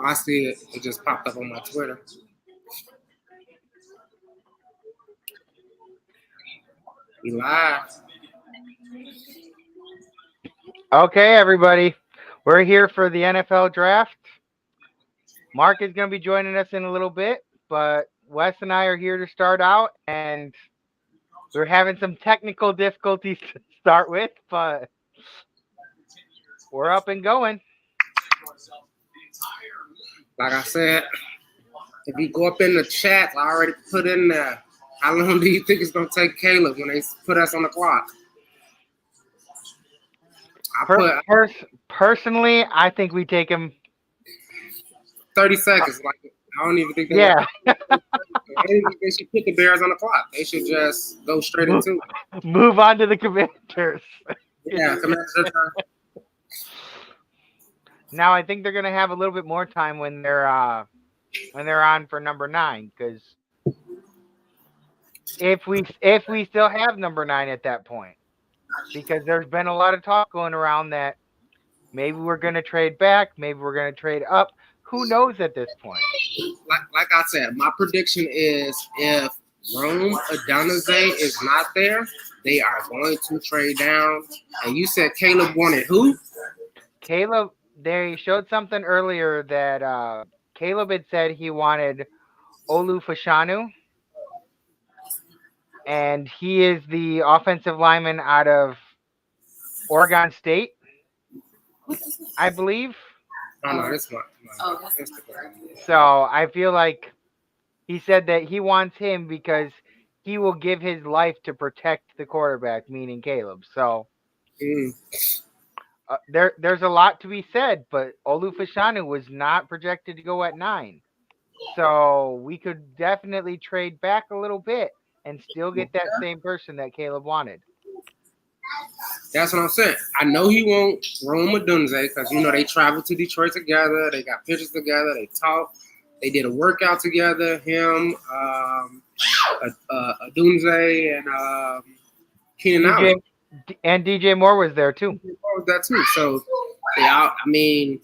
I see it. It just popped up on my Twitter. We live. Okay, everybody. We're here for the NFL draft. Mark is going to be joining us in a little bit, but Wes and I are here to start out, and we're having some technical difficulties to start with, but we're up and going. Like I said, if you go up in the chat, I already put in there. How long do you think it's going to take Caleb when they put us on the clock? Personally, I think we take him 30 seconds. Like, I don't even think they yeah. I don't think they should put the Bears on the clock. They should just go straight into it. Move on to the Commanders. Yeah, Commanders. Now I think they're going to have a little bit more time when they're on for number 9, because if we still have number 9 at that point, because there's been a lot of talk going around that maybe we're going to trade back, maybe we're going to trade up. Who knows at this point? Like I said, my prediction is if Rome Odunze is not there, they are going to trade down. And you said Caleb wanted who? Caleb, they showed something earlier that Caleb had said he wanted Olu Fashanu, and he is the offensive lineman out of Oregon State, I believe. Oh, no, that's my Instagram. So I feel like he said that he wants him because he will give his life to protect the quarterback, meaning Caleb. So there's a lot to be said, but Olu Fashanu was not projected to go at 9. So we could definitely trade back a little bit and still get that same person that Caleb wanted. That's what I'm saying. I know he won't Rome Odunze because, they traveled to Detroit together. They got pictures together. They talked. They did a workout together. Him, Odunze, and Keenan Allen. And DJ Moore was there, too. So, yeah, I mean,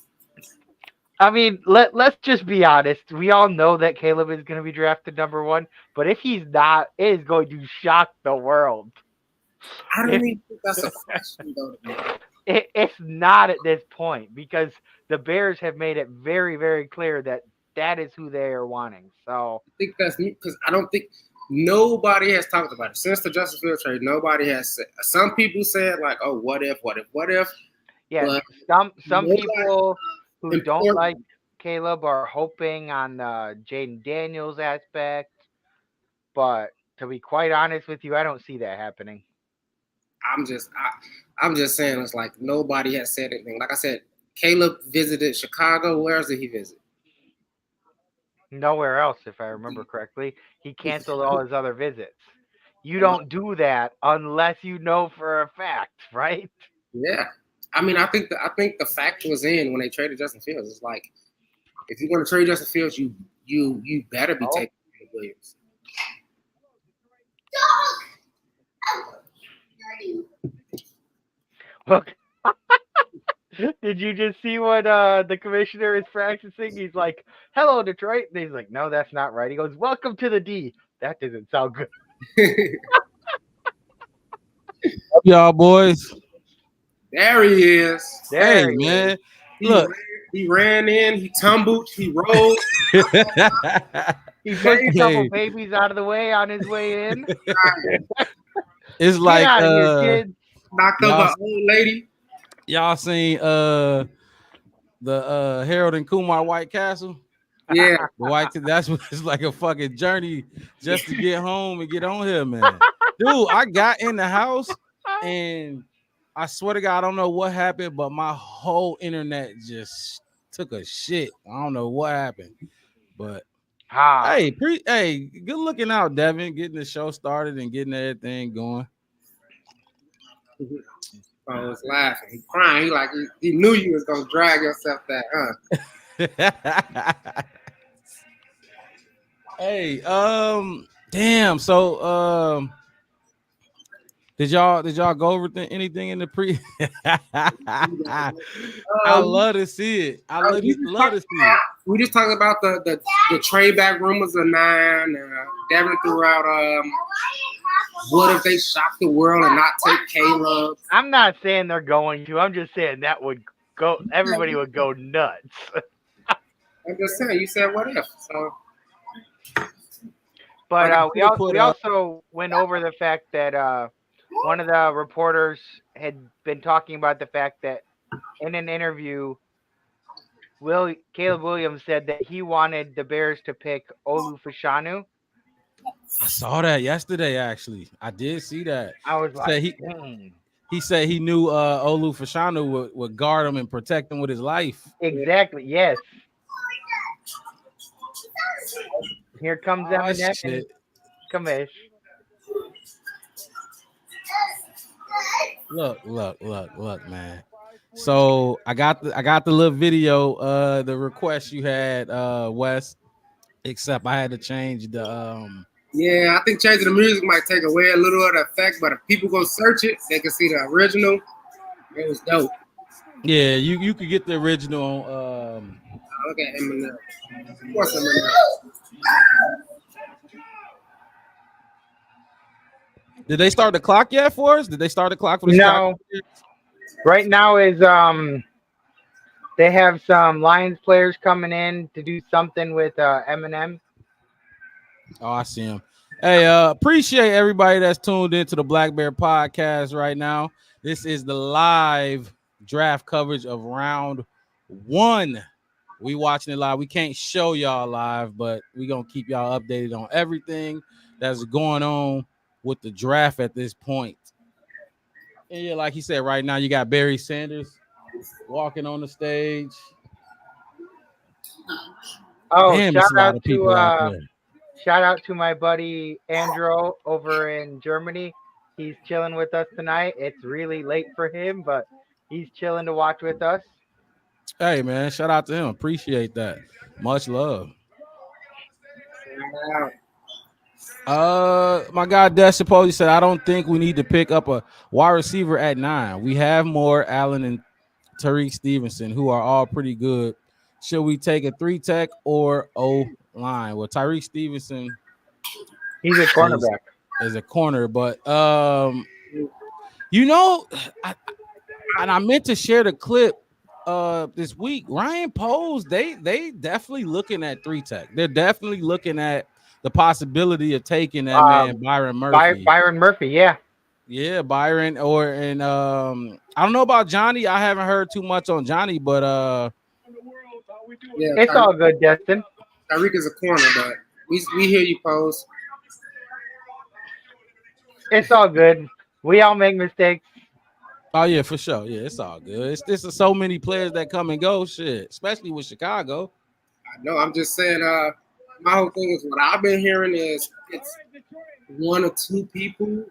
let's just be honest. We all know that Caleb is going to be drafted number 1, but if he's not, it is going to shock the world. I don't even think that's a question, though. It's not at this point because the Bears have made it very, very clear that is who they are wanting. So I think that's because I don't think nobody has talked about it since the Justin Fields trade. Nobody has said. Some people said like, "Oh, what if?" Yeah, some people who don't like Caleb are hoping on the Jaden Daniels aspect, but to be quite honest with you, I don't see that happening. I'm just saying it's like nobody has said anything. Like I said, Caleb visited Chicago. Where else did he visit? Nowhere else, if I remember correctly. He canceled all his other visits. You don't do that unless you know for a fact, right? Yeah. I mean, I think the fact was in when they traded Justin Fields. It's like if you're going to trade Justin Fields, you better be taking Williams. Look, did you just see what the commissioner is practicing? He's like, "Hello, Detroit." And he's like, "No, that's not right." He goes, "Welcome to the D." That doesn't sound good. Y'all boys. There he is. Hey, man. Look. He ran in. He tumbled. He rolled. He put a couple babies out of the way on his way in. It's like Get out of here, kid. Knocked over an old lady. Y'all seen the Harold and Kumar White Castle? Yeah. That's what it's like, a fucking journey just to get home and get on here, man. Dude, I got in the house and I swear to God, I don't know what happened, but my whole internet just took a shit. I don't know what happened, but hey, good looking out, Devin, getting the show started and getting everything going. I was laughing. He crying. He knew you was gonna drag yourself back, huh? Hey, damn. So Did y'all go over anything in the pre? I We, love to see it. I love, we just love talk, to see it. we just talking about the trade back rumors of 9. Devin threw out what if they shock the world and not take Caleb? I'm not saying they're going to. I'm just saying that would go. Everybody would go nuts. I'm just saying. You said what if? So But Could've put we also went over the fact that one of the reporters had been talking about the fact that in an interview, Caleb Williams said that he wanted the Bears to pick Olu Fashanu. I saw that yesterday. Actually, I did see that. I was like, He said he knew Olu Fashanu would guard him and protect him with his life. exactly, yes. Here comes Eminem and Shit. Kamish. Look, man. So I got the little video, the request you had, Wes. Except I had to change the yeah, I think changing the music might take away a little of the effect, but if people go search it, they can see the original. It was dope. Yeah, you could get the original. Look at Eminem. What's Eminem? Did they start the clock yet for us? Did they start the clock for the No. Right now is they have some Lions players coming in to do something with Eminem. Oh, I see him. Hey, appreciate everybody that's tuned into the Black Bear Podcast right now. This is the live draft coverage of round 1. We watching it live. We can't show y'all live, but we gonna keep y'all updated on everything that's going on with the draft at this point. And yeah, like he said, right now you got Barry Sanders walking on the stage. Oh, Damn, it's a lot of people out there. Shout out to my buddy Andrew over in Germany. He's chilling with us tonight. It's really late for him, but he's chilling to watch with us. Hey, man, shout out to him. Appreciate that. Much love. My guy Des supposedly said, I don't think we need to pick up a wide receiver at 9. We have Moore, Allen, and Tariq Stevenson, who are all pretty good. Should we take a 3-tech or O-line? Well, Tariq Stevenson, he's a cornerback. Is a corner, but you know, I meant to share the clip this week. Ryan Poles, they definitely looking at 3-tech. They're definitely looking at the possibility of taking that man Byron Murphy. Byron Murphy, yeah. Yeah, Byron I don't know about Johnny. I haven't heard too much on Johnny, but yeah, it's all good, Destin. Tyreek is a corner, but we hear you, Pose. It's all good. We all make mistakes. Oh yeah, for sure. Yeah, it's all good. It's just so many players that come and go, shit, especially with Chicago. I know. I'm just saying. My whole thing is what I've been hearing is it's 1 or 2 people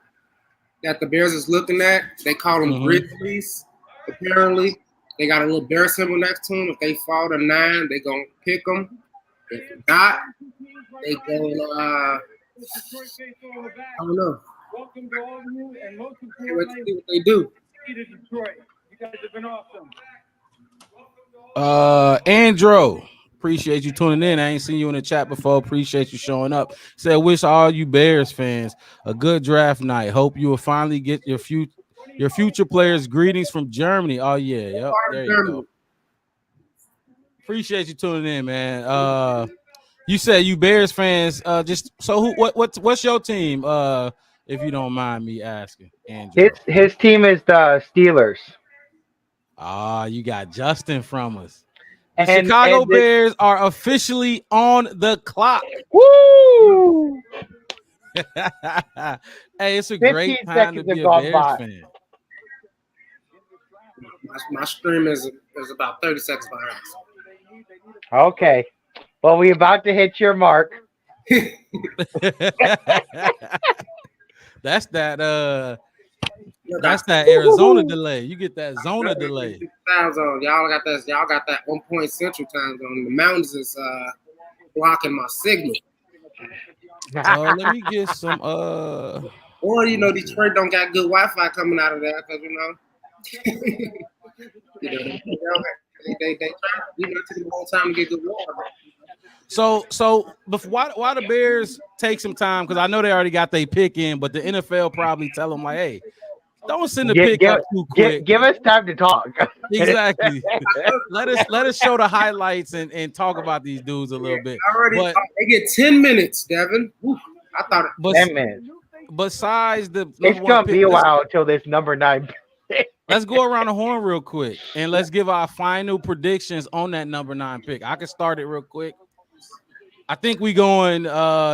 that the Bears is looking at. They call them Grizzlies. Apparently, they got a little bear symbol next to them. If they fall to 9, they gonna pick them. If not, they gonna I don't know. Welcome to all of you, and most Let's importantly, see what they do. to Detroit. You guys have been awesome. Andrew, appreciate you tuning in. I ain't seen you in the chat before. Appreciate you showing up. Said, wish all you Bears fans a good draft night. Hope you will finally get your future players greetings from Germany. Oh yeah, yep. There you go. Appreciate you tuning in, man. You said you Bears fans. Just so what's your team? If you don't mind me asking, Andrew. His team is the Steelers. Ah, you got Justin from us. The Chicago Bears are officially on the clock. Woo! Hey, it's a great time to be a Bears fan. My stream is about 30 seconds behind. Okay. Well, we about to hit your mark. That's that Arizona delay. You get that zona delay. Time zone. Y'all got that 1 point central time zone. The mountains is blocking my signal. Let me get some Or Detroit don't got good Wi-Fi coming out of there because they try. It took them a long time to get good water. So before, why the Bears take some time? Because I know they already got their pick in, but the NFL probably tell them like, hey, don't send the pick up too quick. Give us time to talk. Exactly. let us show the highlights and talk about these dudes a little bit. But they get 10 minutes, Devin. Ooh, I thought 10 minutes. Besides the it's gonna be a while until this number 9. Let's go around the horn real quick and let's give our final predictions on that number 9 pick. I can start it real quick. I think we going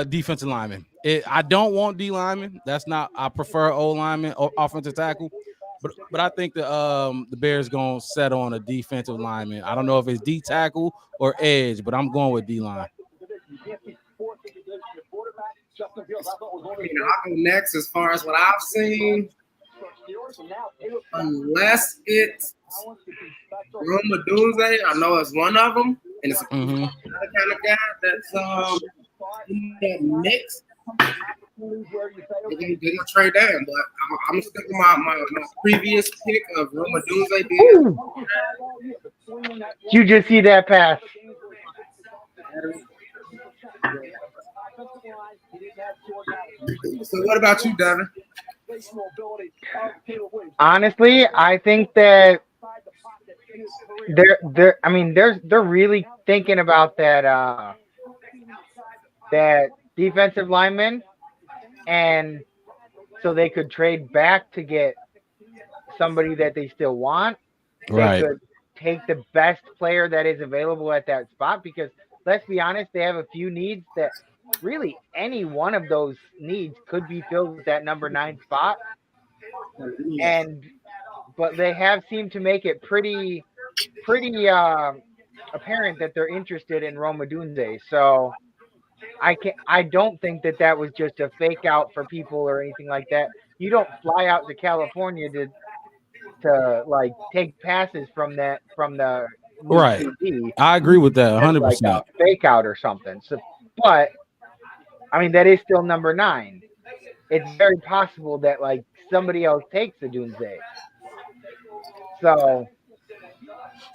defensive lineman. I don't want D lineman. That's not. I prefer O lineman or offensive tackle. But I think the Bears gonna settle on a defensive lineman. I don't know if it's D tackle or edge, but I'm going with D line. I'll go next as far as what I've seen. Unless it's Roma Dunze, I know it's one of them, and it's another kind of guy that's in that mix. They're gonna trade down, but I'm gonna stick with my previous pick of Roma Dunze being. You just see that pass. So what about you, Devin? Honestly, I think that they're really thinking about that defensive lineman, and so they could trade back to get somebody that they still want. They could take the best player that is available at that spot, because let's be honest, they have a few needs that really any one of those needs could be filled with that number 9 spot. But they have seemed to make it pretty apparent that they're interested in Roma Dunze. So I don't think that was just a fake out for people or anything like that. You don't fly out to California to like take passes from the right. TV. I agree with that 100%. Like a fake out or something. So, but I mean, that is still number 9. It's very possible that like somebody else takes the Dunze. So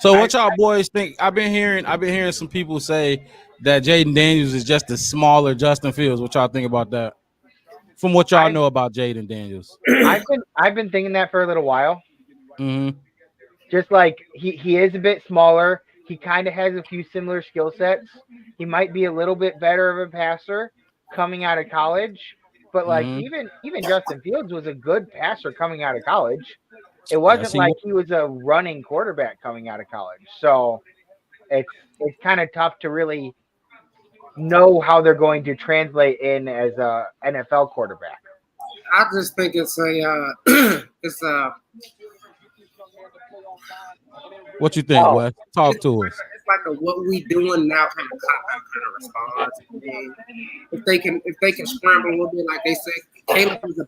what y'all boys think? I've been hearing some people say that Jaden Daniels is just a smaller Justin Fields. What y'all think about that? From what y'all know about Jaden Daniels, I've been thinking that for a little while. Mm-hmm. Just like he is a bit smaller. He kind of has a few similar skill sets. He might be a little bit better of a passer coming out of college. But like even Justin Fields was a good passer coming out of college. It wasn't like he was a running quarterback coming out of college. So it's kind of tough to really know how they're going to translate in as a NFL quarterback. I just think it's a What you think, Wes? Talk to us. It's like a what we doing now kind of response. I mean, if they can scramble a little bit, like they say, Caleb is an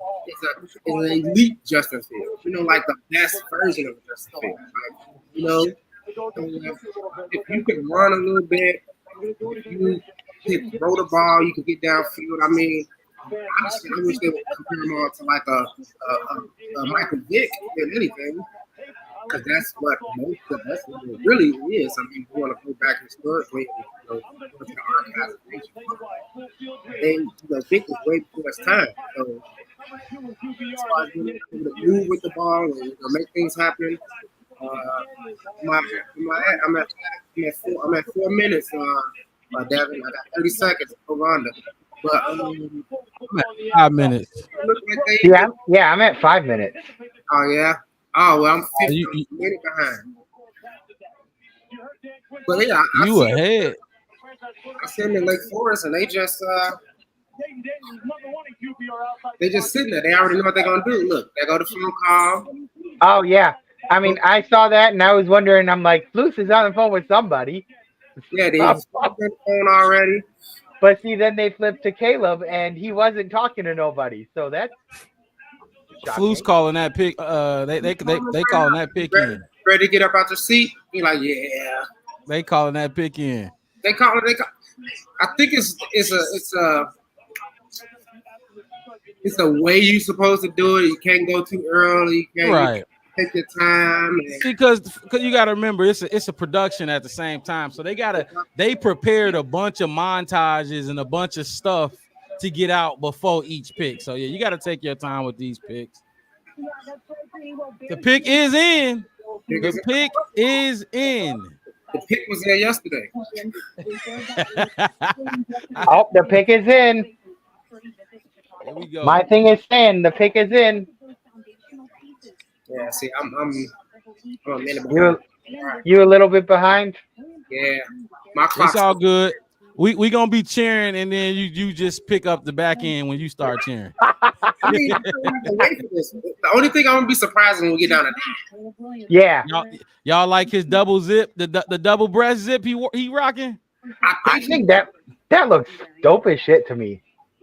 elite Justin Fields. Like the best version of Justin Fields. If you can run a little bit, if you can throw the ball, you can get downfield. I mean, honestly, I wish they would compare him on to like a Michael Vick than anything. Because that's what it really is. I mean, we want to go back historically, to the archives of nature. Vic was way before his time. So, as far as being able to move with the ball and make things happen, I'm at 4 minutes, Devin. I got 30 seconds over under. But I'm at 5 minutes. Yeah, I'm at 5 minutes. Oh yeah. Oh well, I'm 50 minutes behind. But yeah, you ahead. I see them in Lake Forest, and they just sitting there. They already know what they're gonna do. Look, they go to phone call. Oh yeah, I mean, I saw that, and I was wondering. I'm like, Flus is on the phone with somebody. Yeah, they on the phone already. But see, then they flipped to Caleb, and he wasn't talking to nobody. So that's Flus calling that pick. They calling that pick in. Ready to get up out your seat? You're like, yeah. They calling that pick in. They call. I think it's it's the way you supposed to do it. You can't go too early. You Right. take your time. Because you got to remember it's a production at the same time, so they prepared a bunch of montages and a bunch of stuff to get out before each pick. So yeah, you got to take your time with these picks. The pick is in. The pick is in. The pick was there yesterday. Oh, the pick is in. Here we go. My thing is saying the pick is in. Yeah, see, I'm a minute behind. You a little bit behind? Yeah, my clock's It's all good. We gonna be cheering, and then you just pick up the back end when you start cheering. I mean, I don't have to wait for this. The only thing I'm gonna be surprised when we get down to 9. Yeah. Y'all like his double zip, the double breast zip he rocking? I think that looks dope as shit to me.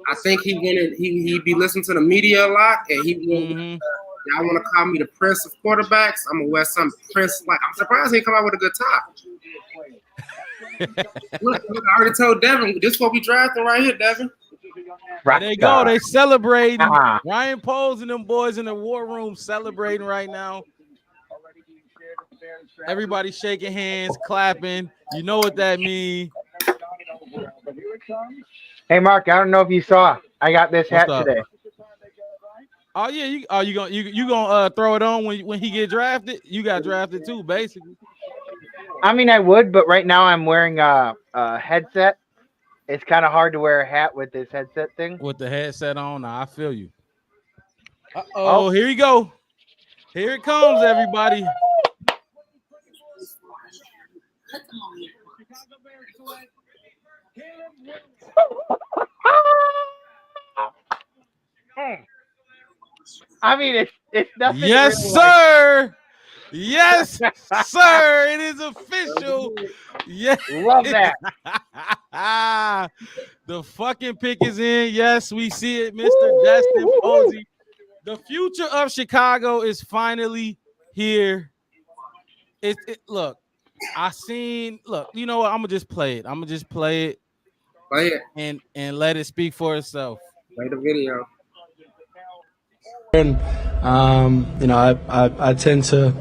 I think he be listening to the media a lot, and he wanted. Y'all want to call me the Prince of quarterbacks? I'm gonna wear some Prince. Like, I'm surprised he come out with a good top. look, I already told Devin this is what we drafting right here, Devin. There they go. They celebrating. Ryan Poles and them boys in the war room celebrating right now. Everybody shaking hands, clapping. You know what that means. Hey, Mark, I don't know if you saw. I got this hat today. Oh yeah, you gonna throw it on when he get drafted? You got drafted too, basically. I mean, I would, but right now I'm wearing a headset. It's kind of hard to wear a hat with this headset thing. With the headset on, nah, I feel you. Oh, here you go. Here it comes, everybody. I mean, it's nothing. Yes, really sir. Yes, sir. It is official. Yes. Love that. The fucking pick is in. Yes, we see it, Mr. Destin Posey. The future of Chicago is finally here. Look, you know what? I'm gonna just play it. Play it and let it speak for itself. Play the video. And I tend to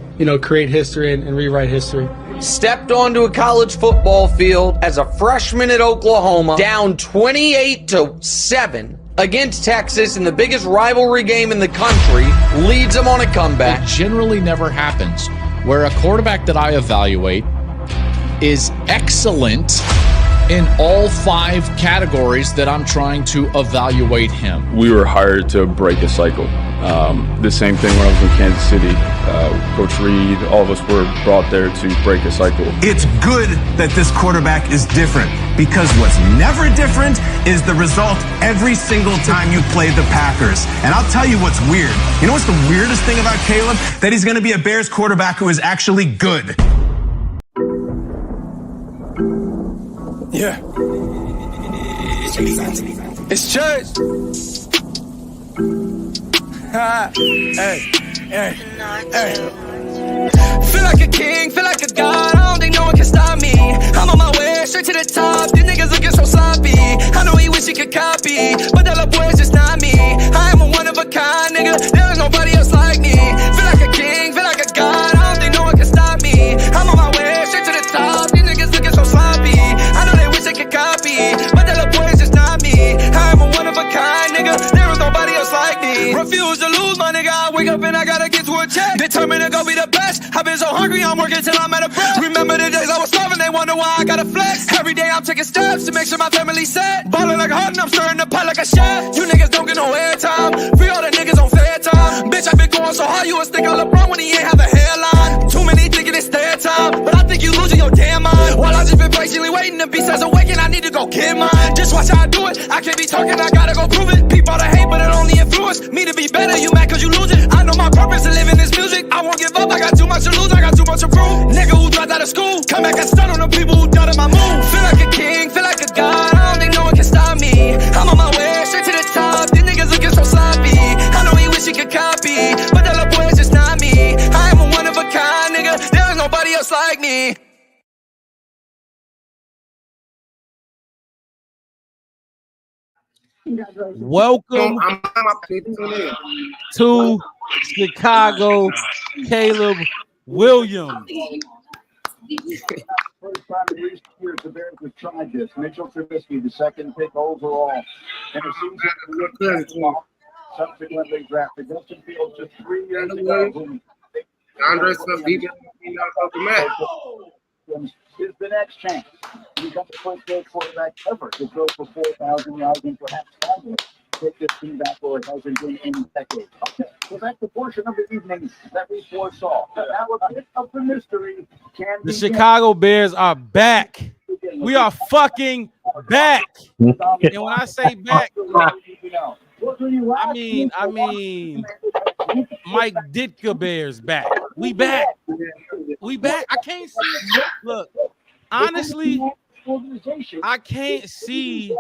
create history and rewrite history. Stepped onto a college football field as a freshman at Oklahoma, down 28-7 against Texas in the biggest rivalry game in the country, leads them on a comeback. It generally never happens where a quarterback that I evaluate is excellent in all 5 categories that I'm trying to evaluate him. We were hired to break a cycle. The same thing when I was in Kansas City. Coach Reed, all of us were brought there to break a cycle. It's good that this quarterback is different, because what's never different is the result every single time you play the Packers. And I'll tell you what's weird. You know what's the weirdest thing about Caleb? That he's going to be a Bears quarterback who is actually good. Yeah. It's church. Hey. Feel like a king, feel like a god. I don't think no one can stop me. I'm on my way straight to the top. These niggas looking so sloppy. I know he wish he could copy, but that little boy is just not me. I am a one of a kind, nigga. There is nobody else like me. Feel like a king, feel like a god. I don't think no one can stop me. I'm on my way straight to the top. These niggas looking so sloppy. I know they wish they could copy, but that little boy is just not me. I am a one of a kind, nigga. There is nobody else like me. Refuse to lose, my nigga. I wake up and I gotta get to a check. Determined to go be the best. I've been so hungry, I'm working till I'm out of breath. Remember the days I was starving, they wonder why I gotta flex. Every day I'm taking steps to make sure my family's set. Ballin' like a hut and I'm stirring the pot like a chef. You niggas don't get no airtime. Free all the niggas on fair time. Bitch, I've been going so hard, you was thinking LeBron when he ain't have a hairline. Too many thinking it's their time, but I think you losing your damn mind. While I just been patiently waiting, the beast has awakened, I need to go get mine. Just watch how I do it, I can't be talking, I gotta go prove it. People to hate, but it only influence me to be better. You mad cause you lose it. I know my purpose to live in this music. I won't give up, I got too much to lose, I got too much to prove. Nigga who dropped out of school, come back and stun on the people who doubted my move. Feel like a king, feel like a god, I don't think no one can stop me. I'm on my way straight to the top, these niggas looking so sloppy. I know he wish he could copy, but that little boy is just not me. I am a one of a kind, nigga, there is nobody else like me. Welcome to Chicago, Caleb Williams. First time in recent years the Bears have tried this. Mitchell Trubisky, the second pick overall in a season subsequently drafted Justin Fields just 3 years ago. Andre Smith beat is the next chance to become the first great quarterback ever to throw for 4,000 yards and perhaps more. Take this team back where it hasn't been in decades. Okay, so that's the portion of the evening that we foresaw. Now a bit of the mystery. The Chicago Bears are back. We are fucking back. And when I say back, I mean Mike Ditka Bears back. We back. We back. I can't see. Look, honestly, I can't see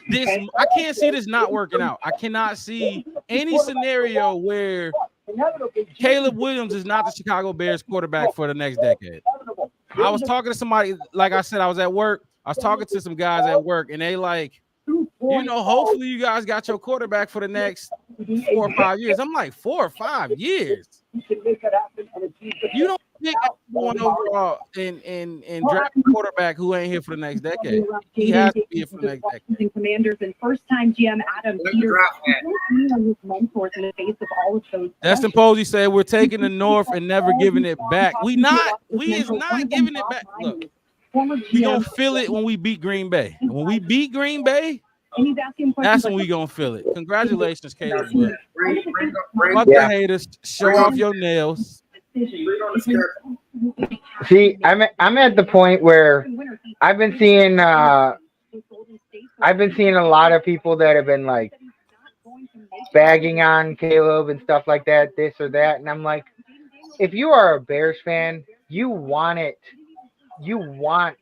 this. I can't see this not working out. I cannot see any scenario where Caleb Williams is not the Chicago Bears quarterback for the next decade. I was talking to somebody, like I said, I was at work. I was talking to some guys at work, and they like, hopefully you guys got your quarterback for the next 4 or 5 years. I'm like, 4 or 5 years? You don't pick one overall and draft a quarterback who ain't here for the next decade. He has to be here for the next decade. Commanders and first-time GM Adam Peters his mentors in the face of all of those. Destin Posey said we're taking the North and never giving it back. We is not giving it back. Look, we gonna feel it when we beat Green Bay. And when we beat Green Bay, that's when we gonna feel it. Congratulations, Caleb. Fuck the haters. Show off your nails. See, I'm at the point where I've been seeing a lot of people that have been like bagging on Caleb and stuff like that, this or that, and I'm like, if you are a Bears fan, you want it. You want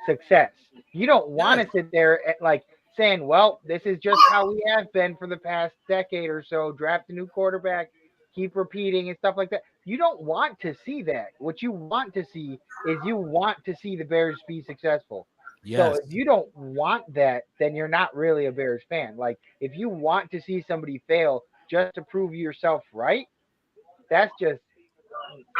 success. You don't want to sit there at like saying, well, this is just how we have been for the past decade or so. Draft a new quarterback, keep repeating and stuff like that. You don't want to see that. What you want to see is you want to see the Bears be successful. Yes. So if you don't want that, then you're not really a Bears fan. Like if you want to see somebody fail just to prove yourself right, that's just.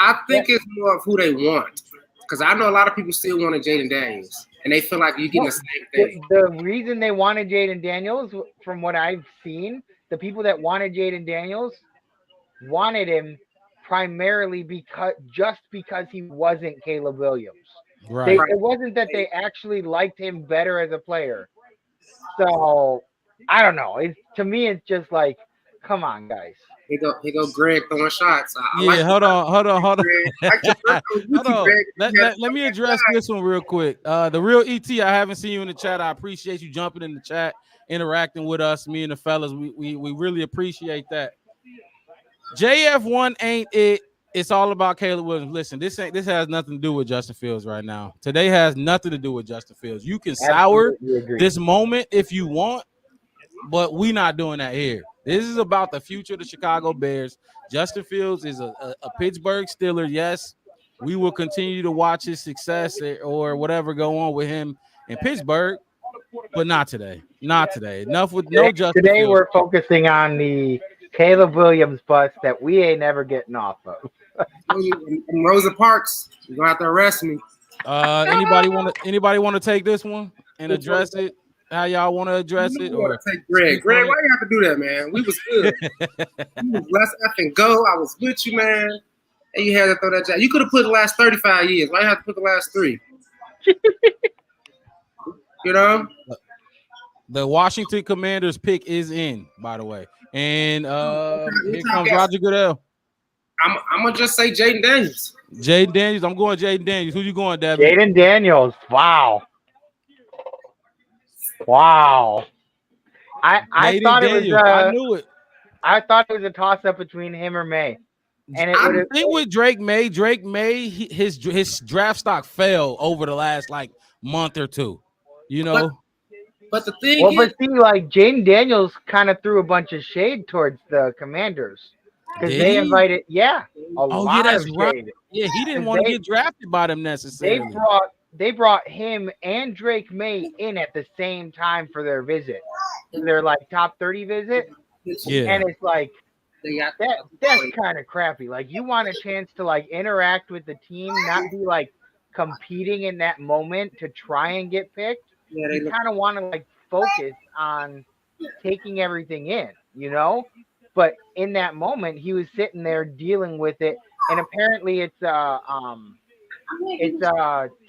I think it's more of who they want. Because I know a lot of people still wanted Jaden Daniels, and they feel like you're getting the same thing. The reason they wanted Jaden Daniels, from what I've seen, the people that wanted Jaden Daniels wanted him primarily because he wasn't Caleb Williams. Right. It wasn't that they actually liked him better as a player. So I don't know. To me, it's just like, come on, guys. He go Greg throwing shots. Hold on. Let me address this one real quick. The real ET, I haven't seen you in the chat. I appreciate you jumping in the chat, interacting with us, me and the fellas. We really appreciate that. JF1 ain't it. It's all about Caleb Williams. Listen, this has nothing to do with Justin Fields right now. Today has nothing to do with Justin Fields. You can sour this moment if you want, but we not doing that here. This is about the future of the Chicago Bears. Justin Fields is a Pittsburgh Steeler. Yes, we will continue to watch his success or whatever go on with him in Pittsburgh, but not today. Not today. Enough with no Justin Today Fields. We're focusing on the Caleb Williams bus that we ain't never getting off of. Rosa Parks, you're going to have to arrest me. Anybody want to take this one and address it? How y'all want to address it? Or take Greg, why you have to do that, man? We was good. Let's effing go. I was with you, man. And you had to throw that jab. You could have put the last 35 years. Why you have to put the last 3? You know? The Washington Commanders pick is in, by the way. And here comes Roger Goodell. I'm going to just say Jaden Daniels. Jaden Daniels. I'm going Jaden Daniels. Who you going, Devin? Jaden Daniels. Wow. I thought it was. I knew it. I thought it was a toss-up between him or May. And I think with Drake May, his draft stock fell over the last month or two. You know. But the thing is, but see, Jaden Daniels kind of threw a bunch of shade towards the Commanders because they invited, a lot of shade. Right. Yeah, he didn't want to get drafted by them necessarily. They brought him and Drake May in at the same time for their visit. their like top 30 visit. Yeah. And it's like They got that's kind of crappy. Like you want a chance to like interact with the team, not be like competing in that moment to try and get picked. Yeah, You kind of want to like focus on taking everything in, you know? But in that moment, he was sitting there dealing with it, and apparently it's a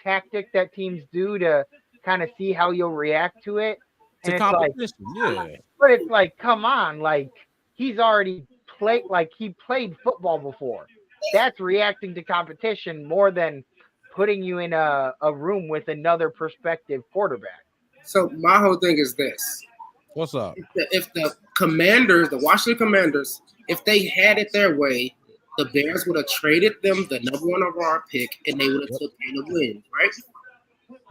tactic that teams do to kind of see how you'll react to it. And It's a it's like, competition. Yeah. but it's like, come on, like he's already played, like he played football before. That's reacting to competition more than putting you in a room with another prospective quarterback. So my whole thing is this: What's up? if the Commanders, the Washington Commanders, if they had it their way, the Bears would have traded them the number 1 overall pick, and they would have took Caleb Williams, right?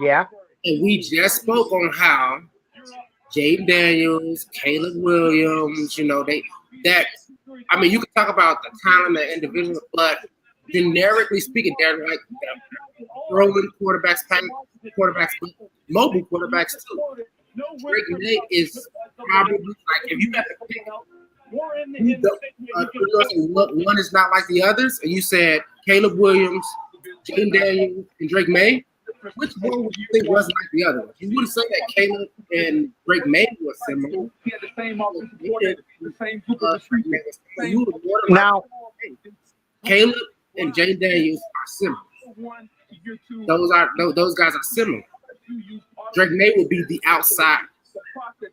Yeah. And we just spoke on how Jaden Daniels, Caleb Williams, you know, I mean, you can talk about the talent of individuals, but generically speaking, they're like throwing quarterbacks, mobile quarterbacks too. Drake May is probably like, if you got to pick one is not like the others, and you said Caleb Williams, Jaden Daniels, and Drake May, which one would you think wasn't like the other? You wouldn't say that Caleb and Drake May was similar. Now, Caleb and Jaden Daniels are similar. Those guys are similar. Drake May would be the outside.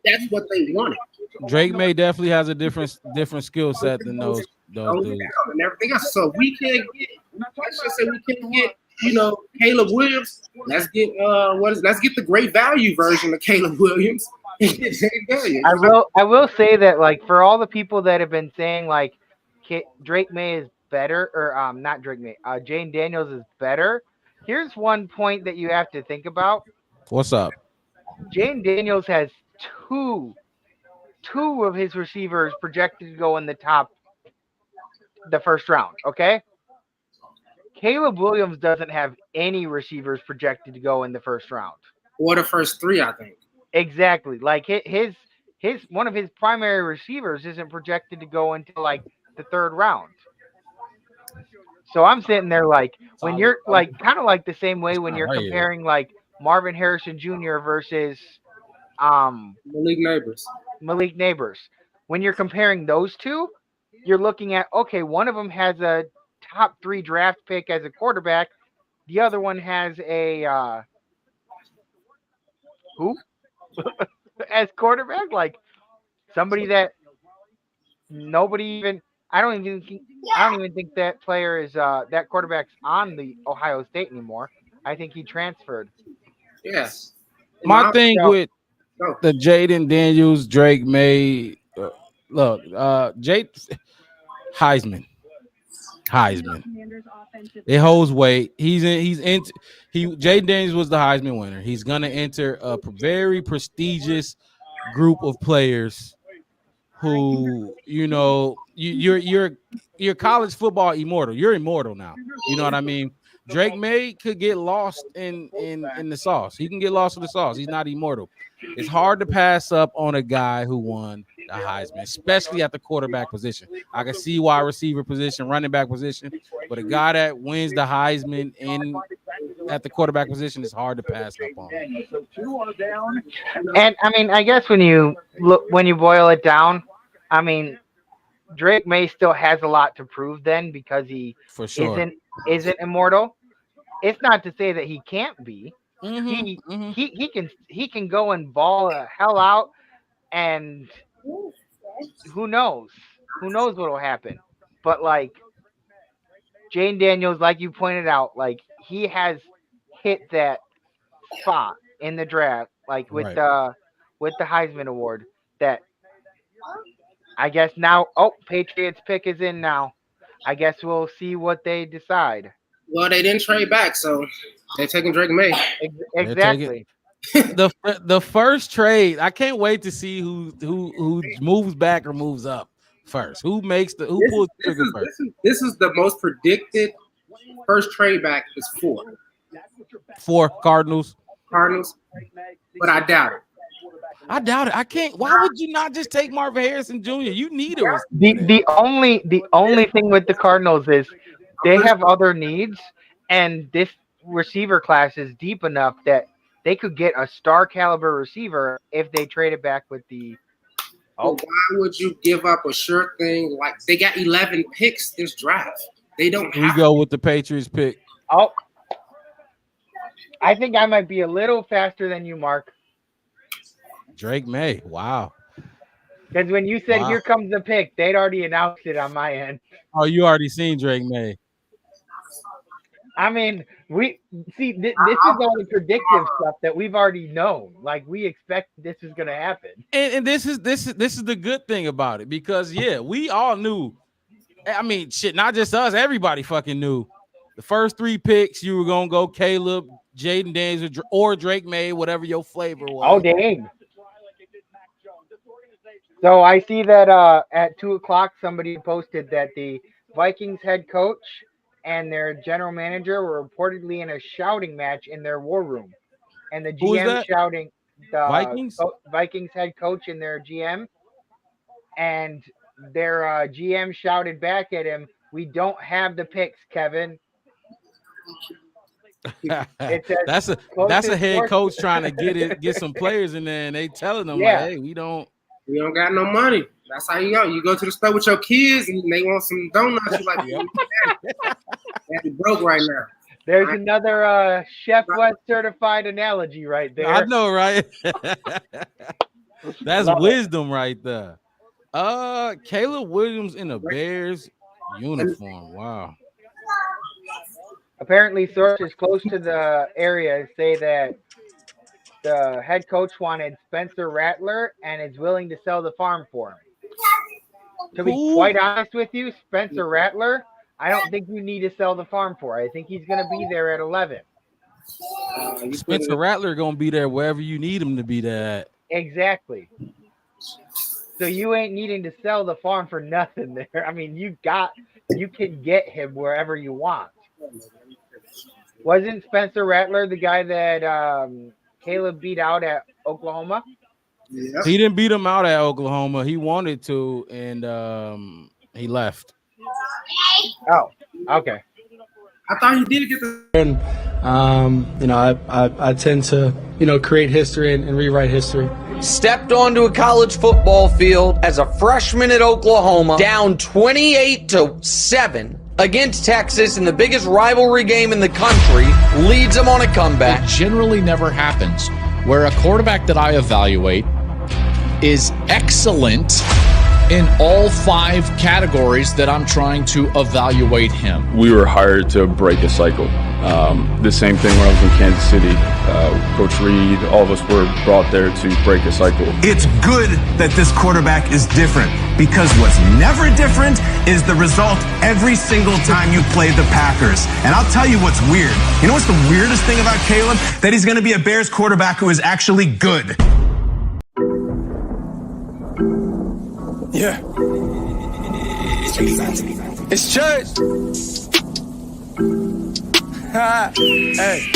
That's what they wanted. Drake May definitely has a different skill set than those dudes. And everything else. So we can't get, you know, Caleb Williams. Let's get the great value version of Caleb Williams. I will say that, like, for all the people that have been saying like Drake May is better, or not Drake May, Jane Daniels is better. Here's one point that you have to think about. What's up? Jane Daniels has two of his receivers projected to go in the first round. Okay. Caleb Williams doesn't have any receivers projected to go in the first round. Or the first 3, I think. Exactly. Like his one of his primary receivers isn't projected to go until like the 3rd round. So I'm sitting there like, when you're like kind of like the same way when you're comparing like Marvin Harrison Jr. versus Malik Neighbors. When you're comparing those two, you're looking at, okay, one of them has a top 3 draft pick as a quarterback. The other one has a who as quarterback, like somebody that nobody even. I don't even think that player is that quarterback's on the Ohio State anymore. I think he transferred. Yes. My thing with the Jaden Daniels, Drake May, look, Heisman. It holds weight. Jaden Daniels was the Heisman winner. He's gonna enter a very prestigious group of players who, you know, you're college football immortal. You're immortal now. You know what I mean? Drake May could get lost in the sauce. He can get lost in the sauce. He's not immortal. It's hard to pass up on a guy who won the Heisman, especially at the quarterback position. I can see wide receiver position, running back position, but a guy that wins the Heisman at the quarterback position is hard to pass up on. And I mean, I guess when you boil it down, I mean, Drake May still has a lot to prove then, because he isn't immortal. It's not to say that he can't be. He can go and ball the hell out, and who knows what will happen. But like Jane Daniels, like you pointed out, like he has hit that spot in the draft, like with the Heisman Award, that I guess now, Patriots pick is in now. I guess we'll see what they decide. Well, they didn't trade back, so they're taking Drake May. Exactly. The first trade, I can't wait to see who moves back or moves up first. Who pulls the trigger first? This is the most predicted first trade back is 4. 4 Cardinals. But I doubt it. I doubt it. I can't. Why would you not just take Marvin Harrison Jr.? You need a receiver. The only thing with the Cardinals is they have other needs, and this receiver class is deep enough that they could get a star caliber receiver if they traded back with the. But why would you give up a sure thing? Like they got 11 picks this draft. They don't. We go with the Patriots pick. Oh, I think I might be a little faster than you, Mark. Drake May. Wow. Because when you said here comes the pick, they'd already announced it on my end. Oh, you already seen Drake May. I mean, we see this is all the predictive stuff that we've already known. Like we expect this is going to happen. And this is the good thing about it because we all knew. I mean, shit, not just us. Everybody fucking knew. The first 3 picks, you were gonna go Caleb, Jaden Daniels, or Drake May, whatever your flavor was. Oh, dang. So I see that at 2:00 somebody posted that the Vikings head coach and their general manager were reportedly in a shouting match in their war room, and the GM shouting the Vikings head coach and their GM, and their GM shouted back at him, "We don't have the picks, Kevin." That's a head coach trying to get some players in there, and they telling them like, "Hey, we don't got no money." That's how you go. You go to the store with your kids, and they want some donuts. You're like, "Daddy broke right now." There's another Chef West certified analogy right there. I know, right? That's wisdom right there. Caleb Williams in a Bears uniform. Wow. Apparently, sources close to the area say that the head coach wanted Spencer Rattler and is willing to sell the farm for him. To be quite honest with you, Spencer Rattler, I don't think you need to sell the farm for. I think he's going to be there at 11. Spencer Rattler going to be there wherever you need him to be there at. Exactly. So you ain't needing to sell the farm for nothing there. I mean, you can get him wherever you want. Wasn't Spencer Rattler the guy that Caleb beat out at Oklahoma? Yeah. He didn't beat him out at Oklahoma. He wanted to, and he left. Oh, okay. I thought he did get the. And I tend to create history and rewrite history. Stepped onto a college football field as a freshman at Oklahoma, down 28-7 against Texas in the biggest rivalry game in the country, leads them on a comeback. It generally never happens where a quarterback that I evaluate is excellent in all 5 categories that I'm trying to evaluate him. We were hired to break a cycle. The same thing when I was in Kansas City. Coach Reed, all of us were brought there to break a cycle. It's good that this quarterback is different because what's never different is the result every single time you play the Packers. And I'll tell you what's weird. You know what's the weirdest thing about Caleb? That he's going to be a Bears quarterback who is actually good. Yeah. It's church. Hey.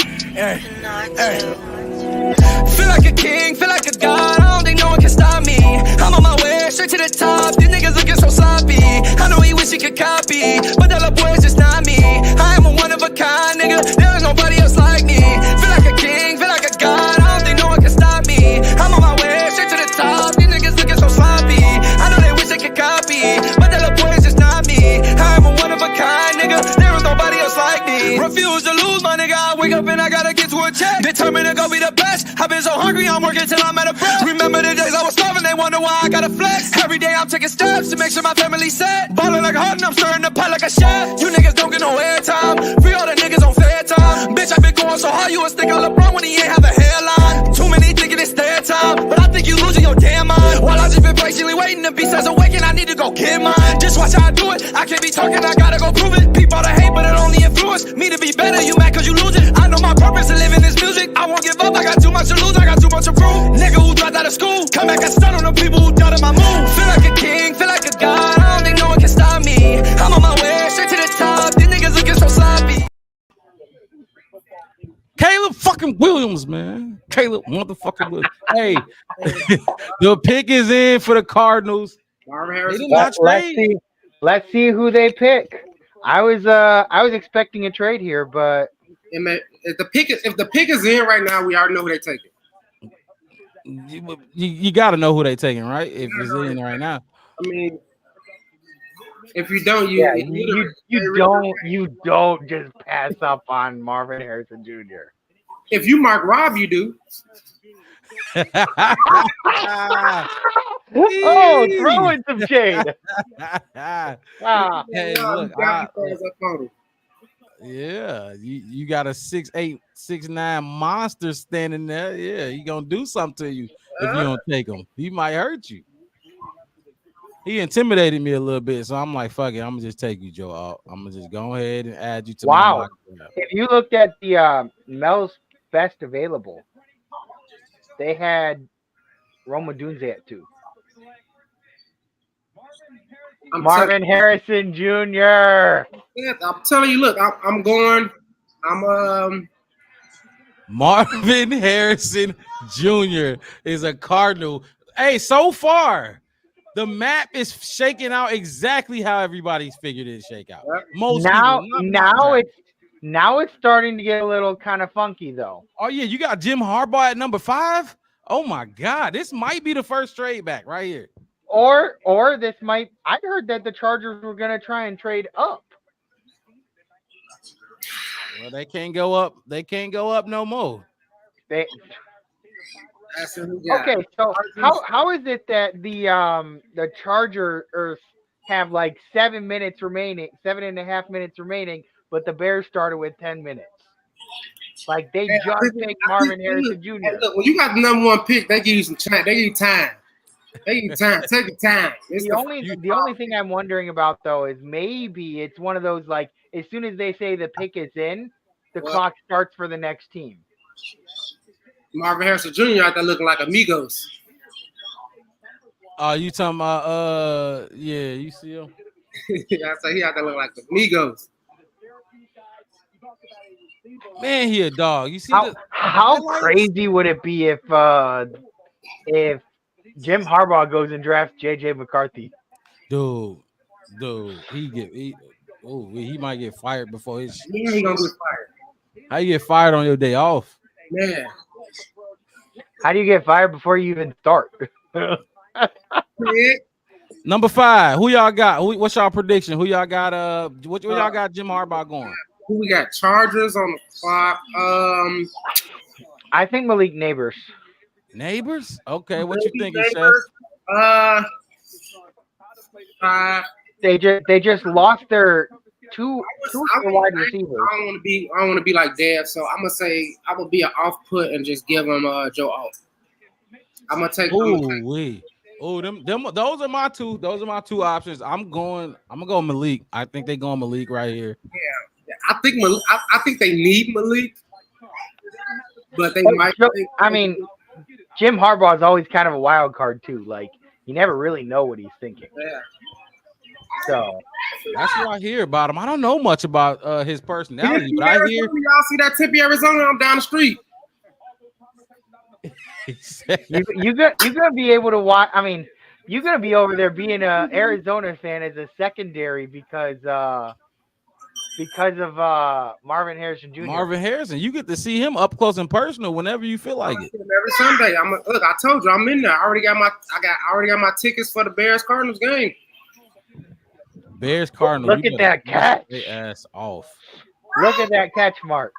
Feel like a king, feel like a god. I don't think no one can stop me. I'm on my way straight to the top. These niggas looking so sloppy. I know he wish he could copy, but that little boy is just not me. I am a one of a kind, nigga. There is nobody else like me. Feel like a king, feel like a god. I don't think no one can stop me. I'm on my way straight to the top. These niggas looking so sloppy. I know they wish they could copy, but that little boy is just not me. I am a one of a kind, nigga. There is nobody else like me. Refuse to lose, my nigga. I wake up and I gotta get to a check. Determined to go be the best. I've been so hungry, I'm working till I'm out of breath. Remember the days I was starving, they wonder why I gotta flex. Every day I'm taking steps to make sure my family's set. Ballin' like a hut and I'm stirring the pot like a chef. You niggas don't get no airtime. Free all the niggas on fair time. Bitch, I been going so hard, you was think I'm LeBron when he ain't have a hairline. Too many thinking it's their time, but I think you losing your damn mind. While I just been patiently waiting, the beast has awakened, I need to go get mine. Just watch how I do it, I can't be talking, I gotta go prove it. People to hate, but it only influence me to be better. You mad cause you lose it. I know my purpose to live in this music. I won't give up, I got too much to lose, I got too much to prove. Nigga who dropped out of school, come back and stun on the people who doubted my move. Feel like a king, feel like a god, I don't think no one can stop me. I'm on my way straight to the top, these niggas looking so sloppy. Caleb fucking Williams, man. Caleb motherfucking Williams. Hey, the pick is in for the Cardinals. Marvin They Harrison. did not trade. Let's see who they pick. I was expecting a trade here, but If the pick is in right now, we already know who they taking. You got to know who they taking, right? If it's in right now. I mean, if you don't, you don't just pass up on Marvin Harrison Jr. If you Mark Rob, you do. Oh, throwing some shade. Hey, look, yeah, you got a 6'8", 6'9" monster standing there. Yeah, he gonna do something to you if you don't take him. He might hurt you. He intimidated me a little bit, so I'm like, fuck it, I'm gonna just take you, Joe. I'm gonna just go ahead and add you to my mock draft. If you looked at the Mel's best available, they had Roma Dunze at 2. Marvin Harrison Jr. I'm telling you, look, I'm going. Marvin Harrison Jr. is a Cardinal. Hey, so far, the map is shaking out exactly how everybody's figured it shake out. Now it's starting to get a little kind of funky though. Oh yeah, you got Jim Harbaugh at number 5. Oh my God, this might be the first trade back right here. Or this might. I heard that the Chargers were going to try and trade up. Well, they can't go up. They can't go up no more. Okay, so how is it that the Chargers have like 7 minutes remaining, 7.5 minutes remaining, but the Bears started with 10 minutes? Like they just picked Marvin Harrison Jr. Hey, look, when you got the number 1 pick, they give you some time. They give you time. Take your time. Take your time. The only thing I'm wondering about though is maybe it's one of those like as soon as they say the pick is in, the clock starts for the next team. Marvin Harrison Jr. out there looking like amigos. Oh, you talking about yeah, you see him? I say he out there looking like amigos. Man, he a dog. You see how crazy would it be if Jim Harbaugh goes and drafts JJ McCarthy? Dude, he might get fired before his. Yeah, he gonna get fired. How you get fired on your day off? Man, how do you get fired before you even start? Number 5. Who y'all got? What's y'all prediction? Who y'all got? What y'all got? Jim Harbaugh going? Who we got? Chargers on the clock. I think Malik Neighbors. Neighbors? Okay, what you thinking, Chef? They just lost their two wide receivers. I don't want to be like Dev, so I'm gonna be an off put and just give him Joe Alt. I'm gonna take. Those are my two. Those are my two options. I'm gonna go Malik. I think they're going Malik right here. Yeah. I think they need Malik, but they might. I mean, Jim Harbaugh is always kind of a wild card too. Like you never really know what he's thinking. Yeah. So that's what I hear about him. I don't know much about his personality, but I hear. Y'all see that Tempe, Arizona? I'm down the street. you're gonna be able to watch. I mean, you're gonna be over there being an Arizona fan as a secondary because of Marvin Harrison Jr. Marvin Harrison, you get to see him up close and personal whenever you feel like it. Every Sunday, look. I told you, I'm in there. I already got my tickets for the Bears Cardinals game. Bears Cardinals. Look at that catch. They ass off. Look at that catch, Mark.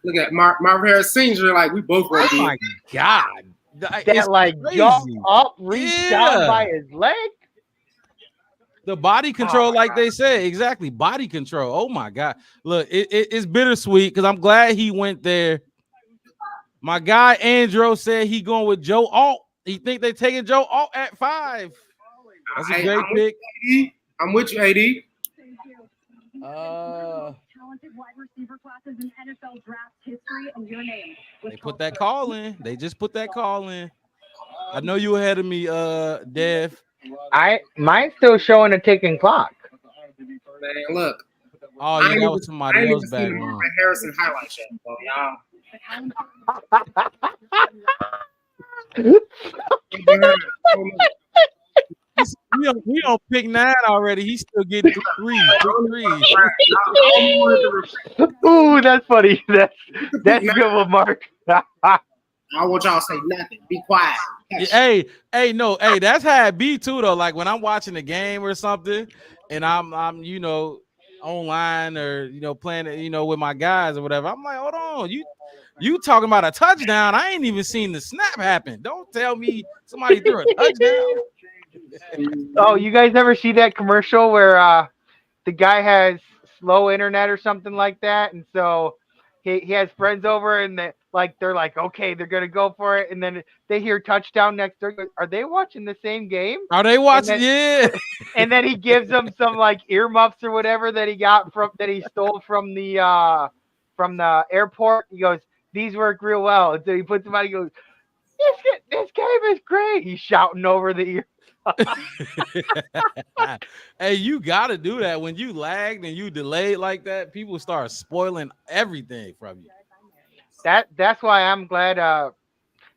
Look at Marvin Harris Sr. Like we both were. Oh my God! That like jump up, reach down by his leg. The body control, like they said, exactly. Body control. Oh my God! Look, it's bittersweet because I'm glad he went there. My guy Andrew said he going with Joe Alt. He think they taking Joe Alt at 5. That's a great pick. I'm with you, AD. Talented wide receiver classes in NFL draft history, and your name. They put that call in. They just put that call in. I know you ahead of me, Dev. Mine's still showing a ticking clock. Man, look. Oh, yeah, that was somebody else back. Harrison highlight show, y'all. We don't pick 9 already. He's still getting three. Ooh, that's funny. That's good one, Mark. I don't want y'all to say nothing. Be quiet. Hey, that's how it be too though. Like when I'm watching a game or something, and I'm online or playing with my guys or whatever. I'm like, hold on, you talking about a touchdown? I ain't even seen the snap happen. Don't tell me somebody threw a touchdown. Oh, you guys ever see that commercial where the guy has slow internet or something like that, and so he has friends over, and they're like, okay, they're gonna go for it, and then they hear touchdown next door. Are they watching the same game? Are they watching? Yeah. And then he gives them some like earmuffs or whatever that he stole from the airport. He goes, these work real well. And so he puts them on. He goes, this game is great. He's shouting over the ear. Hey, you gotta do that when you lagged and you delayed like that. People start spoiling everything from you. That's why I'm glad.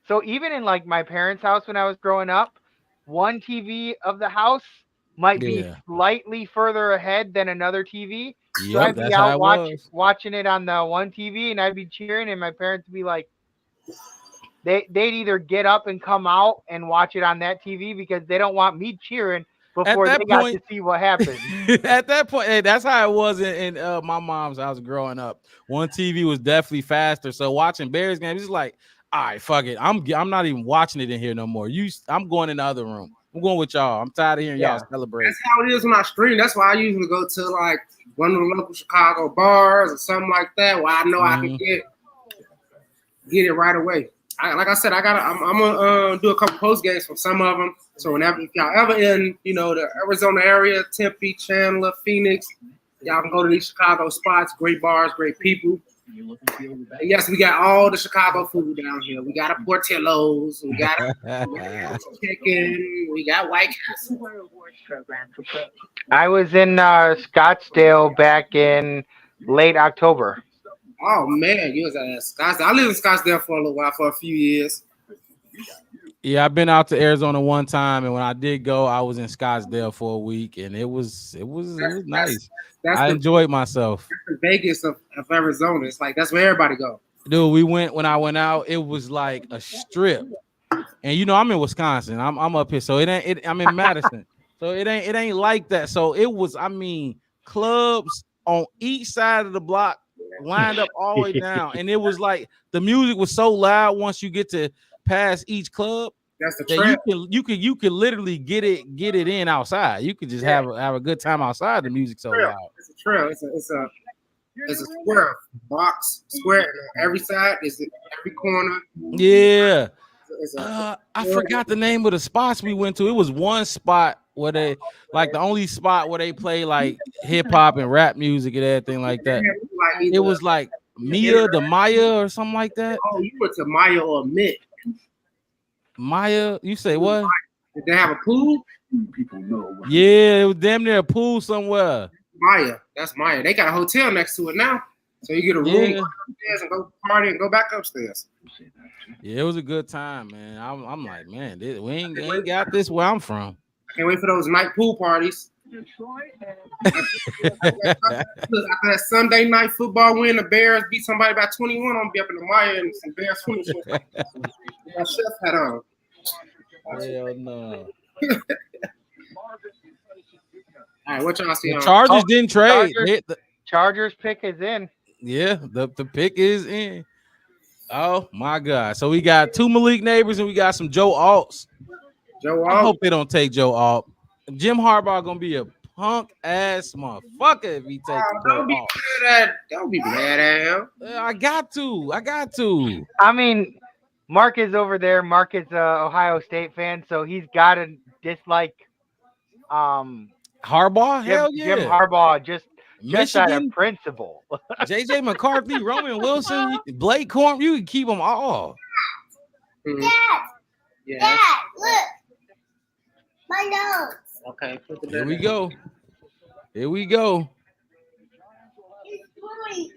So even in like my parents' house when I was growing up, one TV of the house might be slightly further ahead than another TV. So I'd be out watching it on the one TV, and I'd be cheering, and my parents would be like, they'd either get up and come out and watch it on that TV because they don't want me cheering before they got to see what happened. At that point, hey, that's how it was in my mom's house growing up. One TV was definitely faster, so watching Bears games, it's like, all right, fuck it, I'm not even watching it in here no more. I'm going in the other room. I'm going with y'all. I'm tired of hearing y'all celebrate. That's how it is when I stream. That's why I usually go to like one of the local Chicago bars or something like that, where I know I can get it right away. Like I said, I'm gonna do a couple post games from some of them. So whenever if y'all ever in the Arizona area, Tempe, Chandler, Phoenix, y'all can go to these Chicago spots. Great bars, great people. And yes, we got all the Chicago food down here. We got a Portillo's, we got a chicken, we got White Castle. I was in Scottsdale back in late October. Oh man, you was at Scottsdale. I lived in Scottsdale for a little while, for a few years. Yeah, I've been out to Arizona one time, and when I did go, I was in Scottsdale for a week, and it was nice. I enjoyed myself. That's the Vegas of Arizona. It's like that's where everybody go. Dude, when I went out, it was like a strip, and I'm in Wisconsin. I'm up here, so I'm in Madison, so it ain't like that. So it was, clubs on each side of the block, lined up all the way down, and it was like the music was so loud once you get to past each club. That's the trip. You could literally get it in outside. You could just have a good time outside. The music's so loud. It's a trail. It's a square box square. And every side is every corner. Yeah. I forgot the name of the spots we went to. It was one spot where they the only spot where they play like hip hop and rap music and everything like that. It was like Maya or something like that. Oh, you went to Maya or Mitt? Maya, you say what? Did they have a pool? Yeah, it was damn near a pool somewhere. Maya, that's Maya. They got a hotel next to it now, so you get a room upstairs and go party and go back upstairs. Yeah, it was a good time, man. I'm like, man, we ain't got this where I'm from. I can't wait for those night pool parties. After that Sunday night football win, the Bears beat somebody by 21. I'm gonna be up in the Maya and some Bears finish. My chef hat on. Hell no. All right, what y'all see? The Chargers didn't trade. Chargers pick is in. Yeah, the pick is in. Oh my God! So we got 2 Malik Neighbors and we got some Joe Alts. I hope they don't take Joe Alt. Jim Harbaugh gonna be a punk ass motherfucker if he takes Don't be mad at him. I got to. I mean, Mark is over there. Mark is a Ohio State fan, so he's got to dislike Harbaugh. Hell yeah, Jim Harbaugh just out of principle. JJ McCarthy, Roman Wilson, Blake Corum, you can keep them all. Dad, look, my nose. Okay, Here we go. It's really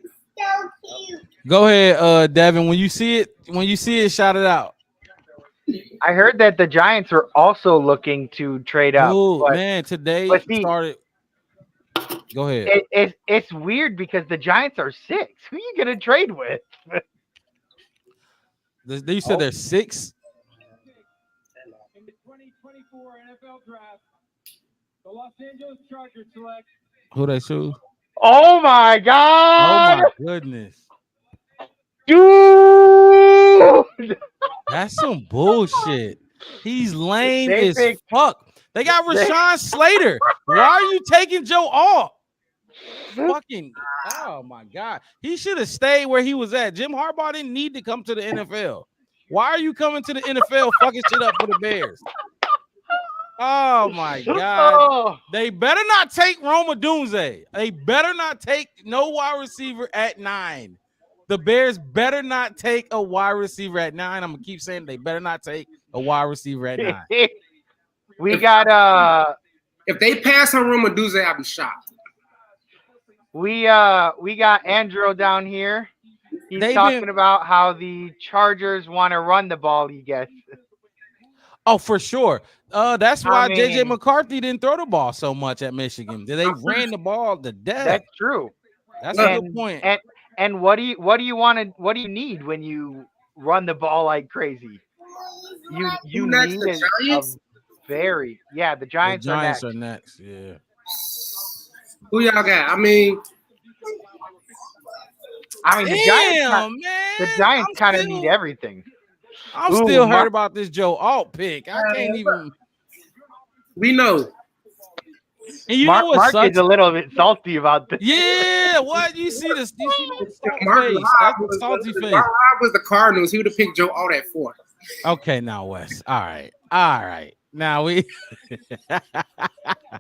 Go ahead, Devin. When you see it, shout it out. I heard that the Giants are also looking to trade up. Oh man, today started. Go ahead. It's weird because the Giants are 6. Who are you gonna trade with? You said they're 6. In the 2024 NFL Draft, the Los Angeles Chargers select. Who they choose? Oh my God! Oh my goodness, dude! That's some bullshit. He's lame as fuck. They got Rashawn Slater. Why are you taking Joe Alt? Fucking, oh my God. He should have stayed where he was at. Jim Harbaugh didn't need to come to the NFL. Why are you coming to the NFL fucking shit up for the Bears? Oh my God. They better not take Roma Dunze. They better not take no wide receiver at 9. The Bears better not take a wide receiver at 9. I'm gonna keep saying they better not take a wide receiver at 9. If they pass on Roma Dunze, I'll be shocked. We got Andrew down here. He's talking about how the Chargers want to run the ball, he gets. Oh, for sure. That's why JJ McCarthy didn't throw the ball so much at Michigan. They ran the ball to death. That's true. That's a good point. And what do you need when you run the ball like crazy? You need the Giants are next. Yeah. Who y'all got? I mean, the Giants kind of need everything. I'm still hurt about this Joe Alt pick. I can't even. We know. And you Mark, know what Mark sucks? is a little bit salty about this. Yeah, what you see this? You see this Mark face? That's the salty face. Mark was the Cardinals. He would have picked Joe Alt at 4. Okay, now Wes. All right. Now we.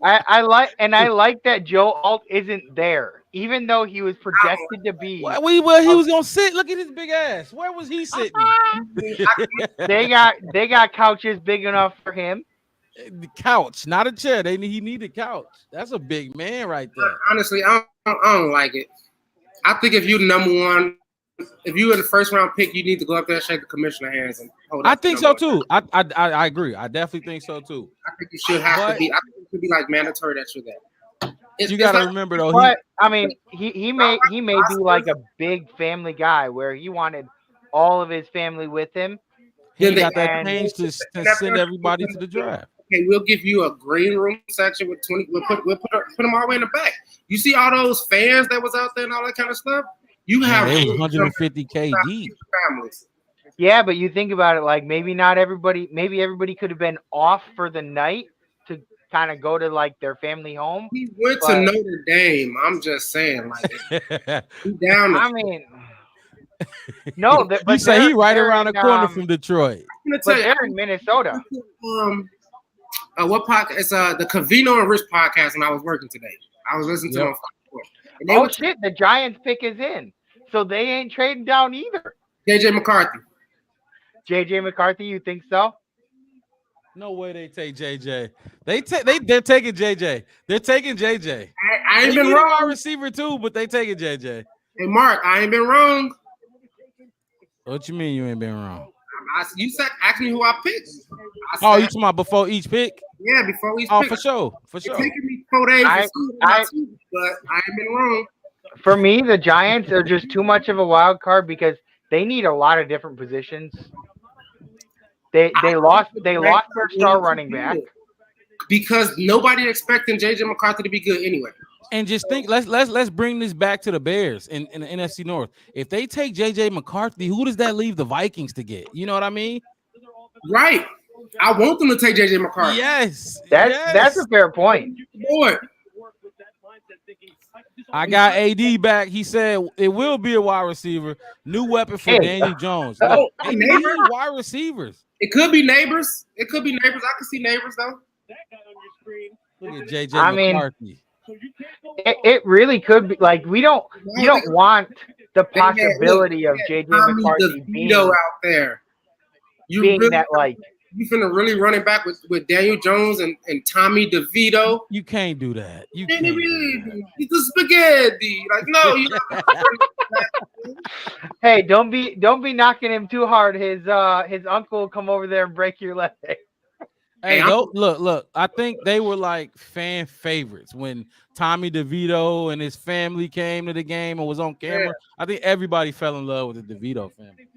I like that Joe Alt isn't there, even though he was projected to be. He was gonna sit. Look at his big ass. Where was he sitting? They got couches big enough for him. The couch, not a chair. He need a couch. That's a big man right there. Honestly, I don't like it. I think if you're number 1, if you in the first round pick, you need to go up there and shake the commissioner hands and hold. I think so too. I agree. I definitely think so too. I think you should have to be. I think it should be like mandatory that you're there. You got to remember though. But he may be like a big family guy where he wanted all of his family with him. He got that change to send everybody to the draft. Okay, we'll give you a green room section with 20. We'll put them all the way in the back. You see all those fans that was out there and all that kind of stuff. You have 150K deep families. Yeah, but you think about it, like maybe everybody could have been off for the night to kind of go to like their family home. He went to Notre Dame. I'm just saying, like, he down. I mean, no, but you say he right around the corner from Detroit. But they're in Minnesota. What podcast? It's the Covino and Rich podcast. When I was working today, I was listening to them. Oh shit! The Giants pick is in, so they ain't trading down either. JJ McCarthy. JJ McCarthy, you think so? No way they take JJ. They're taking JJ. They're taking JJ. I ain't been wrong. Wide receiver too, but they taking JJ. Hey Mark, I ain't been wrong. What you mean you ain't been wrong? You said ask me who I picked. You talking about before each pick? Yeah, before each pick. Oh, for sure. It's taking me 4 days but I ain't been wrong. For me, the Giants are just too much of a wild card because they need a lot of different positions. They lost their star running back. Because nobody expecting JJ McCarthy to be good anyway. And just think, let's bring this back to the Bears in the NFC North. If they take JJ McCarthy, who does that leave the Vikings to get? You know what I mean? Right. I want them to take JJ McCarthy. Yes. That's a fair point. Boy. I got AD back. He said it will be a wide receiver. New weapon for Daniel Jones. Look, they need wide receivers. It could be Neighbors. I could see Neighbors though. Look at JJ McCarthy. It really could be like you don't want the possibility of JJ McCarthy being out there. Being that like You finna really run it back with Daniel Jones and Tommy DeVito. You can't do that. You can't. He's the spaghetti. Like, no, you Hey, don't be knocking him too hard. His uncle will come over there and break your leg. Hey, look. I think they were like fan favorites when Tommy DeVito and his family came to the game and was on camera. Yeah. I think everybody fell in love with the DeVito family.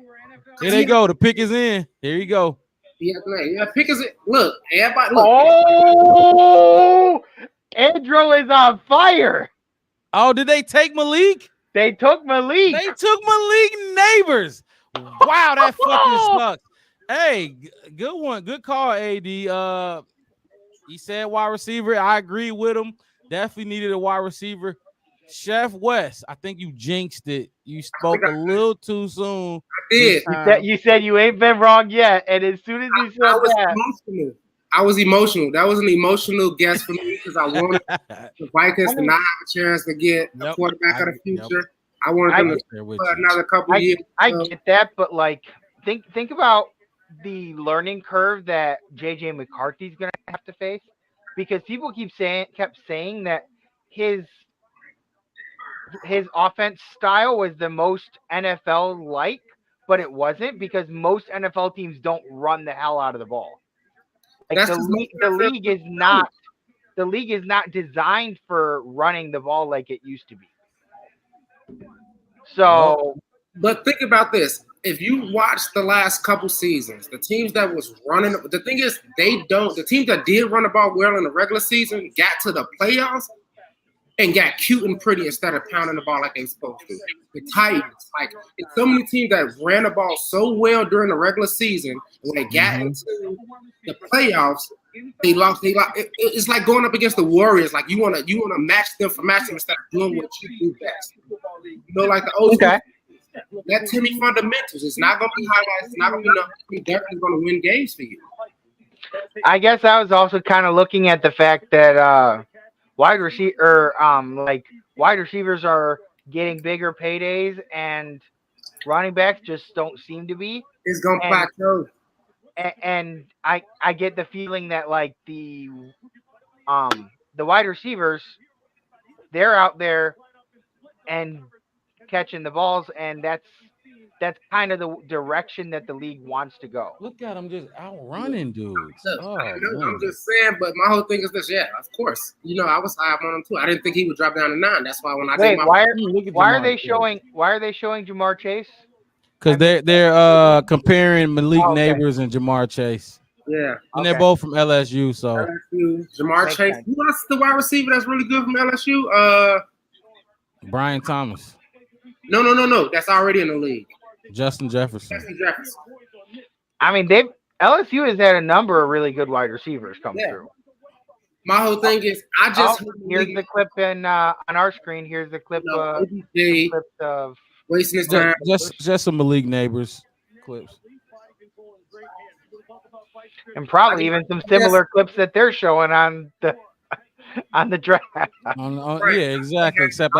Here they go. The pick is in. Here you go. Yeah, pick is it. Look, everybody. Look. Oh, Andrew is on fire. Oh, did they take Malik? They took Malik. They took Malik Neighbors. Wow, that fucking sucks. Hey, good one. Good call, AD. He said wide receiver. I agree with him. Definitely needed a wide receiver. Chef West, I think you jinxed it. You spoke a little too soon. I did. You said you ain't been wrong yet, and as soon as you said emotional. I was emotional. That was an emotional guess for me because I wanted the Vikings to not have a chance to get a quarterback of the future. I wanted them to put another couple years. I get that, but like, think about the learning curve that JJ McCarthy's going to have to face, because people kept saying that his offense style was the most NFL like, but it wasn't, because most NFL teams don't run the hell out of the ball. Like the league is not designed for running the ball like it used to be. So, but think about this. If you watch the last couple seasons, the teams that was running, the thing is, the teams that did run the ball well in the regular season got to the playoffs and got cute and pretty instead of pounding the ball like they supposed to. The Titans, like, it's so many teams that ran the ball so well during the regular season, when they got into the playoffs, they lost. It's like going up against the Warriors. Like, you wanna match them instead of doing what you do best. You know, like the old school. That Timmy fundamentals. It's not gonna be highlights. It's not gonna be nothing. Definitely gonna win games for you. I guess I was also kind of looking at the fact that wide receivers are getting bigger paydays, and running backs just don't seem to be. It's gonna plateau. And I get the feeling that like the wide receivers, they're out there and catching the balls, and that's kind of the direction that the league wants to go. Look at them just outrunning dudes. I'm just saying, but my whole thing is this. Yeah, of course. You know, I was high on him too. I didn't think he would drop down to 9. That's why when I did why are they showing Jamar Chase? Because they're comparing Malik Neighbors and Jamar Chase. Yeah, and they're both from LSU. So LSU, Jamar Chase. Who's the wide receiver that's really good from LSU? Brian Thomas. No. That's already in the league. Justin Jefferson. I mean, LSU has had a number of really good wide receivers come through. My whole thing is, here's the clip on our screen. Here's the clip, of wasting his time. Just some Malik Neighbors clips, and probably even some similar clips that they're showing on the draft. Yeah, exactly. Except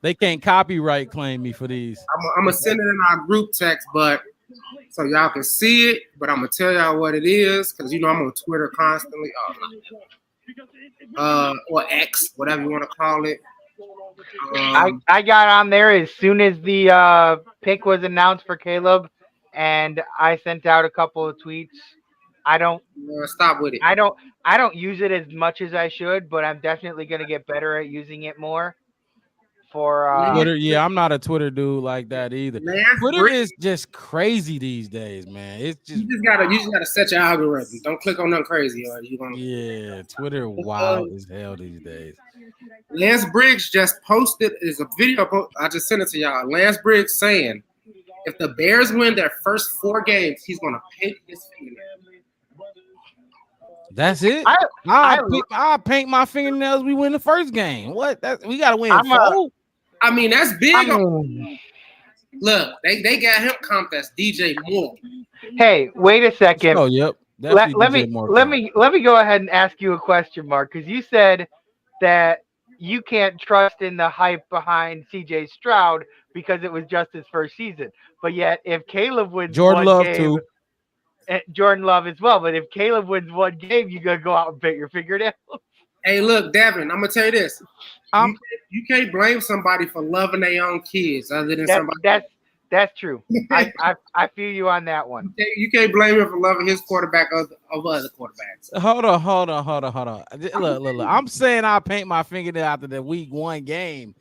they can't copyright claim me for these. I'm gonna send it in our group text, but so y'all can see it. But I'm gonna tell y'all what it is, because I'm on Twitter constantly. Or X, whatever you want to call it. I got on there as soon as the pick was announced for Caleb, and I sent out a couple of tweets. I don't stop with it. I don't use it as much as I should, but I'm definitely going to get better at using it more. For Twitter, I'm not a Twitter dude like that either. Twitter is just crazy these days, man. It's just you just gotta set your algorithm. Don't click on nothing crazy, or you gonna Twitter wild as hell these days. Lance Briggs just posted a video. I just sent it to y'all. Lance Briggs saying, if the Bears win their first 4 games, he's gonna paint his fingernails. That's it. I'll paint my fingernails. We win the first game. What? We gotta win 4. I mean, that's big. Look, they got him comped as DJ Moore. Hey, wait a second. Oh, yep. Let me go ahead and ask you a question, Mark, because you said that you can't trust in the hype behind CJ Stroud because it was just his first season. But yet, if Caleb wins Jordan one Love game, too. Jordan Love as well. But if Caleb wins one game, you gotta go out and bit your fingernails. Hey, look, Devin, I'm gonna tell you this: you can't blame somebody for loving their own kids other than somebody. That's true. I feel you on that one. You can't blame him for loving his quarterback over other quarterbacks. Hold on. Look. I'm saying I'll paint my fingernail after the week 1 game.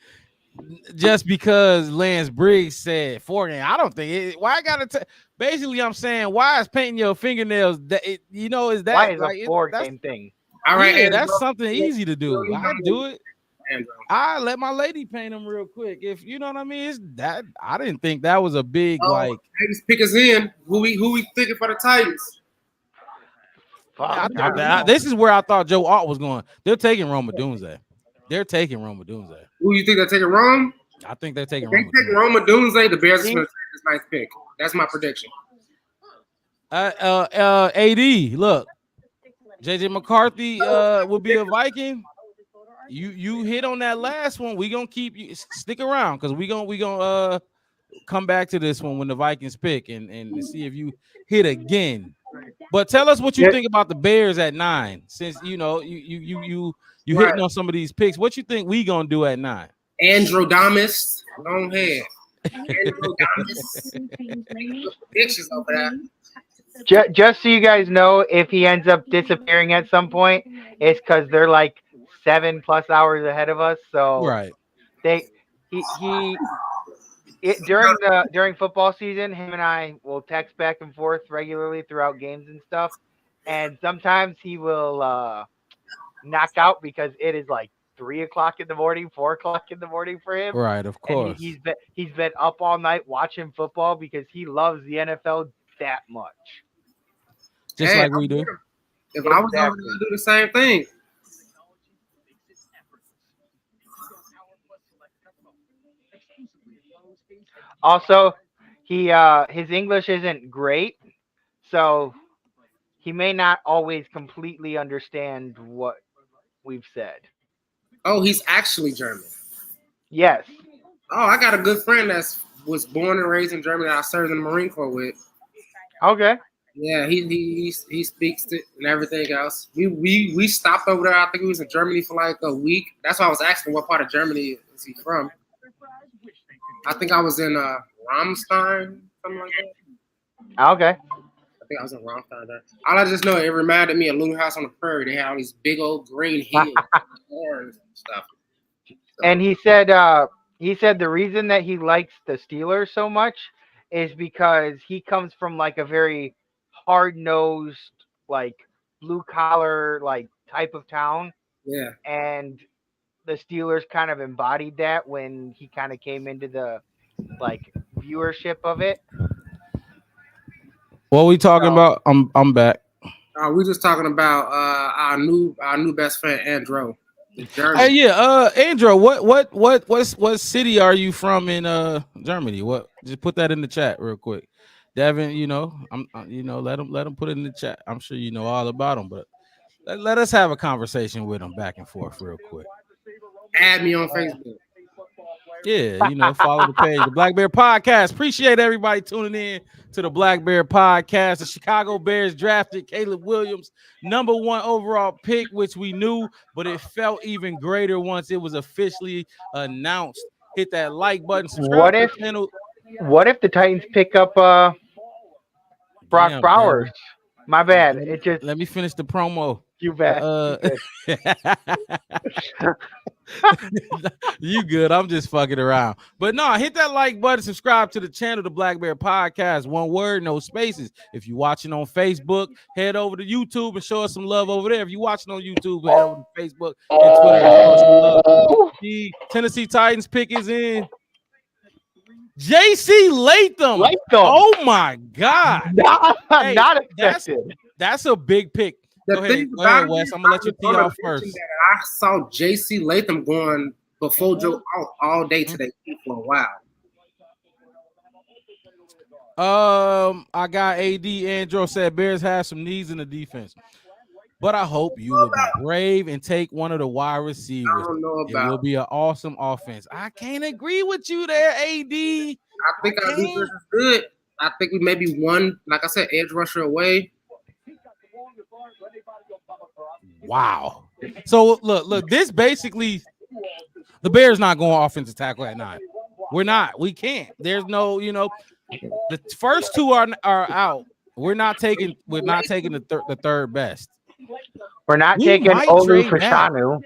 Just because Lance Briggs said 4 games, I don't think it. Why I gotta? Basically, I'm saying why is painting your fingernails? Is that why is like, a 4 game thing? All right, yeah, that's something easy to do. I do it. Andrew. I let my lady paint them real quick. If you know what I mean, it's that I didn't think that was a big like. Just pick us in. Who we thinking for the Titans? This is where I thought Joe Alt was going. They're taking Roma Doomsday. Who you think they're taking Rome? I think they're taking Roma. They take Roma Doomsday. The Bears are going to take this nice pick. That's my prediction. AD, look, JJ McCarthy will be a Viking. You hit on that last one. We gonna keep you stick around because we gonna come back to this one when the Vikings pick and see if you hit again. But tell us what you think about the Bears at 9. Since you hitting on some of these picks. What you think we gonna do at 9? Androdamus, go ahead. Pictures over there. Just so you guys know, if he ends up disappearing at some point, it's because they're like 7+ hours ahead of us. So right, during football season, him and I will text back and forth regularly throughout games and stuff. And sometimes he will knock out because it is like 3 o'clock in the morning, 4 o'clock in the morning for him. Right, of course. And he's been up all night watching football because he loves the NFL that much. Just like we do. If I was over there, I'd do the same thing. Also, his English isn't great, so he may not always completely understand what we've said. Oh, he's actually German. Yes. Oh, I got a good friend that was born and raised in Germany that I served in the Marine Corps with. Okay. Yeah, he speaks it and everything else. We stopped over there. I think he was in Germany for like a week. That's why I was asking what part of Germany is he from. I think I was in Rammstein, something like that. Okay. I think I was in Rammstein there. All I just know, it reminded me of Little House on the Prairie. They had all these big old green hills and stuff. So. And he said the reason that he likes the Steelers so much is because he comes from like a very hard-nosed, like blue-collar, like type of town. Yeah. And the Steelers kind of embodied that when he kind of came into the like viewership of it. What are we talking about? I'm back. We're just talking about our new best friend Andrew. Hey, yeah, Andrew, what city are you from in Germany? What? Just put that in the chat real quick. Devin, let him put it in the chat. I'm sure you know all about him, but let us have a conversation with him back and forth real quick. Add me on Facebook. Yeah, follow the page, the Black Bear Podcast. Appreciate everybody tuning in to the Black Bear Podcast. The Chicago Bears drafted Caleb Williams, number 1 overall pick, which we knew, but it felt even greater once it was officially announced. Hit that like button. What if the Titans pick up Brock Bowers? My bad. Let me finish the promo. You bet. You good. I'm just fucking around. But no, hit that like button, subscribe to the channel, the Black Bear Podcast. One word, no spaces. If you're watching on Facebook, head over to YouTube and show us some love over there. If you're watching on YouTube, head over to Facebook and Twitter and show us some love. The Tennessee Titans pick is in. JC Latham. Oh my God. Not expected. That's a big pick. Go ahead, Wes. I'm gonna let you tee off first. I saw JC Latham going before Joe all day today for a while. I got AD. Andrew said Bears have some needs in the defense, but I hope you will be brave and take one of the wide receivers. I don't know about. It will be an awesome offense. I can't agree with you there, AD. I think our defense is good. I think we may be one, like I said, edge rusher away. Wow. So look. This basically, the Bears not going offensive tackle at 9. We're not. We can't. There's no. The first two are out. We're not taking the third best. We're not We taking might Olu trade back. Fashanu.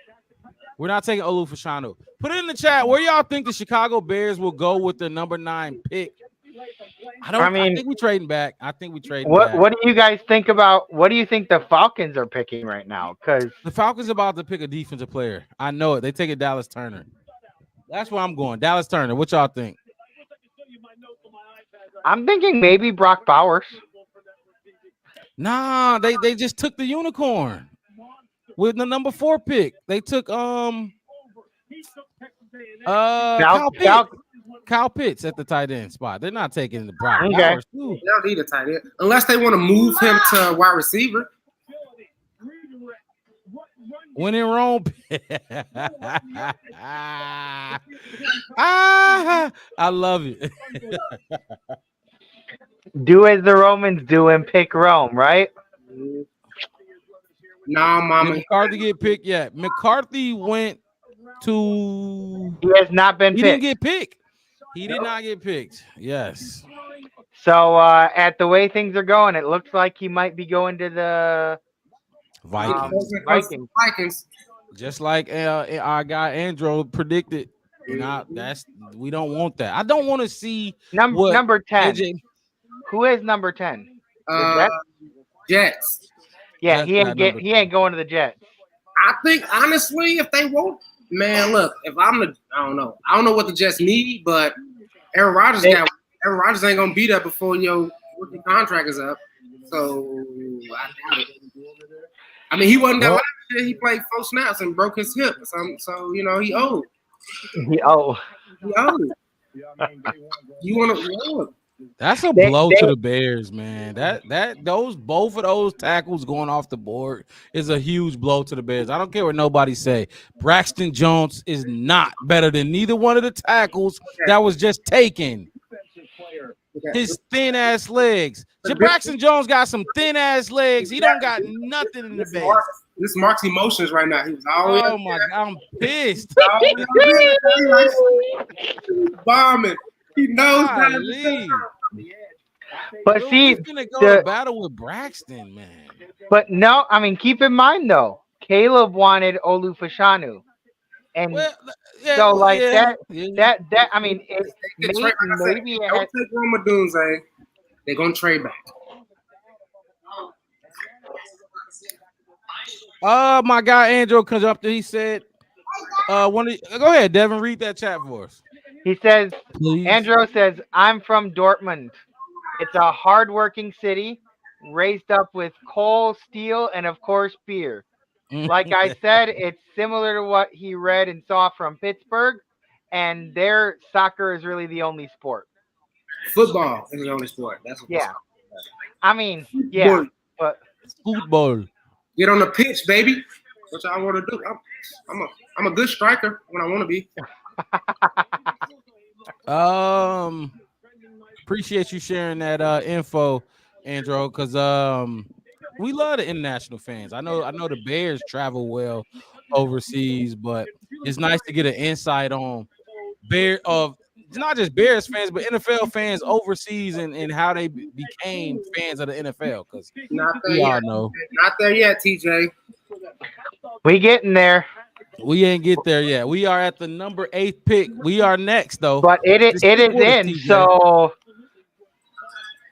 We're not taking Olu Fashanu. Put it in the chat. Where y'all think the Chicago Bears will go with the number 9 pick? I think we trading back. I think we trading back. What do you guys think about? What do you think the Falcons are picking right now? Because the Falcons about to pick a defensive player. I know it. They take a Dallas Turner. That's where I'm going. Dallas Turner. What y'all think? I'm thinking maybe Brock Bowers. Nah, they just took the unicorn with the number 4 pick. They took Kyle Pitts at the tight end spot. They're not taking the Brock Bowers too. They don't need a tight end unless they want to move him to wide receiver. When in Rome, I love it. Do as the Romans do and pick Rome, right? Nah, mama. Did McCarthy get picked yet? McCarthy went to. He has not been picked. He didn't get picked. He did not get picked. Yes. So at the way things are going, it looks like he might be going to the Vikings. Just like our guy Andrew predicted. We don't want that. I don't want to see number 10. Who is number 10? Jets. Yeah, he ain't going to the Jets. I think honestly, if they won't, man, look, I don't know what the Jets need, but Aaron Rodgers ain't gonna be there before your rookie contract is up. So I doubt it. I mean, he wasn't that last year. He played 4 snaps and broke his hip. So he old. He old. You want to? That's a blow to the Bears, man. Both of those tackles going off the board is a huge blow to the Bears. I don't care what nobody say. Braxton Jones is not better than neither one of the tackles that was just taken. His thin ass legs. Braxton Jones got some thin ass legs. He don't got nothing in the base. This marks emotions right now. He was always. Oh my God, I'm pissed. Bombing. He knows that. But see, he's gonna go to battle with Braxton, man. But no, I mean, keep in mind though, Caleb wanted Olu Fashanu, and that. I mean, maybe it has. Take Roma Dunze. They're gonna trade back. My guy Andrew comes up there. He said, go ahead, Devin, read that chat for us. He says, Please. Andrew says, I'm from Dortmund. It's a hardworking city, raised up with coal, steel, and of course, beer. Like I said, it's similar to what he read and saw from Pittsburgh, and their soccer is really the only sport. Football is the only sport. That's what I mean, yeah, but football. Get on the pitch, baby. What y'all want to do? I'm a good striker when I want to be. Appreciate you sharing that info, Andrew, because we love the international fans. I know the Bears travel well overseas, but it's nice to get an insight on not just Bears fans, but NFL fans overseas and how they became fans of the NFL. Because we all know. Not there yet, TJ. We getting there. We ain't get there yet. We are at the number 8 pick. We are next, though. But it is in. TJ. So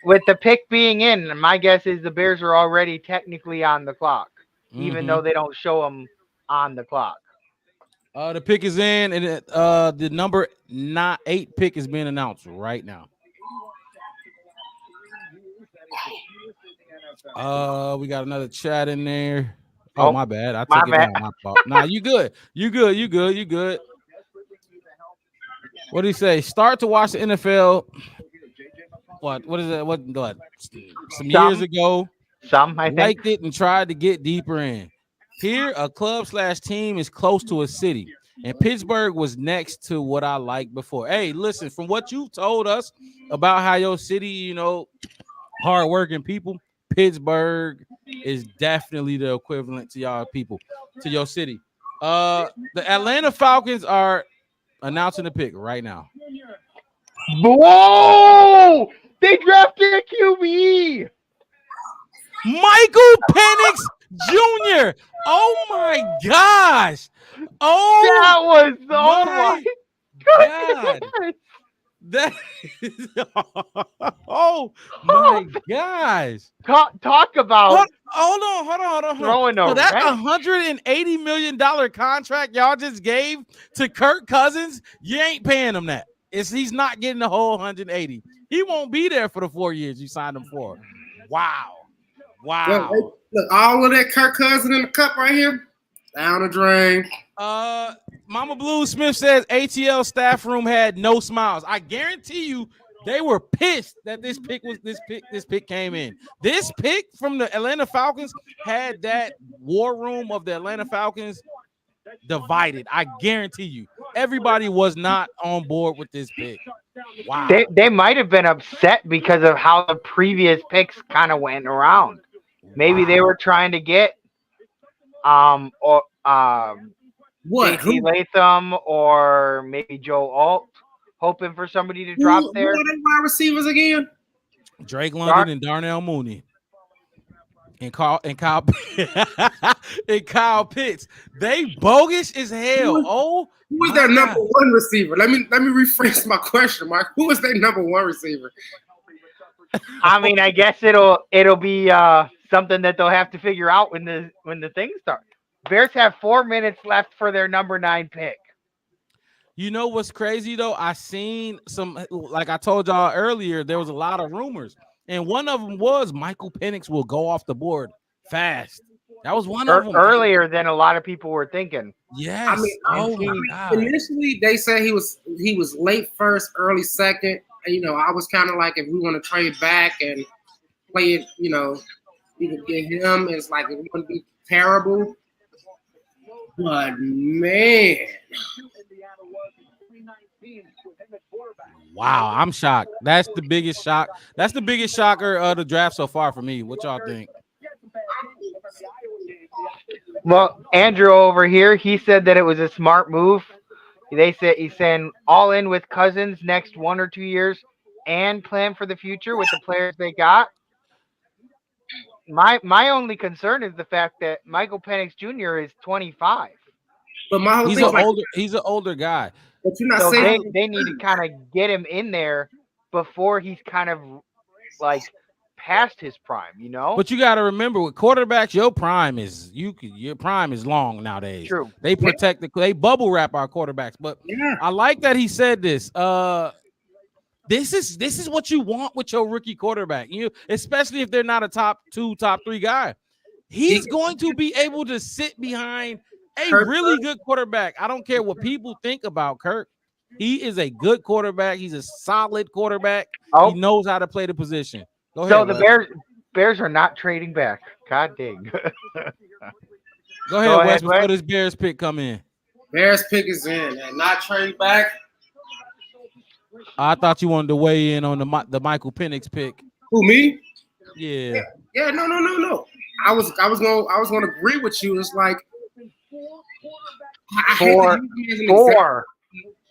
with the pick being in, my guess is the Bears are already technically on the clock, even though they don't show them on the clock. The pick is in, and the number 8 pick is being announced right now. We got another chat in there. Oh, my bad. I took it down. My fault. Nah, you good. You good. What do you say? Start to watch the NFL. What is that? What some years ago. I liked it and tried to get deeper in. Here, a club/team is close to a city. And Pittsburgh was next to what I liked before. Hey, listen, from what you told us about how your city, hardworking people, Pittsburgh is definitely the equivalent to y'all people, to your city. The Atlanta Falcons are announcing the pick right now. Whoa! They drafted a QB. Michael Penix Jr. Oh my gosh! Oh, that was my God! That is, oh my gosh! Talk about hold on. Throwing a so that wrench. $180 million contract y'all just gave to Kirk Cousins, you ain't paying him that. He's not getting the whole 180. He won't be there for the 4 years you signed him for. Wow. Look, all of that Kirk Cousins in the cup right here, down the drain. Mama Blue Smith says ATL staff room had no smiles. I guarantee you they were pissed that this pick came in. This pick from the Atlanta Falcons had that war room of the Atlanta Falcons divided. I guarantee you. Everybody was not on board with this pick. Wow. They might have been upset because of how the previous picks kind of went around. Maybe they were trying to get JT Latham or maybe Joe Alt, hoping for somebody to drop there. Who are they wide receivers again? Drake London and Darnell Mooney. And Kyle and Kyle Pitts. They bogus as hell. Who is their number one receiver? Let me rephrase my question, Mike. Who is their number one receiver? I mean, I guess it'll be something that they'll have to figure out when the thing starts. Bears have 4 minutes left for their number 9 pick. You know what's crazy though? I seen some, like I told y'all earlier, there was a lot of rumors, and one of them was Michael Penix will go off the board fast. That was one of them. Earlier than a lot of people were thinking. Yes. I mean, initially they said he was late first, early second. And, I was kind of like, if we want to trade back and play it, we could get him. It's like it wouldn't be terrible. But man, wow, I'm shocked. That's the biggest shock. That's the biggest shocker of the draft so far for me. What y'all think? Well, Andrew over here, he said that it was a smart move. He's saying all in with Cousins next 1 or 2 years and plan for the future with the players they got. My only concern is the fact that Michael Penix Jr. is 25. But my whole he's an older guy. But you're not so saying they need to kind of get him in there before he's kind of like past his prime, But you got to remember, with quarterbacks, your prime is long nowadays. True. They protect they bubble wrap our quarterbacks. But I like that he said this. This is what you want with your rookie quarterback. Especially if they're not a top 2, top 3 guy. He's going to be able to sit behind a really good quarterback. I don't care what people think about Kirk. He is a good quarterback. He's a solid quarterback. He knows how to play the position. Go ahead. So the Bears are not trading back. God dang. Go ahead, Wes, before this Bears pick come in. Bears pick is in and not trade back. I thought you wanted to weigh in on the Michael Penix pick. Who, me? Yeah. Yeah. No. I was gonna agree with you. It's like four.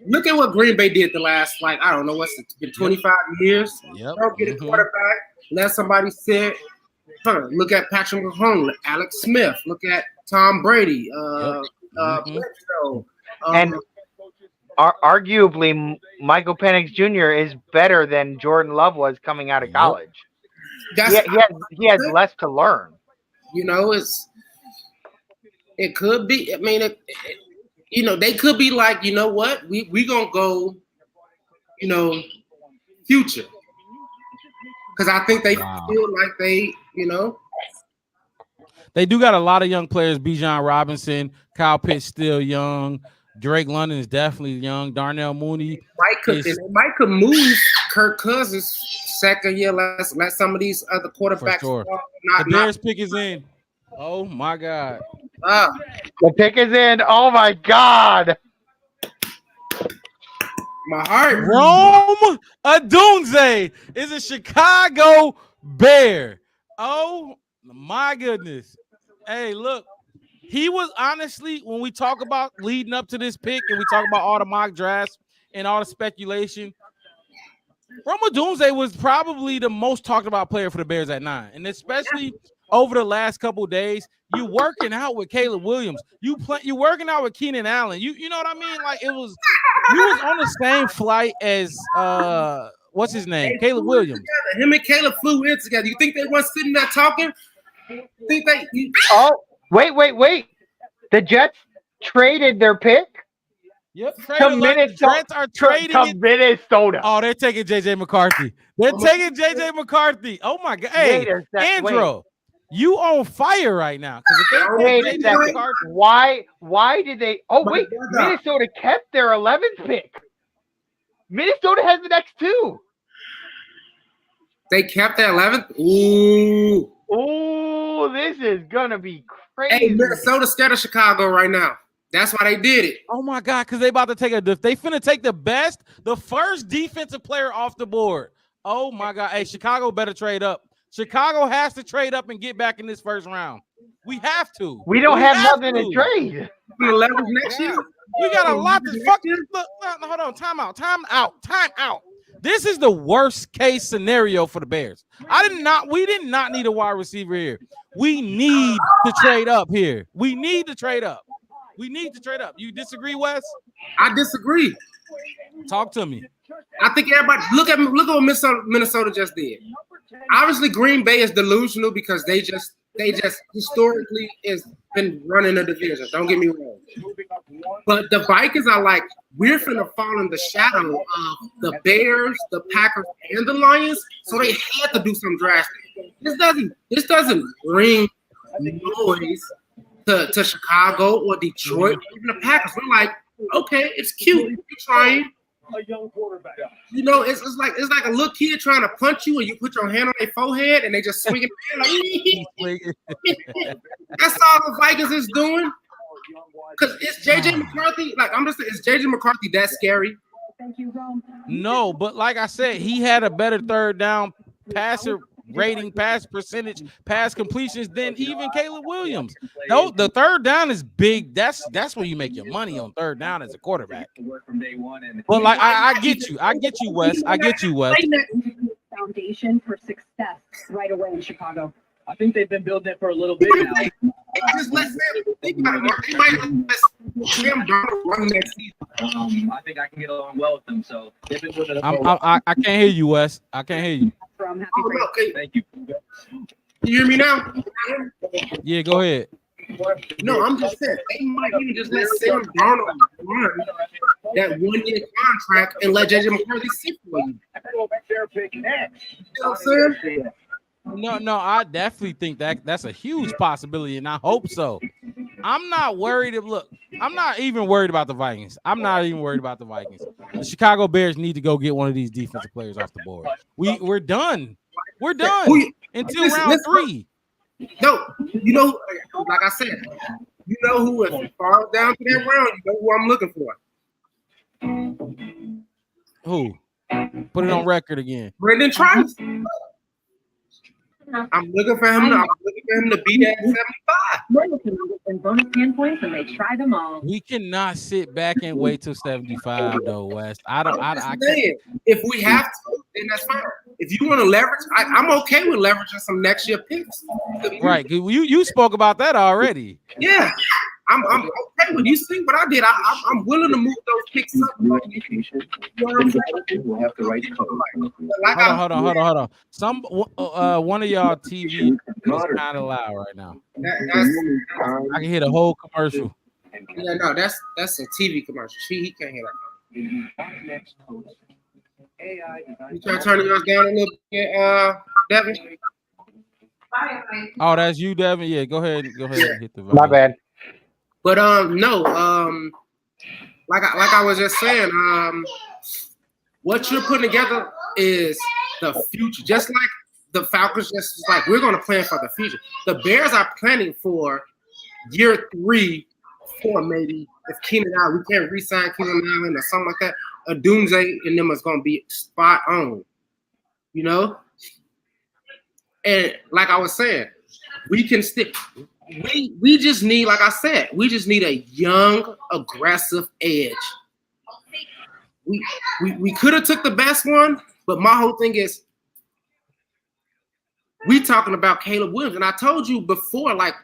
Look at what Green Bay did the last, what's it been 25 years? Yep. Don't get a quarterback. Let somebody sit. Look at Patrick Mahomes, Alex Smith. Look at Tom Brady. And arguably, Michael Penix Jr. is better than Jordan Love was coming out of college. He has less to learn. It could be. I mean, they could be like, you know what? We gonna go, future. Because I think they feel like they do got a lot of young players. Bijan Robinson, Kyle Pitts still young. Drake London is definitely young. Darnell Mooney might could move Kirk Cousins second year. Let some of these other quarterbacks. For sure. The Bears pick is in. Oh my God. The pick is in. Oh my God. My heart. Rome Odunze is a Chicago Bear. Oh my goodness. Hey, look, he was honestly, when we talk about leading up to this pick and we talk about all the mock drafts and all the speculation, Rome Odunze was probably the most talked about player for the Bears at 9. And especially over the last couple of days, you working out with Caleb Williams. You working out with Keenan Allen. You know what I mean? Like you was on the same flight as what's his name? Caleb Williams. Together. Him and Caleb flew in together. You think they weren't sitting there talking? Oh, wait. The Jets traded their pick. Yep, to Minnesota. Are trading to Minnesota. Oh, they're taking JJ McCarthy. They're taking JJ McCarthy. Oh my God. Hey, Andrew, you on fire right now. Why did they? Oh, wait. Minnesota kept their 11th pick. Minnesota has the next 2. They kept their 11th? Ooh, this is going to be crazy. Hey, Minnesota's scared of Chicago right now. That's why they did it. Oh my God, because they about to take they finna take the first defensive player off the board. Oh my God. Hey, Chicago better trade up. Chicago has to trade up and get back in this first round. We have to. We don't have nothing to trade. Next year. We got a lot to fuck. Look, hold on. Time out. This is the worst case scenario for the Bears. We did not need a wide receiver here. We need to trade up here. We need to trade up. You disagree, Wes? I disagree. Talk to me. I think everybody look at what Minnesota just did. Obviously, Green Bay is delusional because they just historically is been running the division. Don't get me wrong. But the Vikings are like, we're finna fall in the shadow of the Bears, the Packers, and the Lions. So they had to do some drastic. This doesn't bring noise to Chicago or Detroit or even the Packers. We're like, okay, it's cute. You're trying. A young quarterback. You know, it's like a little kid trying to punch you and you put your hand on their forehead and they just swing it. Like, that's all the Vikings is doing. Because it's JJ McCarthy. Like, I'm just saying, is JJ McCarthy that scary? No, but like I said, he had a better third down passer rating, pass percentage, pass completions than even Caleb Williams. No, the third down is big. That's where you make your money on third down as a quarterback. But like I get you, Wes. Foundation for success right away in Chicago. I think they've been building it for a little bit now. Just let Sam think about it. They might let Sam run next season. I think I can get along well with them. So they've been doing it. I can't hear you, Wes. I can't hear you. Okay. Thank you. Can you hear me now? Yeah, go ahead. No, I'm just saying they might even just let Sam Darnold run that 1-year contract and let JJ McCarthy sit for you. You know what I'm saying? No, I definitely think that's a huge possibility, and I hope so. I'm not worried. I'm not even worried about the Vikings. The Chicago Bears need to go get one of these defensive players off the board. We're done. We're done until round 3. No, you know, like I said, you know who if it falls down to that round, you know who I'm looking for. Who? Put it on record again. Brendan Trice. I'm looking for him to be at 75. And bonus standpoints, and they try them all. We cannot sit back and wait till 75, though, West. I can't. If we have to, then that's fine. If you want to leverage, I'm okay with leveraging some next year picks. Right. You spoke about that already. Yeah. I'm okay with you. See what I did. I'm willing to move those picks up. Hold on. One of y'all TV is kind of loud right now. I can hear the whole commercial. Yeah, no, that's a TV commercial. He can't hear that. You try to turn yours down a little bit, Devin? Oh, that's you, Devin. Yeah, go ahead and hit the volume. My bad. But no, like I was just saying, what you're putting together is the future. Just like the Falcons, just like we're going to plan for the future. The Bears are planning for year 3, 4 maybe. If Keenan Allen, we can't re-sign Keenan Allen or something like that. a Doomsday in them is gonna be spot on, you know. And like I was saying, we can stick. We just need, like I said, we just need a young, aggressive edge. We could have took the best one, but my whole thing is we talking about Caleb Williams, and I told you before, like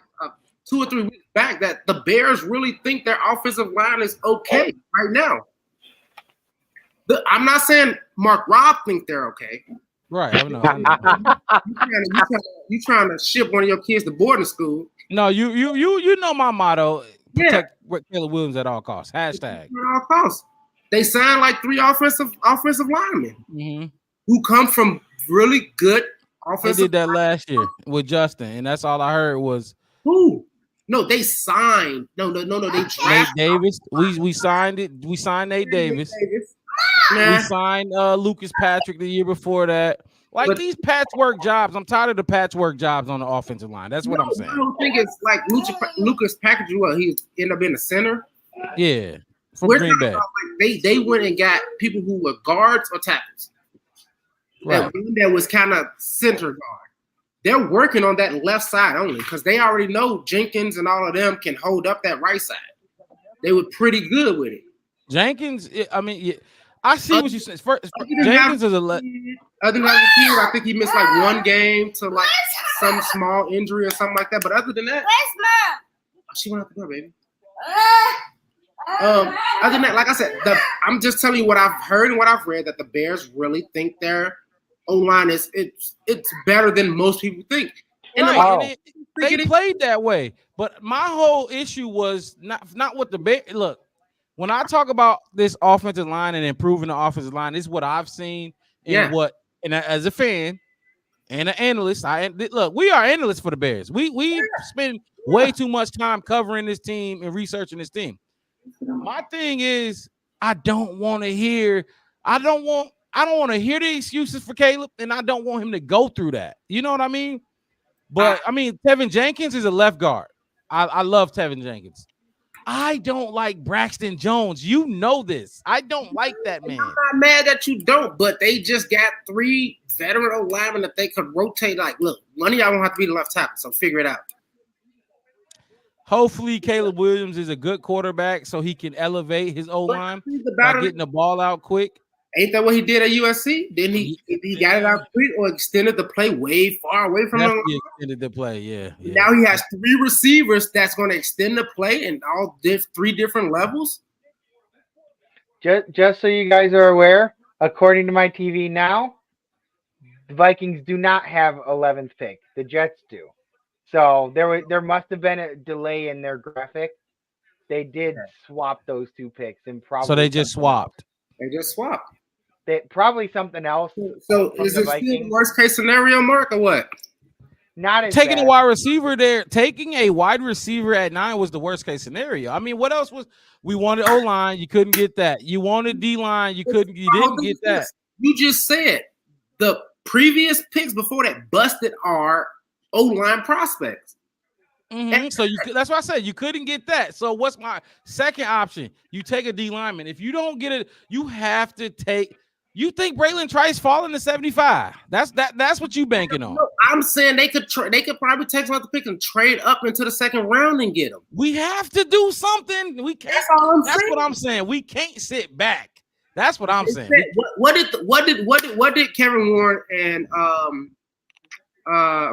2 or 3 weeks back, that the Bears really think their offensive line is okay right now. I'm not saying Mark Robb think they're okay. Right. I know. You trying to ship one of your kids to boarding school? No, you know my motto. Protect Caleb Williams at all costs. Hashtag. At all costs. They signed like 3 offensive linemen who come from really good offensive. They did that last year with Justin, and that's all I heard was who? No, they signed. No. They drafted Nate Davis. We signed it. We signed Nate Davis. We signed Lucas Patrick the year before that. Like these patchwork jobs. I'm tired of the patchwork jobs on the offensive line. That's what I'm saying. I don't think it's like Lucas Patrick. Well, he ended up in the center. Yeah, from Green Bay. Like they went and got people who were guards or tackles. Right. That was kind of center guard. They're working on that left side only because they already know Jenkins and all of them can hold up that right side. They were pretty good with it. Jenkins, I mean, I see what you said. Jenkins is a other than that, I think he missed like 1 game to like some small injury or something like that. But other than that, Where's Mom? She went out the door, baby. Other than that, like I said, I'm just telling you what I've heard and what I've read, that the Bears really think their O-line is it's better than most people think. And right. They played that way. But my whole issue was not with the Bears. Look, when I talk about this offensive line and improving the offensive line, this is what I've seen and as a fan and an analyst. Look, we are analysts for the Bears. We spend way too much time covering this team and researching this team. My thing is, I don't want to hear the excuses for Caleb, and I don't want him to go through that. You know what I mean? But I mean, Tevin Jenkins is a left guard. I love Tevin Jenkins. I don't like Braxton Jones. You know this. I don't like that man. I'm not mad that you don't, but they just got 3 veteran old linemen that they could rotate. Like, look, one of y'all won't have to be the left tackle, so figure it out. Hopefully, Caleb Williams is a good quarterback so he can elevate his O-line by getting the ball out quick. Ain't that what he did at USC? Didn't he got it out quick or extended the play way far away from him? He extended the play, yeah. Now he has 3 receivers that's going to extend the play in all 3 different levels. Just so you guys are aware, according to my TV now, the Vikings do not have 11th pick. The Jets do. So there must have been a delay in their graphic. They did swap those 2 picks and probably. So they just swapped. They just swapped. Probably something else. So is it still the worst case scenario, Mark, or what? Not as taking bad. a wide receiver there. Taking a wide receiver at 9 was the worst case scenario. I mean, what else was? We wanted O line, you couldn't get that. You wanted D line, you didn't get that. You just said the previous picks before that busted our O line prospects. Mm-hmm. So that's why I said you couldn't get that. So what's my second option? You take a D lineman. If you don't get it, you have to take. You think Braylon Trice falling to 75? That's what you banking on. No, I'm saying they could probably take some other pick and trade up into the 2nd round and get him. We have to do something. We can't. That's what I'm saying. We can't sit back. That's what I'm saying. What did Kevin Warren and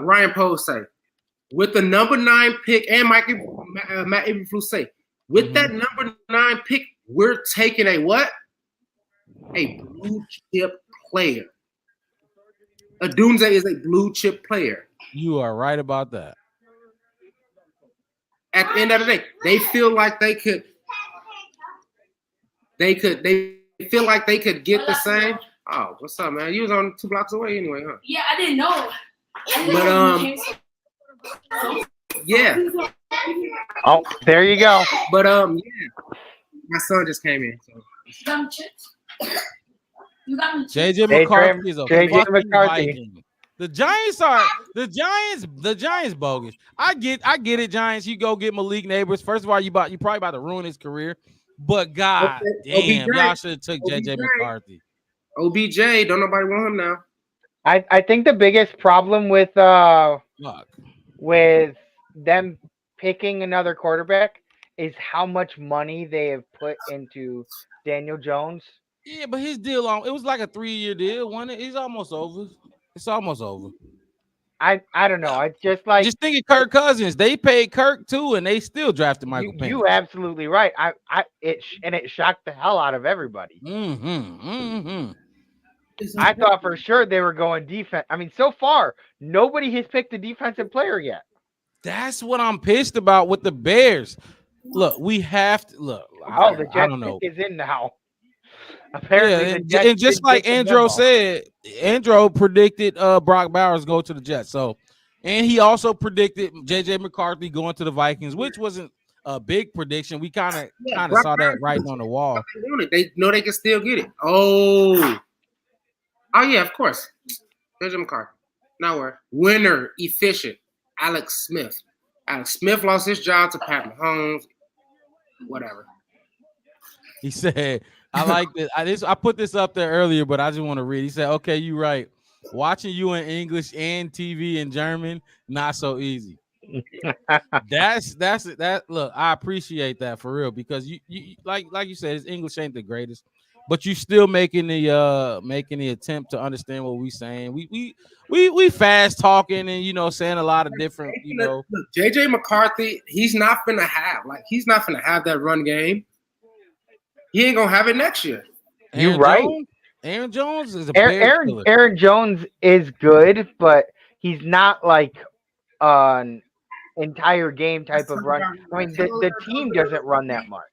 Ryan Poles say? With the number 9 pick and Matt Eberflus say, with that number 9 pick, we're taking a what? A blue chip player. A Doomsday is a blue chip player. You are right about that. At the end of the day, they feel like they could feel like they could get the same. Oh, what's up, man? You was on 2 blocks away anyway, huh? Yeah, I didn't know. But yeah. Oh, there you go. But yeah, my son just came in. So. JJ McCarthy is a fucking Viking. The Giants bogus. I get it, Giants. You go get Malik Neighbors. First of all, you probably about to ruin his career. But God damn, y'all should have took JJ McCarthy. OBJ, don't nobody want him now. I think the biggest problem with them picking another quarterback is how much money they have put into Daniel Jones. Yeah, but his deal it was like a 3-year deal, wasn't it? He's almost over. It's almost over. I don't know. It's just like think of Kirk Cousins. They paid Kirk too, and they still drafted Michael Penix. You absolutely right. It shocked the hell out of everybody. I thought for sure they were going defense. I mean, so far nobody has picked a defensive player yet. That's what I'm pissed about with the Bears. Look, we have to look. Oh, the Jets I don't know. pick is in now. Apparently, yeah, and just like Andrew said, Andrew predicted Brock Bowers go to the Jets. So, and he also predicted JJ McCarthy going to the Vikings, which wasn't a big prediction. We kind of saw that writing on the wall. They know they can still get it. Oh yeah, of course. JJ McCarthy. Now we're winner, efficient. Alex Smith. Alex Smith lost his job to Pat Mahomes. Whatever. He said, I like this. I put this up there earlier, but I just want to read. He said, okay, you're right. Watching you in English and TV in German, not so easy. That's look, I appreciate that for real, because you like you said, his English ain't the greatest, but you still making the attempt to understand what we saying. We fast talking and saying a lot of different, Look, JJ McCarthy, he's not finna have that run game. He ain't gonna have it next year. You're right. Aaron Jones is Aaron Jones is good, but he's not like an entire game type of run. I mean, the team doesn't run that much.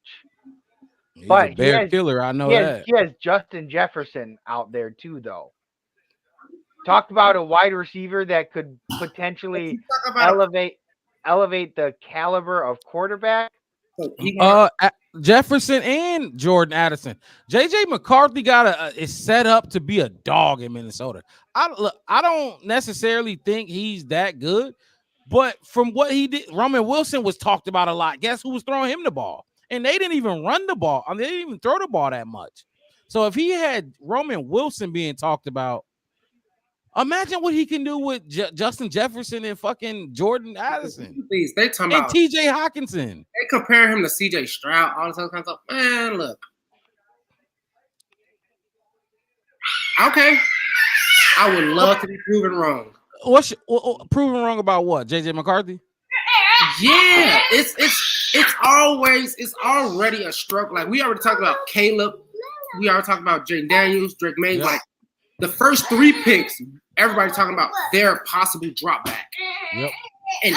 He's but a bear killer. I know that. He has Justin Jefferson out there too, though. Talk about a wide receiver that could potentially elevate the caliber of quarterback. Jefferson and Jordan Addison. JJ McCarthy is set up to be a dog in Minnesota. I don't necessarily think he's that good, but from what he did, Roman Wilson was talked about a lot. Guess who was throwing him the ball? And they didn't even run the ball. I mean, they didn't even throw the ball that much. So if he had Roman Wilson being talked about, imagine what he can do with Justin Jefferson and fucking Jordan Addison. Please, they talking about TJ Hawkinson. They compare him to CJ Stroud, all this other kind of stuff. Man, look. Okay. I would love to be proven wrong. Proven wrong about what? JJ McCarthy? Yeah, it's already a stroke. Like we already talked about Caleb. We already talked about Jay Daniels, Drake May. Yep. Like the first 3 picks, everybody's talking about their possible drop back. Yep. And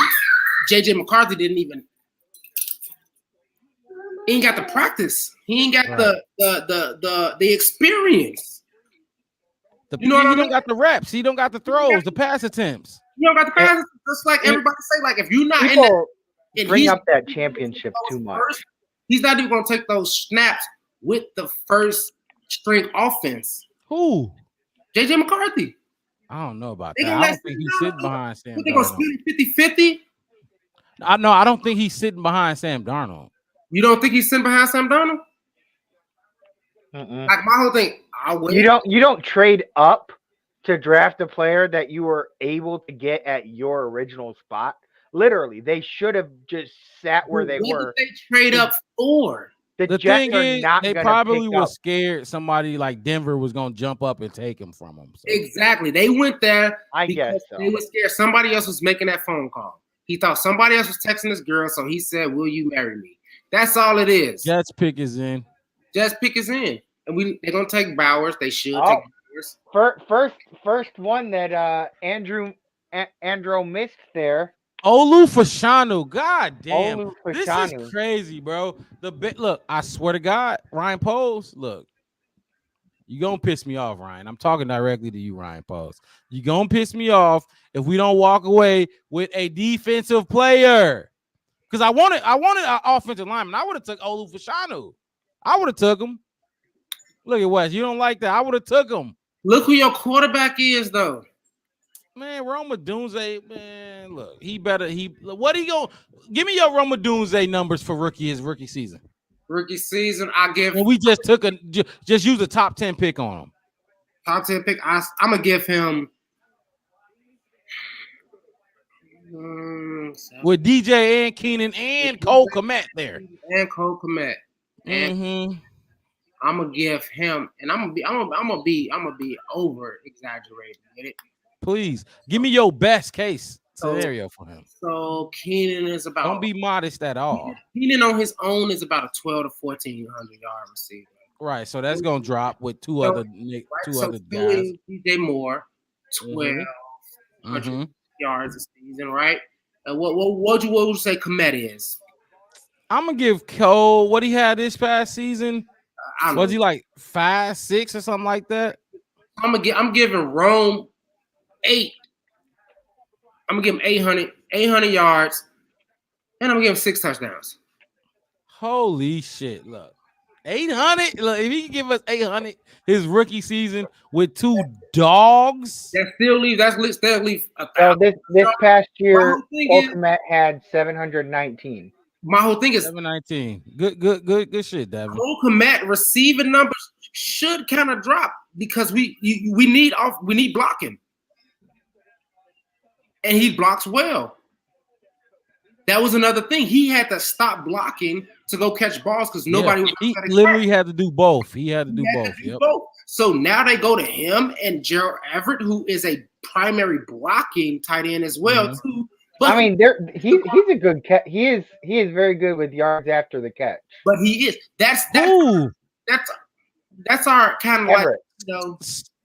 JJ McCarthy he ain't got the practice. He ain't got the experience. He don't got the reps. He don't got the throws, the pass attempts. You don't got the pass. Just like everybody say, like if you're not bring up that championship too much. He's not even gonna take those snaps with the first string offense. Who? JJ McCarthy. I don't know about that. I don't think he's sitting behind Sam Darnold. They gonna split 50-50? I don't think he's sitting behind Sam Darnold. You don't think he's sitting behind Sam Darnold? Like my whole thing. You don't trade up to draft a player that you were able to get at your original spot. Literally, they should have just sat where they were. What did they trade up for? The thing is, they probably were scared somebody like Denver was going to jump up and take him from them. So. Exactly. They went there I guess so. They were scared somebody else was making that phone call. He thought somebody else was texting this girl, so he said, "Will you marry me?" That's all it is. Jets pick is in. And they're going to take Bowers. They should take Bowers. First one that Andrew missed there. Olu Fashanu, god damn, this is crazy, bro. Look, I swear to God, Ryan Poles, look, you gonna piss me off, Ryan. I'm talking directly to you, Ryan Poles. You gonna piss me off if we don't walk away with a defensive player. Because I wanted an offensive lineman. I would have took Olu Fashanu. I would have took him. Look at Wes. You don't like that? I would have took him. Look who your quarterback is, though. Man, Roma Dunze, man, look, give me your Roma Dunze numbers for his rookie season. Rookie season, I give. And we just took just use a top 10 pick on him. Top 10 pick. I'm gonna give him. With DJ and Keenan and Cole Kmet there. And Cole Kmet. And I'm gonna give him, and I'm gonna be over exaggerating with it. Please give me your best case scenario for him. So Keenan is about. Don't be modest at all. Keenan on his own is about a 12 to 1,400 yard receiver. Right, so that's gonna drop with two other guys. DJ Moore, 1,200 yards a season, right? What would you say Kmet is? I'm gonna give Cole what he had this past season. Was he like 5, 6 or something like that? I'm giving Rome 8. I'm gonna give him 800 yards, and I'm gonna give him 6 touchdowns. Holy shit! Look, 800. Look, if he can give us 800 his rookie season with 2 dogs, that still leave. Still leave. So this past year, Cole Kmet had 719. My whole thing is 719. Good shit, Devin. Cole Kmet receiving numbers should kind of drop because we need blocking, and he blocks well. That was another thing. He had to stop blocking to go catch balls because nobody was. He literally had to do both. He had to do both. So now they go to him and Gerald Everett, who is a primary blocking tight end as well too. But I mean, he's a good catch. He is very good with yards after the catch. But he is. That's our kind of Everett.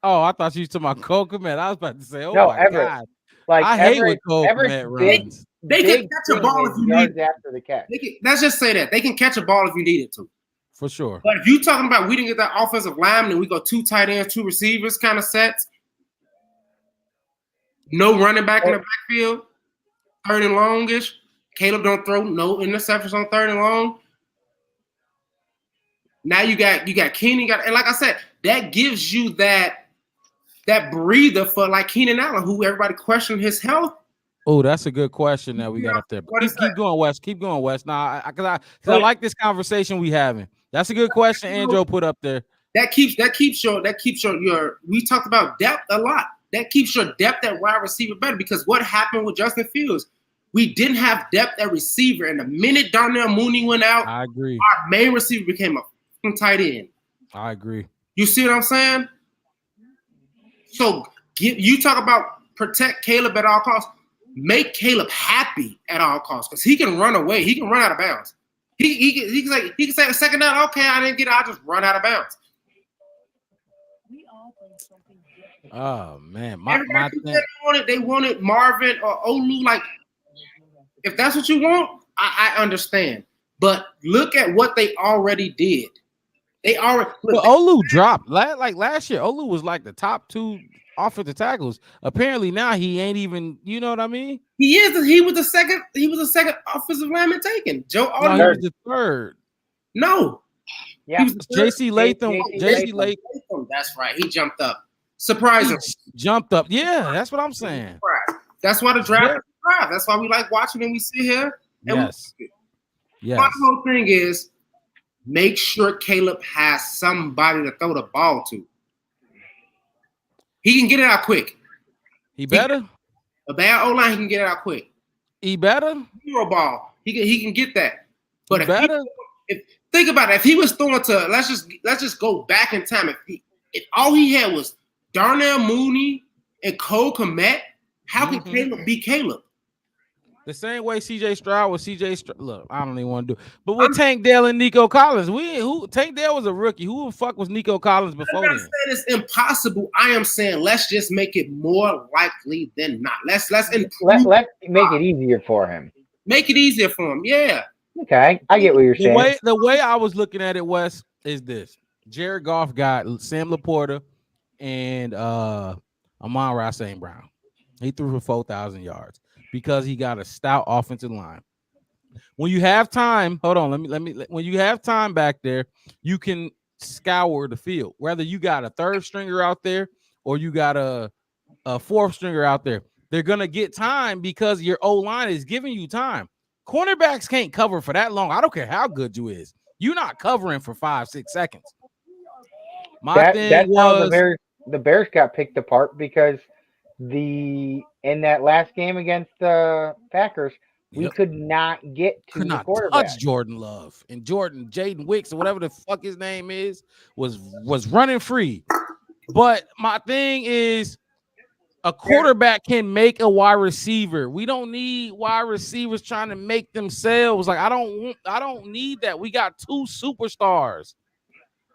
Oh, I thought you were talking about Cole Kmet. I was about to say, Everett. God. Like I hate when Cole Kmet runs. They can catch a ball if you need after the catch. Let's just say that they can catch a ball if you need it to. For sure. But if you're talking about we didn't get that offensive lineman and we go 2 tight ends, 2 receivers kind of sets, no running back in the backfield, 3rd and longish. Caleb don't throw no interceptions on 3rd and long. Now you got Keenan, and like I said, that gives you that breather for like Keenan Allen, who everybody questioned his health. Oh, that's a good question that we got up there. Keep going, West. Keep going, West. Nah, because I like this conversation we having. That's a good question Andrew put up there. That keeps your we talked about depth a lot. That keeps your depth at wide receiver better because what happened with Justin Fields? We didn't have depth at receiver, and the minute Darnell Mooney went out, I agree. Our main receiver became a tight end. I agree. You see what I'm saying? So you talk about protect Caleb at all costs. Make Caleb happy at all costs because he can run away. He can run out of bounds. He can say a second down. Okay, I didn't get it. I just run out of bounds. Oh man, they wanted Marvin or Olu. Like, if that's what you want, I understand. But look at what they already did. They already. But Olu dropped like last year. Olu was like the top 2 offensive tackles. Apparently now he ain't even. You know what I mean? He is. He was the second. He was the second offensive lineman taken. Joe Allen was the 3rd. No. Yeah. JC Latham. JC Latham. That's right. He jumped up. Surprising. Jumped up. Yeah, that's what I'm saying. That's why the draft is draft. That's why we like watching and we sit here. Yes. My whole thing is make sure Caleb has somebody to throw the ball to. He can get it out quick. He better. A bad O-line, he can get it out quick. He better. Hero ball. He can get that. But if think about it, if he was throwing to let's just go back in time. If all he had was Darnell Mooney and Cole Kmet, how can Caleb be Caleb? The same way CJ Stroud was CJ Stroud. Look, I don't even want to do it. But with Tank Dell and Nico Collins, Tank Dell was a rookie. Who the fuck was Nico Collins before then? It's impossible. I am saying let's just make it more likely than not. Let's make it easier for him. Make it easier for him. Yeah. Okay, I get what you're saying. The way I was looking at it, Wes, is this: Jared Goff got Sam Laporta and Amon-Ra St. Brown. He threw for 4,000 yards because he got a stout offensive line. When you have time, hold on, let me. When you have time back there, you can scour the field. Whether you got a 3rd stringer out there or you got a 4th stringer out there, they're gonna get time because your O line is giving you time. Cornerbacks can't cover for that long. I don't care how good you is. You're not covering for 5-6 seconds. My thing that's how was the Bears got picked apart because in that last game against the Packers, we could not get to the quarterback. Touch Jordan Love and Jaden Wicks or whatever the fuck his name is was running free. But my thing is, a quarterback can make a wide receiver. We don't need wide receivers trying to make themselves. Like I don't need that. We got 2 superstars.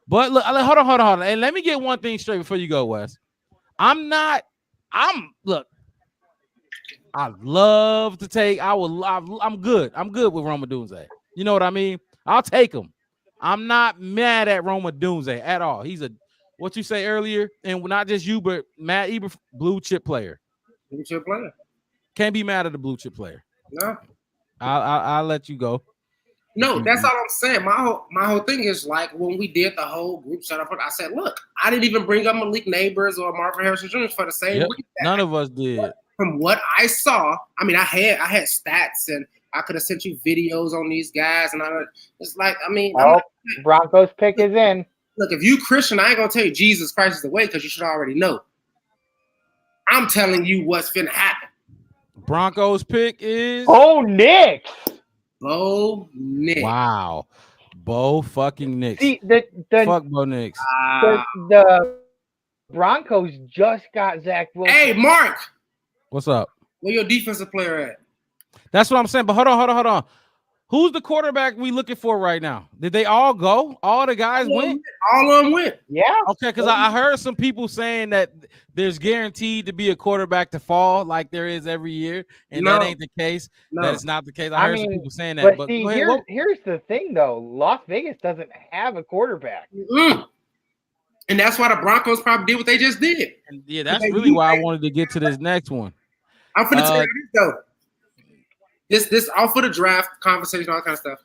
But look, hold on. And let me get one thing straight before you go, Wes. I love to take. I'm good. I'm good with Roma Dunze. You know what I mean? I'll take him. I'm not mad at Roma Dunze at all. He's what you say earlier, and not just you, but Matt Eber, blue chip player. Blue chip player. Can't be mad at the blue chip player. No. I'll let you go. No, that's all I'm saying. My whole thing is like when we did the whole group setup, I said, look, I didn't even bring up Malik Neighbors or Marvin Harrison Jr. for the same reason. None of us did. From what I saw, I mean, I had stats and I could have sent you videos on these guys, and it's like, I mean, Broncos pick is in. Look, if you Christian, I ain't gonna tell you Jesus Christ is the way because you should already know. I'm telling you what's finna happen. Broncos pick is Nix. Bo Nix. Wow. Bo fucking Nix. See, fuck Bo Nix. The Broncos just got Zach Wilson. Hey, Mark. What's up? Where your defensive player at? That's what I'm saying. But hold on. Who's the quarterback we looking for right now? Did they all go? All the guys went? All of them went. Yeah. Okay, because I heard some people saying that there's guaranteed to be a quarterback to fall like there is every year, and that ain't the case. No. That is not the case. I heard some people saying that. But see, here's the thing, though. Las Vegas doesn't have a quarterback. And that's why the Broncos probably did what they just did. And yeah, that's really why I wanted to get to this next one. I'm going to tell you this, though. This off of the draft conversation, all that kind of stuff.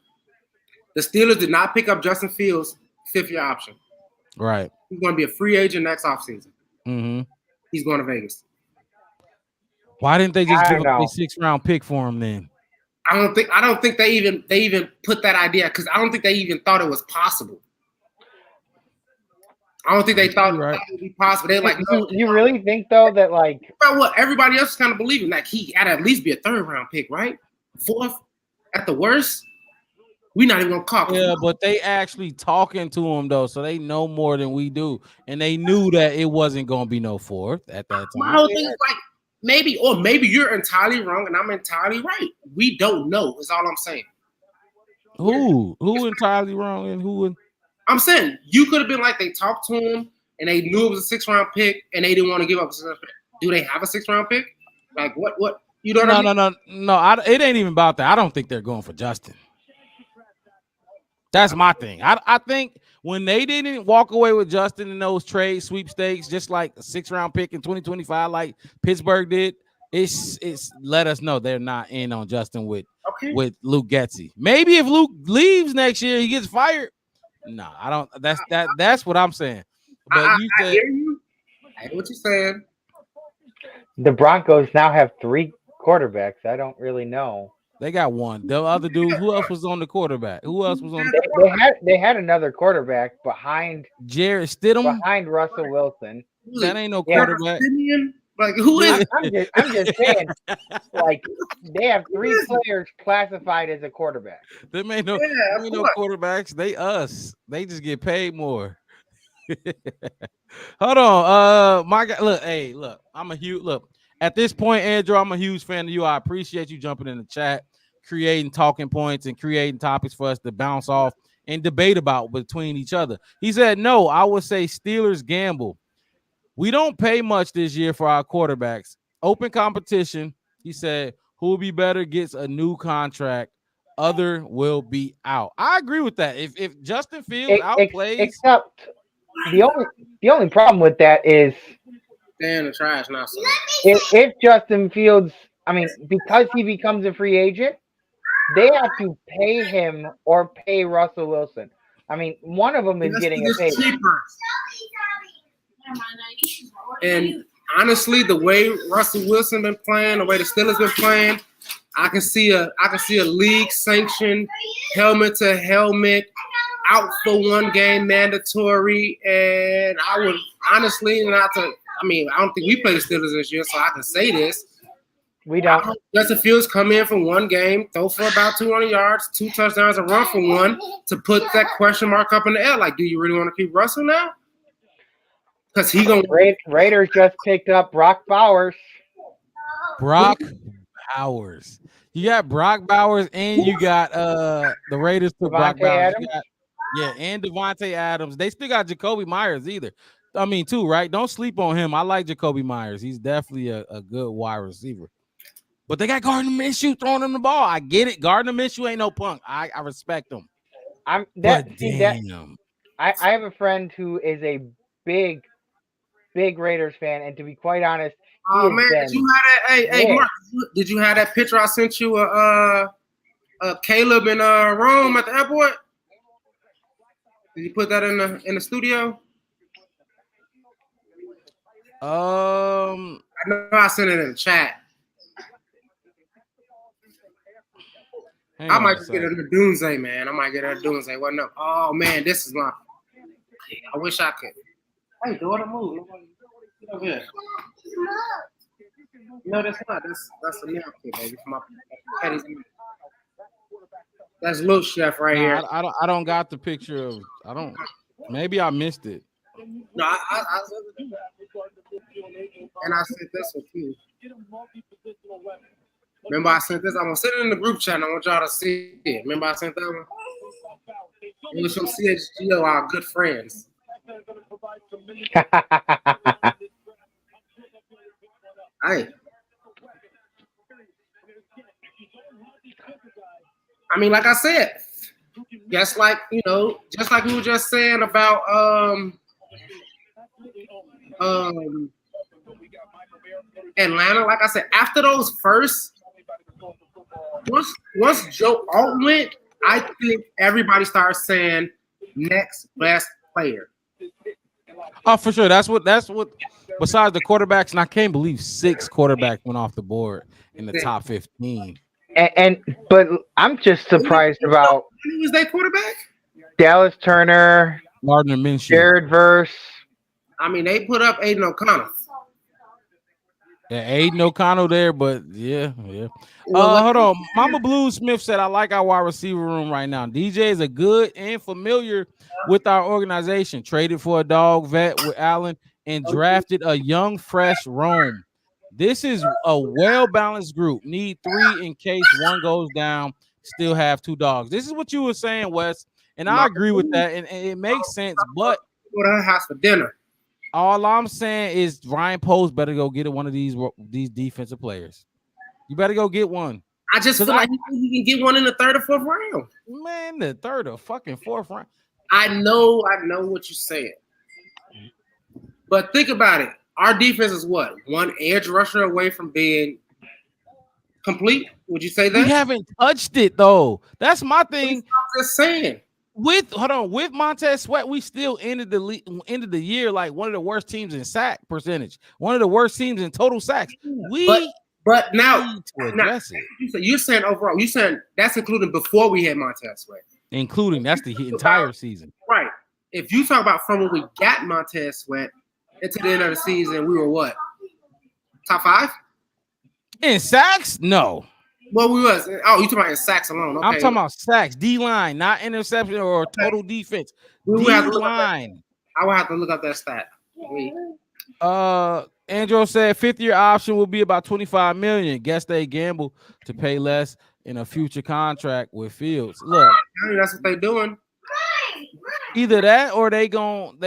The Steelers did not pick up Justin Fields' 5th-year option. Right. He's going to be a free agent next offseason. Mm-hmm. He's going to Vegas. Why didn't they just give up a 6th-round pick for him then? I don't think they even put that idea because I don't think they even thought it was possible. I don't think they thought it would be possible. They're like, no. You really think though that like about what everybody else is kind of believing like he had to at least be a 3rd-round pick, right? 4th at the worst. We're not even gonna call. Yeah, but they actually talking to him though, so they know more than we do, and they knew that it wasn't gonna be no 4th at that time. My whole thing is like maybe you're entirely wrong and I'm entirely right. We don't know. Is all I'm saying. Who entirely wrong and who? I'm saying you could have been like they talked to him and they knew it was a 6th-round pick and they didn't want to give up a 6th-round pick. Do they have a 6th-round pick? Like what? You know what I mean? No. It ain't even about that. I don't think they're going for Justin. That's my thing. I think when they didn't walk away with Justin in those trade sweepstakes, just like a 6th-round pick in 2025, like Pittsburgh did, it's let us know they're not in on Justin with Luke Getsy. Maybe if Luke leaves next year, he gets fired. No, I don't. That's what I'm saying. But I hear you. I hear what you're saying. The Broncos now have 3 quarterbacks. I don't really know. They got one. The other dude. Who else was on the quarterback? Who else was on? They had another quarterback behind Jarrett Stidham. Behind Russell Wilson. That ain't no quarterback. Like who is? I'm just saying. Like they have 3 players classified as a quarterback. They ain't no quarterbacks. They us. They just get paid more. Hold on. My guy. Look. I'm a huge At this point, Andrew, I'm a huge fan of you. I appreciate you jumping in the chat, creating talking points and creating topics for us to bounce off and debate about between each other. He said, no, I would say Steelers gamble. We don't pay much this year for our quarterbacks. Open competition. He said, who will be better gets a new contract. Other will be out. I agree with that. If Justin Fields outplays. Except the only problem with that is they're in the trash now. So. If Justin Fields, because he becomes a free agent, they have to pay him or pay Russell Wilson. One of them is getting a pay. Cheaper. And honestly, the way Russell Wilson been playing, the way the Steelers been playing, I can see a league sanctioned helmet to helmet out for one game mandatory, and I would honestly not to. I mean, I don't think we play the Steelers this year, so I can say this. We don't. Justin Fields come in for one game, throw for about 200 yards, 2 touchdowns, and run for one to put that question mark up in the air. Like, do you really want to keep Russell now? Because he gonna Raiders just picked up Brock Bowers. Brock Bowers. You got Brock Bowers and you got the Raiders took Brock Bowers. And Devontae Adams. They still got Jacoby Myers too, right? Don't sleep on him. I like Jacoby Myers. He's definitely a good wide receiver. But they got Gardner Minshew throwing him the ball. I get it. Gardner Minshew ain't no punk. I respect him. Damn. I have a friend who is a big Raiders fan, and to be quite honest, did you have that? Hey, Mark, did you have that picture I sent you? Caleb in Rome at the airport. Did you put that in the studio? I know I sent it in the chat. I might just get a Doomsday, man. I might get a Doomsday. What up? Oh man, this is my. I wish I could. Hey, daughter, move. Get over here. No, that's not. That's a meal kit, baby. For my Patty's meal. That's Little Chef right here. I don't got the picture of. Maybe I missed it. No, I and I sent this one too. Remember I sent this? I'm gonna send it in the group chat and I want y'all to see it. Remember I sent that one? It was from CHGO, our good friends. Hey. I mean, like I said, just like we were just saying about Atlanta, like I said, after those first once Joe Alt went, I think everybody starts saying next best player. Oh, for sure. That's what besides the quarterbacks, and I can't believe 6 quarterbacks went off the board in the top 15. But I'm just surprised about who was that quarterback? Dallas Turner, Gardner Minshew, Jared Verse. I mean, they put up Aiden O'Connell. Yeah, Aiden O'Connell there, but yeah. Hold on. Mama Blue Smith said, I like our wide receiver room right now. DJ is a good and familiar with our organization. Traded for a dog vet with Allen and drafted a young, fresh Rome. This is a well-balanced group. Need 3 in case one goes down. Still have 2 dogs. This is what you were saying, Wes, and I agree with that, and it makes sense. But go to her house for dinner. All I'm saying is Ryan Post better go get one of these defensive players. You better go get one. I just feel like you can get one in the 3rd or 4th round. Man, the 3rd or fucking 4th round. I know what you're saying. But think about it. Our defense is what? One edge rusher away from being complete? Would you say that? We haven't touched it, though. That's my thing. I'm just saying. With Montez Sweat, we still ended the year like one of the worst teams in sack percentage, one of the worst teams in total sacks. But now, address it. You're saying overall, you're saying that's including before we had Montez Sweat. Including that's the entire season. Right. If you talk about from when we got Montez Sweat into the end of the season, we were what? Top 5? In sacks? No. Well, we was. Oh, you talking about in sacks alone? Okay. I'm talking about sacks, D-line, not interception or total defense. D-line. I will have to look up that stat. Wait. Andrew said 5th-year option will be about $25 million. Guess they gamble to pay less in a future contract with Fields. Look, that's what they're doing. Either that or they gon'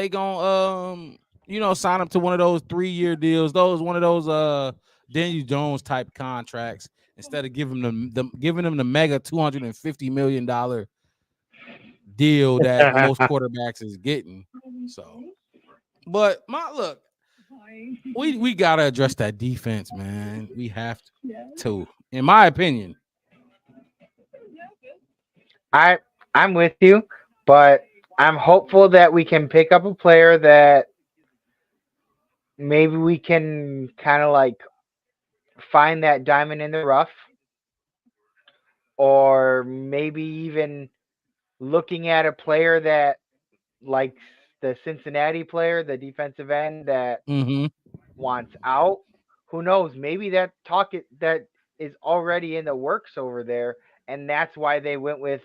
sign up to one of those 3-year deals. One of those Daniel Jones type contracts instead of giving them the mega $250 million deal that most quarterbacks is getting. So, but we gotta address that defense, man. We have to, in my opinion. I'm with you, but I'm hopeful that we can pick up a player that maybe we can kind of like find that diamond in the rough, or maybe even looking at a player that like the Cincinnati player, the defensive end that wants out. Who knows? Maybe that that is already in the works over there, and that's why they went with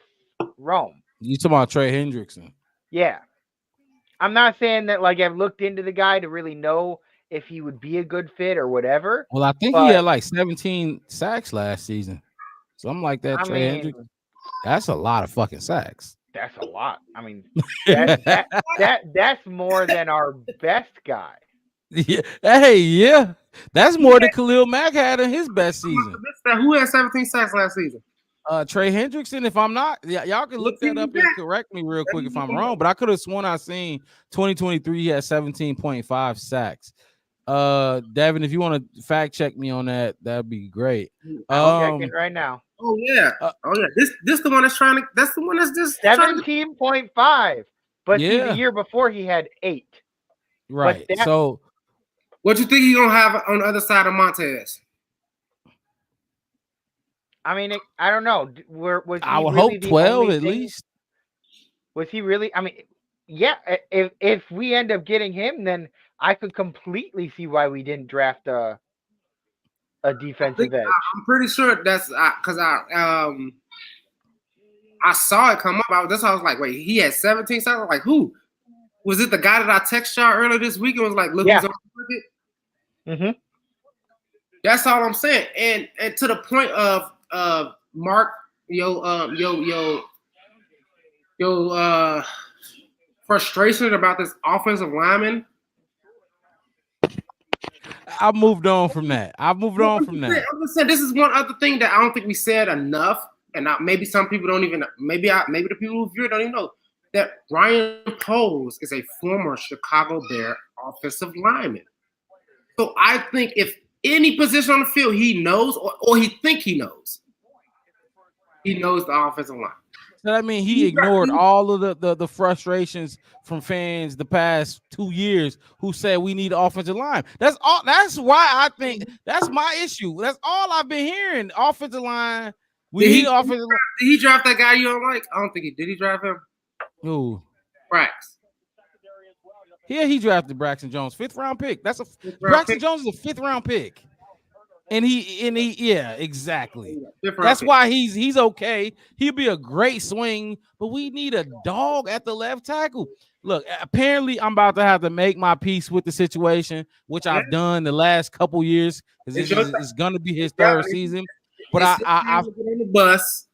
Rome. You talking about Trey Hendrickson? Yeah. I'm not saying that like I've looked into the guy to really know if he would be a good fit or whatever. Well, I think he had like 17 sacks last season. Something like that, Trey Hendrickson. That's a lot of fucking sacks. That's a lot. I mean, that's more than our best guy. Yeah. Hey, yeah. That's more than Khalil Mack had in his best season. Who had 17 sacks last season? Trey Hendrickson. If I'm not, y'all can look that up and correct me real quick if I'm wrong. But I could have sworn I seen 2023 he had 17.5 sacks. Devin, if you want to fact check me on that, that'd be great. I'm checking right now. Oh yeah. This the one that's trying to. That's the one that's just 17.5. But see, the year before he had 8. Right. So, what you think he's gonna have on the other side of Montez? I mean, I don't know. I would hope 12 at least. Was he really? I mean, yeah. If we end up getting him, then I could completely see why we didn't draft a defensive edge. I'm pretty sure that's because I saw it come up. That's why I was like, wait, he had 17 sacks. Like, who was it? The guy that I texted y'all earlier this week and was like, look, who's on the market. That's all I'm saying. And to the point of Mark, frustration about this offensive lineman. I've moved on from that. I'm just saying this is one other thing that I don't think we said enough, and maybe some people don't even. Maybe the people who view it don't even know that Ryan Poles is a former Chicago Bear offensive lineman. So I think if any position on the field he knows or he think he knows the offensive line. So that means he ignored all of the frustrations from fans the past 2 years who said we need an offensive line. That's all. That's why I think that's my issue. That's all I've been hearing. Offensive line. We need offensive line. Did he draft that guy you don't like? I don't think he did. He draft him? Who? Brax. Yeah, he drafted Braxton Jones, 5th round pick. Braxton Jones is a 5th round pick. And he, yeah, exactly. That's why he's okay. He'll be a great swing, but we need a dog at the left tackle. Look, apparently I'm about to have to make my peace with the situation, which I've done the last couple years because it's going to be his 3rd season. But I get on the bus.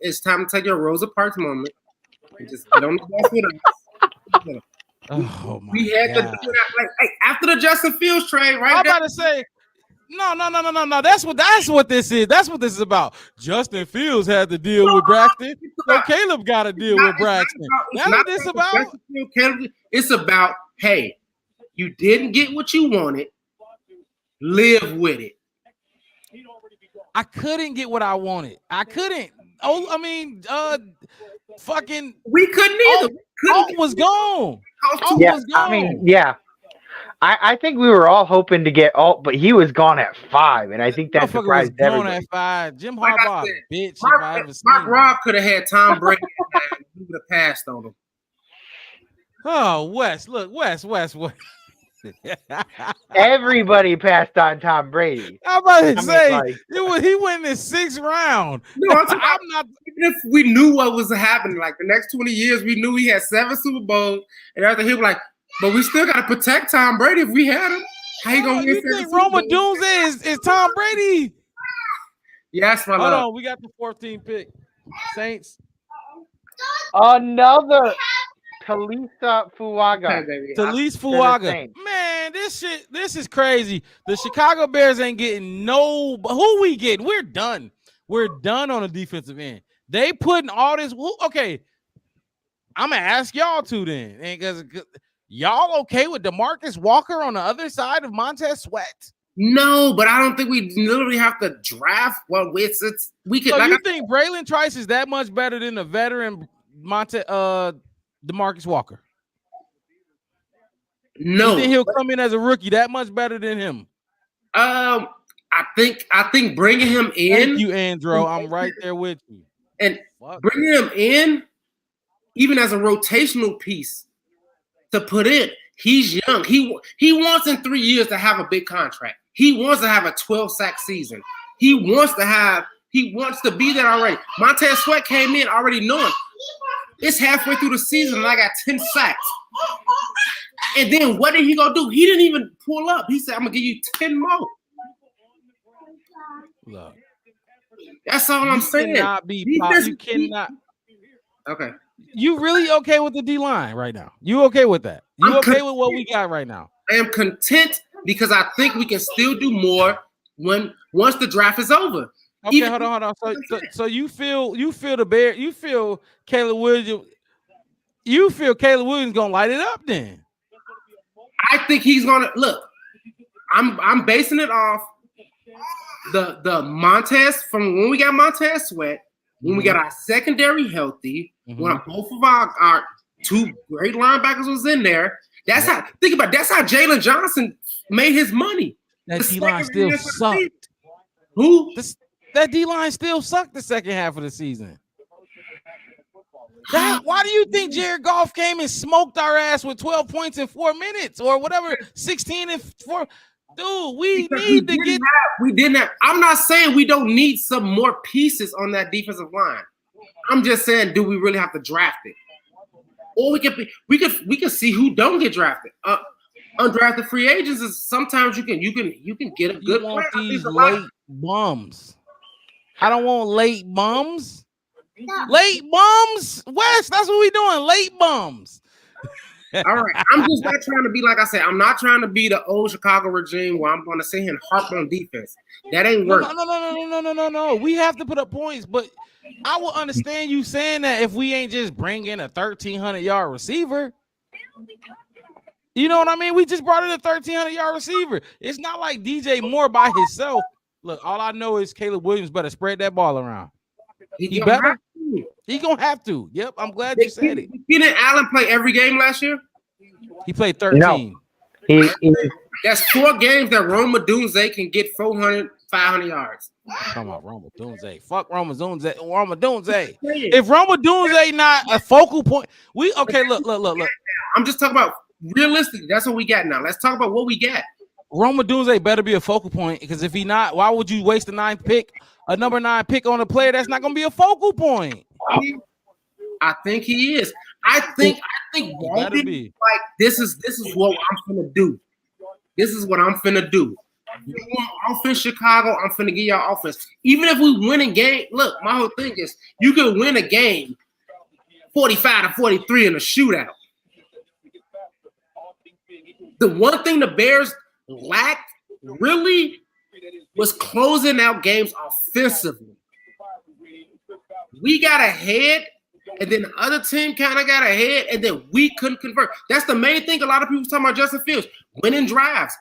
It's time to take your Rosa Parks moment. And just get on the bus with us. Oh my we had to do that like after the Justin Fields trade, right? I'm about to say, no. That's what this is. That's what this is about. Justin Fields had to deal with Braxton, so Caleb got to deal with Braxton. That's what this about. It's about, hey, you didn't get what you wanted. Live with it. I couldn't get what I wanted. I couldn't. Oh, I mean, fucking. We couldn't either. Alt was gone. I mean, yeah. I think we were all hoping to get Alt, but he was gone at 5, and I think that surprised everybody. At 5. Jim Harbaugh, bitch. Mark Robb could have had Tom Brady, and he would have passed on him. Oh, Wes, look, Wes. Everybody passed on Tom Brady. I'm about to say he went in the 6th round. No, I'm not. Even if we knew what was happening, like the next 20 years, we knew he had 7 Super Bowls, and after he was like, but we still got to protect Tom Brady if we had him. How you gonna you think Roma Doomsday is Tom Brady? Yes, my love. Hold on, we got the 14th pick. Saints. Another Talisa Fuaga. Talisa Fuaga. Man, this is crazy. The Chicago Bears ain't getting who we getting? We're done. We're done on the defensive end. They putting all this. Okay, I'm gonna ask y'all two then, because y'all okay with DeMarcus Walker on the other side of Montez Sweat? No, but I don't think we literally have to draft. Well, we could. So like you think Braylon Trice is that much better than the veteran DeMarcus Walker? No, you think he'll come in as a rookie that much better than him? I think bringing him in. Thank you, Andrew. I'm right there with you. And bringing him in, even as a rotational piece to put in, he's young. He wants in 3 years to have a big contract. He wants to have a 12-sack season. He wants to be there already. Montez Sweat came in already knowing it's halfway through the season and I got 10 sacks. And then what did he go do? He didn't even pull up. He said, I'm going to give you 10 more. Look, that's all I'm saying. You cannot. Okay. You really okay with the D-line right now? You okay with that? You okay with what we got right now? I am content because I think we can still do more once the draft is over. Okay, hold on. So you feel the Bear, you feel Caleb Williams, gonna light it up then? I think he's gonna look. I'm basing it off the Montez from when we got Montez Sweat, when we got our secondary healthy, when both of our two great linebackers was in there. That's how Jalen Johnson made his money. That D-line still sucked. Who? That D-line still sucked the second half of the season. Why do you think Jared Goff came and smoked our ass with 12 points in 4 minutes or whatever, 16 and 4? Dude, we didn't have. I'm not saying we don't need some more pieces on that defensive line. I'm just saying, do we really have to draft it? Or we can see who don't get drafted. Undrafted free agents is sometimes you can get a good want these late bums. I don't want late bums. Late bums, Wes. That's what we doing. Late bums. All right. I'm just not trying to be, like I said, I'm not trying to be the old Chicago regime where I'm going to sit here and harp on defense. That ain't working. No. We have to put up points, but I will understand you saying that if we ain't just bring in a 1,300-yard receiver. You know what I mean? We just brought in a 1,300-yard receiver. It's not like DJ Moore by himself. Look, all I know is Caleb Williams better spread that ball around. He better. He gonna have to. Yep, I'm glad you said it. Didn't Allen play every game last year? He played 13. No. That's 4 games that Rome Odunze can get 400, 500 yards. Talking about Rome Odunze. Fuck Rome Odunze. If Rome Odunze not a focal point, look. I'm just talking about realistically. That's what we got now. Let's talk about what we got. Rome Odunze better be a focal point, because if he not, why would you waste a number 9 pick on a player that's not going to be a focal point? I think he is. I think Walden, like this is what I'm finna do. This is what I'm finna do. You want offense, Chicago? I'm finna give y'all offense. Even if we win a game, look, my whole thing is you can win a game 45-43 in a shootout. The one thing the Bears lacked really was closing out games offensively. We got ahead, and then the other team kind of got ahead, and then we couldn't convert. That's the main thing a lot of people talking about Justin Fields. Winning drives.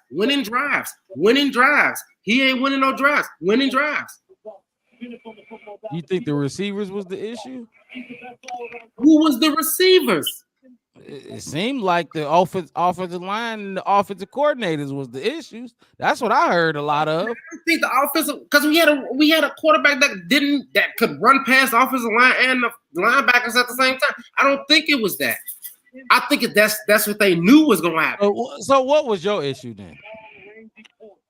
He ain't winning no drives. Winning drives. You think the receivers was the issue? Who was the receivers? It seemed like the offensive line and the offensive coordinators was the issues. That's what I heard a lot of. I think the offensive, because we had a quarterback that could run past the offensive line and the linebackers at the same time. I don't think it was that. I think that's what they knew was going to happen. So what was your issue then?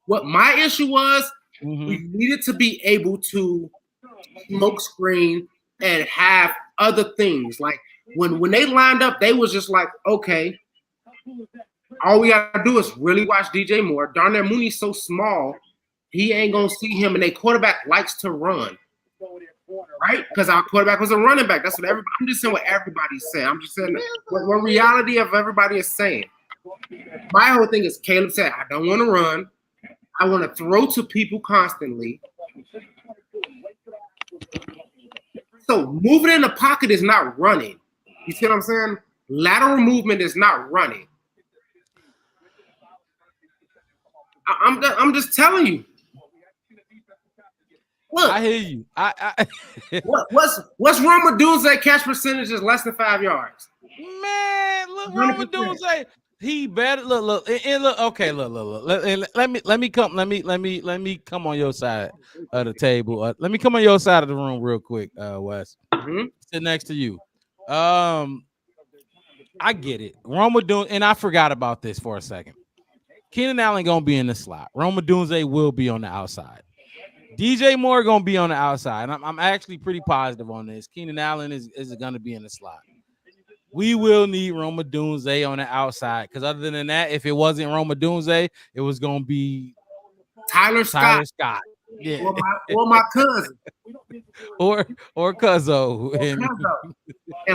What my issue was, we needed to be able to smoke screen and have other things. Like when they lined up, they was just like, okay, all we got to do is really watch DJ Moore. Darnell Mooney's so small, he ain't going to see him, and their quarterback likes to run. Right? Because our quarterback was a running back. That's what everybody. I'm just saying what everybody's saying. I'm just saying what reality of everybody is saying. My whole thing is Caleb said, I don't want to run. I want to throw to people constantly. So moving in the pocket is not running. You see what I'm saying? Lateral movement is not running. I'm just telling you. Look, I hear you. What's wrong with Dunze catch percentage is less than 5 yards? Man, look, Rome Odunze. He better look. Okay, look. Let me come on your side of the table. Let me come on your side of the room real quick, Wes. Sit next to you. I get it. Roma Dunze, and I forgot about this for a second. Keenan Allen gonna be in the slot. Roma Dunze will be on the outside. DJ Moore gonna be on the outside. I'm actually pretty positive on this. Keenan Allen is gonna be in the slot. We will need Roma Dunze on the outside because other than that, if it wasn't Roma Dunze, it was gonna be Tyler Scott. Yeah, or my cousin, or Cuzzo. And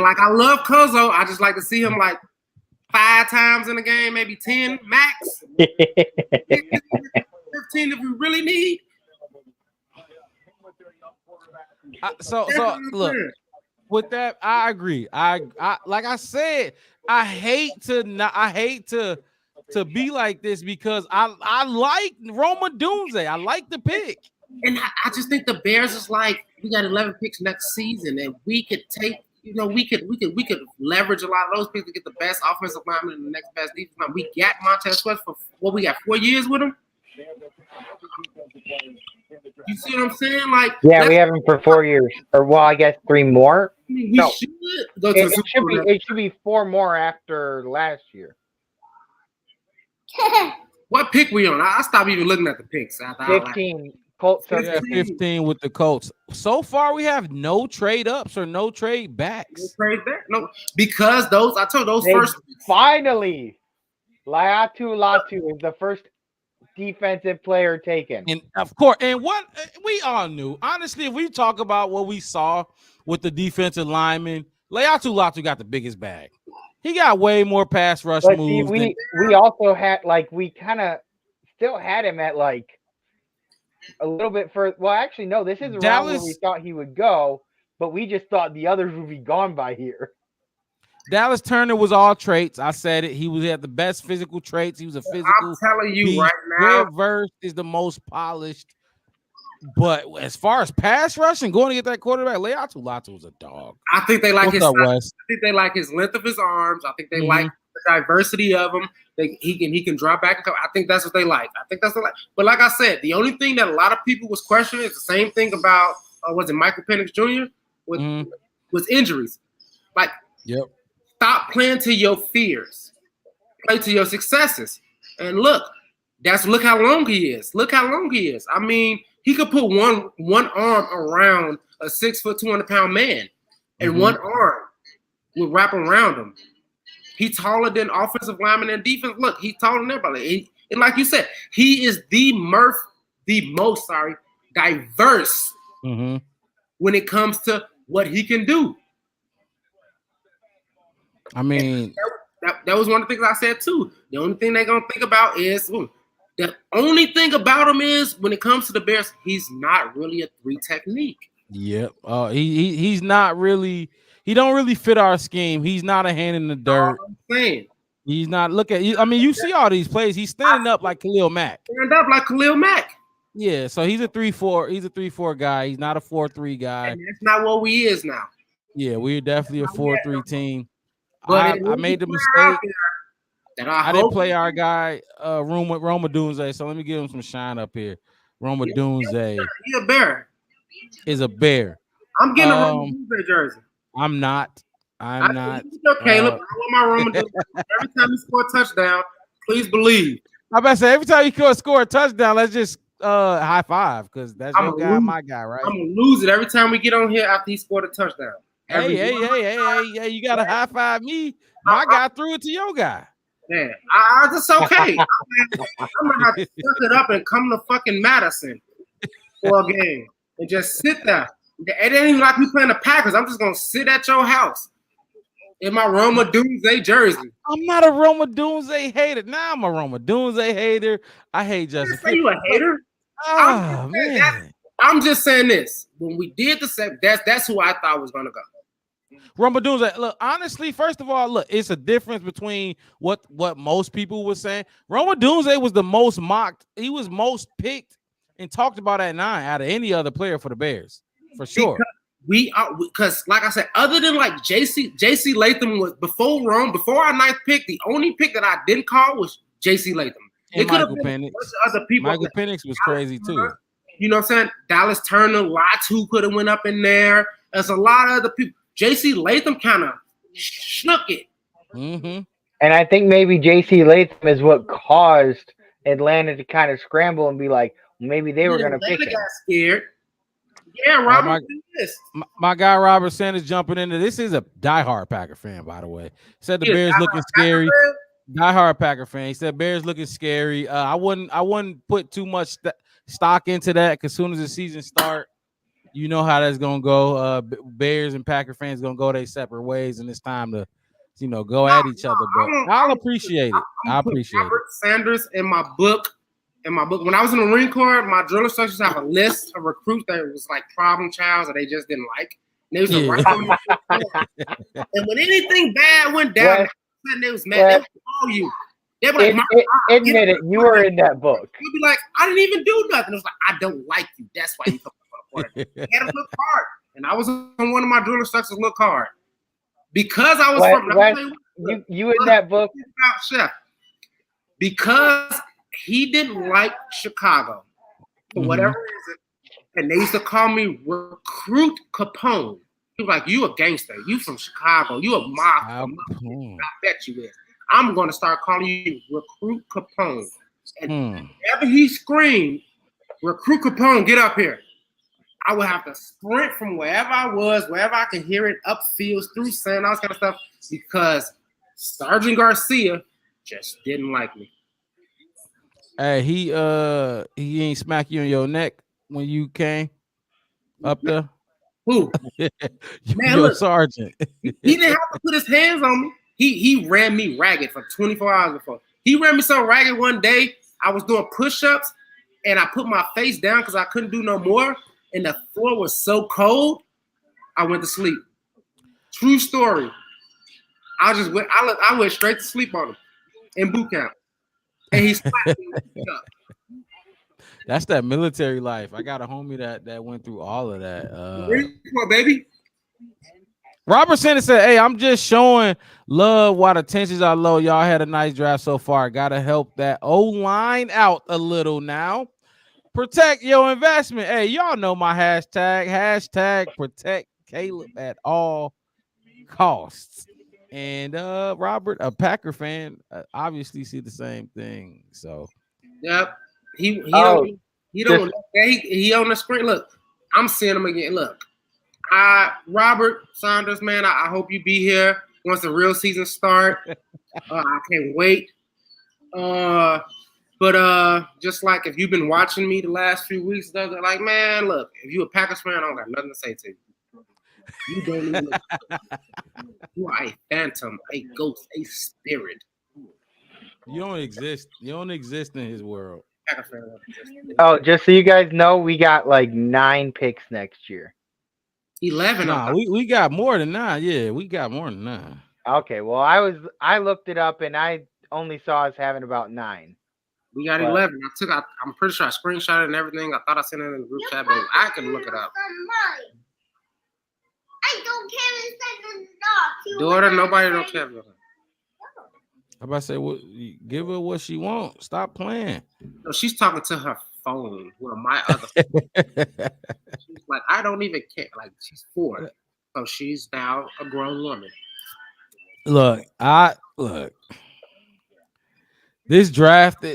like I love Cuzzo, I just like to see him like 5 times in a game, maybe 10 max. 15 if you really need. So look. With that, I agree. I like I said, I hate to be like this because I like Roma Dunze. I like the pick. And I just think the Bears is like, we got 11 picks next season, and we could take, we could leverage a lot of those picks to get the best offensive lineman and the next best defense lineman. We got Montez Sweat for what, we got 4 years with him. You see what I'm saying? Like, yeah, we have him for 4 years, or well, I guess 3 more. No, it should be 4 more after last year. What pick we on? I stopped even looking at the picks. 15. Colts. 15 with the Colts. So far, we have no trade ups or no trade backs. No trade back. No, because I told those first. Finally, Laiatu Latu is the first defensive player taken. And of course, and what we all knew, honestly, if we talk about what we saw with the defensive lineman, Laiatu Latu got the biggest bag. He got way more pass rush moves. We also had we kind of still had him at a little bit further. Well, actually, no, this is around where we thought he would go, but we just thought the others would be gone by here. Dallas Turner was all traits. I said it. He had the best physical traits. He was a physical. I'm telling you beast. right now. Red verse is the most polished. But as far as pass rush and going to get that quarterback, Laiatu Latu was a dog. I think they like What's up, Wes? I think they like his length of his arms. I think they like the diversity of him. He can drop back and come. I think that's what they like. I think that's what they like. But like I said, the only thing that a lot of people was questioning is the same thing about was it Michael Penix Jr. with injuries. Like, stop playing to your fears. Play to your successes. And look how long he is. Look how long he is. I mean, he could put one arm around a 6 foot 200-pound man, and one arm would wrap around him. He's taller than offensive lineman and defense. Look, he's taller than everybody. And like you said, he is the most diverse when it comes to what he can do. I mean, that was one of the things I said too. The only thing they're gonna think about is the only thing about him is when it comes to the Bears, he's not really a 3 technique. Yep. He's not really. He don't really fit our scheme. He's not a hand in the dirt. I'm saying. He's not. Look at. I mean, you see all these plays. He's standing up like Khalil Mack. Yeah. So he's a 3-4. He's a 3-4 guy. He's not a 4-3 guy. And that's not what we is now. Yeah, we're definitely a 4-3 team. But I made the mistake. I didn't play our guy Roma Dunze, so let me give him some shine up here. Roma Dunze. He a bear. Is a bear. I'm getting a Roma Dunze jersey. I'm not. Caleb. I want my Roma Dunze. Every time he score a touchdown, please believe. I about to say every time you score a touchdown, let's just high five because that's your guy, my guy, right? I'm gonna lose it every time we get on here after he scored a touchdown. Hey, you gotta high five me. My guy threw it to your guy. Yeah, that's okay. I'm gonna have to suck it up and come to fucking Madison for a game and just sit there. It ain't even like we playing the Packers. I'm just gonna sit at your house in my Roma Dunze jersey. I'm not a Roma Dunze hater. Now I'm a Roma Dunze hater. I hate Justin. Say you a hater? Oh man. I'm just saying this. When we did the set, that's who I thought was gonna go. Roma Dunze, look, honestly, first of all, look, it's a difference between what most people were saying. Roma Dunze was the most mocked. He was most picked and talked about at 9 out of any other player for the Bears, for sure. we are because, like I said, other than like JC Latham was before our ninth pick. The only pick that I didn't call was JC Latham. And It could have Michael been Penix. a bunch of other people. Michael Penix was crazy too. You know what I'm saying? Dallas Turner, lots who could have went up in there. There's a lot of other people. JC Latham kind of shook it. Mm-hmm. And I think maybe JC Latham is what caused Atlanta to kind of scramble and be like, maybe they were going to pick him. Got scared. Yeah, Robert. My guy Robert Sanders jumping into this is a diehard Packer fan, by the way. Said the Bears looking scary. Diehard Packer fan. He said Bears looking scary. I wouldn't put too much stock into that because as soon as the season start, you know how that's gonna go. Bears and Packer fans gonna go their separate ways, and it's time to, go at each other. But I'll appreciate it. I appreciate Robert Sanders in my book. When I was in the Marine Corps, my drill instructors have a list of recruits that was like problem childs that they just didn't like. And they was write on and when anything bad went down, they was mad. They would call you. They were like, admit it, you were in that book. You'd be like, I didn't even do nothing. It was like, I don't like you. That's why you come to the They had to look hard. And I was on one of my drill instructors look hard. Because I was you in that book? Chef. Because he didn't like Chicago for whatever reason, and they used to call me Recruit Capone. He was like, "You a gangster? You from Chicago? You a mafia? I bet you is. I'm going to start calling you Recruit Capone." And whenever he screamed, "Recruit Capone, get up here!" I would have to sprint from wherever I was, wherever I could hear it, upfields, through sand, all this kind of stuff, because Sergeant Garcia just didn't like me. Hey, he ain't smack you in your neck when you came up there. Who? Man, your look, sergeant. He didn't have to put his hands on me. He ran me ragged for 24 hours before. He ran me so ragged one day. I was doing push-ups and I put my face down because I couldn't do no more. And the floor was so cold, I went to sleep. True story. I went straight to sleep on him in boot camp. And he slapped me up. That's that military life. I got a homie that went through all of that. Come on, baby. Robert Sanders said, "Hey, I'm just showing love while the tensions are low. Y'all had a nice draft so far. Gotta help that O-line out a little now. Protect your investment." Hey, y'all know my hashtag. Hashtag protect Caleb at all costs. And Robert, a Packer fan, obviously see the same thing. So, yep, he on the screen. Look, I'm seeing him again. Look, Robert Saunders, man, I hope you be here once the real season start. I can't wait. But just like if you've been watching me the last few weeks, like, man, look, if you a Packers fan, I don't got nothing to say to you. You don't even you are a phantom, a ghost, a spirit. You don't exist. You don't exist in his world. Oh, just so you guys know, we got like 9 picks next year. 11. Nah, we got more than 9. Yeah, we got more than 9. Okay, well, I looked it up and I only saw us having about 9. We got 11. I'm pretty sure I screenshot it and everything. I thought I sent it in the group chat, but I can look it up. I don't care in seconds. Daughter, nobody don't care. I'm about to say, give her what she wants. Stop playing. No, she's talking to her phone. Well, my other phone. She's like, I don't even care. Like, she's 4. So she's now a grown woman. Look. This draft,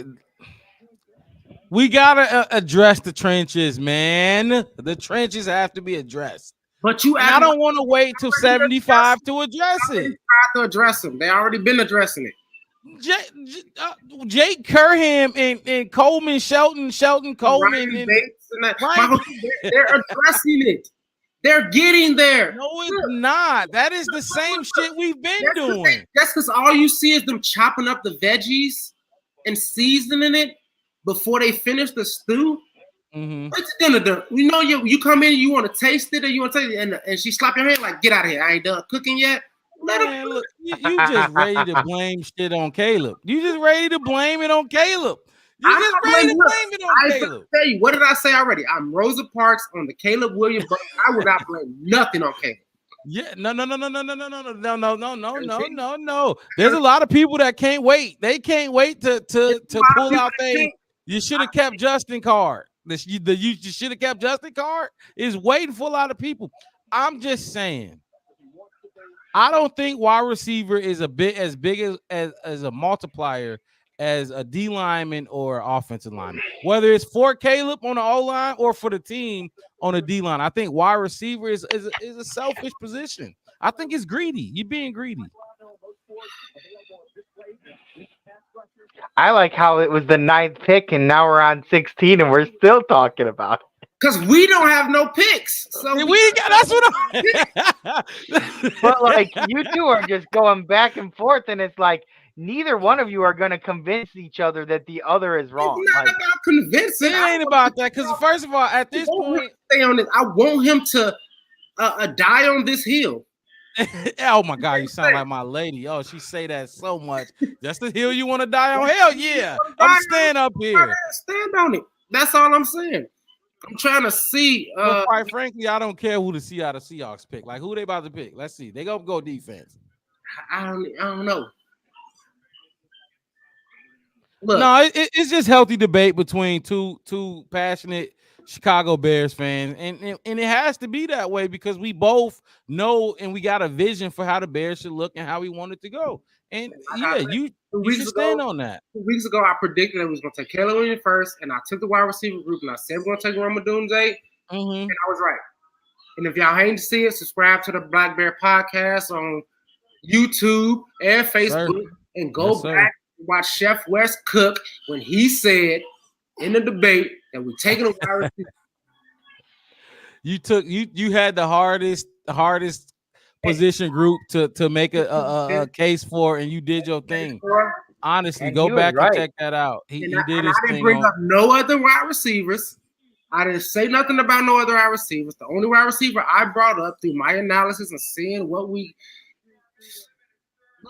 we gotta address the trenches, man. The trenches have to be addressed. But I don't want to wait till 75 to address it. To address them, they already been addressing it. Jake Curham and Coleman, Shelton Coleman, right. They're addressing it. They're getting there. No, it's not. That is the same shit we've been doing. That's because all you see is them chopping up the veggies and seasoning it before they finish the stew. It's dinner. You know, you come in, you want to taste it, or you want to taste it, and she slap your hand like, "Get out of here! I ain't done cooking yet." Man, look, you just ready to blame shit on Caleb. You just ready to blame it on Caleb. You just ready to blame it on Caleb. Tell you, what did I say already? I'm Rosa Parks on the Caleb Williams, but I would not blame nothing on Caleb. Yeah, no. There's a lot of people that can't wait. They can't wait to pull out you should have kept Justin Card. You should have kept Justin Card is waiting for a lot of people. I'm just saying. I don't think wide receiver is a bit as big as a multiplier as a D lineman or offensive lineman. Whether it's for Caleb on the O line or for the team on the D line, I think wide receiver is a selfish position. I think it's greedy. You're being greedy. I like how it was the 9th pick and now we're on 16 and we're still talking about it. Because we don't have no picks. So that's what I'm But like you two are just going back and forth, and it's like neither one of you are going to convince each other that the other is wrong. It's not about convincing. It ain't about that. Because first of all, at this point, stay on this. I want him to die on this hill. Oh my God, you sound like my lady. Oh, she say that so much. That's the hill you want to die on? Hell yeah. I'm staying up here. Stand on it. That's all I'm saying. I'm trying to see. But quite frankly, I don't care who the Seahawks pick. Like, who they about to pick? Let's see. They gonna go defense. I don't know. Look. No, it's just healthy debate between two passionate Chicago Bears fans, and it has to be that way because we both know and we got a vision for how the Bears should look and how we want it to go. And you should stand on that. 2 weeks ago, I predicted that we was going to take Caleb Williams first, and I took the wide receiver group, and I said we're going to take Ramadunze, and I was right. And if y'all hate to see it, subscribe to the Black Bear Podcast on YouTube and Facebook, and go back and watch Chef West cook when he said in the debate that we're taking a wide receiver. You had the hardest position group to make a case for, and you did your thing. Honestly, go back and check that out. He did his thing. I didn't bring up no other wide receivers. I didn't say nothing about no other wide receivers. The only wide receiver I brought up through my analysis and seeing what we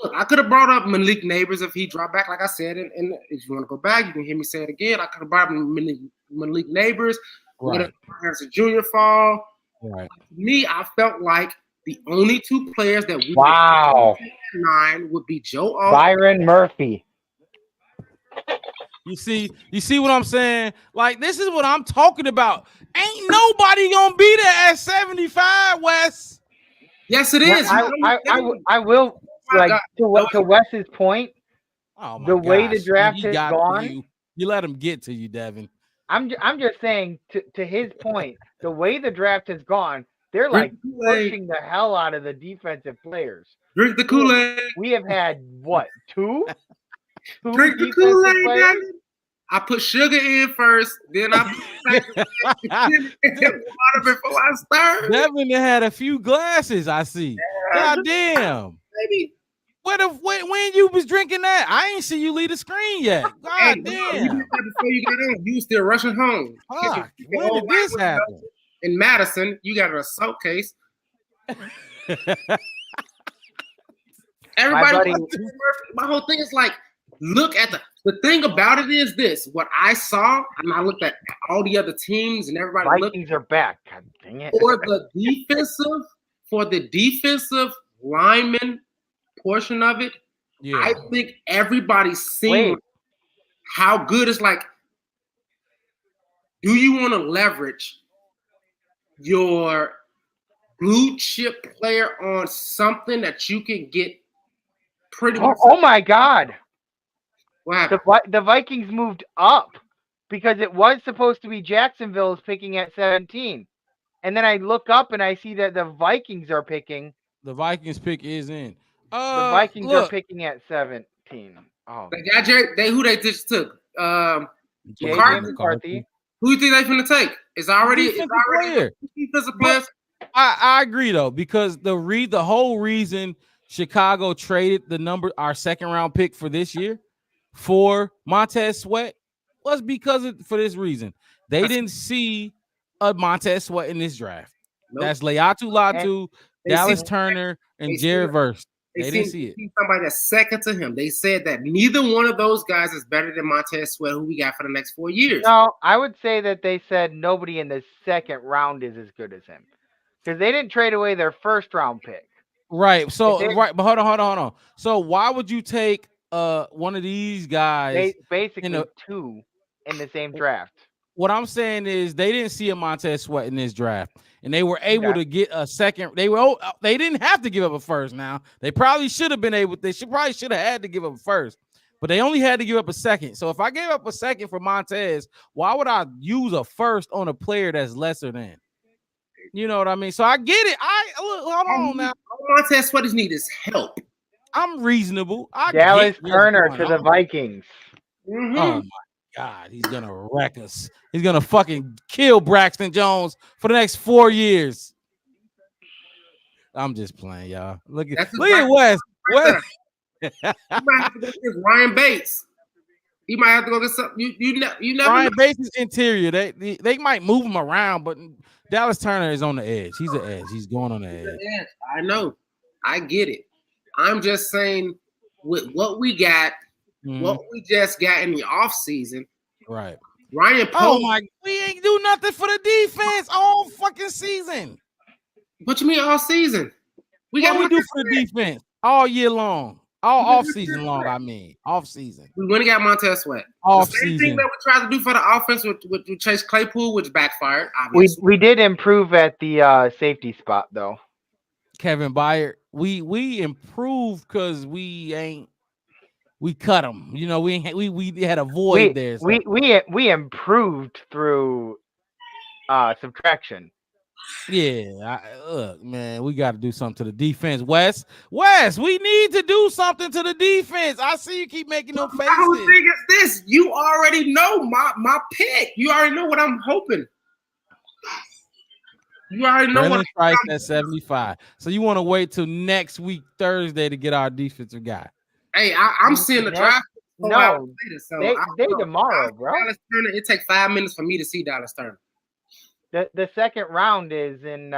look, I could have brought up Malik Neighbors if he dropped back, like I said. And if you want to go back, you can hear me say it again. I could have brought up Malik Neighbors. Right. As a junior fall. Right. Me, I felt like the only two players that we would would be Joe Alt, Byron Murphy. You see what I'm saying? Like, this is what I'm talking about. Ain't nobody gonna be there at 75, Wes. Yes, it is. I will like to Wes's point. Oh my the way gosh. the draft has gone. You let him get to you, Devin. I'm just saying to his point, the way the draft has gone, they're like pushing the hell out of the defensive players. Drink the Kool-Aid. We have had what, two Drink the Kool-Aid. I put sugar in first, then I put water before I start. Devin had a few glasses, I see. God damn. Baby. When you was drinking that? I ain't see you leave the screen yet. God damn. Before you got on, you was still rushing home. Fuck, when did this happen? In Madison, you got an assault case. Everybody, my whole thing is like, look at the thing about it is this. What I saw, and I looked at all the other teams and everybody. Vikings are back. God dang it. For the defensive lineman portion of it, I think everybody's seen how good it's like. Do you want to leverage your blue chip player on something that you can get pretty much? Oh my God. Wow. The Vikings moved up because it was supposed to be Jacksonville's picking at 17. And then I look up and I see that the Vikings are picking. The Vikings pick is in. The Vikings are picking at 17. Oh, they got who they just took? McCarthy. Who do you think they finna take? It's already defensive players. I agree though, because the whole reason Chicago traded our second round pick for this year for Montez Sweat was for this reason. They didn't see a Montez Sweat in this draft. Nope. That's Leatu Latu, Dallas Turner, and Jared Verse. They didn't see it. Somebody that's second to him. They said that neither one of those guys is better than Montez Sweat, who we got for the next 4 years. No, I would say that they said nobody in the second round is as good as him because they didn't trade away their first round pick. Right. So but hold on. So why would you take one of these guys? Basically two in the same draft. What I'm saying is they didn't see a Montez Sweat in this draft, and they were able to get a second. They didn't have to give up a first. Now they probably should have been able. They should have had to give up a first, but they only had to give up a second. So if I gave up a second for Montez, why would I use a first on a player that's lesser than? You know what I mean? So I get it. Hold on now. All Montez Sweat need is help. I'm reasonable. Dallas Turner to the Vikings. Mm-hmm. Oh my God, he's gonna wreck us. He's gonna fucking kill Braxton Jones for the next 4 years. I'm just playing, y'all. Look at Wes. Wes. He might have to go get Ryan Bates. He might have to go get something. You never. Ryan Bates is interior. They might move him around, but Dallas Turner is on the edge. He's an edge. He's going on the edge. I know. I get it. I'm just saying with what we got, what we just got in the offseason. Right. Ryan Poe. Oh my, we ain't do nothing for the defense all fucking season. What you mean all season? We do for the defense all year long. All off season long, I mean. Off season. We went and got Montez Sweat. Off the same season. thing that we tried to do for the offense with Chase Claypool, which backfired, obviously. We did improve at the safety spot though. Kevin Byard. We improved because we cut him. You know, we had a void there. So. We improved through subtraction. Yeah, look, man, we got to do something to the defense. Wes, we need to do something to the defense. I see you keep making them faces. My whole thing is this: you already know my pick. You already know what I'm hoping. You already know what price at 75. So you want to wait till next week Thursday to get our defensive guy? Hey, I'm seeing the draft. No, they tomorrow, bro. Dallas Turner. It takes 5 minutes for me to see Dallas Turner. The second round is in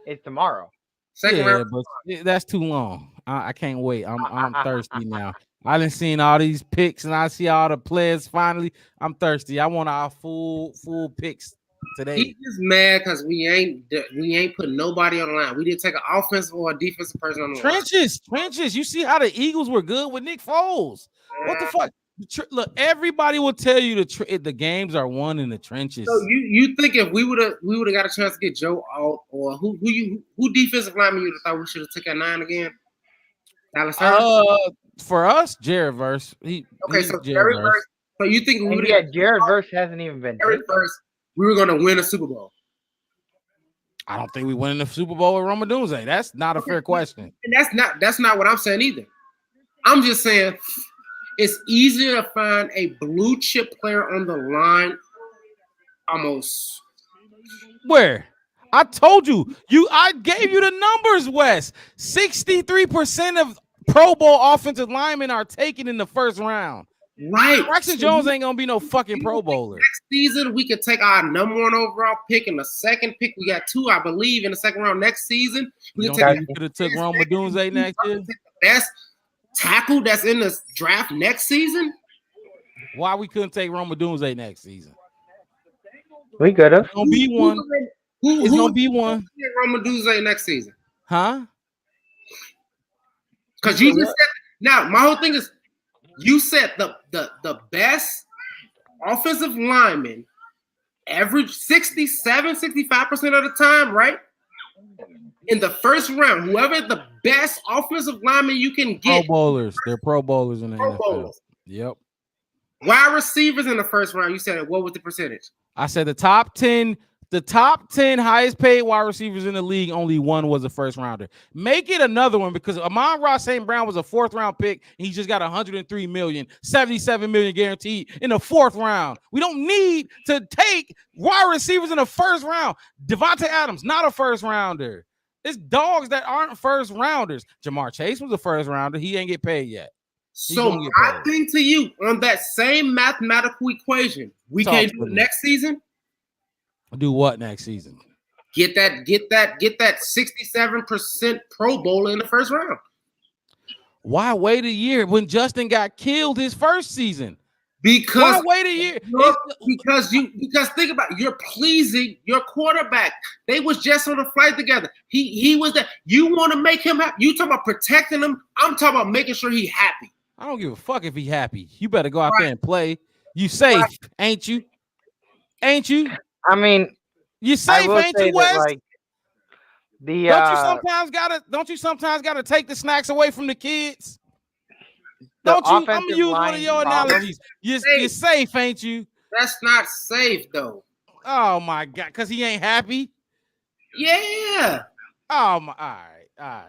it's tomorrow. Second round, but that's too long. I can't wait. I'm thirsty now. I done seen all these picks and I see all the players finally. I'm thirsty. I want our full picks today. He's just mad because we ain't putting nobody on the line. We didn't take an offensive or a defensive person on the line. Trenches. You see how the Eagles were good with Nick Foles. What the fuck? Look, everybody will tell you the games are won in the trenches. So you think if we would have got a chance to get Joe Alt or who defensive lineman you thought we should have took at 9 again? Dallas Turner? For us, Jared Verse. So Jared Verse. So you think we would have? Jared Verse hasn't even been. Jared Verse. We were going to win a Super Bowl. I don't think we win in the Super Bowl with Roma Dunze. That's not a fair question. And that's not what I'm saying either. I'm just saying. It's easier to find a blue chip player on the line. Almost. Where? I told you. I gave you the numbers, Wes. 63% of Pro Bowl offensive linemen are taken in the first round. Right. Braxton Jones ain't gonna be no fucking Pro Bowler. Next season, we could take our number 1 overall pick in the second pick. We got 2, I believe, in the second round next season. We could have took Roma Dunze next year. Best tackle that's in the draft next season. Why we couldn't take Roma Dunze next season? We could have. It's gonna be one. It's gonna be one. Roma Dunze next season, huh? Because you just said. Now, my whole thing is, you said the best offensive lineman average 67, 65% of the time, right? In the first round, whoever the best offensive lineman you can get. Pro Bowlers. They're Pro Bowlers in the NFL. Bowlers. Yep. Wide receivers in the first round, you said what was the percentage? I said the top 10 highest paid wide receivers in the league, only one was a first rounder. Make it another one because Amon-Ra St. Brown was a 4th round pick. And he just got $103 million, $77 million guaranteed in the 4th round. We don't need to take wide receivers in the first round. Devontae Adams, not a first rounder. It's dogs that aren't first rounders. Jamar Chase was a first rounder. He ain't get paid yet. So my thing to you on that same mathematical equation, we can't do it next season. Do what next season? Get that 67% Pro Bowl in the first round. Why wait a year when Justin got killed his first season? Because why wait a year? Because think about it, you're pleasing your quarterback. They was just on the flight together. He was there. You want to make him happy. You talking about protecting him. I'm talking about making sure he's happy. I don't give a fuck if he happy. You better go out there and play. You safe, ain't you? Ain't you? I mean, you safe, ain't you, Wes? Like, don't you sometimes gotta take the snacks away from the kids? Don't you? I'm gonna use one of your analogies. You're safe, ain't you? That's not safe though. Oh my God, because he ain't happy. Yeah. Oh my. All right.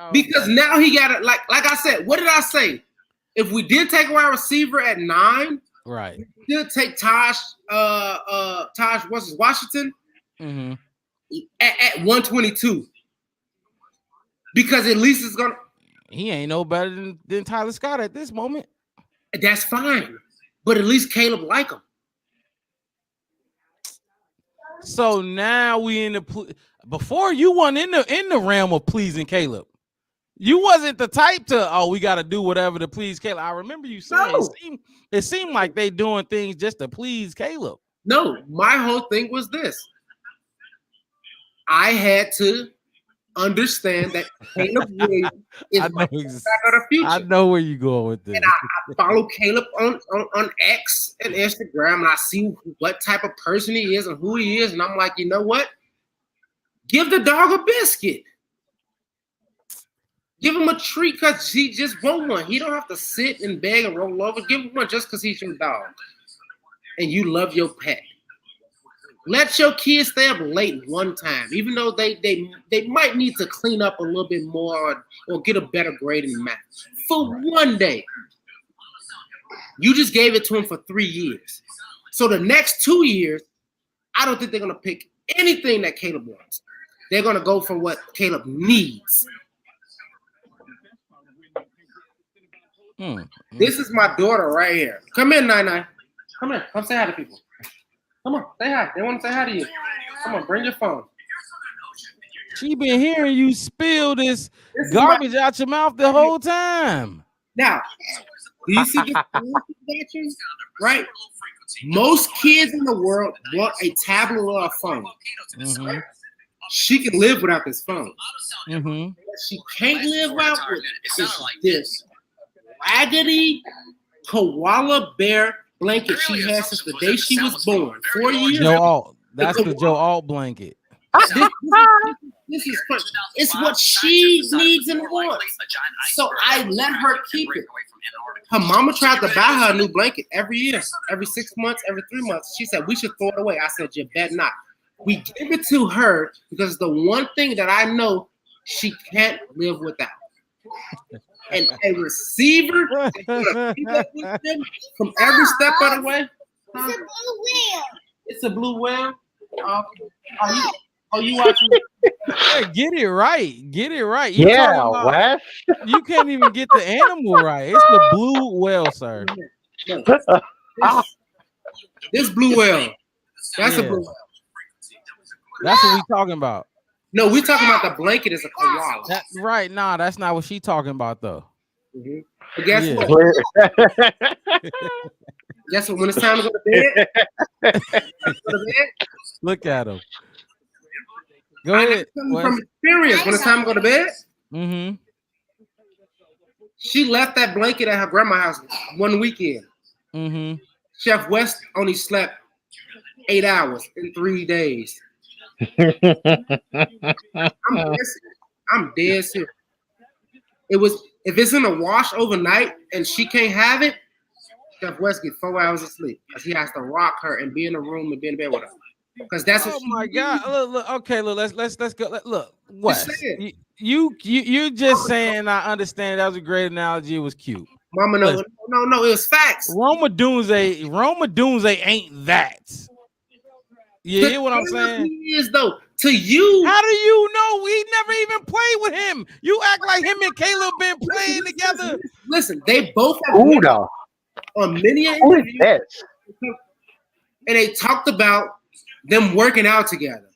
Okay. Because now he got it. Like I said, what did I say? If we did take a wide receiver at 9, right? We did take Taj Washington at 122. Because at least it's gonna. He ain't no better than Tyler Scott at this moment. That's fine, but at least Caleb like him. So now we in the before you weren't in the realm of pleasing Caleb. You wasn't the type to we got to do whatever to please Caleb. I remember you saying it seemed like they doing things just to please Caleb. No, my whole thing was this. I had to understand that Caleb Williams is back of the future. I know where you going with this. And I follow Caleb on X and Instagram, and I see what type of person he is and who he is, and I'm like, you know what? Give the dog a biscuit. Give him a treat because he just want one. He don't have to sit and beg and roll over. Give him one just because he's your dog and you love your pet. Let your kids stay up late one time, even though they might need to clean up a little bit more or get a better grade in math. For one day. You just gave it to him for 3 years. So the next 2 years, I don't think they're going to pick anything that Caleb wants. They're going to go for what Caleb needs. This is my daughter right here. Come in, Nine. Come in. Come say hi to people. Come on, say hi. They want to say hi to you. Come on, bring your phone. She been hearing you spill this garbage out your mouth the whole time. Now, do you see this? Right? Most kids in the world want a tablet or a phone. Right? She can live without this phone. What she can't live without is this raggedy koala bear blanket she has since the day she was born. 4 years. That's the Joe Alt blanket. This is it's what she needs and wants. So I let her keep it. Her mama tried to buy her a new blanket every year, every 6 months, every 3 months. She said we should throw it away. I said you bet not. We give it to her because the one thing that I know she can't live without. And a receiver from every step of the way. It's a blue whale. It's a blue whale. Are you watching? Hey, get it right. Get it right. Wes. You can't even get the animal right. It's the blue whale, sir. This blue whale. That's a blue whale. That's what we talking about. No, we're talking about the blanket as a koala. That's right. Nah, that's not what she talking about though. But guess what? Guess what? When it's time to go to bed, look at him. Go ahead. From experience, when it's time to go to bed, she left that blanket at her grandma's house one weekend. Chef West only slept 8 hours in 3 days. I'm dead serious. It was if it's in a wash overnight and she can't have it, Chef West get 4 hours of sleep because he has to rock her and be in the room and be in bed with her. Because that's what my God. Look, okay, look, let's go. Look, Wes, you just saying I understand that was a great analogy. It was cute. Mama, no, it was facts. Roma Doomsday ain't that. You hear what I'm saying? He is though. To you, how do you know? We never even played with him. You act like him and Caleb been playing together. Listen, they both have on many interviews, and they talked about them working out together.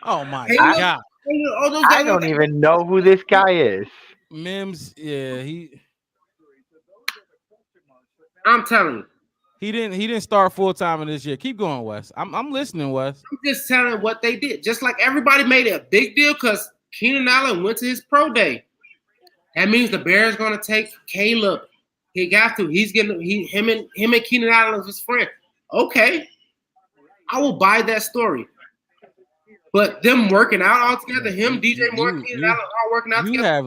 Oh my Caleb, God. I don't even know who this guy is. Mims, yeah, I'm telling you. he didn't start full time in this year. Keep going, Wes. I'm listening, Wes. I'm just telling what they did. Just like everybody made it a big deal because Keenan Allen went to his pro day. That means the Bears gonna take Caleb. He got to. He's getting him and Keenan Allen is his friend. Okay, I will buy that story. But them working out all together, him, DJ Moore, Keenan Allen all working out together.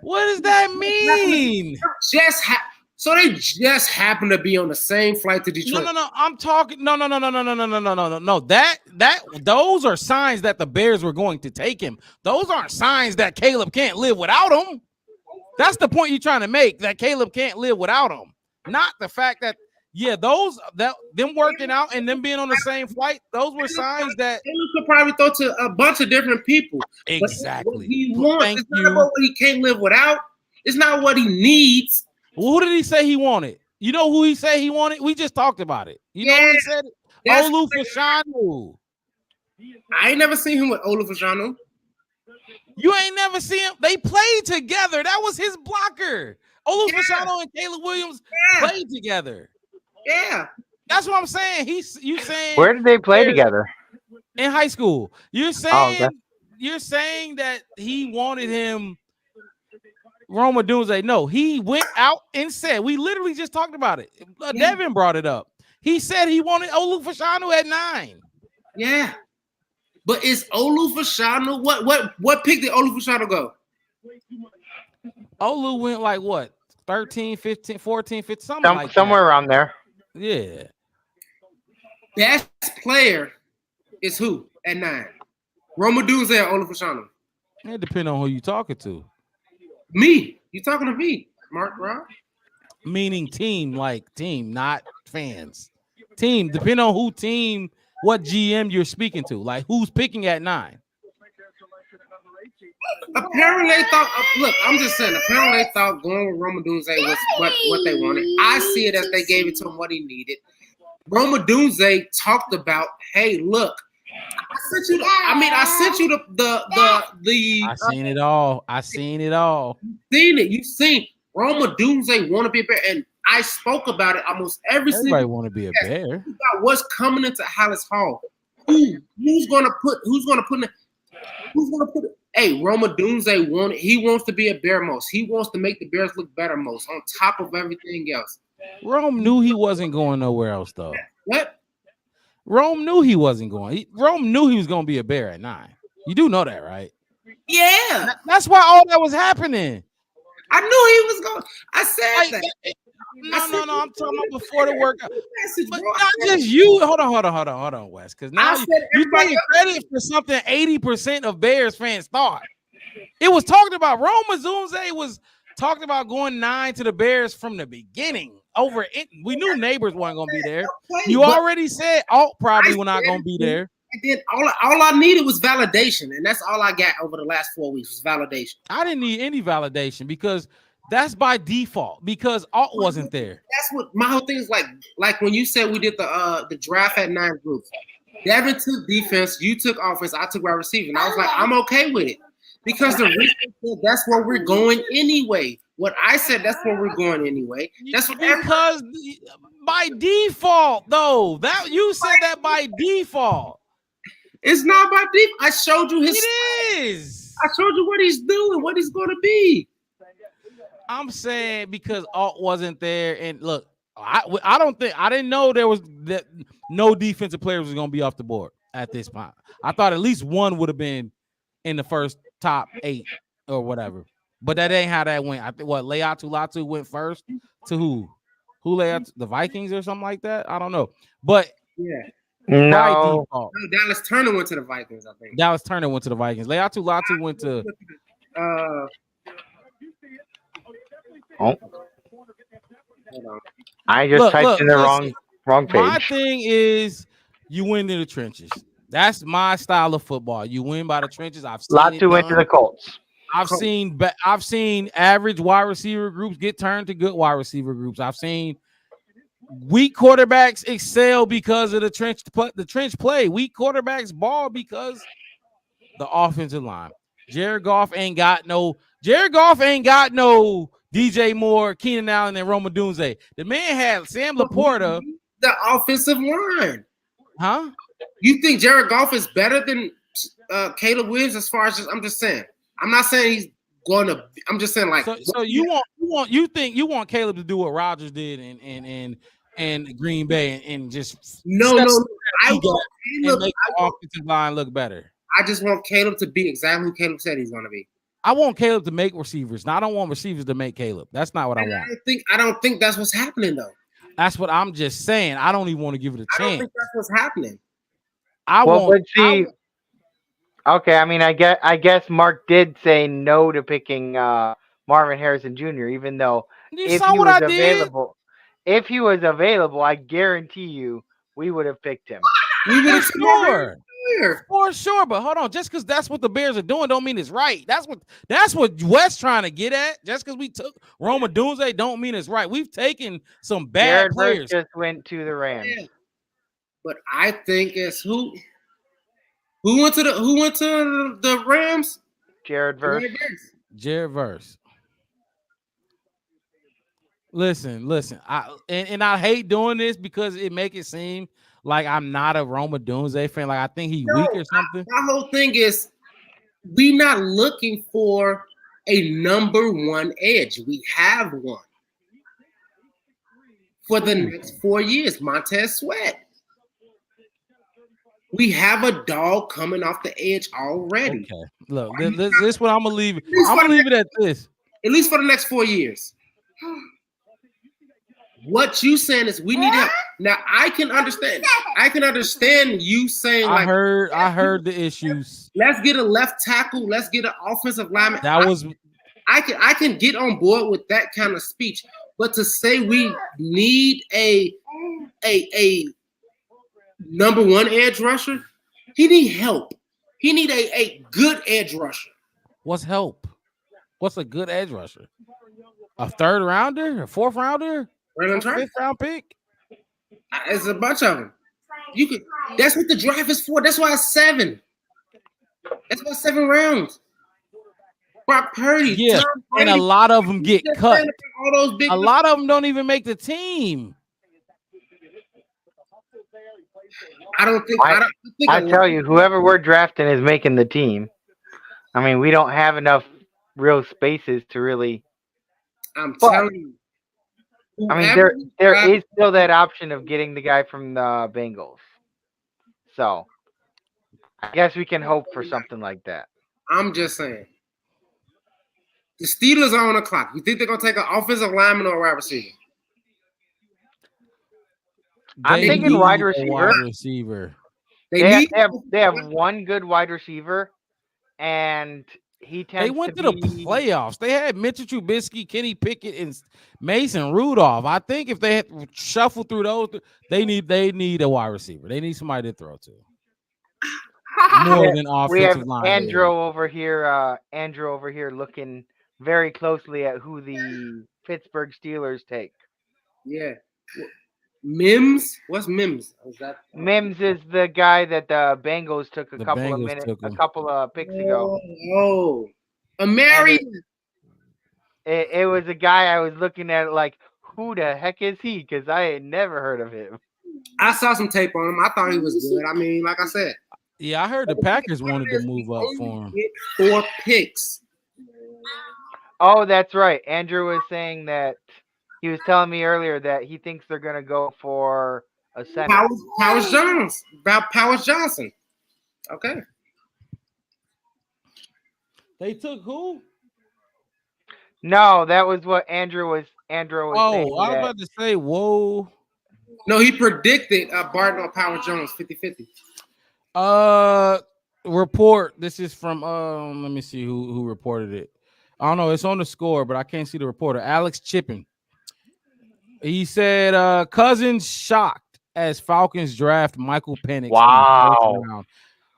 What does that mean? So they just happen to be on the same flight to Detroit. No. I'm talking. No. Those are signs that the Bears were going to take him. Those aren't signs that Caleb can't live without him. That's the point you're trying to make, that Caleb can't live without him. Not the fact that, them working out and them being on the same flight, those were signs that Caleb could probably throw to a bunch of different people. Exactly. What he wants. It's not about what he can't live without. It's not what he needs. Who did he say he wanted? You know who he said he wanted? We just talked about it. You know what he said? Olu Fashanu. I ain't never seen him with Olu Fashanu. You ain't never seen him. They played together. That was his blocker. Olu Fashanu and Caleb Williams played together. Yeah. That's what I'm saying. You saying Where did they play together? In high school. You're saying you're saying that he wanted him. Rome Odunze. No, he went out and said, we literally just talked about it. Devin brought it up. He said he wanted Olu Fashanu at 9. Yeah. But is Olu Fashanu, what pick did Olu Fashanu go? Olu went like what? 13, 15, 14, 15, somewhere around there. Yeah. Best player is who at 9? Rome Odunze or Olu Fashanu? It depends on who you're talking to. Me. You talking to me, Mark Rob? Meaning team, not fans. Team, depending on what GM you're speaking to. Like who's picking at 9. Apparently they thought, look, I'm just saying, apparently they thought going with Rome Odunze was what they wanted. I see it as they gave it to him what he needed. Rome Odunze talked about, hey, look, I sent you the I seen it all. You've seen Rome Odunze want to be a Bear, and I spoke about it almost everybody want to be a Bear. About what's coming into Hallis Hall. Who's gonna put it? Hey, Rome Odunze wants to be a Bear most. He wants to make the Bears look better most on top of everything else. Rome knew he wasn't going nowhere else though. What? Rome knew he wasn't going. Rome knew he was going to be a Bear at 9. You do know that, right? Yeah. That's why all that was happening. I knew he was going. I said that. No. I'm talking about before the workout. But not just you. Hold on, Wes. Because now you're taking credit for something 80% of Bears fans thought. It was talked about. Rome Odunze was talked about going 9 to the Bears from the beginning. We knew neighbors weren't going to be there. You already said Alt probably were not going to be there. And then all I needed was validation, and that's all I got over the last 4 weeks was validation. I didn't need any validation because that's by default because Alt wasn't there. That's what my whole thing is like when you said we did the draft at 9 groups. Devin took defense, you took offense, I took wide receiver, and I was like, I'm okay with it because the reason said that's where we're going anyway. What I said, that's where we're going anyway. That's what because by default, though, that you said that by default. It's not by default. I showed you his. It is. I showed you what he's doing, what he's going to be. I'm saying because Alt wasn't there, and look, I didn't know there was that no defensive players was going to be off the board at this point. I thought at least one would have been in the first top 8 or whatever. But that ain't how that went. I think Leatu Latu went first to who? Who Leatu? The Vikings or something like that? I don't know. But yeah. No. Dallas Turner went to the Vikings, I think. Dallas Turner went to the Vikings. Leatu Latu went to I just typed in the wrong page. My thing is you win in the trenches. That's my style of football. You win by the trenches. I've seen Latu went to the Colts. I've seen average wide receiver groups get turned to good wide receiver groups. I've seen weak quarterbacks excel because of the trench play. Weak quarterbacks ball because the offensive line. Jared Goff ain't got no DJ Moore, Keenan Allen, and Roma Dunze. The man had Sam Laporta. The offensive line. Huh? You think Jared Goff is better than Caleb Williams as far as I'm just saying. I'm not saying he's going to. I'm just saying like. So you think you want Caleb to do what Rodgers did in Green Bay and just no. I want Caleb and make the offensive line look better. I just want Caleb to be exactly who Caleb said he's going to be. I want Caleb to make receivers. Now I don't want receivers to make Caleb. That's not what I want. I don't think that's what's happening though. That's what I'm just saying. I don't even want to give it a chance. I don't think that's what's happening. Okay, I mean, I guess Mark did say no to picking Marvin Harrison Jr. Even though if he was available, I guarantee you we would have picked him. We would have for sure. But hold on, just because that's what the Bears are doing, don't mean it's right. That's what Wes trying to get at. Just because we took Roma Dunze, don't mean it's right. We've taken some bad players. Just went to the Rams. Yeah. But I think it's who went to the Rams? Jared Verse. Jared Verse. Listen. I hate doing this because it make it seem like I'm not a Roma Dunze fan. Like I think he's weak or something. My whole thing is we not looking for a number one edge. We have one for the next 4 years. Montez Sweat. We have a dog coming off the edge already. Okay. Look, this is what I'm gonna leave it. I'm gonna leave it at this. At least for the next 4 years. What you saying is we need help. Now I can understand. I can understand you saying I heard the issues. Let's get a left tackle. Let's get an offensive lineman. I can get on board with that kind of speech. But to say we need a number one edge rusher, he need help. He need a good edge rusher. What's help? What's a good edge rusher? A third rounder? A fourth rounder? Fifth round pick? It's a bunch of them. That's what the draft is for. That's why it's 7. That's why 7 rounds. Brock Purdy. Yeah, and a lot of them get cut. A lot of them don't even make the team. I tell you, whoever we're drafting is making the team. I mean, we don't have enough real spaces to really. I'm telling you. I mean, there is still that option of getting the guy from the Bengals. So, I guess we can hope for something like that. I'm just saying. The Steelers are on the clock. You think they're going to take an offensive lineman or a wide receiver? I'm thinking wide receiver. They have one good wide receiver, and they went to the playoffs. They had Mitchell Trubisky, Kenny Pickett, and Mason Rudolph. I think if they had shuffled through those, they need a wide receiver. They need somebody to throw to. More than offensive line. Andrew over here looking very closely at who the Pittsburgh Steelers take. Yeah. Mims? What's Mims? Mims is the guy that the Bengals took a couple of picks ago. Oh, Marion. It was a guy I was looking at like, who the heck is he? Because I had never heard of him. I saw some tape on him. I thought he was good. I mean, like I said. Yeah, I heard the Packers wanted to move up for him. 4 picks. Oh, that's right. Andrew was saying that. He was telling me earlier that he thinks they're going to go for a center. Powers Johnson. Okay. They took who? No, that was what Andrew was saying. I was about to say, whoa. No, he predicted Barton or Powers Jones 50-50. Report. This is from let me see who reported it. I don't know. It's on the score, but I can't see the reporter. Alex Chippen. He said, Cousins shocked as Falcons draft Michael Penix. Wow.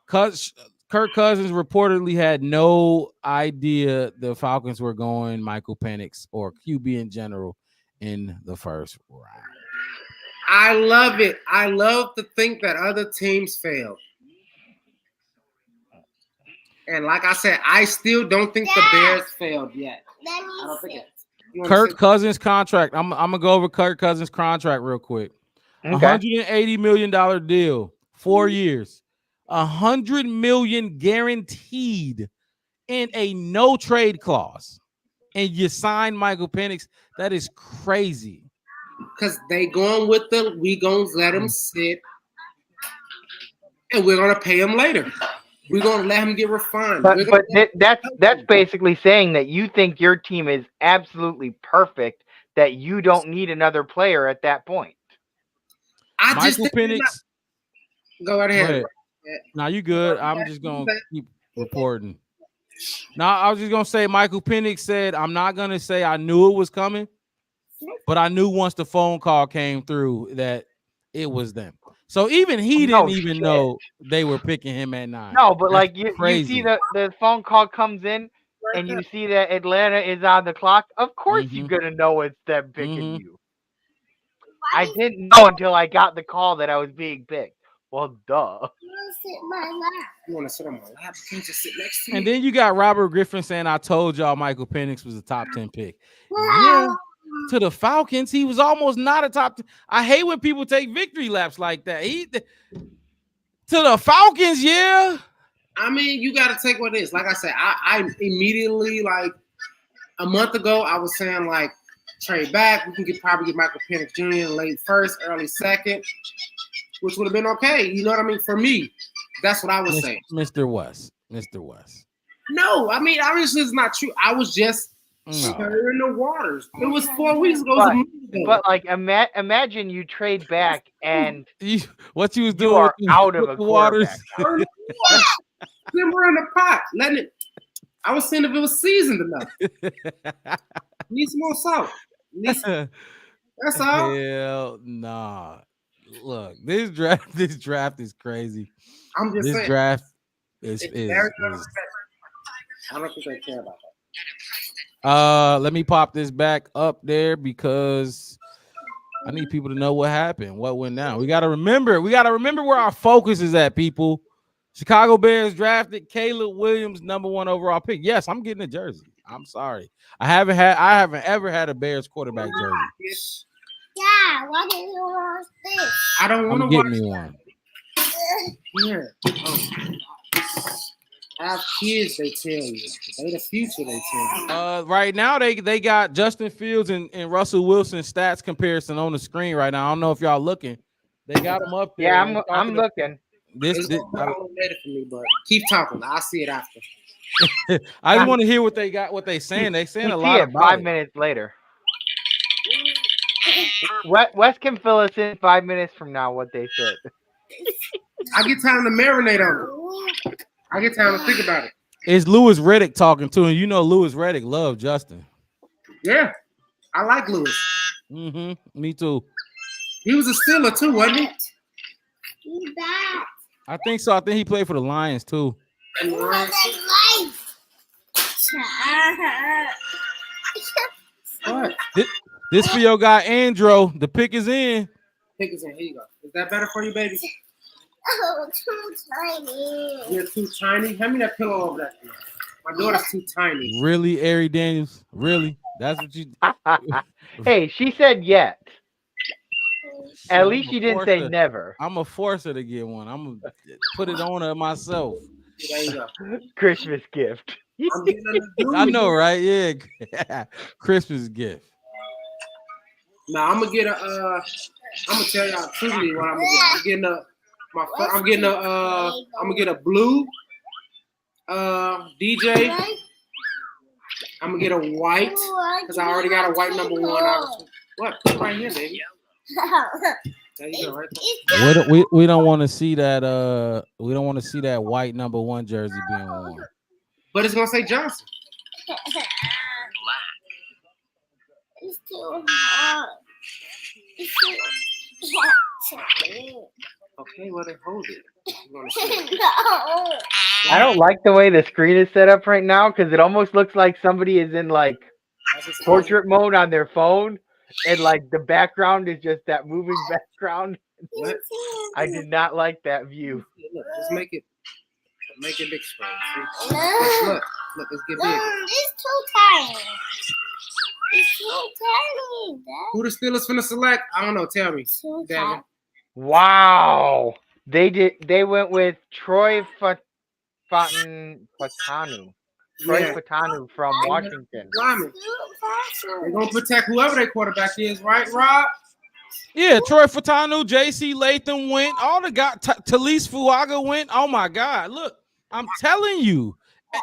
Kirk Cousins reportedly had no idea the Falcons were going Michael Penix or QB in general in the first round. I love it. I love to think that other teams failed. And like I said, I still don't think the Bears failed yet. I don't think it. Kirk Cousins contract. I'm gonna go over Kirk Cousins contract real quick. $180 million deal, 4 years, $100 million guaranteed in a no trade clause, and you sign Michael Penix. That is crazy. Because they going with we gonna let him sit, and we're gonna pay him later. We're gonna let him get refined. But that's basically saying that you think your team is absolutely perfect, that you don't need another player at that point. Michael Penix. Go right ahead. Now you good. I'm just gonna keep reporting. Now I was just gonna say Michael Penix said, I'm not gonna say I knew it was coming, but I knew once the phone call came through that it was them. So even he didn't even know they were picking him at 9. No, but That's like you see the phone call comes in and you see that Atlanta is on the clock. Of course you're gonna know it's them picking you. I didn't know until I got the call that I was being picked. Well, duh. You want to sit on my lap? You just sit next to me. And then you got Robert Griffin saying, I told y'all Michael Penix was a top 10 pick. Yeah. To the Falcons, he was almost not a top 10. I hate when people take victory laps like that. To the Falcons, yeah. I mean, you got to take what it is. Like I said, I immediately, like a month ago, I was saying, like, trade back. We can probably get Michael Penix Jr. in late first, early second, which would have been okay. You know what I mean? For me, that's what I was saying. Mr. West. No, I mean, obviously it's not true. I was just stirring the waters. It was 4 weeks ago. But like, imagine you trade back and what you was doing? You are out of a quarterback. Simmer in the pot, letting it. I was saying if it was seasoned enough. Need some more salt. That's all. Hell nah. Look, this draft is crazy. I'm just saying. This draft is I don't think they care about that. Let me pop this back up there because I need people to know what happened, what went down. We gotta remember where our focus is at, people. Chicago Bears drafted Caleb Williams, #1 overall pick. Yes, I'm getting a jersey. I'm sorry. I haven't ever had a Bears quarterback jersey. Yeah, why do you want this? I don't want to get watch me one. Here. Have kids, they tell you. They the future, they tell you. Right now they got Justin Fields and Russell Wilson stats comparison on the screen right now. I don't know if y'all looking. They got them up there. Yeah, I'm looking. This for me, but keep talking. I'll see it after. I just want to hear what they saying. They saying a lot about 5 minutes later. Wes can fill us in 5 minutes from now what they said. I get time to marinate on it. I get time to think about it. It's Louis Riddick talking to him. You know Louis Riddick loved Justin. Yeah, I like Louis. Me too. He was a Steeler too, wasn't he? He's back. I think so. I think he played for the Lions too. What? This for your guy Andrew. The pick is in. Pick is in. Here you go. Is that better for you, baby? Oh, too tiny. You're too tiny. Hand me that pillow over there. My daughter's too tiny. Really, Ari Daniels? Really? That's what you? Hey, she said yet. At least she didn't say never. I'm gonna force her to get one. I'm gonna put it on her myself. There you go. Christmas gift. I know, right? Yeah, Christmas gift. Now I'm gonna get a. I'm gonna tell y'all truly what I'm gonna get. I'm gonna get a blue DJ. I'm gonna get a white because I already got a white #1. What? Put it right here, baby. There you go, right there. We don't want to see that. We don't want to see that white #1 jersey being worn. But it's gonna say Johnson. It's too hot. It's too hot. Okay, well then hold it. No. I don't like the way the screen is set up right now because it almost looks like somebody is in like portrait mode on their phone, and like the background is just that moving background. What? I did not like that view. Look, just make it. Make it big screen. Look, let's get big. It's too tiny. It's too tiny, Dad. Who the Steelers finna select? I don't know. Tell me, Devin. Wow. They went with Troy Fatanu. Troy Fatanu from Washington. They're gonna protect whoever their quarterback is, right, Rob? Yeah, Troy Fatanu, J.C. Latham went. All the guys, Talise Fuaga went. Oh my God! Look, I'm telling you,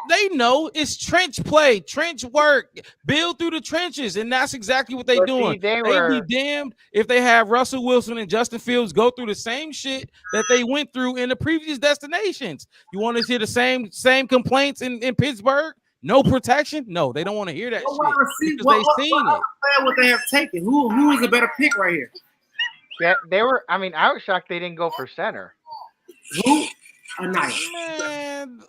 they know it's trench play, trench work, build through the trenches, and that's exactly what they're doing. They'd be damned if they have Russell Wilson and Justin Fields go through the same shit that they went through in the previous destinations. You want to hear the same complaints in Pittsburgh? No protection? No, they don't want to hear that shit because they've seen it. What they have taken? Who is a better pick right here? Yeah, they were. I mean, I was shocked they didn't go for center. Who? Nice. Man.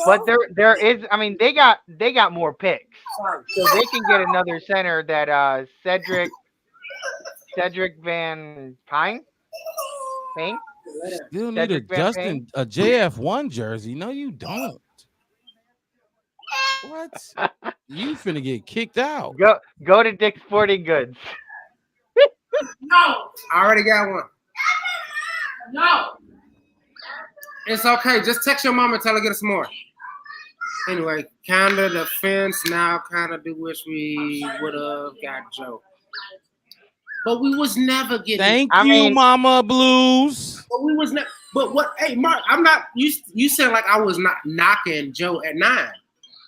But there is. I mean, they got more picks, so they can get another center. That Cedric Van Payne. Still need a JF1 jersey. No, you don't. What? You finna get kicked out. Go to Dick's Sporting Goods. No, I already got one. No, it's okay. Just text your mom and tell her to get us some more. Anyway, kind of the fence now. Kind of do wish we would have got Joe, but we was never getting. Thank you, Mama Blues. But we was not. But what? Hey, Mark, I'm not. You said like I was not knocking Joe at 9.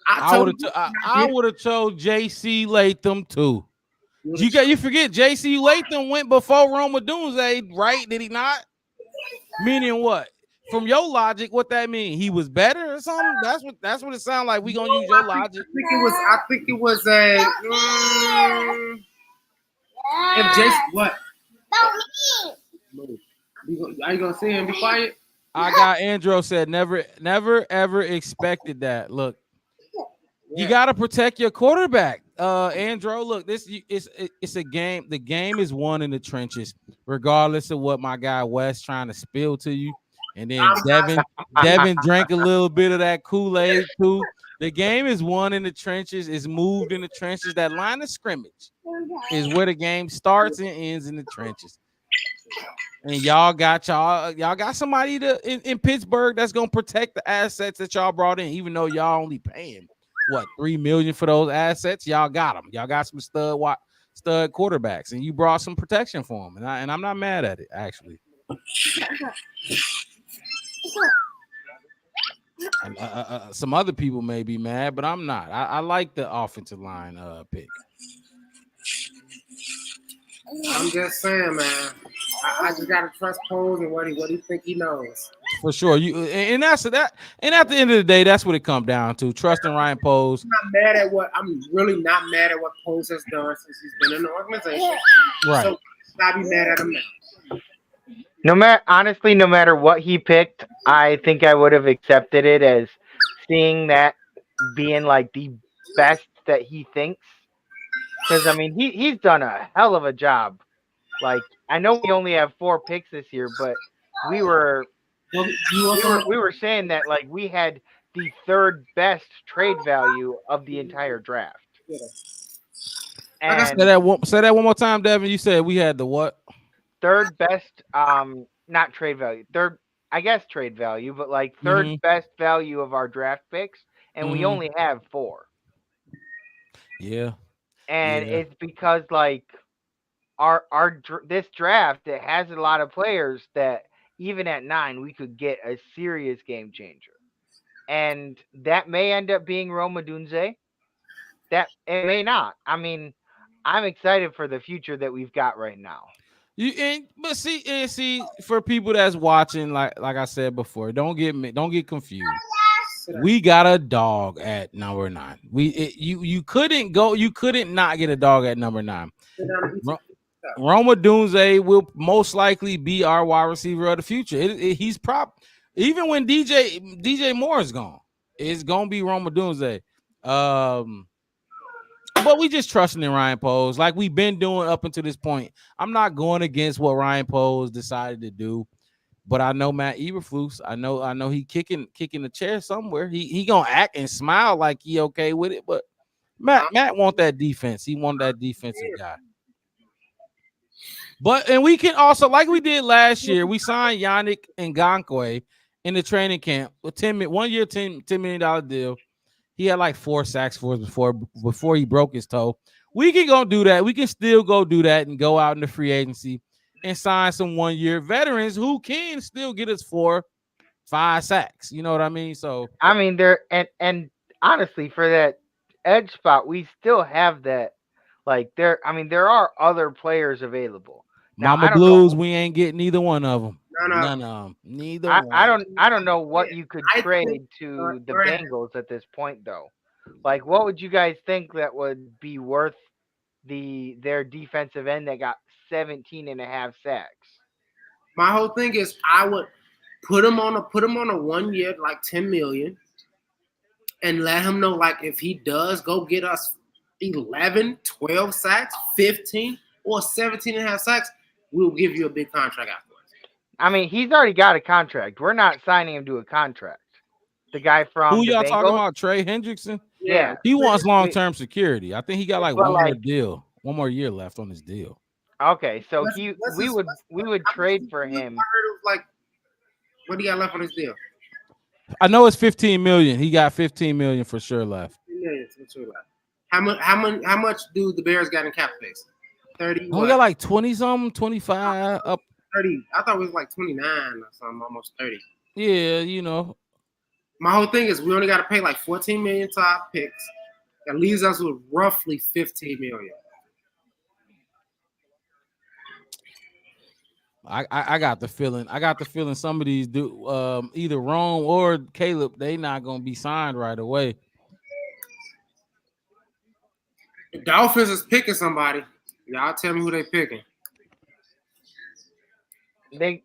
I would have told J.C. Latham too. You forget J.C. Latham went before Roma Dunze, right? Did he not? Meaning what? From your logic, what that mean? He was better or something? That's what it sounds like. We gonna use your logic. I think it was a. If Jason, what? Are you gonna see him? Be quiet. I got Andrew said never ever expected that. Look. You got to protect your quarterback. Andrew, look, it's a game. The game is won in the trenches, regardless of what my guy Wes trying to spill to you. And then Devin drank a little bit of that Kool-Aid too. The game is won in the trenches, is moved in the trenches. That line of scrimmage is where the game starts and ends in the trenches. And y'all got somebody in Pittsburgh that's gonna protect the assets that y'all brought in, even though y'all only paying what $3 million for those assets. Y'all got them. Y'all got some stud quarterbacks, and you brought some protection for them. And I'm not mad at it, actually. And, some other people may be mad, but I'm not. I like the offensive line pick. I'm just saying, man. I just gotta trust Poles and what he think he knows. For sure, and that's that. And at the end of the day, that's what it comes down to: trusting Ryan Poles. I'm really not mad at what Poles has done since he's been in the organization. Right. So I'll be mad at him now. No matter what he picked, I think I would have accepted it as seeing that being like the best that he thinks. Because I mean, he's done a hell of a job. Like, I know we only have 4 picks this year, but we were saying that like we had the 3rd best trade value of the entire draft. And say that one more time, Devin. You said we had the what? 3rd best, not trade value. 3rd, I guess trade value, but like 3rd best value of our draft picks, and we only have 4. Yeah. And it's because like this draft, it has a lot of players that even at 9 we could get a serious game changer, and that may end up being Roma Dunze. That it may not. I mean, I'm excited for the future that we've got right now. But see, for people that's watching, like I said before, don't get confused. We got a dog at number 9. You couldn't not get a dog at number 9. Roma Dunze will most likely be our wide receiver of the future. He's even when DJ Moore is gone, it's gonna be Roma Dunze. But we just trusting in Ryan Poles like we've been doing up until this point. I'm not going against what Ryan Poles decided to do. But I know Matt Eberflus. I know he kicking the chair somewhere. He gonna act and smile like he okay with it. But Matt want that defense. He want that defensive guy. And we can also, like we did last year, we signed Yannick Ngakoue in the training camp with $10 million deal. He had like 4 sacks for us before he broke his toe. We can go do that. We can still go do that and go out in the free agency and sign some 1-year veterans who can still get us 4-5 sacks. You know what I mean? So I mean, there and honestly, for that edge spot, we still have that. Like there are other players available. Now, Mama Blues, we ain't getting neither one of them. None of them. Neither one. I don't know what you could trade to the Bengals at this point, though. Like, what would you guys think that would be worth their defensive end that got 17.5 sacks? My whole thing is I would put him on a 1 year, like $10 million, and let him know, like, if he does go get us 11, 12 sacks, 15, or 17.5 sacks, we'll give you a big contract afterwards. I mean, he's already got a contract. We're not signing him to a contract. The guy from who the y'all Bengals? talking about? Trey Hendrickson? Yeah. He wants long-term security. I think he got like But, one more deal, 1 more year left on his deal. Okay, so we would trade for him. I heard it was like, what do you got left on his deal? I know it's $15 million. He got $15 million for sure left. How much do the Bears got in cap space? 30. We got like 20 something, 25 up. 30. I thought it was like 29 or something, almost 30. Yeah, you know. My whole thing is we only got to pay like 14 million top picks. That leaves us with roughly 15 million. I got the feeling. Some of these either Rome or Caleb, they not gonna be signed right away. The Dolphins is picking somebody. Y'all tell me who they picking. They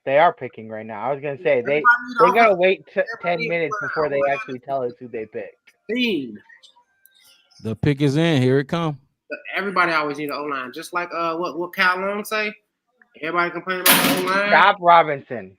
are picking right now. I was gonna say they gotta wait 10 minutes before they actually tell us who they picked. The pick is in. Here it come. Everybody always need an O-line, just like what Cal Long say. Everybody complaining about the O-line. Stop Robinson.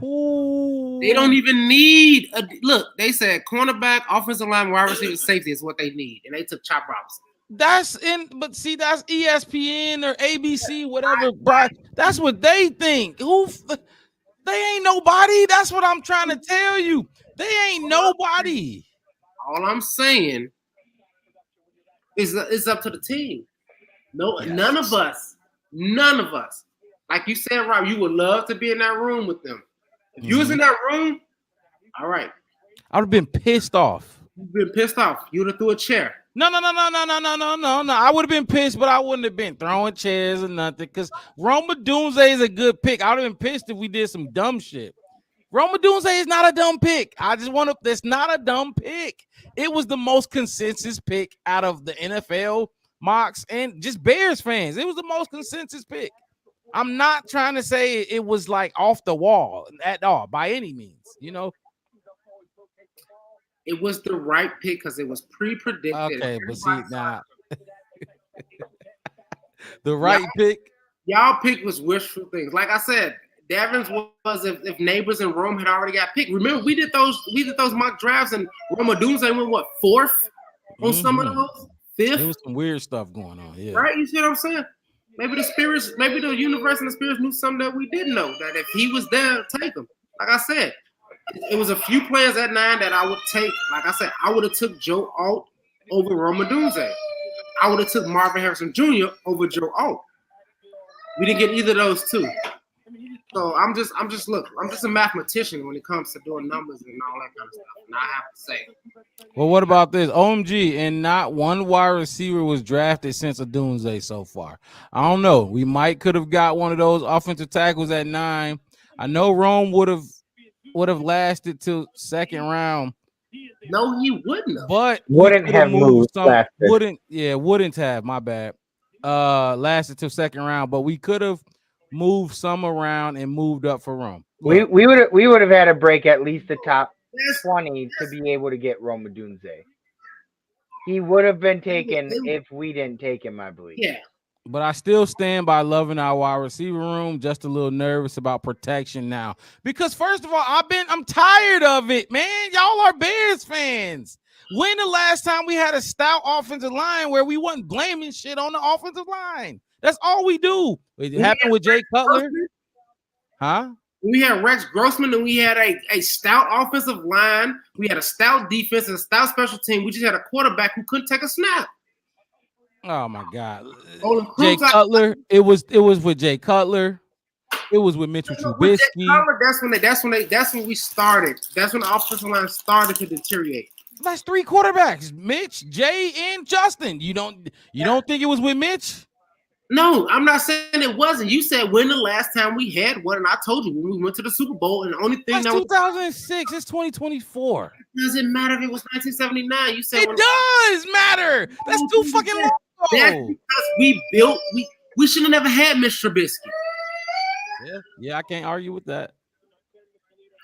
Ooh. They don't even need look. They said cornerback, offensive line, wide receiver, safety is what they need, and they took Chop Robinson. That's ESPN or ABC, whatever. Bro, that's what they think. They ain't nobody. That's what I'm trying to tell you. They ain't nobody. All I'm saying is it's up to the team. None of us. Like you said, Rob, you would love to be in that room with them. If you was in that room, all right. I would have been pissed off. You've been pissed off. You would have threw a chair. No. I would have been pissed, but I wouldn't have been throwing chairs or nothing. Because Roma Dunze is a good pick. I would have been pissed if we did some dumb shit. Roma Dunze is not a dumb pick. That's not a dumb pick. It was the most consensus pick out of the NFL mocks and just Bears fans. It was the most consensus pick. I'm not trying to say it was like off the wall at all by any means, you know. It was the right pick because it was pre-predicted. Okay, but see now, the right pick. Y'all pick was wishful things. Like I said, Devins was if Neighbors and Rome had already got picked. Remember, we did those mock drafts and Roma Dunze went what 4th on some of those, 5th. There was some weird stuff going on. Yeah, right. You see what I'm saying? Maybe the universe and the spirits knew something that we didn't know. That if he was there, take him. Like I said. It was a few players at 9 that I would take. Like I said, I would have took Joe Alt over Roma Dunze. I would have took Marvin Harrison Jr. over Joe Alt. We didn't get either of those two. So I'm just a mathematician when it comes to doing numbers and all that kind of stuff. And I have to say. Well, what about this? OMG, and not one wide receiver was drafted since Dunze so far. I don't know. We could have got one of those offensive tackles at 9. I know Rome would have lasted till 2nd round. No, he wouldn't have. But wouldn't have moved. Wouldn't have. My bad. Lasted till 2nd round, but we could have moved some around and moved up for Rome. We would have had to break at least the top 20 to be able to get Roma Dunze. He would have been taken if we didn't take him, I believe. Yeah. But I still stand by loving our wide receiver room. Just a little nervous about protection now. Because first of all, I'm tired of it, man. Y'all are Bears fans. When the last time we had a stout offensive line where we wasn't blaming shit on the offensive line? That's all we do. It happened with Jay Cutler. Huh? We had Rex Grossman and we had a stout offensive line. We had a stout defense and a stout special team. We just had a quarterback who couldn't take a snap. Oh my God, Jay Cutler. It was with Jay Cutler. It was with Mitchell Trubisky. That's when we started. That's when the offensive line started to deteriorate. That's 3 quarterbacks: Mitch, Jay, and Justin. You don't think it was with Mitch? No, I'm not saying it wasn't. You said when the last time we had one, and I told you when we went to the Super Bowl, and the only thing that's 2006. It's 2024. It doesn't matter if it was 1979. You said it does matter. That's too fucking long. That's because we should have never had Mr. Trubisky. Yeah, I can't argue with that.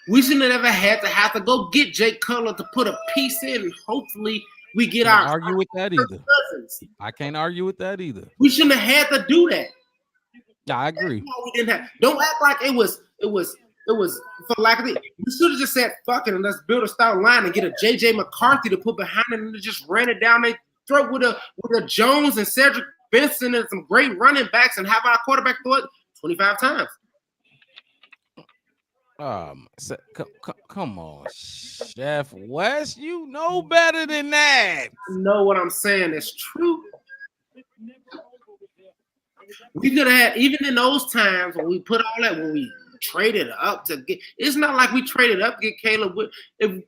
We shouldn't have ever have to go get Jake Cutler to put a piece in, and hopefully we get our argue with that either. I can't argue with that either. We shouldn't have had to do that. Yeah, I agree. We didn't have. Don't act like it was for lack of it. We should have just said fuck it and let's build a stout line and get a JJ McCarthy to put behind it and just ran it down their throat with a Jones and Cedric Benson and some great running backs and have our quarterback throw it 25 times. Come on, Chef West. You know better than that. You know what I'm saying? It's true. We could have had, even in those times when we put all that, when we traded up to get, it's not like we traded up to get Caleb. If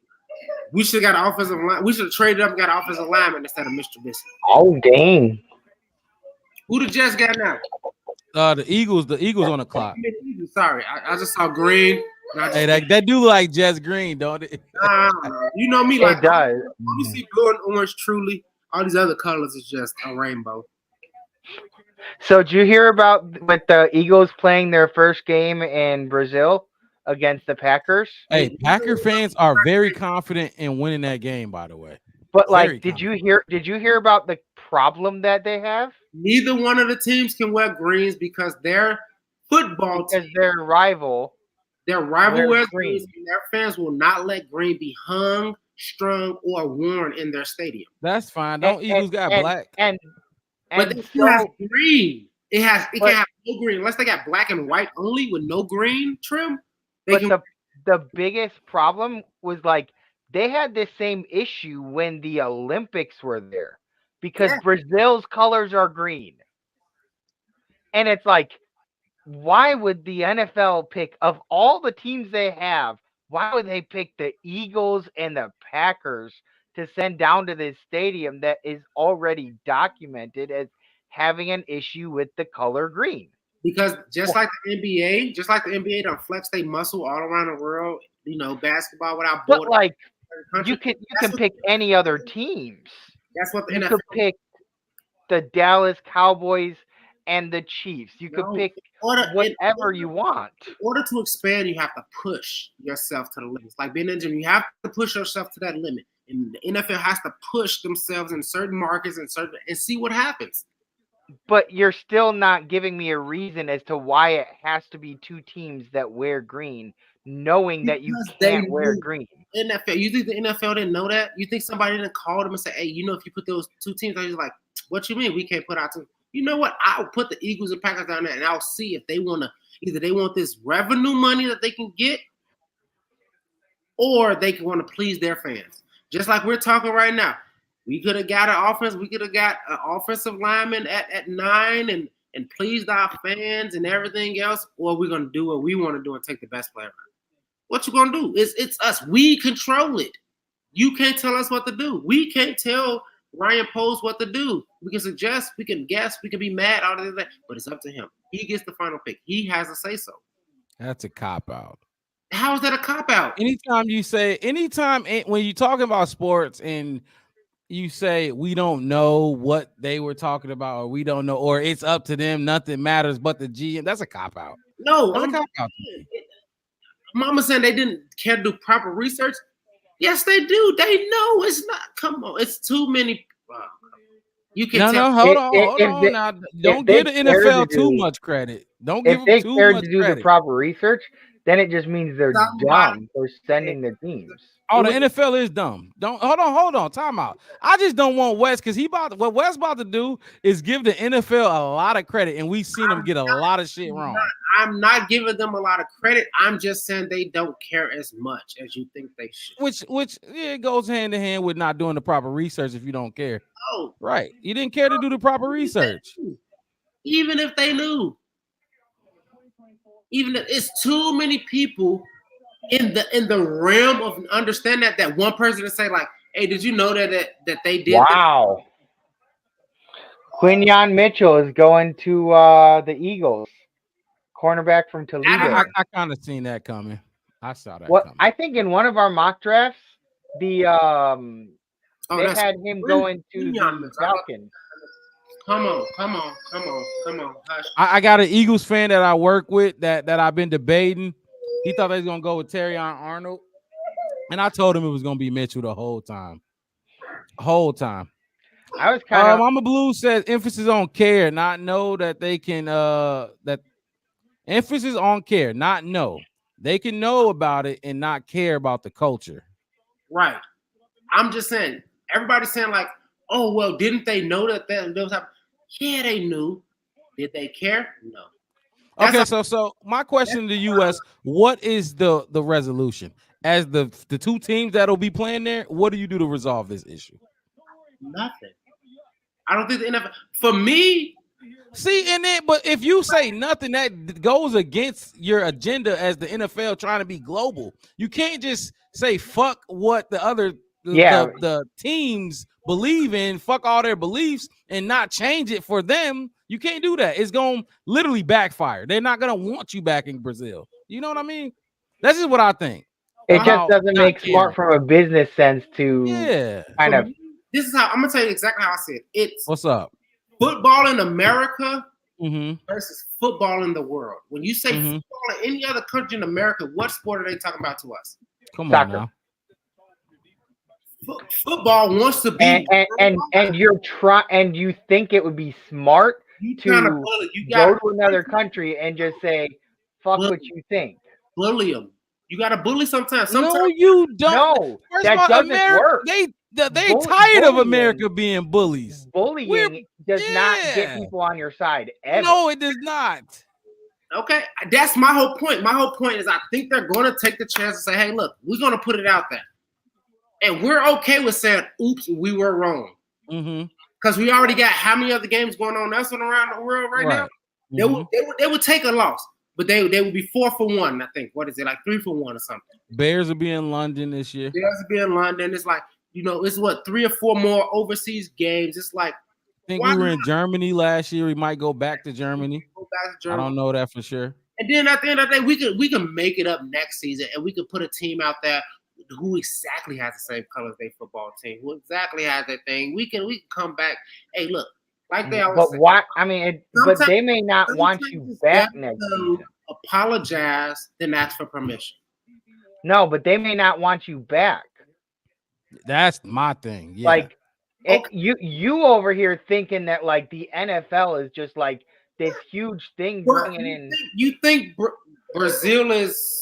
we should have got an offensive line, we should have traded up and got an offensive lineman instead of Mr. Biscuit. Oh, dang. Who the Jets got now? The Eagles on the clock. Sorry, I just saw green. Hey, that do like Jets green, don't it? You know me, like it does. You see blue and orange, truly. All these other colors is just a rainbow. So, did you hear about with the Eagles playing their first game in Brazil against the Packers? Hey, Packer fans are very confident in winning that game, by the way. But like, did you hear about the problem that they have? Neither one of the teams can wear greens because their football team, their rival wears green, and their fans will not let green be hung, strung, or worn in their stadium. That's fine. Eagles got black. But they still have green. It can have no green unless they got black and white only with no green trim. The biggest problem was like they had this same issue when the Olympics were there because Brazil's colors are green. And it's like, why would the NFL pick, of all the teams they have, why would they pick the Eagles and the Packers to send down to this stadium that is already documented as having an issue with the color green? Because just like the NBA don't flex their muscle all around the world, basketball without borders. But like, you can pick any other teams. That's what the NFL. NFL. You could pick the Dallas Cowboys and the Chiefs. You could pick whatever you want. In order to expand, you have to push yourself to the limits. Like being in the gym, you have to push yourself to that limit. And the NFL has to push themselves in certain markets and see what happens. But you're still not giving me a reason as to why it has to be two teams that wear green, knowing that you can't wear green. NFL, you think the NFL didn't know that? You think somebody didn't call them and say, hey, if you put those two teams, I was like, what you mean we can't put out two? You know what? I'll put the Eagles and Packers down there, and I'll see if they want to. Either they want this revenue money that they can get, or they can want to please their fans. Just like we're talking right now, we could have got an offense. We could have got an offensive lineman at 9 and pleased our fans and everything else, or we're gonna do what we want to do and take the best player. What you gonna do? It's us. We control it. You can't tell us what to do. We can't tell Ryan Poles what to do. We can suggest, we can guess, we can be mad, all of that, but it's up to him. He gets the final pick. He has to say so. That's a cop-out. How is that a cop-out? Anytime when you're talking about sports and you say we don't know what they were talking about, or we don't know, or it's up to them, nothing matters but the GM, that's a cop-out. No, that's a cop-out. Mama saying they didn't care to do proper research. Yes, they do. They know it's not. Come on, it's too many. You can tell. Hold on. Now, don't give the NFL too much credit. Don't give them too much to do credit. the proper research, then it just means they're dumb for sending their teams. Oh, the NFL is dumb. Hold on. Time out. I just don't want West because what West about to do is give the NFL a lot of credit, and we've seen them get a lot of shit wrong. I'm not giving them a lot of credit. I'm just saying they don't care as much as you think they should. Which it goes hand in hand with not doing the proper research if you don't care. Oh, right. You didn't care to do the proper research. Even if they knew. Even if it's too many people in the realm of understand that one person to say like, hey, did you know that they did? Wow. Quinyon Mitchell is going to the Eagles. Cornerback from Toledo. I kind of seen that coming. I saw that coming. I think in one of our mock drafts, they had him going to the Falcons. Come on. Hush. I got an Eagles fan that I work with that I've been debating. He thought they was gonna go with Terrion Arnold, and I told him it was gonna be Mitchell the whole time. I was kind of. Mama Blue says emphasis on care, not know that they can. That emphasis on care, not know. They can know about it and not care about the culture. Right. I'm just saying. Everybody's saying like, oh well, didn't they know that was happening? Yeah, they knew. Did they care? No. Okay, so my question to you is, what is the resolution? As the two teams that'll be playing there, what do you do to resolve this issue? Nothing. I don't think the NFL, for me. See, but if you say nothing, that goes against your agenda as the NFL trying to be global. You can't just say fuck what the other the teams believe in, fuck all their beliefs, and not change it for them. You can't do that. It's going to literally backfire. They're not going to want you back in Brazil. You know what I mean? That's just what I think. It just doesn't make smart from a business sense to kind of. This is how I'm going to tell you exactly how I see it. It's what's up? Football in America versus football in the world. When you say football in any other country in America, what sport are they talking about to us? Come on now. Football wants to be and you think it would be smart to go to another country and just say fuck what you think. Bully them. You got to bully sometimes. No, you don't. No, that doesn't work. They tired of America being bullies. Bullying does not get people on your side ever. No, it does not. Okay, that's my whole point. My whole point is I think they're going to take the chance and say, hey, look, we're going to put it out there. And we're okay with saying, oops, we were wrong. Because we already got how many other games going on around the world right now? They would take a loss, but they would be 4-1, I think. What is it, like 3-1 or something? Bears will be in London this year. Bears will be in London. It's like, it's what, 3 or 4 more overseas games. It's like, I think we were in Germany last year. We might go back to Germany. I don't know that for sure. And then at the end of the day, we can make it up next season, and we can put a team out there who exactly has the same color as their football team, who exactly has their thing. We can come back. Hey, look, like they always say. But why? I mean, but they may not want you back next season. Apologize, then ask for permission. No, but they may not want you back. That's my thing. Yeah. Like, you over here thinking that like the NFL is just like this huge thing bringing in. You think Brazil is?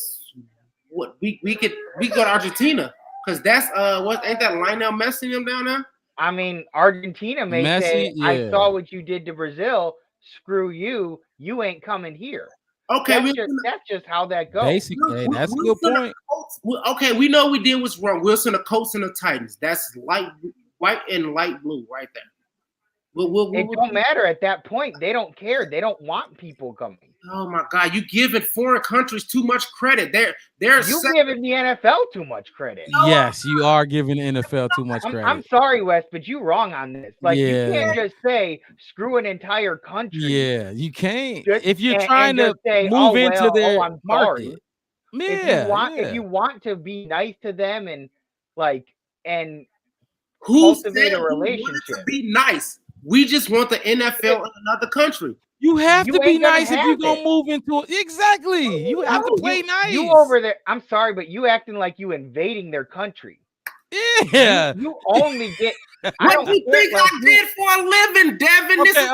What we could go to Argentina because that's ain't that Lionel Messi them down there? I mean, Argentina may say, I saw what you did to Brazil. Screw you. You ain't coming here. Okay, that's just how that goes. Basically, that's a good point. Okay, we know we did what's wrong. Wilson, the Colts, and the Titans. That's white and light blue right there. It don't matter at that point. They don't care. They don't want people coming. Oh my God! You giving foreign countries too much credit. They're giving the NFL too much credit. Yes, you are giving the NFL too much credit. I'm sorry, Wes, but you're wrong on this. Like you can't just say screw an entire country. Yeah, you can't. If you're trying to move into their market. If you want to be nice to them and cultivate a relationship, to be nice. We just want the NFL in another country. You have to be nice if you're going to move into it. Exactly. You have to play nice. You over there. I'm sorry, but you acting like you invading their country. Yeah. You only get What do you think I did for a living, Devin? This is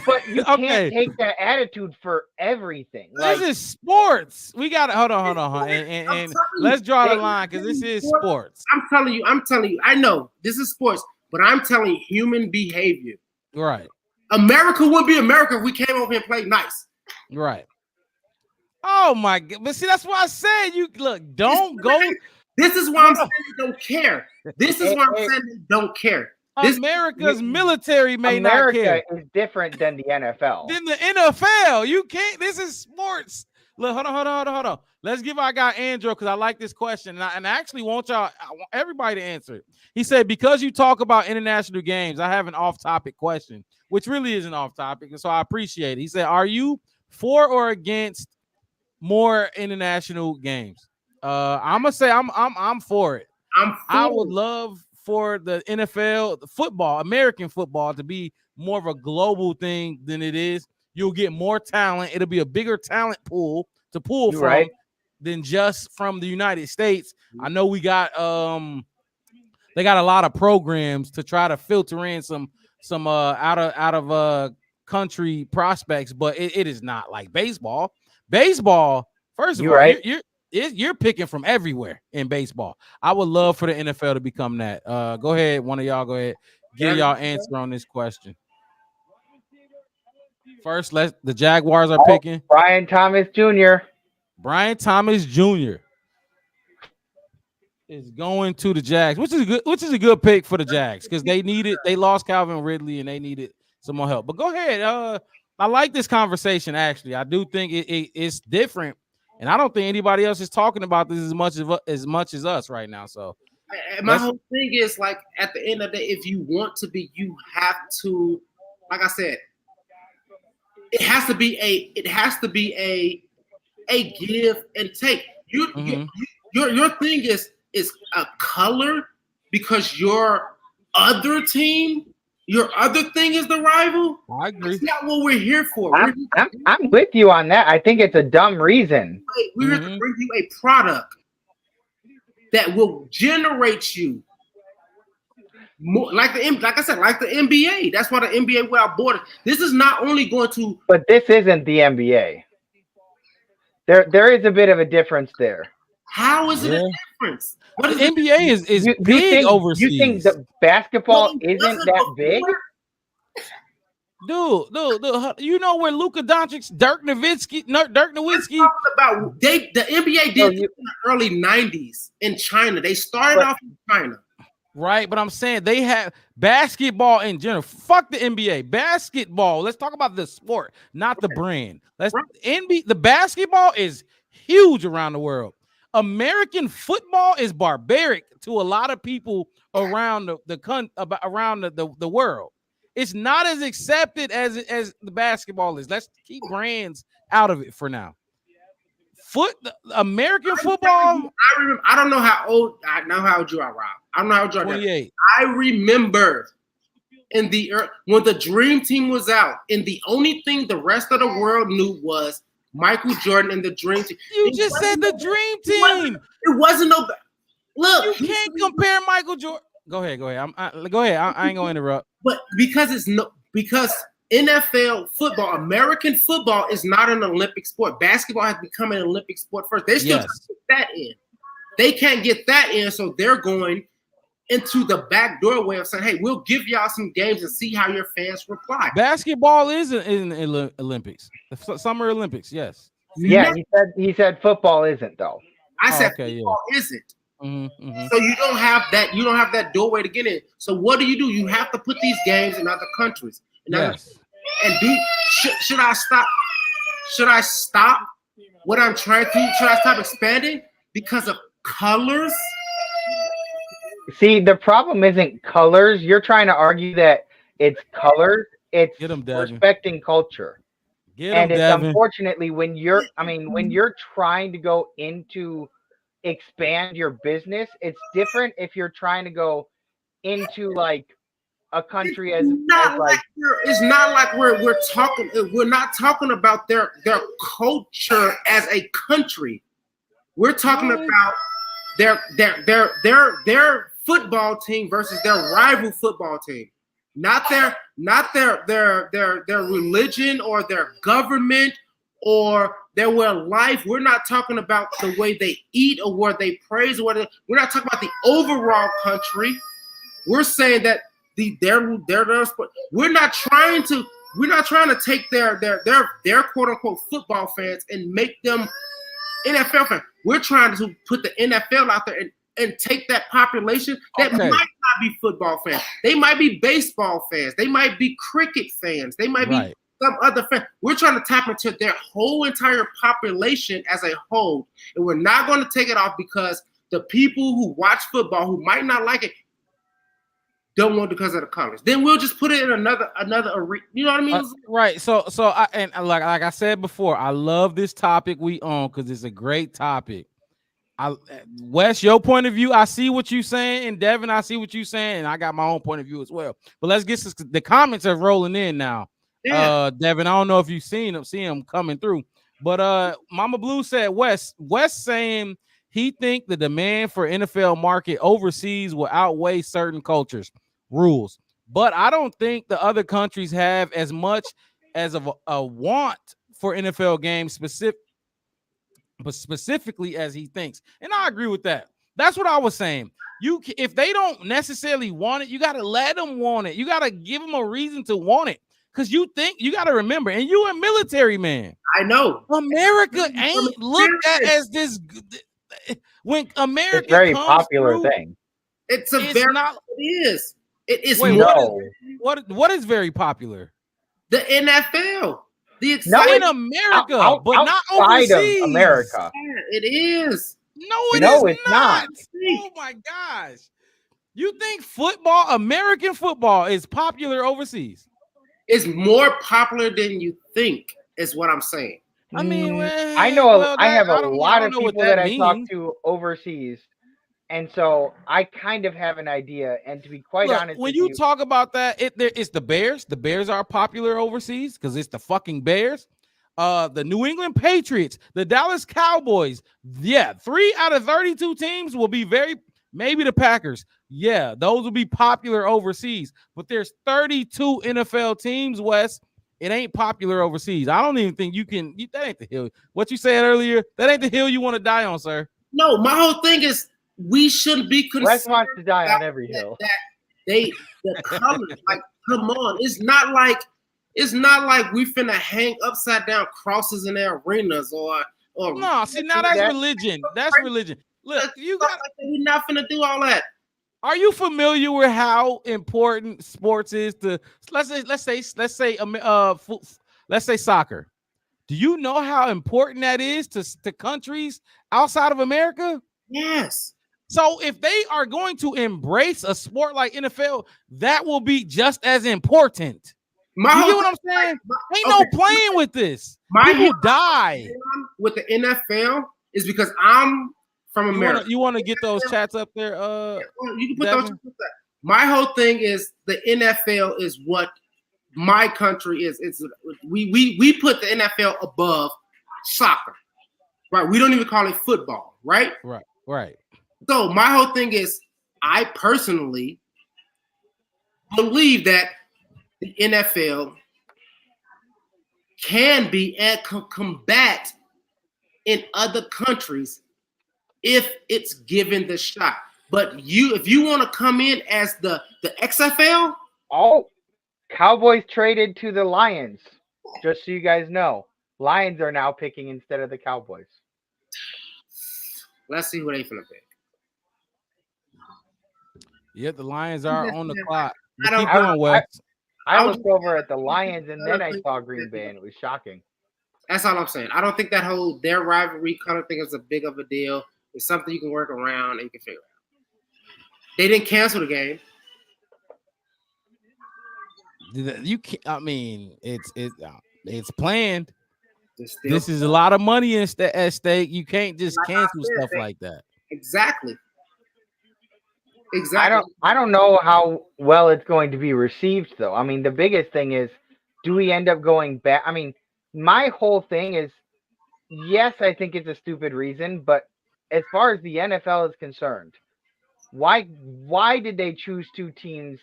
but you can't take that attitude for everything. This is sports. We got to hold on, and let's draw the line because this is sports. I'm telling you. I know this is sports, but I'm telling you, human behavior. Right. America wouldn't be America if we came over here and played nice. Right. Oh my God! But see, that's why I said you look. Don't go. This is why I'm saying they don't care. This is why I'm saying they don't care. America's military may not care. America is different than the NFL. Than the NFL. You can't. This is sports. Look, hold on. Let's give our guy Andrew because I like this question, and I actually want everybody to answer it. He said, because you talk about international games, I have an off-topic question, which really isn't off-topic, so I appreciate it. He said, are you for or against more international games? I'm gonna say I'm for it. I would love for the NFL, the football, American football, to be more of a global thing than it is. You'll get more talent. It'll be a bigger talent pool to pull from than just from the United States. I know we got they got a lot of programs to try to filter in some out of country prospects, but it is not like baseball. Baseball, first of all, you're picking from everywhere in baseball. I would love for the NFL to become that. Go ahead, one of y'all. Go ahead, give y'all answer on this question. First, the Jaguars are picking Brian Thomas Jr. Brian Thomas Jr. is going to the Jags, which is a good pick for the Jags because they lost Calvin Ridley and they needed some more help. But go ahead. I like this conversation. Actually, I do think it's different. And I don't think anybody else is talking about this as much as us right now. So my whole thing is like at the end of the day, if you want to be, you have to, like I said, it has to be a give and take. Your thing is a color because your other team. Your other thing is the rival. I agree. That's not what we're here for. I'm with you on that. I think it's a dumb reason. We're here to bring you a product that will generate you more, like I said, like the NBA. That's why the NBA without borders. This is not only going to. But this isn't the NBA. There is a bit of a difference there. How is it a difference? What is the NBA is big overseas. You think the basketball isn't that big? Dude, you know where Luka Doncic, Dirk Nowitzki. About the NBA did in the early 90s in China. They started off in China. Right, but I'm saying they have basketball in general. Fuck the NBA. Basketball. Let's talk about the sport, not the brand. The basketball is huge around the world. American football is barbaric to a lot of people around the world. It's not as accepted as the basketball is. Let's keep brands out of it for now. American football. I don't know how old. I know how old you are, Rob. I don't know how old you are. 28. I remember when the Dream Team was out, and the only thing the rest of the world knew was Michael Jordan and the Dream Team. You just said the Dream Team. It wasn't no. Look, you can't compare Michael Jordan. Go ahead. Go ahead. I ain't gonna interrupt. But because NFL football, American football is not an Olympic sport. Basketball has become an Olympic sport first. They still can't get that in. They can't get that in, so they're going into the back doorway of saying, "Hey, we'll give y'all some games and see how your fans reply." Basketball is in the Olympics, the Summer Olympics. Yes. Yeah, he said football isn't though. I said football isn't. So you don't have that. You don't have that doorway to get in. So what do? You have to put these games in other countries. Yes. And should I stop? Should I stop what I'm trying to? Should I stop expanding because of colors? See, the problem isn't colors. You're trying to argue that it's colors. It's respecting culture. And it's unfortunately when you're trying to go into expand your business, it's different if you're trying to go into like a country it's not like we're not talking about their culture as a country. We're talking about their football team versus their rival football team. Not their religion or their government or their way of life. We're not talking about the way they eat or what they praise or we're not talking about the overall country. We're saying that we're not trying to take their quote unquote football fans and make them NFL fans. We're trying to put the NFL out there and take that population that might not be football fans. They might be baseball fans. They might be cricket fans. They might be some other fans. We're trying to tap into their whole entire population as a whole. And we're not going to take it off because the people who watch football who might not like it don't want it because of the colors. Then we'll just put it in another arena. You know what I mean? Right. So like I said before, I love this topic we on because it's a great topic. Wes, your point of view, I see what you're saying, and Devin, I see what you're saying, and I got my own point of view as well. But let's get the comments are rolling in now. Yeah. Devin, I don't know if you've seen them coming through, but Mama Blue said Wes saying he think the demand for NFL market overseas will outweigh certain cultures rules, but I don't think the other countries have as much as of a want for NFL games specifically as he thinks, and I agree with that. That's what I was saying. If they don't necessarily want it, you got to let them want it. You got to give them a reason to want it, because you got to remember, and you a military man. I know America ain't looked at as this. When America, it's a very popular thing. It is. It is. Wait, what is very popular? The NFL. The excitement in America, but not overseas. Of America. Yeah, it is. No, it's not. Oh my gosh! You think American football, is popular overseas? It's more popular than you think, is what I'm saying. I mean, I know. I have a lot of people that I talk to overseas. And so I kind of have an idea. And to be quite honest, when you talk about that, it's the Bears. The Bears are popular overseas because it's the fucking Bears. The New England Patriots, the Dallas Cowboys. Yeah, 3 out of 32 teams will be maybe the Packers. Yeah, those will be popular overseas. But there's 32 NFL teams, Wes. It ain't popular overseas. I don't even think that ain't the hill. What you said earlier, that ain't the hill you want to die on, sir. No, my whole thing is, we shouldn't be concerned. Wes wants to die on every hill. The colors, like, come on. It's not like we finna hang upside down crosses in their arenas or no. See, now that's religion. That's religion. Look, we're not finna do all that. Are you familiar with how important sports is to let's say soccer? Do you know how important that is to countries outside of America? Yes. So if they are going to embrace a sport like NFL, that will be just as important. You get what I'm saying? Ain't no playing with this. People die with the NFL is because I'm from America. You want to get those chats up there? You can put those chats up there. My whole thing is the NFL is what my country is. We put the NFL above soccer, right? We don't even call it football, right? Right. So my whole thing is, I personally believe that the NFL can be and combat in other countries if it's given the shot. But if you want to come in as the XFL, Cowboys traded to the Lions. Just so you guys know, Lions are now picking instead of the Cowboys. Let's see who they finna pick. Yeah, the Lions are on the clock. I looked over at the Lions and then I saw Green Bay, and it was shocking. That's all I'm saying. I don't think their rivalry kind of thing is a big of a deal. It's something you can work around and you can figure out. They didn't cancel the game. You can't. I mean, it's planned. This is a lot of money at stake. You can't just cancel stuff like that. Exactly. I don't know how well it's going to be received, though. I mean, the biggest thing is, do we end up going back? I mean, my whole thing is, yes, I think it's a stupid reason, but as far as the NFL is concerned, Why did they choose 2 teams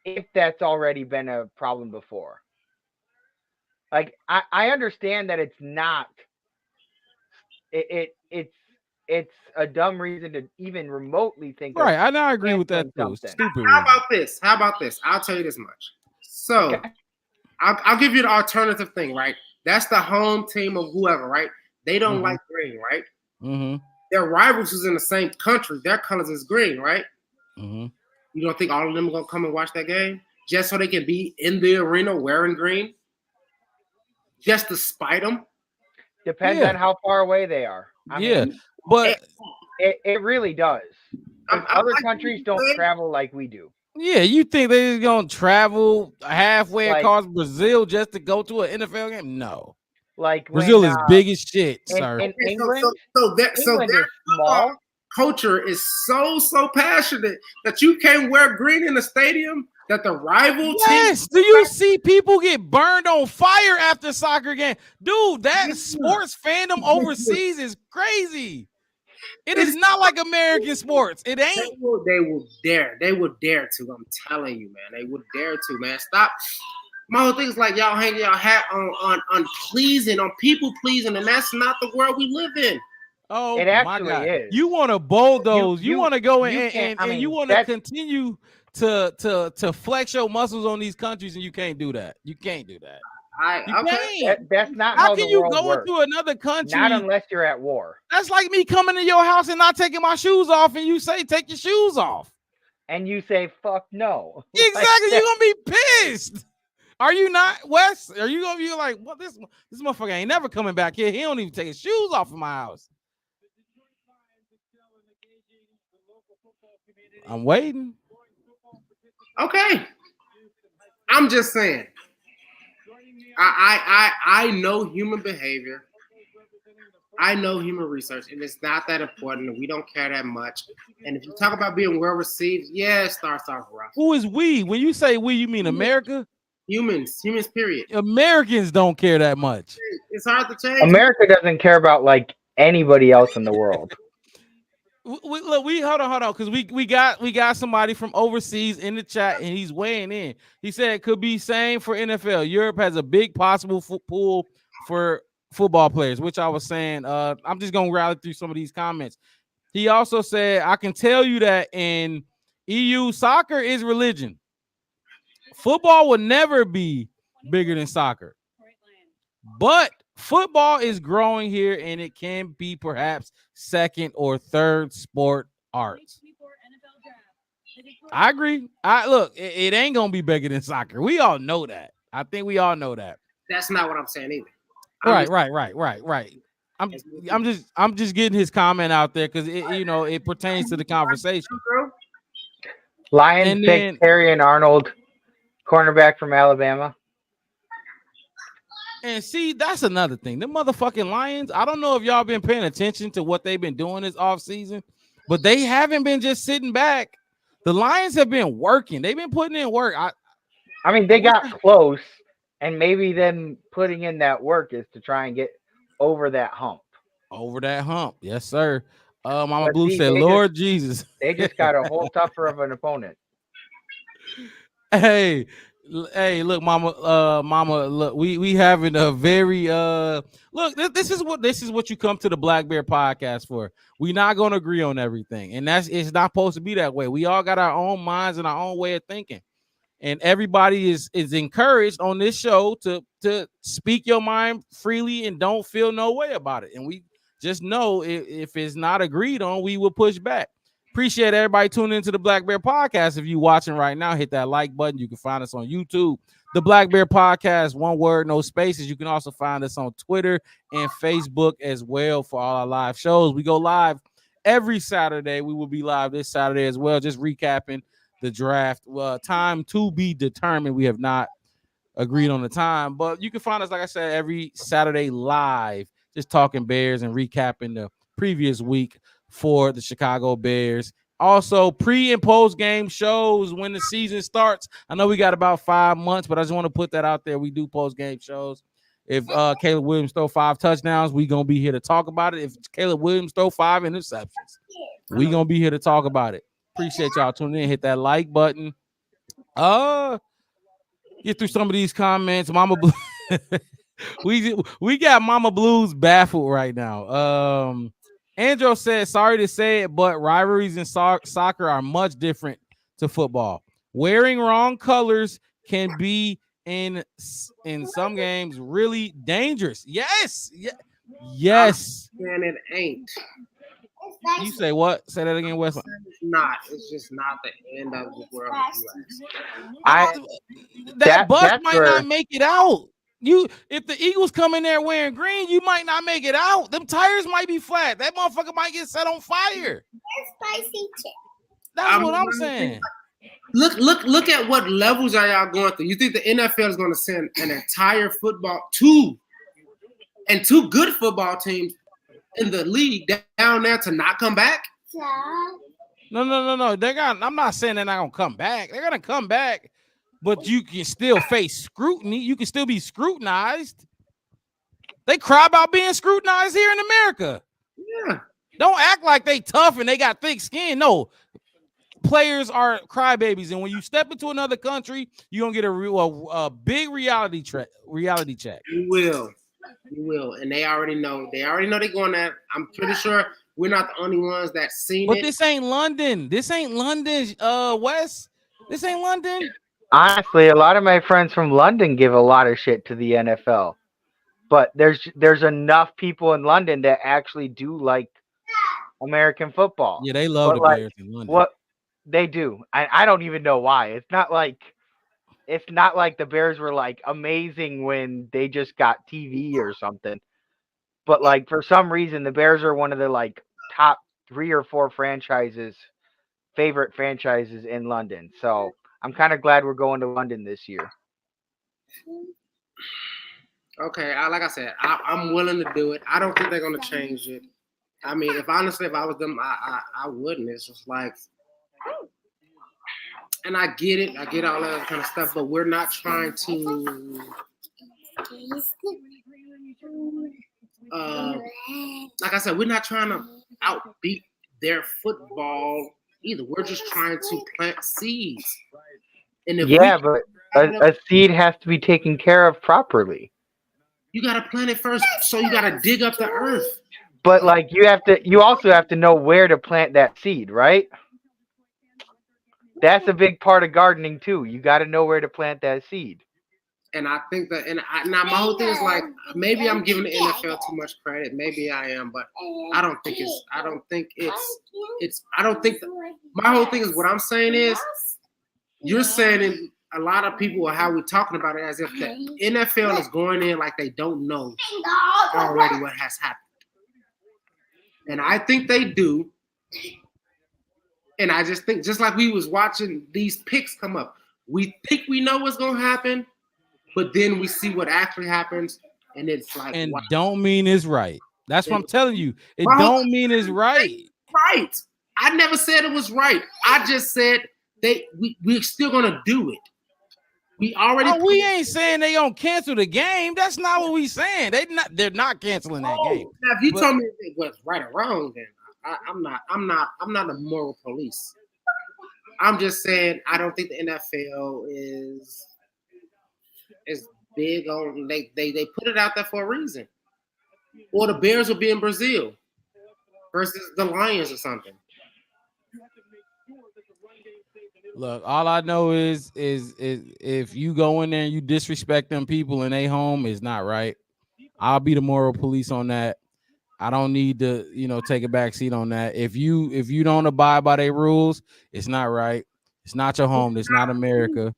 if that's already been a problem before? Like I understand that it's not. It's a dumb reason to even remotely think of. Right, I agree with that canceling too. something. Stupid. How about this? How about this? I'll tell you this much. So, Okay. I'll give you the alternative thing, right? That's the home team of whoever, right? They don't like green, right? Mm-hmm. Their rivals is in the same country. Their colors is green, right? Mm-hmm. You don't think all of them are gonna come and watch that game just so they can be in the arena wearing green, just to spite them? Depends on how far away they are. I mean, but it really does. Because other like countries don't travel like we do. yeah, you think they're gonna travel halfway Like- across Brazil just to go to an NFL game? No. Like Brazil when, is big as shit, in sir. England, So England their is small. culture is so passionate that you can't wear green in the stadium. That the rival Yes. team. Do you see people get burned on fire after soccer game? Dude, that sports fandom overseas is crazy. It is not like American sports. It ain't. They will dare. They would dare to. I'm telling you, man. They would dare to, man. Stop. My whole thing is like y'all hanging your hat on pleasing, on people pleasing, and that's not the world we live in. Oh, It actually is. You want to bulldoze. You want to go in and you want to that's- continue to flex your muscles on these countries, and you can't do that. You can't do that. You can't. That's not How how can the you world go works. into another country? Not unless you're at war. That's like me coming to your house and not taking my shoes off, and you say take your shoes off. And you say fuck no. Exactly. You're gonna be pissed. Are you not, Wes? Are you gonna be like, what? This motherfucker ain't never coming back here. He don't even take his shoes off of my house. I'm waiting. Okay. I'm just saying. I know human behavior. I know human research, and it's not that important, and we don't care that much. And if you talk about being well received, yeah, it starts off rough. Who is we? When you say we, you mean America? Humans, period. Americans don't care that much. It's hard to change. America doesn't care about like anybody else in the world. Look, hold on, because we got somebody from overseas in the chat, and he's weighing in. He said it could be same for NFL. Europe has a big possible pool for football players, which I was saying. I'm just gonna rally through some of these comments. He also said, I can tell you that in EU, soccer is religion. Football will never be bigger than soccer. But football is growing here, and it can be perhaps second or third sport arts. I agree. Look, it ain't gonna be bigger than soccer. We all know that. I think we all know that. That's not what I'm saying either. Right. I'm just getting his comment out there because it pertains to the conversation. Lions pick Terry and Arnold, cornerback from Alabama. And see, that's another thing. The motherfucking Lions, I don't know if y'all been paying attention to what they've been doing this offseason, but they haven't been just sitting back. The Lions have been working. They've been putting in work. I mean, they got close, and maybe them putting in that work is to try and get over that hump. Over that hump. Yes, sir. Mama Blue said, Lord Jesus. They just got a whole tougher of an opponent. Hey, look, mama, look, we having a very look, this is what you come to the Black Bear podcast for. We're not gonna agree on everything, and it's not supposed to be that way. We all got our own minds and our own way of thinking, and everybody is encouraged on this show to speak your mind freely and don't feel no way about it. And we just know if it's not agreed on, we will push back. Appreciate everybody tuning into the Black Bear Podcast. If you're watching right now, hit that like button. You can find us on YouTube, the Black Bear Podcast, one word, no spaces. You can also find us on Twitter and Facebook as well for all our live shows. We go live every Saturday. We will be live this Saturday as well, just recapping the draft. Time to be determined. We have not agreed on the time, but you can find us, like I said, every Saturday live, just talking Bears and recapping the previous week for the Chicago Bears. Also, pre and post game shows when the season starts. I know we got about 5 months, but I just want to put that out there. We do post game shows. If Caleb Williams throw 5 touchdowns, we gonna be here to talk about it. If Caleb Williams throw 5 interceptions, We gonna be here to talk about it. Appreciate y'all tuning in. Hit that like button. Get through some of these comments. Mama Blue. we got Mama Blues baffled right now. Andrew said, sorry to say it, but rivalries in soccer are much different to football. Wearing wrong colors can be in some games really dangerous. Yes. Yes. And it ain't. You say what? Say that again, Wes. It's not. It's just not the end of the world. That bus might not make it out. If the Eagles come in there wearing green, you might not make it out. Them tires might be flat. That motherfucker might get set on fire. That's what I'm saying. Look at what levels are y'all going through. You think the NFL is going to send an entire two good football teams in the league down there to not come back? No. I'm not saying they're not gonna come back. They're gonna come back, but you can still face scrutiny. You can still be scrutinized. They cry about being scrutinized here in America. Yeah. Don't act like they tough and they got thick skin. No. Players are crybabies, and when you step into another country, you're gonna get a big reality check. You will, and they already know. They already know they're going there. I'm pretty sure we're not the only ones that seen but it. But this ain't London. Wes. This ain't London. Honestly, a lot of my friends from London give a lot of shit to the NFL, but there's enough people in London that actually do like American football. Yeah, they love the Bears in London. What they do, I don't even know why. It's not like the Bears were like amazing when they just got TV or something. But like for some reason, the Bears are one of the like top 3 or 4 favorite franchises in London. So I'm kind of glad we're going to London this year. Okay, like I said, I'm willing to do it. I don't think they're going to change it. I mean, if I was them, I wouldn't. It's just like, and I get it. I get all that kind of stuff, but we're not trying to like I said, we're not trying to outbeat their football either. We're just trying to plant seeds. And if but a seed has to be taken care of properly. You got to plant it first, so you got to dig up the earth. But like you also have to know where to plant that seed, right? That's a big part of gardening too. You got to know where to plant that seed. And I think that, now my whole thing is like, maybe I'm giving the NFL too much credit. Maybe I am, but my whole thing is what I'm saying is, you're saying a lot of people are how we're talking about it as if the NFL is going in like they don't know already what has happened. And I think they do. And I just think, just like we was watching these picks come up, we think we know what's going to happen, but then we see what actually happens, and it's like, and wow. Don't mean it's right. That's what I'm telling you. It don't mean it's right. Right. I never said it was right. I just said we're still going to do it. We already. We ain't saying they gonna cancel the game. That's not what we saying. They're not canceling that game. Now, if you told me it was right or wrong, then I'm not a moral police. I'm just saying I don't think the NFL is big on. They put it out there for a reason. Or the Bears will be in Brazil versus the Lions or something. Look, all I know is if you go in there and you disrespect them people in their home, it's not right. I'll be the moral police on that. I don't need to, take a back seat on that. If you don't abide by their rules, it's not right. It's not your home. It's not America.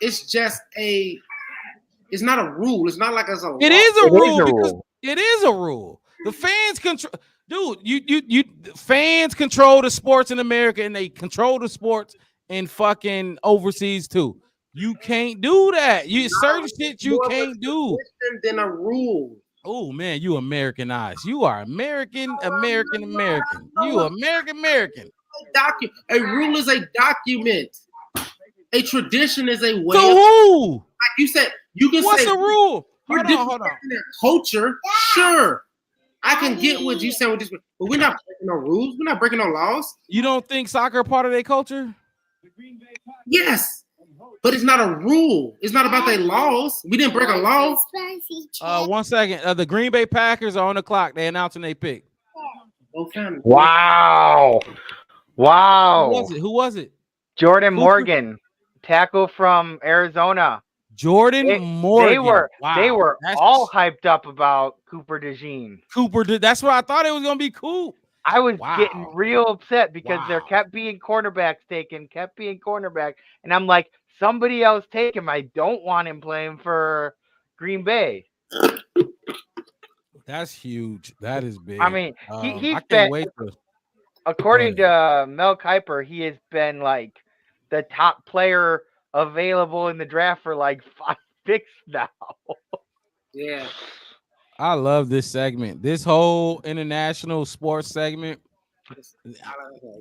It's just it's not a rule. It's not like it's a law. It is a rule. It is a rule. The fans control. Dude, you fans control the sports in America, and they control the sports in fucking overseas too. You can't do that. Certain shit you can't do. Than a rule. Oh man, you Americanized. You are American. You American. A rule is a document. A tradition is a way. So who? Like you said, you can what's say a rule? Hold on. Culture, sure. I can get what you saying with this, but we're not breaking no rules. We're not breaking no laws. You don't think soccer a part of their culture? Yes, but it's not a rule. It's not about their laws. We didn't break a law. 1 second. The Green Bay Packers are on the clock. They announcing they pick. Wow. Who was it? Jordan Morgan, tackle from Arizona. Jordan Morgan. They were all hyped up about Cooper DeJean. That's what I thought it was gonna be cool. I was getting real upset because there kept being cornerbacks taken, and I'm like, somebody else take him. I don't want him playing for Green Bay. That's huge. That is big. I mean, I can't wait to. According to Mel Kiper, he has been like the top player available in the draft for like 5 picks now. Yeah. I love this segment. This whole international sports segment.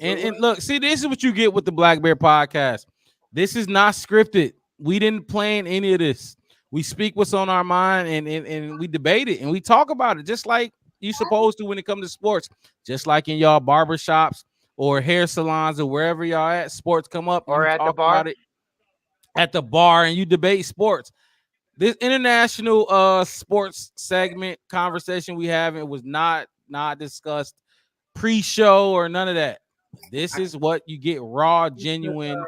And look, see, this is what you get with the Black Bear podcast. This is not scripted. We didn't plan any of this. We speak what's on our mind and we debate it and we talk about it just like you're supposed to when it comes to sports. Just like in y'all barbershops or hair salons or wherever y'all at, sports come up or at the bar. About it at the bar and you debate sports. This international sports segment conversation we have, it was not discussed pre-show or none of that. This is what you get, raw, genuine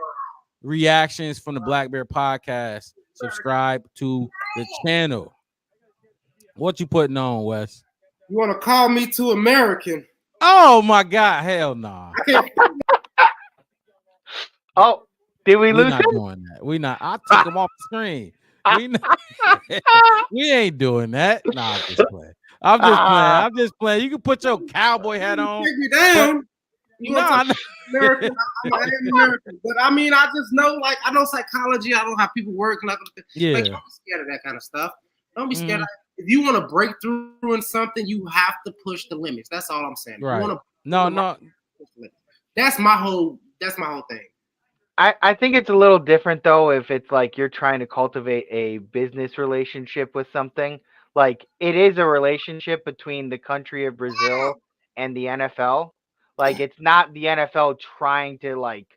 reactions from the Black Bear podcast. Subscribe to the channel. What you putting on, Wes? You want to call me too American? Oh my God, hell no. Oh, did we lose not him? Doing that. We not. I took him off the screen. We ain't doing that. Nah, I'm just playing. I'm just playing. You can put your cowboy hat on. Take me down. American. I'm American. But I mean, I just know, like, I know psychology. I know how people work. Like, don't be scared of that kind of stuff. Don't be scared. If you want to break through in something, you have to push the limits. That's all I'm saying. Right. No. That's my whole thing. I think it's a little different though if it's like you're trying to cultivate a business relationship with something. Like it is a relationship between the country of Brazil and the NFL. Like it's not the NFL trying to like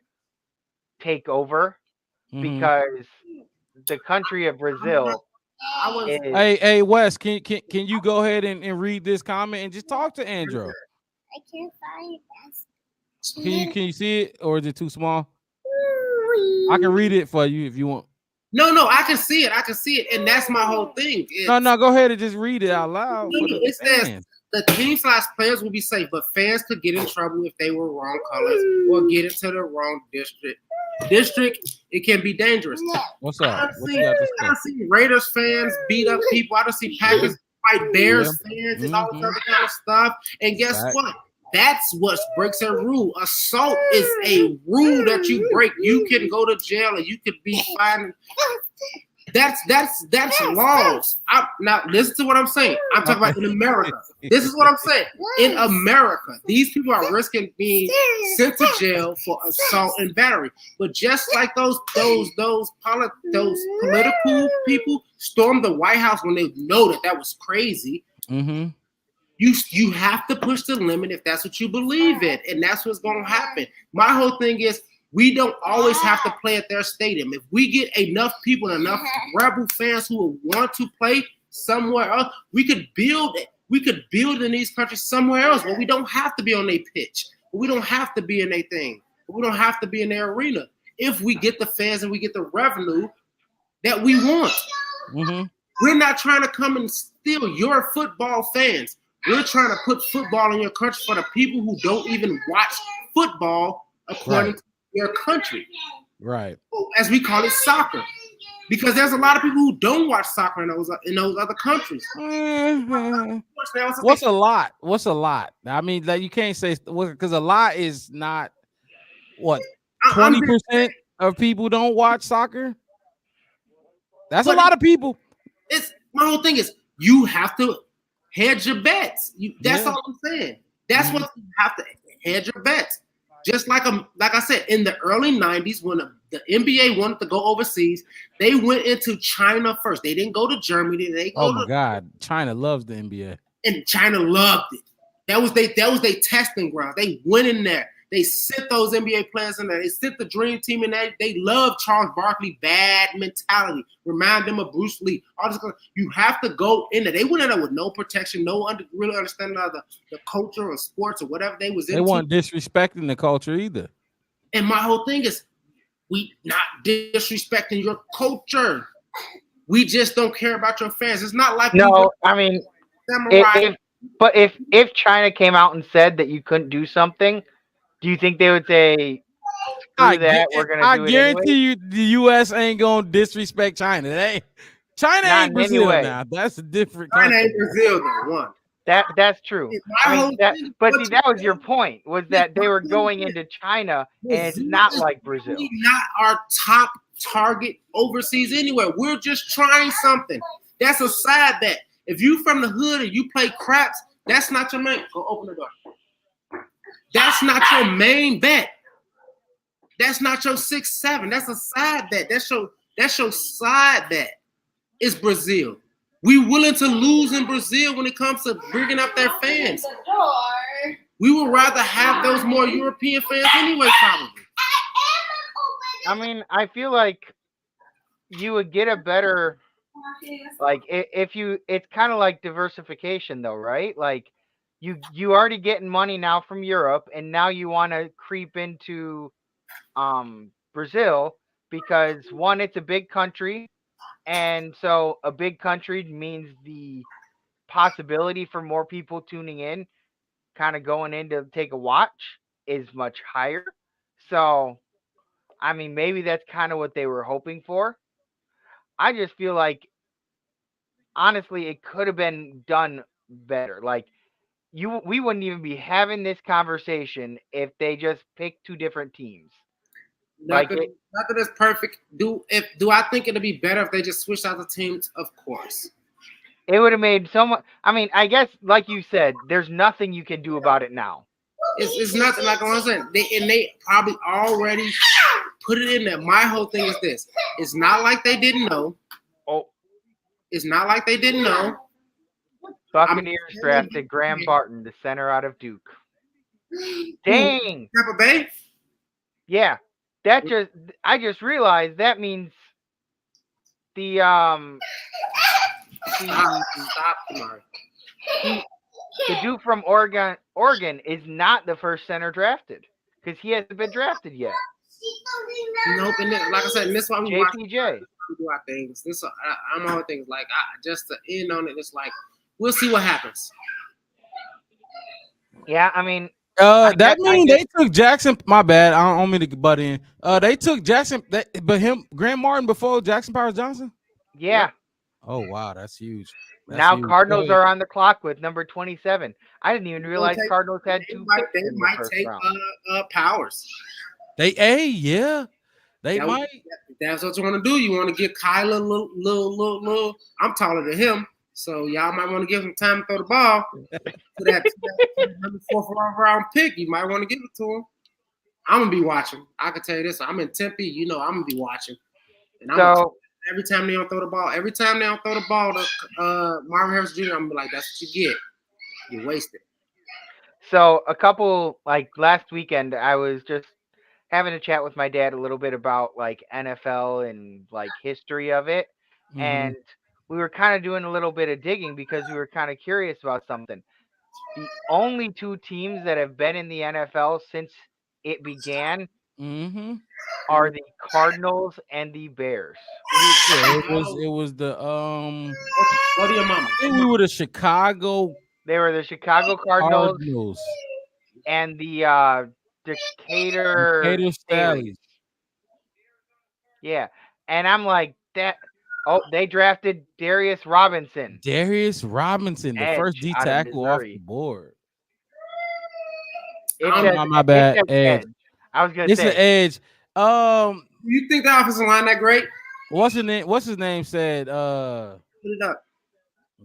take over because the country of Brazil is... Hey Wes, can you go ahead and read this comment and just talk to Andrew? I can't find it. Can you see it or is it too small? I can read it for you if you want. No, I can see it, and that's my whole thing. No, go ahead and just read it out loud. It says the team/players will be safe, but fans could get in trouble if they were wrong colors or get into the wrong district. It can be dangerous. What's up? I see Raiders fans beat up people. I don't see Packers fight Bears fans and all this other kind of stuff. And guess what? That's what breaks a rule. Assault is a rule that you break. You can go to jail and you could be fined. That's laws. Now listen to what I'm saying. I'm talking about in America. This is what I'm saying. In America, these people are risking being sent to jail for assault and battery. But just like those political people stormed the White House when they know that was crazy. Mm-hmm. You have to push the limit if that's what you believe in, and that's what's going to happen. My whole thing is we don't always have to play at their stadium. If we get enough people, enough Rebel fans who will want to play somewhere else, we could build it. We could build in these countries somewhere else, but we don't have to be on their pitch. We don't have to be in their thing. We don't have to be in their arena. If we get the fans and we get the revenue that we want, we're not trying to come and steal your football fans. We're trying to put football in your country for the people who don't even watch football according to their country. Right. As we call it soccer. Because there's a lot of people who don't watch soccer in those other countries. What's a lot? I mean, like you can't say because a lot is not what 20% of people don't watch soccer. That's a lot of people. It's my whole thing is you have to hedge your bets. That's all I'm saying. That's what you have to hedge your bets. Just like I said, in the early 90s, when the NBA wanted to go overseas, they went into China first. They didn't go to Germany. Oh my God, China loves the NBA. and China loved it. That was they testing ground. They went in there. They sent those NBA players in there. They sent the dream team in there. They love Charles Barkley, bad mentality. Remind them of Bruce Lee. All this, you have to go in there. They went in there with no protection, really understanding of the culture or sports or whatever they was into. They weren't disrespecting the culture either. And my whole thing is, we not disrespecting your culture. We just don't care about your fans. It's not like no. I mean, if China came out and said that you couldn't do something, do you think they would say, "Screw that, we're gonna do it"? I guarantee you, the U.S. ain't gonna disrespect China. China ain't Brazil now. That's a different. China ain't Brazil though. One. That's true. But see, that was your point. Was that they were going into China and it's not like Brazil. Not our top target overseas anywhere. We're just trying something. That's a side bet. If you from the hood and you play craps, that's not your main. Go open the door. That's not your main bet. That's not your 6-7. That's a side bet. That's your side bet. It's Brazil. We willing to lose in Brazil when it comes to bringing up their fans. We would rather have those more European fans anyway, probably. I mean, I feel like you would get a better, like, it's kind of like diversification though, right? Like, you already getting money now from Europe, and now you want to creep into Brazil because, one, it's a big country. And so a big country means the possibility for more people tuning in, kind of going in to take a watch, is much higher. So, I mean, maybe that's kind of what they were hoping for. I just feel like, honestly, it could have been done better. Like, we wouldn't even be having this conversation if they just picked two different teams. Not that it's perfect. Do I think it'd be better if they just switched out the teams? Of course. It would have made so much. I mean, I guess, like you said, there's nothing you can do about it now. It's nothing, like I was saying. They probably already put it in there. My whole thing is this: it's not like they didn't know. Oh, it's not like they didn't know. Buccaneers drafted Graham Barton, the center out of Duke. Dang. Tampa Bay. Yeah. I just realized that means the dude from Oregon is not the first center drafted because he hasn't been drafted yet. Nope, and like I said, this one JPJ. We do our things. I'm all things like just to end on it. It's like we'll see what happens. Yeah, I mean. That means they took Jackson. My bad. I don't mean to butt in. They took Jackson, Graham Martin before Jackson Powers Johnson. Yeah. Oh wow, that's huge. Now huge. Cardinals are on the clock with number 27. I didn't even realize Cardinals had two picks in the first round. Powers. They might. That's what you want to do. You want to give Kyler a little. I'm taller than him. So y'all might want to give him time to throw the ball to that number 4th round pick. You might want to give it to him. I'm gonna be watching. I can tell you this. I'm in Tempe. I'm gonna be watching. And every time they don't throw the ball, to Marvin Harris Jr., I'm gonna be like, that's what you get. You wasted. So a couple, like last weekend, I was just having a chat with my dad a little bit about like NFL and like history of it, and we were kind of doing a little bit of digging because we were kind of curious about something. The only two teams that have been in the NFL since it began are the Cardinals and the Bears. Yeah, it was the What do your mama? I think we were the Chicago. They were the Chicago Cardinals. And the Decatur Stallions. Yeah, and I'm like that. Oh, they drafted Darius Robinson. The first D tackle off the board. My bad. Edge. I was gonna say it's an edge. You think the offensive line that great? What's his name said? Put it up.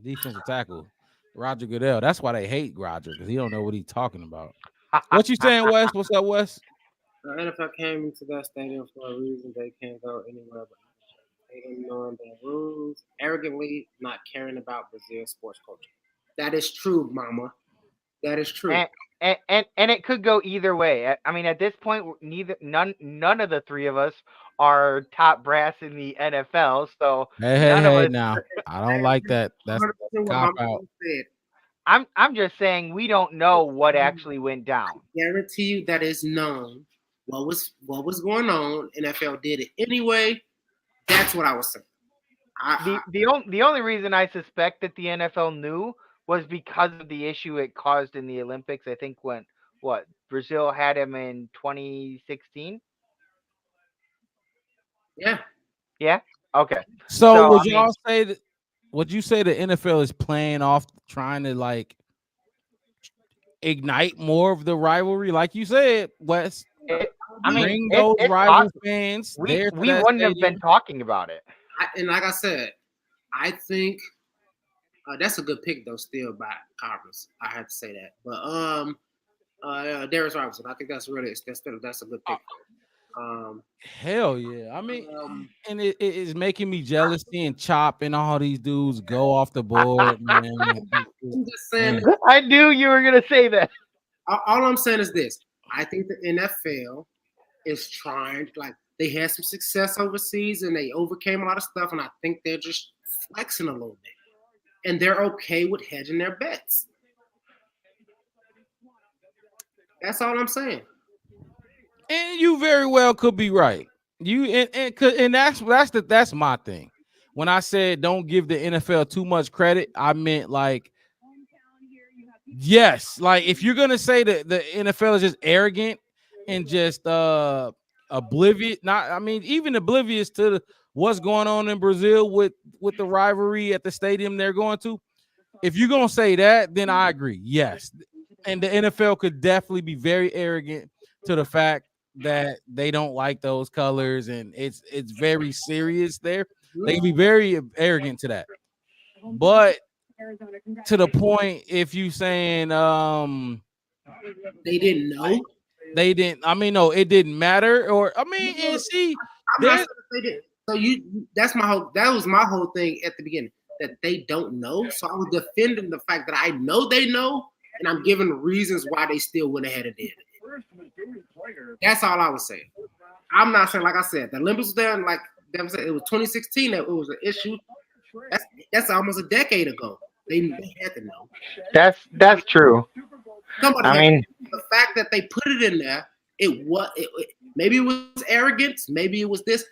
Defensive tackle, Roger Goodell. That's why they hate Roger because he don't know what he's talking about. What you saying, Wes? What's up, Wes? The NFL came into that stadium for a reason. They can't go anywhere but they didn't know their rules, arrogantly not caring about Brazil sports culture. That is true, Mama. That is true. And it could go either way. I mean, at this point, none of the three of us are top brass in the NFL, so none of us. Now I don't like that. That's cop out. I'm just saying we don't know what actually went down. Guarantee you that is known. What was going on? NFL did it anyway. That's what I was saying. The only reason I suspect that the NFL knew was because of the issue it caused in the Olympics. I think when Brazil had him in 2016. Yeah. Yeah. Okay. So would y'all say that? Would you say the NFL is playing off, trying to like ignite more of the rivalry, like you said, Wes? Bring those rival fans. We wouldn't have been talking about it. And like I said, I think that's a good pick though. Still by Cardinals, I have to say that. But Darius Robinson, I think that's a good pick. Hell yeah! I mean, and it is making me jealous seeing Chop and all these dudes go off the board, man. I'm just saying. I knew you were gonna say that. All I'm saying is this: I think the NFL is trying, like they had some success overseas and they overcame a lot of stuff, and I think they're just flexing a little bit, and they're okay with hedging their bets. That's all I'm saying. And you very well could be right. And that's my thing. When I said don't give the NFL too much credit, I meant like, yes, like if you're gonna say that the NFL is just arrogant and just oblivious, even oblivious to what's going on in Brazil with the rivalry at the stadium they're going to. If you're gonna say that, then I agree. Yes, and the NFL could definitely be very arrogant to the fact that they don't like those colors, and it's very serious there. They can be very arrogant to that. But to the point, if you saying they didn't know, no, it didn't matter, or and see, I'm not saying they did. So that was my whole thing at the beginning, that they don't know. So I was defending the fact that I know they know, and I'm giving reasons why they still went ahead and did it. That's all I was saying. I'm not saying, like I said, the Olympics was there, like it was 2016 that it was an issue. That's almost a decade ago. They had to know. That's true. The fact that they put it in there, maybe it was arrogance, maybe it was this,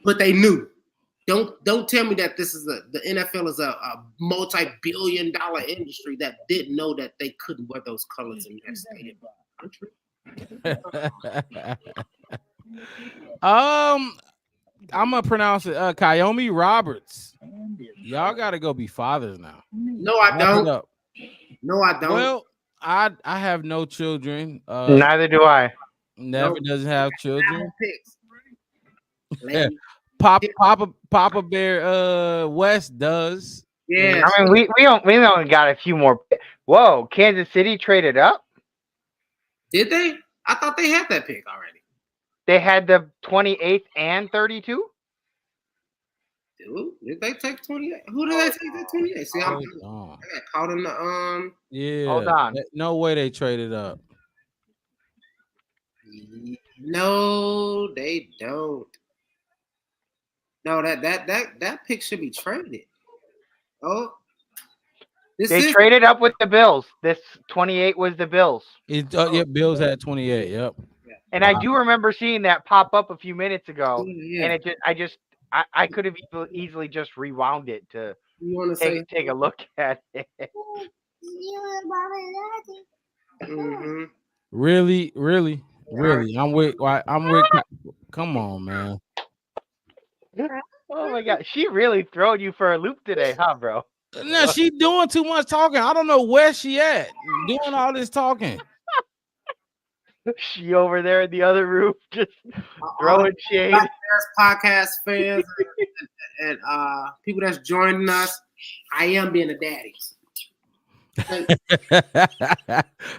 but they knew. Don't tell me that the NFL is a multi-billion-dollar industry that didn't know that they couldn't wear those colors in their stadium. I'm gonna pronounce it Kayomi Roberts. Y'all gotta go be fathers now. No, I don't. No, I don't. Well, I have no children. Neither do I. Never doesn't have children. Papa Bear West does. Yeah. I mean, we only got a few more. Whoa, Kansas City traded up? Did they? I thought they had that pick already. They had the 28th and 32? Did they take 28? Who did they take that 28? See, I got caught in the Yeah. Hold on. No way they traded up. No, they don't. No, that pick should be traded. Oh. They traded up with the Bills. This 28 was the Bills. Bills had 28. Yep. And I do remember seeing that pop up a few minutes ago, and I could have easily just rewound it to take a look at it. Mm-hmm. Really. I'm with. Come on, man. Oh my God, she really throwed you for a loop today, huh, bro? No, she doing too much talking. I don't know where she at doing all this talking. She over there in the other room just throwing shade. Podcast fans and people that's joining us, I am being a daddy.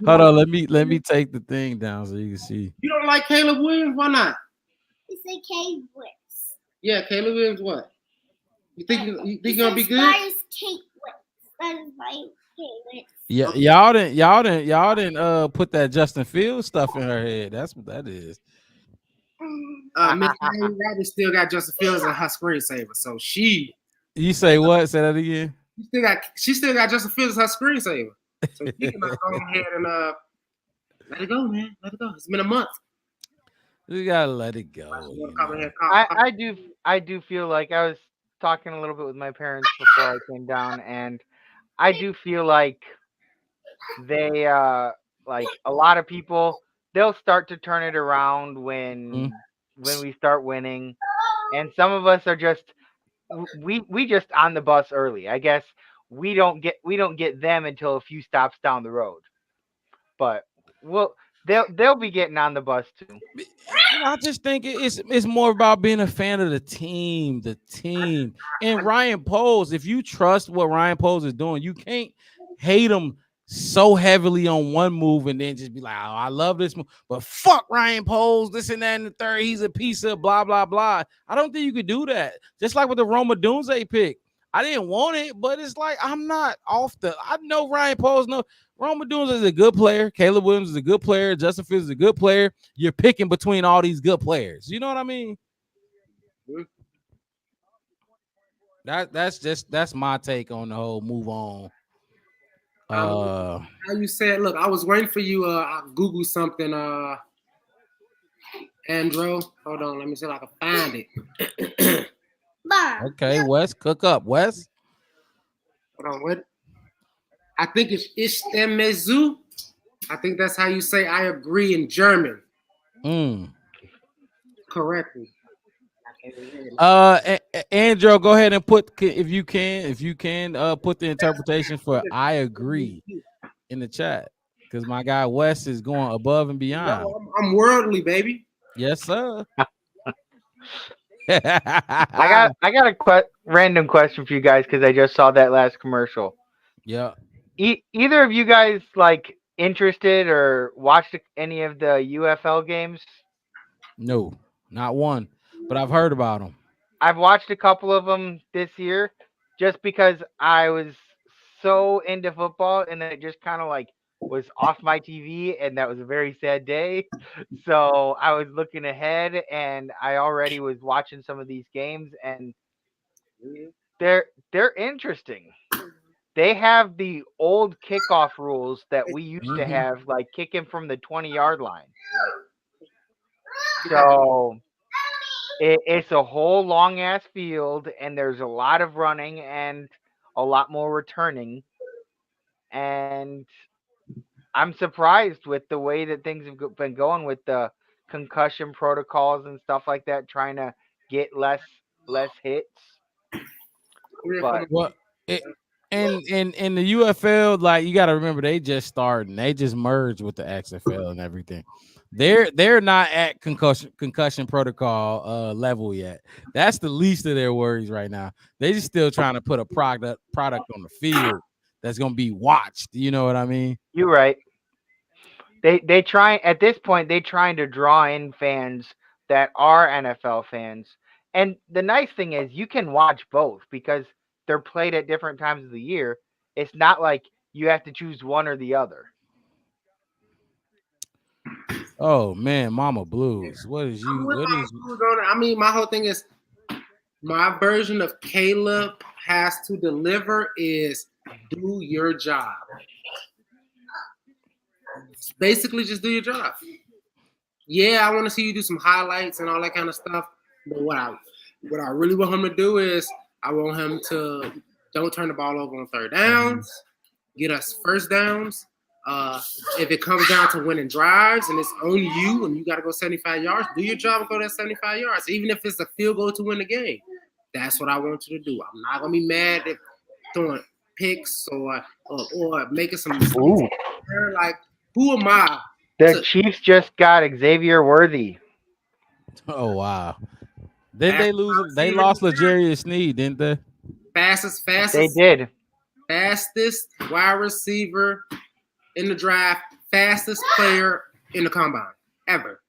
Hold on, let me take the thing down so you can see. You don't like Caleb Williams? Why not? You say Caleb Williams. Yeah, Caleb Williams. What? You think you're gonna be good? Kate Williams. Yeah, y'all didn't put that Justin Fields stuff in her head. That's what that is. Miss Rabbit still got Justin Fields in her screensaver, so she. You say what? Say that again. She still got Justin Fields as her screensaver, so she can go ahead and let it go, man. Let it go. It's been a month. We gotta let it go. I do feel like I was talking a little bit with my parents before I came down, and I do feel like they like a lot of people, they'll start to turn it around when we start winning, and some of us are just we just on the bus early. I guess we don't get them until a few stops down the road, but they'll be getting on the bus too. I just think it's more about being a fan of the team. And Ryan Poles, if you trust what Ryan Poles is doing, you can't hate him so heavily on one move and then just be like, oh, I love this move, but fuck Ryan Poles, this and that and the third, he's a piece of blah, blah, blah. I don't think you could do that. Just like with the Roma Dunze pick. I didn't want it, but it's like I'm not off the. I know Ryan Poles. No, Roma Dunze is a good player. Caleb Williams is a good player. Justin Fields is a good player. You're picking between all these good players. You know what I mean? That's my take on the whole move on. How you said? Look, I was waiting for you. I Google something. Andrew, hold on. Let me see if I can find it. Okay, Wes, cook up, Wes. Hold on, what? I think it's Ishtemezu. I think that's how you say I agree in German. Correctly. Andrew, go ahead and put if you can put the interpretation for I agree in the chat, because my guy Wes is going above and beyond. No, I'm worldly, baby. Yes, sir. I got a random question for you guys because I just saw that last commercial. Yeah. Either of you guys like interested or watched any of the UFL games? No, not one, but I've heard about them. I've watched a couple of them this year just because I was so into football, and then it just kind of like was off my TV, and that was a very sad day. So I was looking ahead, and I already was watching some of these games, and they're interesting. They have the old kickoff rules that we used to have, like kicking from the 20-yard line. So it's a whole long ass field, and there's a lot of running and a lot more returning. And I'm surprised with the way that things have been going with the concussion protocols and stuff like that, trying to get less hits. But and in the UFL, like you got to remember, they just started. They just merged with the XFL and everything. They're not at concussion protocol level yet. That's the least of their worries right now. They just still trying to put a product on the field that's gonna be watched. You know what I mean? You're right. They try at this point. They trying to draw in fans that are NFL fans. And the nice thing is you can watch both because they're played at different times of the year. It's not like you have to choose one or the other. Oh man, Mama Blues. What is you? What is? I mean, my whole thing is my version of Caleb has to deliver is do your job. Basically, just do your job. Yeah, I want to see you do some highlights and all that kind of stuff. But what I really want him to do is I want him to don't turn the ball over on third downs, get us first downs. If it comes down to winning drives and it's on you and you got to go 75 yards, do your job and go that 75 yards, even if it's a field goal to win the game. That's what I want you to do. I'm not going to be mad if throwing picks or making some mistakes. Like, who am I? The Chiefs just got Xavier Worthy. Oh, wow. Didn't they lose? They lost L'Jarius Sneed, didn't they? Fastest. They did. Fastest wide receiver in the draft, fastest player in the combine ever.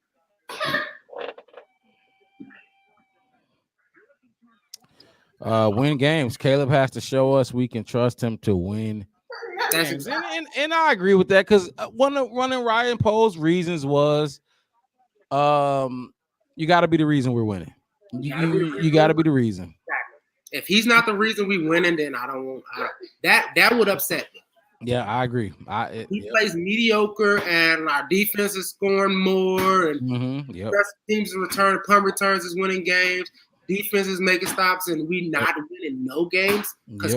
Win games. Caleb has to show us we can trust him to win games. And I agree with that because one of Ryan Poe's reasons was you got to be the reason we're winning. You got to be the reason. If he's not the reason we winning, then I don't want that would upset me. Yeah, I agree. He plays mediocre, and our defense is scoring more, and teams in return, punt returns is winning games. Defense is making stops, and we not winning no games because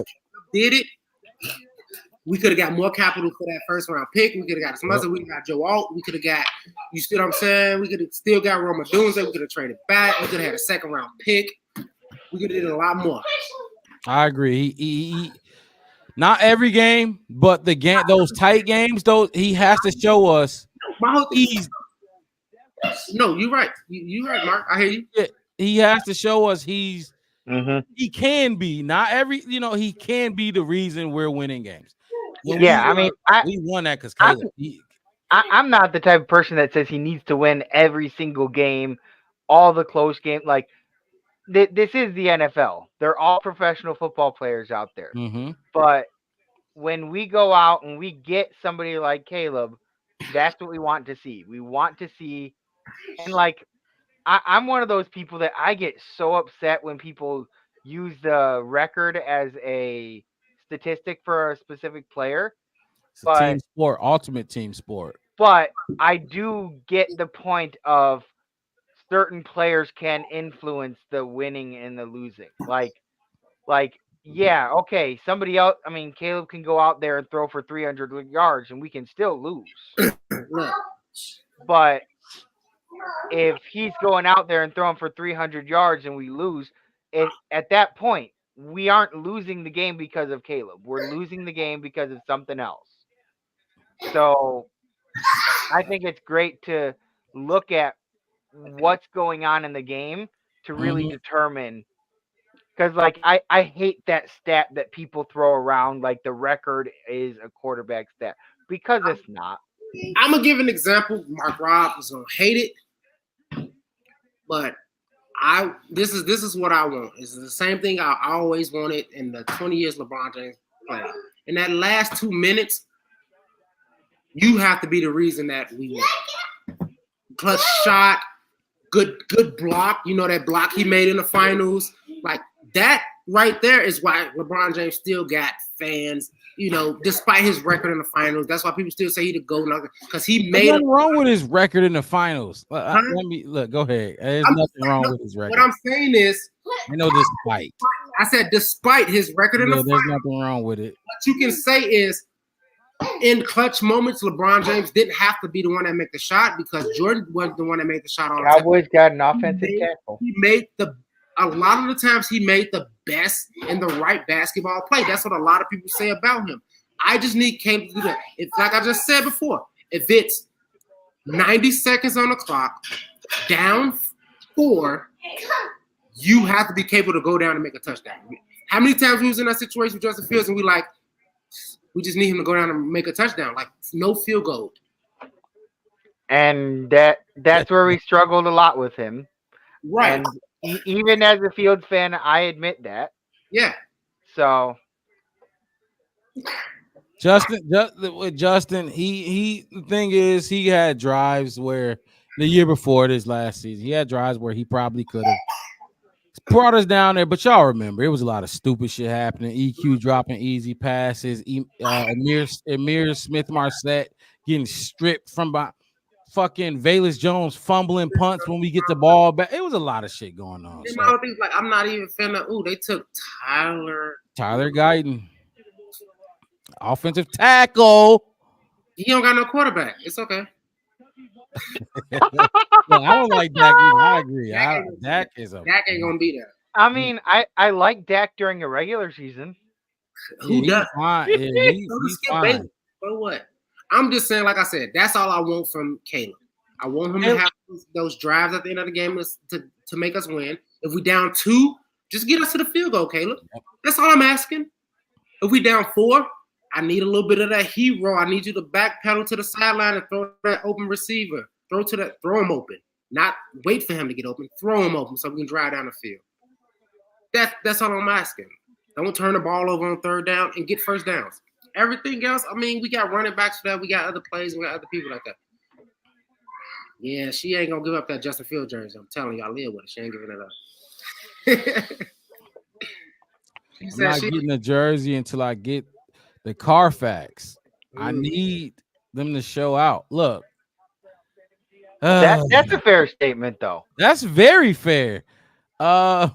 did it. We could have got more capital for that first round pick. We could have got some other. We got Joe Alt. We could have got. You see what I'm saying? We could have still got Roma Dunze. We could have traded back. We could have had a second round pick. We could have did a lot more. I agree. He not every game, but the game, those tight games, though, he has to show us. My whole thing no, you're right. You're right, Mark. I hear you. Yeah, he has to show us he can be. Not every, he can be the reason we're winning games. We won that because Caleb. I'm not the type of person that says he needs to win every single game, all the close games. Like, this is the NFL. They're all professional football players out there. But when we go out and we get somebody like Caleb, that's what we want to see. We want to see, and like, I'm one of those people that I get so upset when people use the record as a statistic for a specific player. It's a team sport, ultimate team sport. But I do get the point of certain players can influence the winning and the losing. Like, yeah, okay, somebody else. I mean, Caleb can go out there and throw for 300 yards, and we can still lose. But if he's going out there and throwing for 300 yards and we lose, at that point, we aren't losing the game because of Caleb. We're losing the game because of something else. So I think it's great to look at what's going on in the game to really determine. Because, like, I hate that stat that people throw around, like the record is a quarterback stat, because it's not. I'm going to give an example. Mark Robb is going to hate it. But this is what I want. It's the same thing I always wanted in the 20 years LeBron James played. In that last 2 minutes, you have to be the reason that we win. Clutch shot, good block. You know that block he made in the finals? Like, that right there is why LeBron James still got fans, despite his record in the finals. That's why people still say he the GOAT, because he made. There's nothing wrong with his record in the finals. Let me look. Go ahead. There's nothing wrong with his record. What I'm saying is, despite. I said despite his record in the finals. There's nothing wrong with it. What you can say is, in clutch moments, LeBron James didn't have to be the one that made the shot because Jordan was the one that made the shot all the time. Cowboys got an offensive tackle. He made a lot of the times he made the best and the right basketball play. That's what a lot of people say about him. I just need Caleb to do that. It's like I just said before, if it's 90 seconds on the clock, down 4, you have to be capable to go down and make a touchdown. How many times we was in that situation with Justin Fields and we just need him to go down and make a touchdown, like no field goal. And that's where we struggled a lot with him. Right. And even as a Fields fan, I admit that. Yeah. So Justin, the thing is, he had drives where the year before this last season, he had drives where he probably could have brought us down there, but y'all remember it was a lot of stupid shit happening. EQ dropping easy passes, Amir Smith-Marset getting stripped from by fucking Velus Jones fumbling punts when we get the ball back. It was a lot of shit going on. So. Like, I'm not even fan of. They took Tyler Guyton, offensive tackle. He don't got no quarterback. It's okay. Well, I don't like Dak either. I agree. Dak ain't gonna be there. I mean, I like Dak during a regular season. Who does? Fine. Yeah, he's fine. But what? I'm just saying, like I said, that's all I want from Caleb. I want him to have those drives at the end of the game to make us win. If we down 2, just get us to the field goal, Caleb. That's all I'm asking. If we down 4, I need a little bit of that hero. I need you to backpedal to the sideline and throw that open receiver. Throw him open. Not wait for him to get open. Throw him open so we can drive down the field. That's all I'm asking. Don't turn the ball over on third down and get first downs. Everything else, I mean, we got running backs for that. We got other plays. We got other people like that. Yeah, she ain't gonna give up that Justin Field jersey. I'm telling you, I live with it. She ain't giving it up. I'm not getting a jersey until I get the Carfax. I need them to show out. Look, that's a fair statement, though. That's very fair. I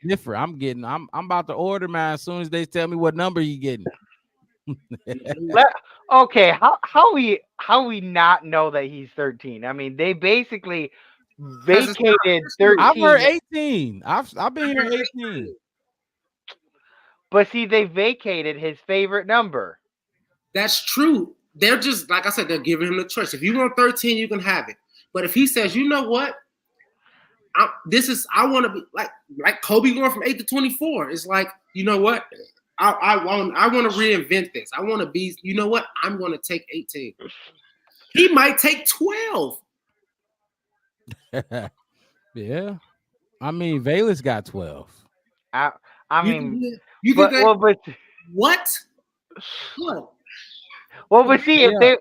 differ. I'm about to order mine as soon as they tell me what number you getting. Okay, how we not know that he's 13? I mean, they basically vacated 13. I've heard 18. I've been here 18. But see, they vacated his favorite number. That's true. They're just, like I said, they're giving him the choice. If you want 13, you can have it. But if he says, you know what? I want to be like Kobe going from 8 to 24. It's like, you know what? I want to reinvent this. I want to be, you know what? I'm going to take 18. He might take 12. Yeah. I mean, Valus got 12. I mean, you but, think well, but what? Well, but see, if they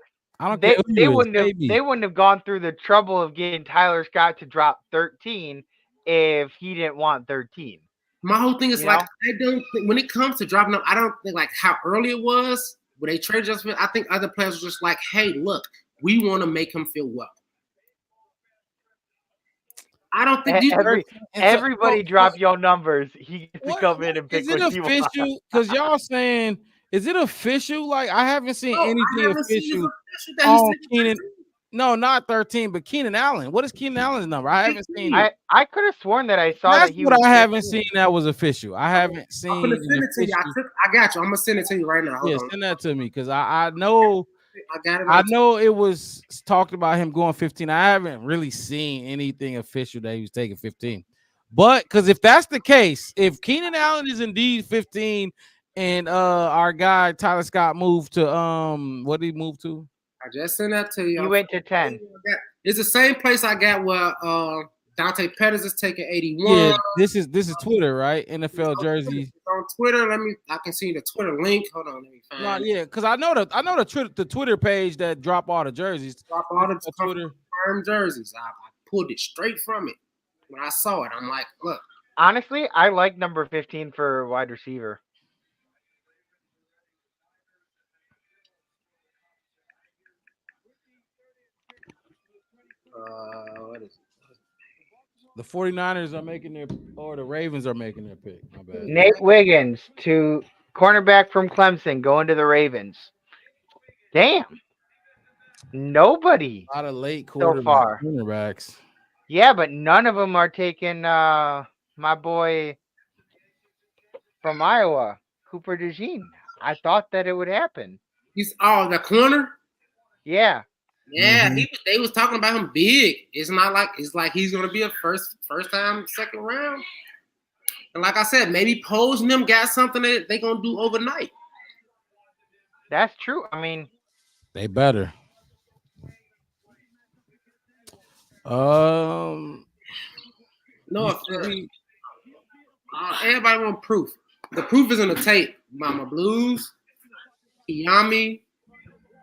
they wouldn't have gone through the trouble of getting Tyler Scott to drop 13 if he didn't want 13. My whole thing is I don't think when it comes to dropping up, I don't think like how early it was when they traded Justin. I think other players were just like, hey, look, we want to make him feel welcome. I don't think everybody drop your numbers. He gets to come in and pick what he wants. Because y'all saying, is it official? Like, I haven't seen anything official on Keenan. No, not 13, but Keenan Allen. What is Keenan Allen's number? I haven't seen it. I could have sworn that I saw That's that he what was I haven't seen that was official. I haven't seen I'm gonna send it to you. I got you. I'm gonna send it to you right now. Hold on. Send that to me because I know I know it was talked about him going 15. I haven't really seen anything official that he was taking 15. But because if that's the case, if Keenan Allen is indeed 15 and our guy Tyler Scott moved to what did he move to? I just sent that to you. He went to 10. It's the same place I got where Dante Pettis is taking 81. Yeah, this is Twitter, right? NFL jersey. On Twitter, I can see the Twitter link. Hold on, let me find it. Yeah, because I know the Twitter page that drop all the jerseys. Drop all the Twitter firm jerseys. I pulled it straight from it. When I saw it, I'm like, look. Honestly, I like number 15 for wide receiver. What is it? The 49ers are making the Ravens are making their pick. My bad. Nate Wiggins to cornerback from Clemson going to the Ravens. Damn. Nobody. A lot of late so far. Cornerbacks. Yeah, but none of them are taking my boy from Iowa, Cooper DeJean. I thought that it would happen. He's the corner? Yeah. Yeah, they was talking about him big. It's like he's gonna be a first time, second round. And like I said, maybe Pose and them got something that they gonna do overnight. That's true. I mean, they better. No, everybody want proof. The proof is in the tape. Mama Blues, Kiyami.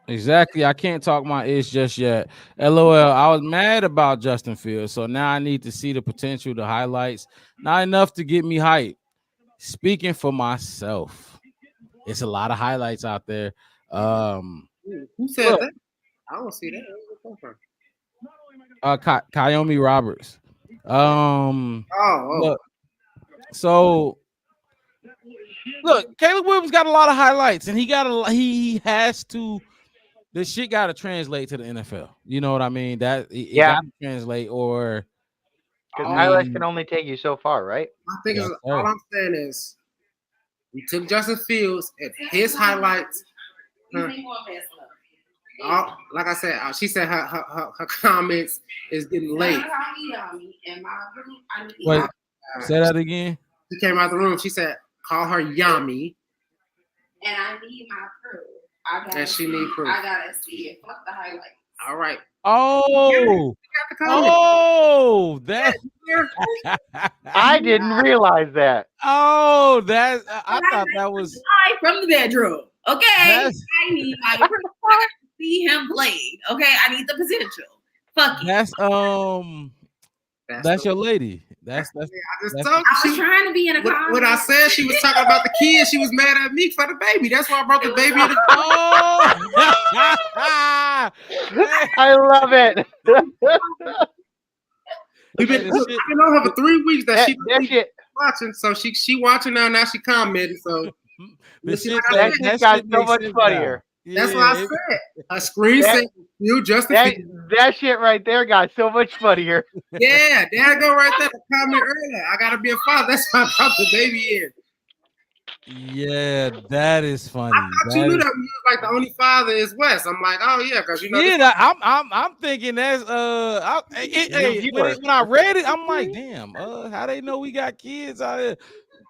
Exactly. I can't talk my ish just yet. LOL. I was mad about Justin Fields, so now I need to see the potential, the highlights. Not enough to get me hyped. Speaking for myself, it's a lot of highlights out there. Who said that? I don't see that. Kayomi Roberts. Look, so look, Caleb Williams got a lot of highlights, and he has to. This shit got to translate to the NFL. You know what I mean? That it got to translate, or because highlights can only take you so far, right? I think all I'm saying is we took Justin Fields and his highlights. Like I said, she said her comments is getting late. Wait, say that again. She came out the room. She said, "Call her Yami." And I need my proof. And she need proof. I gotta see it. Fuck the highlights. All right. Oh, that. I didn't realize that. Oh, that I thought that was from the bedroom. Okay, I need my I got to see him play. Okay, I need the potential. Fuck it. That's your lady. That's I just that's told I was trying to be in a comment. When I said she was talking about the kids, she was mad at me for the baby. That's why I brought the baby in the I love it. I've been on her for 3 weeks that she watching. So she watching now. Now she commenting. So that shit got so much funnier. That's why I said a screensaver. You Justin. That shit right there got so much funnier. Yeah, there I go right there. The comment earlier. I gotta be a father. That's why I brought the baby in. Yeah, that is funny. I thought you knew that you was like the only father is Wes. I'm like, oh yeah, because you know. Yeah, I'm thinking that's when I read it, I'm like, damn, how they know we got kids out here?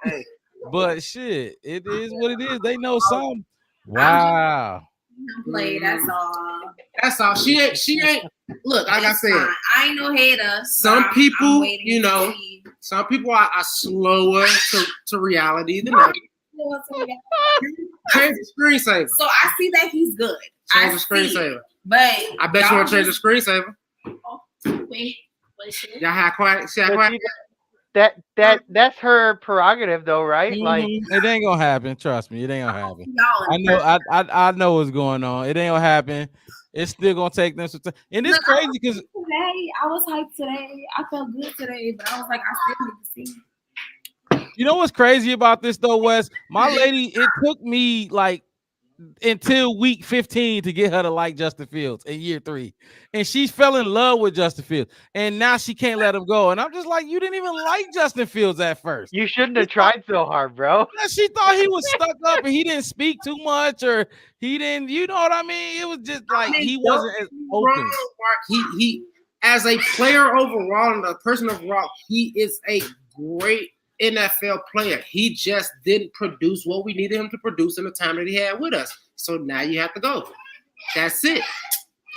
Hey. But shit, it is what it is. They know some. Wow. Play, that's all. That's all. She ain't. Look, like I said, I ain't no hater. Some people, you know, some people are slower to reality than others. Change the screensaver. So I see that he's good. Change the screensaver. But I bet you want to change the screensaver. Wait. Y'all had quiet. See how quiet. That's her prerogative, though, right? Like it ain't gonna happen. Trust me, it ain't gonna happen. I know what's going on. It ain't gonna happen. It's still gonna take them some time. And it's crazy because today I was hyped today. I felt good today, but I was like, I still need to see. You know what's crazy about this though, Wes? My lady, it took me like until week 15 to get her to like Justin Fields in year 3. And she fell in love with Justin Fields. And now she can't let him go. And I'm just like, you didn't even like Justin Fields at first. You shouldn't have tried so hard, bro. She thought he was stuck up and he didn't speak too much or he didn't, you know what I mean? It was just like he wasn't as open. He as a player overall and a person overall, he is a great NFL player. He just didn't produce what we needed him to produce in the time that he had with us. So now you have to go. That's it.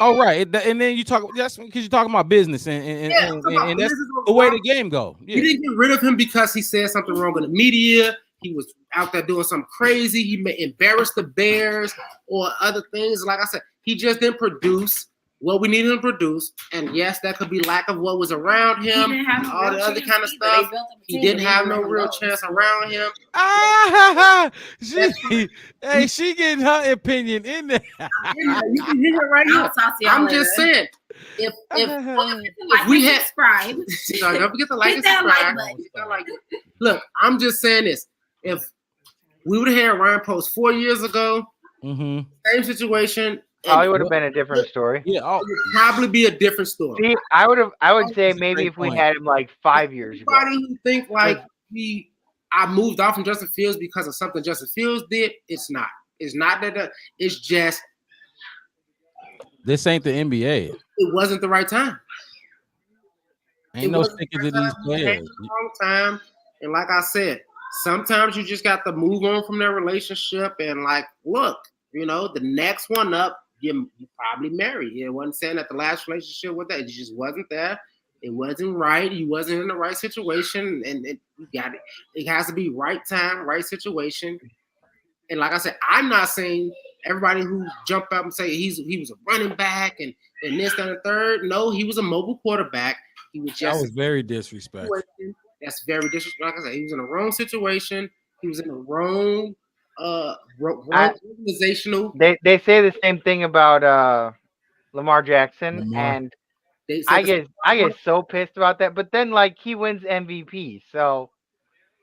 Oh, right. And then you talk, that's because you're talking about business and that's the way the game go. Yeah. You didn't get rid of him because he said something wrong in the media. He was out there doing something crazy. He may embarrass the Bears or other things. Like I said, he just didn't produce what we needed him to produce. And yes, that could be lack of what was around him, all the other kind of stuff. He didn't have no real chance around him. She getting her opinion in there. You can hear it right here. I'm just saying. If we had subscribe, don't forget to like and subscribe. Look, I'm just saying this. If we would have had Ryan Post 4 years ago, same situation. Probably would have been a different story. Yeah, it would probably be a different story. See, I would say maybe if we had him like 5 years ago. Anybody who think like I moved off from Justin Fields because of something Justin Fields did, it's not. It's not that. It's just this ain't the NBA. It wasn't the right time. Ain't no sticking to these players. Wrong time, and like I said, sometimes you just got to move on from their relationship and like look, you know, the next one up. You probably married. It wasn't saying that the last relationship with that. It just wasn't there. It wasn't right. You wasn't in the right situation, and you got it. It has to be right time, right situation. And like I said, I'm not saying everybody who jump up and say he was a running back and this and the third. No, he was a mobile quarterback. He was just that was very disrespectful. That's very disrespectful. Like I said, he was in the wrong situation. He was in the wrong organizational. They say the same thing about Lamar Jackson, and I get so pissed about that. But then like he wins MVP, so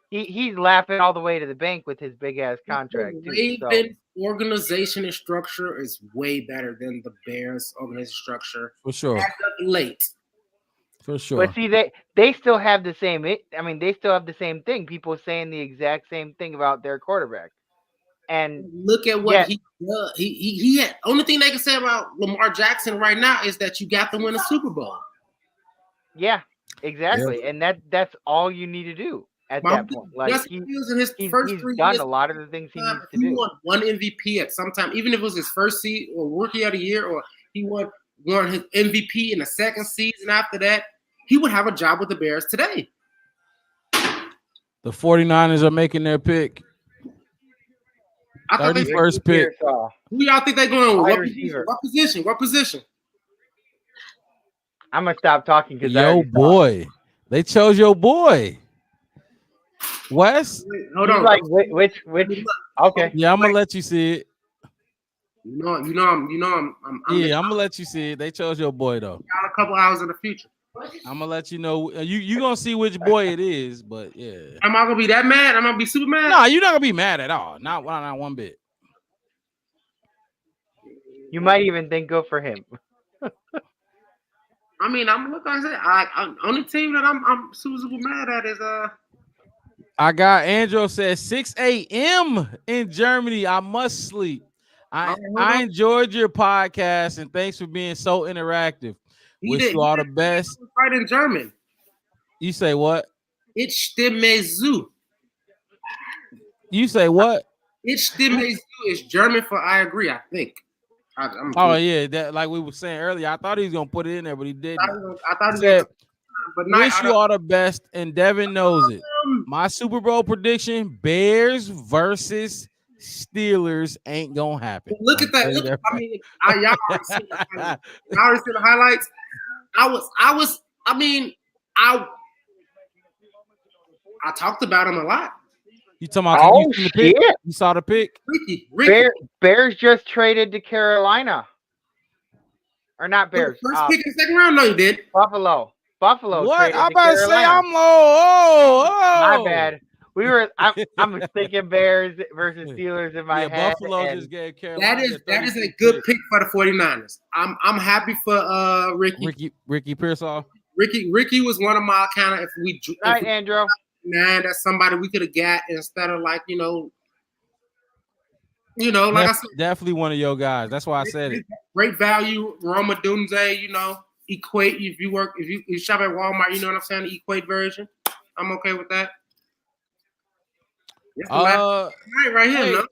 he's laughing all the way to the bank with his big ass contract. The Ravens organization and structure is way better than the Bears organization structure. For sure. As of late. For sure. But see, they still have the same. I mean, they still have the same thing. People saying the exact same thing about their quarterback. And look at what he does. He had only thing they can say about Lamar Jackson right now is that you got to win a Super Bowl. Yeah, exactly. Yeah. And that's all you need to do at that point. Like he's done a lot of the things he needs to do. He won one MVP at some time, even if it was his first season or rookie of the year, or he won won his MVP in the second season after that, he would have a job with the Bears today. The 49ers are making their pick. 31st pick. Who y'all think they're going with? Wide What receiver. position? What position? I'm gonna stop talking because Yo, boy. They chose your boy. Wes? Hold on. Like which? Okay. Yeah, I'm gonna let you see it. You know, I'm Yeah, I'm gonna let you see it. They chose your boy though. a couple hours in the future. I'm gonna let you know. You gonna see which boy it is, but yeah. Am I gonna be that mad? Am I gonna be super mad? No, you're not gonna be mad at all. Not one bit. You might even think go for him. I mean, like I said, only team that I'm super mad at is I got Andrew says 6 a.m. in Germany. I must sleep. I enjoyed your podcast and thanks for being so interactive. Wish you all the best. Right in German. You say what? Ich stimme zu. You say what? Ich stimme zu is German for I agree, I think. Oh yeah, that like we were saying earlier. I thought he was gonna put it in there, but he didn't. I thought he said, but wish you all the best, and Devin knows it. My Super Bowl prediction: Bears versus Steelers ain't gonna happen. Look at that. Look, I mean, y'all already seen the highlights. I talked about him a lot. You talking about? Oh you, pick? shit! You saw the pick? Ricky. Bears just traded to Carolina, or not Bears? First pick in the second round? No, you did. Buffalo. What? I'm about to say I'm low. Oh, my bad. I'm thinking Bears versus Steelers in my head. Buffalo just gave Carolina. That is a good pick for the 49ers. I'm happy for Ricky Pearsall. Ricky was one of my kind of Andrew. Man, that's somebody we could have got instead of like like I said, definitely one of your guys. That's why I said it. Great value, Roma Dunze. Equate. If you shop at Walmart, you know what I'm saying. The Equate version. I'm okay with that. Right here. Hey, no?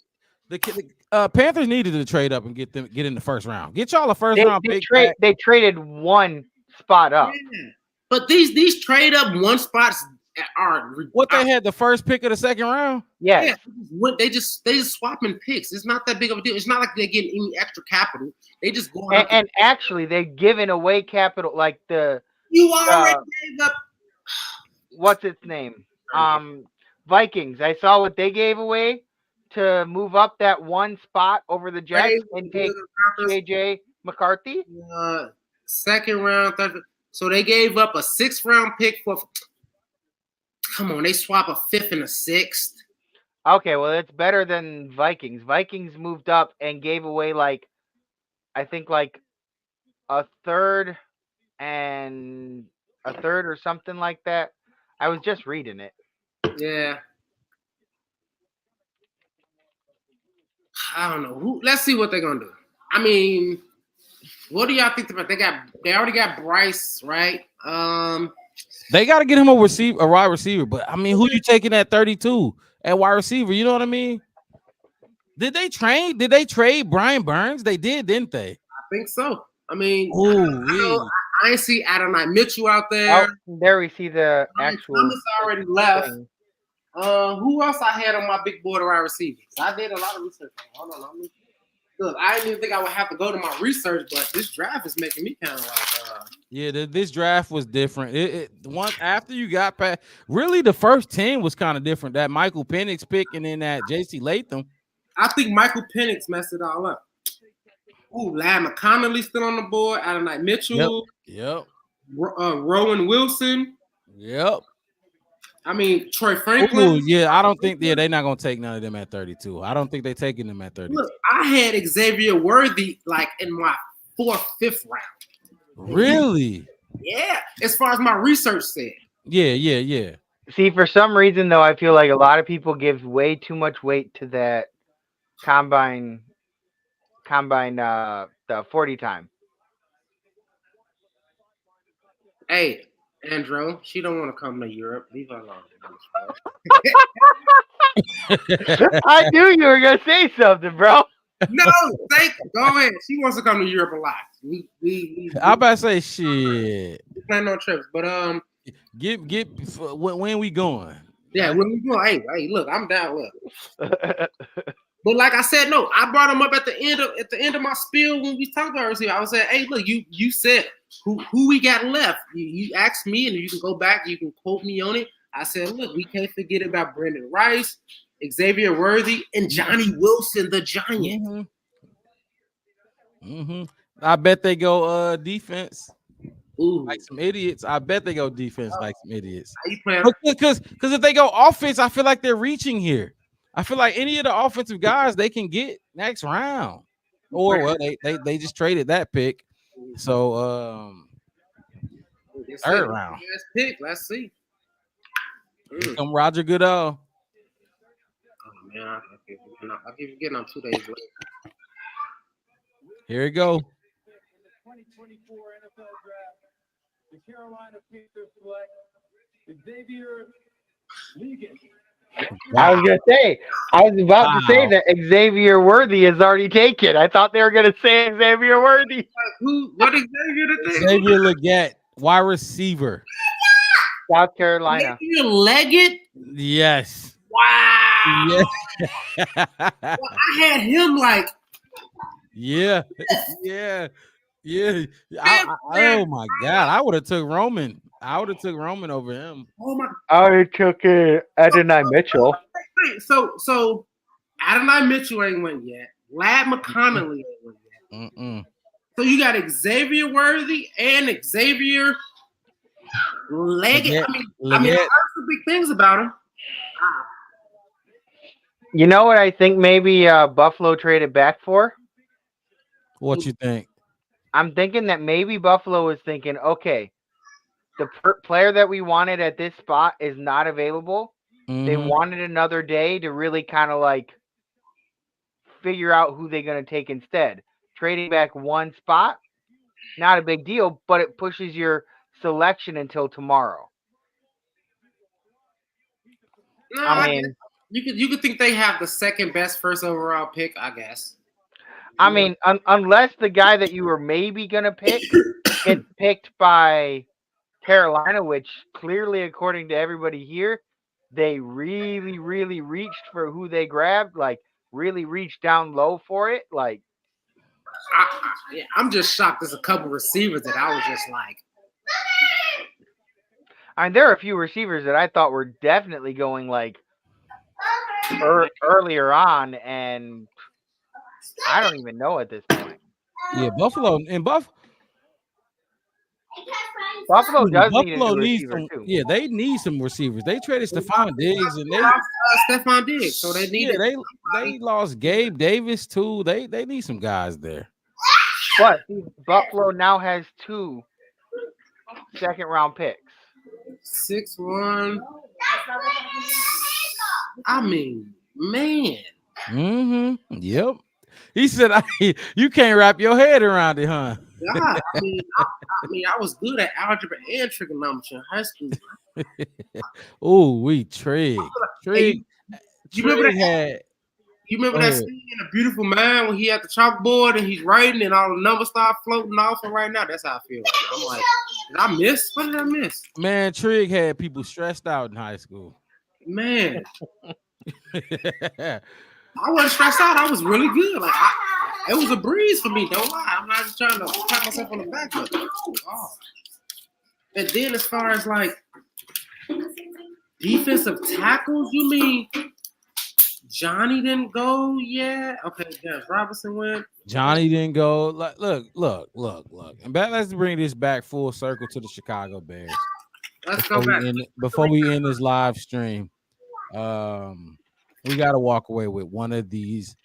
The Panthers needed to trade up and get in the first round. Get y'all a first round pick. They traded one spot up. Yeah. But these trade up one spots are what they had the first pick of the second round. Yes. Yeah, they just swapping picks. It's not that big of a deal. It's not like they're getting any extra capital. They just go and actually they're giving away capital like you already gave up. What's its name? Vikings. I saw what they gave away to move up that one spot over the Jets and take JJ McCarthy. Second round, third. So they gave up a 6th round pick for. Come on, they swap a 5th and a 6th. Okay, well, it's better than Vikings. Vikings moved up and gave away I think a third or something like that. I was just reading it. Yeah. I don't know. Let's see what they're gonna do. I mean, what do y'all think about? They already got Bryce, right? They got to get him a wide receiver. But I mean, who you taking at 32 at wide receiver? You know what I mean? Did they trade Brian Burns? They did, didn't they? I think so. I mean, I see Adonai Mitchell out there. Oh, there we see the actual. Thomas already left. Who else I had on my big board of wide receivers? I did a lot of research. Hold on, look, I didn't even think I would have to go to my research, but this draft is making me kind of like. Yeah, this draft was different. One after you got past, really the first 10 was kind of different. That Michael Penix pick and then that J.C. Latham. I think Michael Penix messed it all up. Ooh, Lad McConnelly still on the board. Adonai Mitchell. Yep. Rowan Wilson. Yep. I mean, Troy Franklin. Ooh, yeah, I don't think they're not gonna take none of them at 32. I don't think they're taking them at 32. Look, I had Xavier Worthy in my 4th, 5th round. Really? Yeah, as far as my research said. Yeah. See, for some reason though, I feel like a lot of people give way too much weight to that combine the 40 time. Hey, Andrew, she don't want to come to Europe. Leave her alone. I knew you were gonna say something, bro. No, go ahead. She wants to come to Europe a lot. We I about to say shit. we plan on trips, but Get when we going? yeah, when we go, hey, look, I'm down. Look, but like I said, no, I brought him up at the end of my spiel when we talked about it. I was saying, hey, look, you said who we got left. You asked me, and you can go back, you can quote me on it. I said, look, we can't forget about Brendan Rice, Xavier Worthy, and Johnny Wilson, the Giant. I bet they go defense. Ooh. Like some idiots. I bet they go defense like some idiots. How you playing? Because if they go offense, I feel like they're reaching here. I feel like any of the offensive guys they can get next round. Or well, they just traded that pick. So third round. Last pick. Let's see. Here come Roger Goodell. Oh man, I keep forgetting I'm 2 days late. Here we go. 2024 NFL Draft. The Carolina Panthers select Xavier Legan. I was about to say that Xavier Worthy is already taken. I thought they were going to say Xavier Worthy. What Xavier the thing? Xavier Leggett, wide receiver. South Carolina. Xavier Leggett? Yes. Wow. Yes. Well, I had him like. Yeah. Oh my God. I would have took Roman. Over him. Oh my. I would have took Adonai Mitchell. So Adonai Mitchell ain't went yet. Lad McConnelly ain't went yet. So you got Xavier Worthy and Xavier Leggett. I mean, I heard some big things about him. You know what I think maybe Buffalo traded back for? What you think? I'm thinking that maybe Buffalo was thinking, okay, the player that we wanted at this spot is not available. They wanted another day to really kind of like figure out who they're going to take instead. Trading back one spot, not a big deal, but it pushes your selection until tomorrow. No, I mean, you could think they have the second best first overall pick, I guess. I mean, unless the guy that you were maybe going to pick gets picked by Carolina, which clearly, according to everybody here, they really, really reached for who they grabbed, like really reached down low for it. Like, I'm just shocked there's a couple receivers that I was just like. I mean, there are a few receivers that I thought were definitely going like earlier on, and I don't even know at this point. Yeah, Buffalo does need a receiver too. Yeah, they need some receivers. They traded Stephon Diggs and Stephon Diggs, so they need. Yeah, they lost Gabe Davis too. They need some guys there. But Buffalo now has 2 second-round picks. 6'1". I mean, man. Yep. He said, "You can't wrap your head around it, huh?" God, I was good at algebra and trigonometry in high school. Oh, Trig. You remember that scene in A Beautiful Man when he had the chalkboard and he's writing and all the numbers start floating off? And right now, that's how I feel. Right now. I'm like, did I miss? What did I miss? Man, Trig had people stressed out in high school. Man. I wasn't stressed out. I was really good. Like it was a breeze for me. Don't lie. I'm not just trying to pat myself on the back. But, and then as far as like defensive tackles, you mean Johnny didn't go yet? Okay, James Robinson went. Johnny didn't go. Look. And let's bring this back full circle to the Chicago Bears. Let's go back. Before we end this live stream, we got to walk away with one of these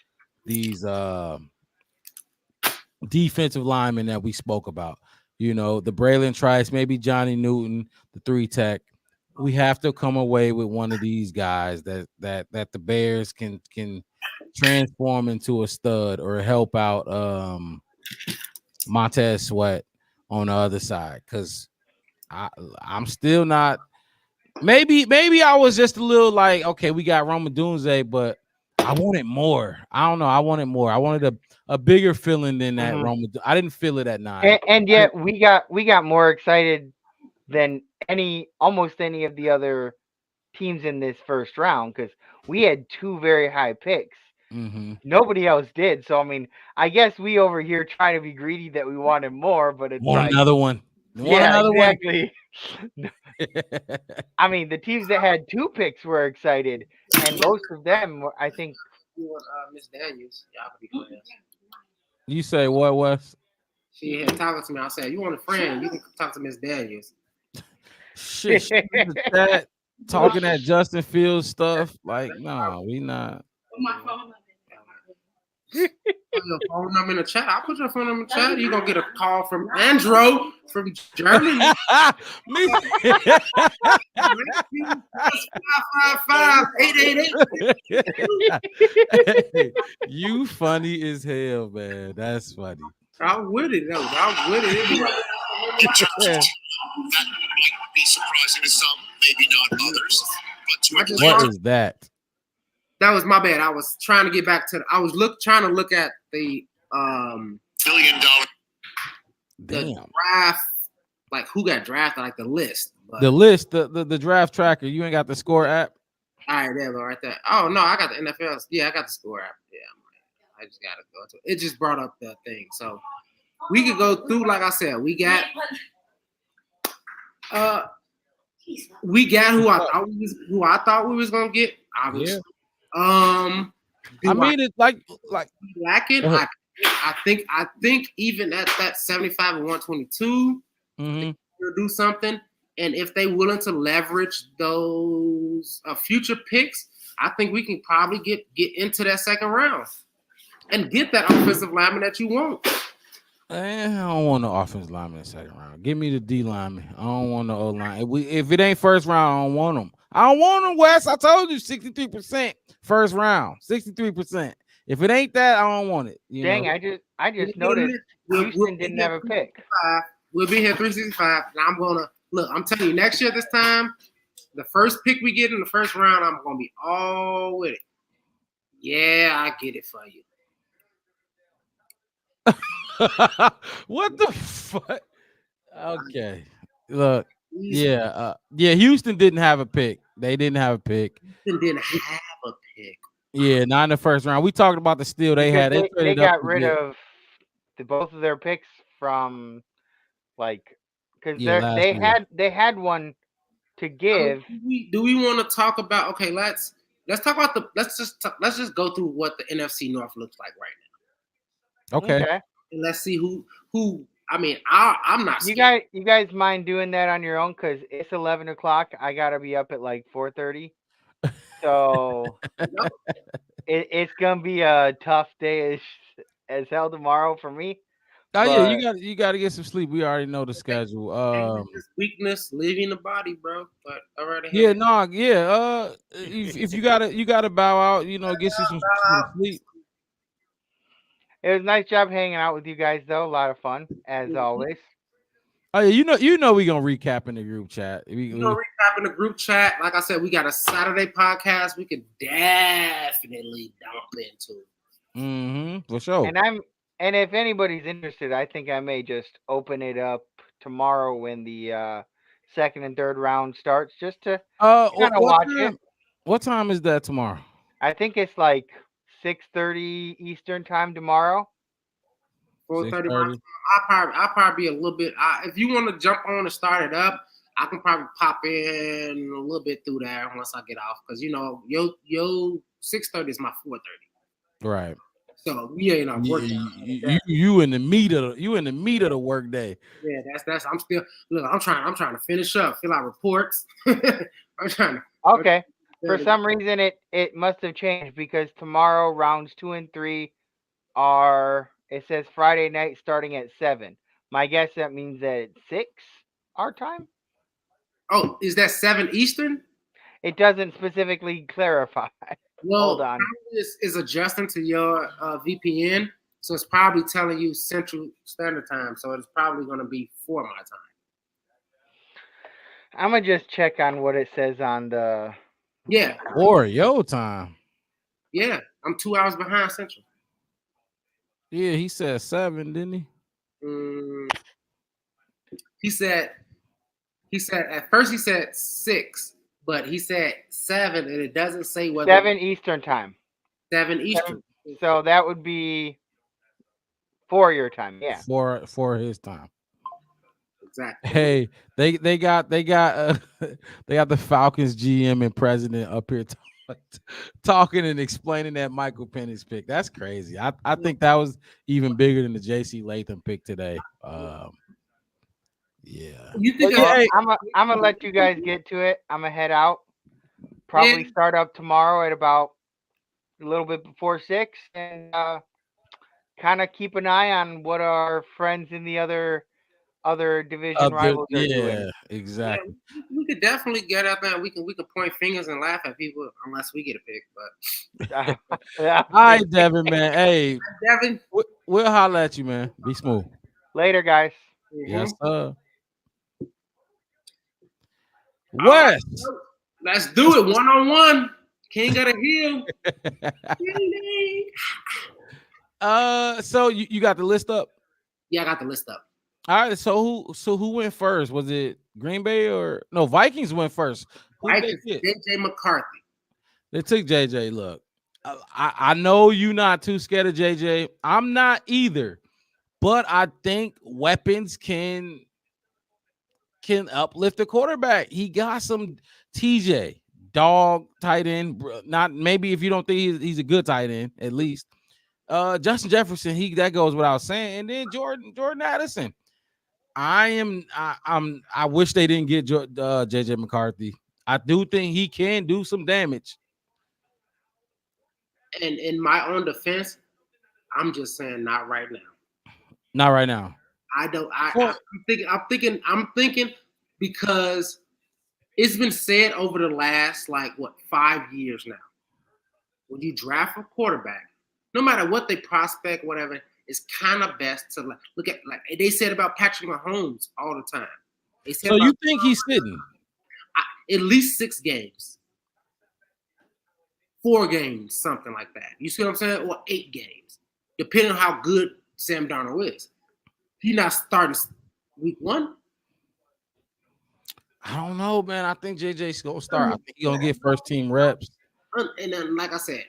defensive linemen that we spoke about. You know, the Braylon Trice, maybe Johnny Newton, the 3-tech. We have to come away with one of these guys that the Bears can transform into a stud or help out Montez Sweat on the other side. Because I'm still not. Maybe I was just a little like, okay, we got Roma Dunze, but I wanted more. I don't know. I wanted more. I wanted a bigger feeling than that. Roma. I didn't feel it at 9. And yet we got more excited than almost any of the other teams in this first round because we had 2 very high picks. Nobody else did. So I mean, I guess we over here trying to be greedy that we wanted more, but it's Want like another one. Yeah, exactly. I mean, the teams that had 2 picks were excited, and most of them, I think. You want Miss Daniels? Y'all could be friends. You say what, Wes? She had talking to me. I said, "You want a friend? You can talk to Miss Daniels." Shit, she was in the chat talking that Justin Fields stuff. Like, no, we not. Put your phone number in the chat. I'll put your phone number in the chat. You're gonna get a call from Andrew from Germany. Me. 555-888. You funny as hell, man. That's funny. I'm with it, though. I'm with it. Yeah. That might be surprising to some, maybe not others. But to What is that? That was my bad. I was trying to get back to. Trying to look at the $1 billion. The draft, like who got drafted, like the list. But, the list, the draft tracker. You ain't got the score app. All right, there, right there. Oh no, I got the NFL. Yeah, I got the score app. Yeah, I just gotta go to it. It just brought up the thing, so we could go through. Like I said, we got who I thought we was gonna get. Obviously, I mean, it's like lacking. I think even at that 75 and 122, they'll do something. And if they willing to leverage those future picks, I think we can probably get into that second round and get that offensive lineman that you want. I don't want no offensive lineman in the second round. Give me the D lineman. I don't want no O line. If it ain't first round, I don't want them. I don't want them, Wes. I told you 63% first round, 63%. If it ain't that, I don't want it. Dang, know? I just noticed Houston didn't have a pick. We'll be here 365, and I'm gonna look. I'm telling you, next year this time, the first pick we get in the first round, I'm gonna be all with it. Yeah, I get it for you. What the fuck? Okay, look. Yeah, Houston didn't have a pick. They didn't have a pick. Houston didn't have a pick. Yeah, not in the first round. We talked about the steal they had. They got rid of both of their picks from because they had one to give. Do we want to talk about? Okay, let's talk about let's just go through what the NFC North looks like right now. Okay. And let's see who. I mean, I'm not scared. You guys mind doing that on your own? Because it's 11 o'clock. I gotta be up at like 4:30. So it's gonna be a tough day as hell tomorrow for me. Oh yeah, you got to get some sleep. We already know the schedule. Weakness leaving the body, bro. But all right. Yeah, no, yeah. If you gotta bow out, get you some sleep. It was a nice job hanging out with you guys, though. A lot of fun, as always. Oh yeah, you know we're gonna recap in the group chat. We're gonna recap in the group chat. Like I said, we got a Saturday podcast we could definitely dump into. For sure. And if anybody's interested, I think I may just open it up tomorrow when the second and third round starts, just to kind of watch it. What time is that tomorrow? I think it's like 6:30 Eastern time tomorrow. 4:30. I'll probably be a little bit. If you want to jump on and start it up, I can probably pop in a little bit through there once I get off, because yo 6:30 is my 4:30. Right. So we ain't on work. You in the meat of the work day. Yeah, that's. I'm still I'm trying to finish up, fill out reports. I'm trying to. Okay. For some reason, it must have changed, because tomorrow rounds 2 and 3 are. It says Friday night starting at 7. My guess that means that it's 6 our time. Oh, is that 7 Eastern? It doesn't specifically clarify. Well, hold on. This is adjusting to your VPN, so it's probably telling you Central Standard Time. So it's probably going to be 4 my time. I'm gonna just check on what it says on the. Yeah. Or your time. Yeah, I'm 2 hours behind Central. Yeah, he said 7, didn't he? He said at first he said 6, but he said 7, and it doesn't say whether 7 Eastern time. 7 Eastern. So that would be 4 your time. Yeah. For his time. Exactly. Hey, they got they got the Falcons GM and president up here talking and explaining that Michael Penix pick. That's crazy. I think that was even bigger than the JC Latham pick today. Yeah. You think I'm gonna let you guys get to it. I'm gonna head out. Probably start up tomorrow at about a little bit before 6, and kind of keep an eye on what our friends in the other division rivals are doing. Yeah, exactly. Yeah, we could definitely get up and we can point fingers and laugh at people unless we get a pick. But yeah. All right, Devin, man. Hey, Devin, we'll holler at you, man. Be smooth. Later, guys. Yes, sir. West. Let's do it 1-on-1. King of the Hill. So you got the list up? Yeah, I got the list up. All right. So who went first? Was it Green Bay or no? Vikings went first. Vikings, JJ McCarthy. They took JJ. Look, I know you're not too scared of JJ. I'm not either, but I think weapons can uplift the quarterback. He got some TJ dog tight end. Not maybe if you don't think he's a good tight end, at least. Justin Jefferson, that goes without saying. And then Jordan Addison. I wish they didn't get JJ McCarthy. I do think he can do some damage. And in my own defense, I'm just saying not right now. Not right now. I don't. I'm thinking because it's been said over the last 5 years now. When you draft a quarterback, no matter what they prospect, whatever, it's kind of best to look at they said about Patrick Mahomes all the time. They said so you think he's sitting at least 6 games, 4 games, something like that. You see what I'm saying? Or 8 games, depending on how good Sam Darnold is. He's not starting week 1. I don't know, man. I think JJ's gonna start. I think he's gonna get first team reps. And then, like I said,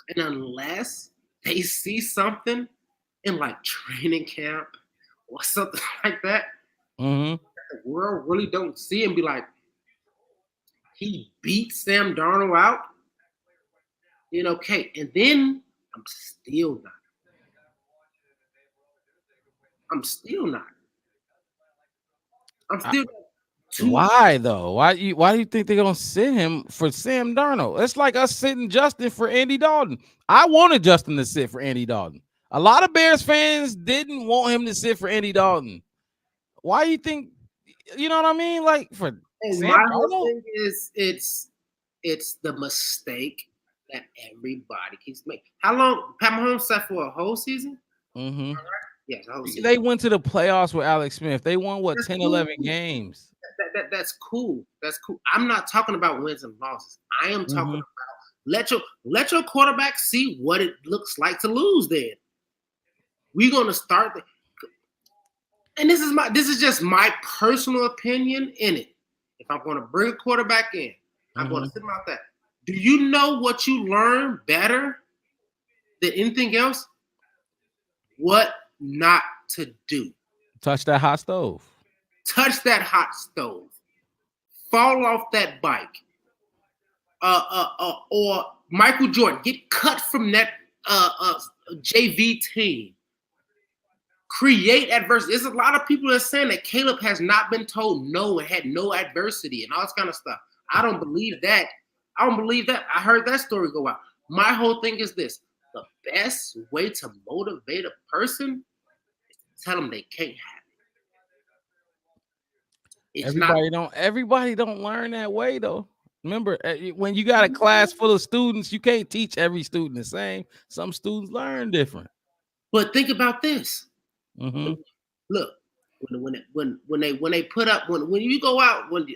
and unless they see something in training camp or something like that, the world really don't see and be like, he beat Sam Darnold out. Okay, and then I'm still not. I'm still not. Why though? Why do you think they're gonna sit him for Sam Darnold? It's like us sitting Justin for Andy Dalton. I wanted Justin to sit for Andy Dalton. A lot of Bears fans didn't want him to sit for Andy Dalton. Why do you think? You know what I mean? For Sam my Darnold? whole thing is it's the mistake that everybody keeps making. How long Pat Mahomes sat for a whole season? Mm-hmm. Yes, a whole season. They went to the playoffs with Alex Smith. They won 10, 11 games. That's cool. That's cool. I'm not talking about wins and losses. I am talking about let your quarterback see what it looks like to lose. Then we're gonna start. And this is just my personal opinion in it. If I'm gonna bring a quarterback in, I'm gonna sit about that. Do you know what you learn better than anything else? What not to do. Touch that hot stove. Touch that hot stove. Fall off that bike. Or Michael Jordan, get cut from that JV team. Create adversity. There's a lot of people that are saying that Caleb has not been told no and had no adversity and all this kind of stuff. I don't believe that. I heard that story go out. My whole thing is this. The best way to motivate a person is to tell them they can't have it. Everybody don't learn that way though. Remember, when you got a class full of students, you can't teach every student the same. Some students learn different. But think about this. Look, when they put up when you go out we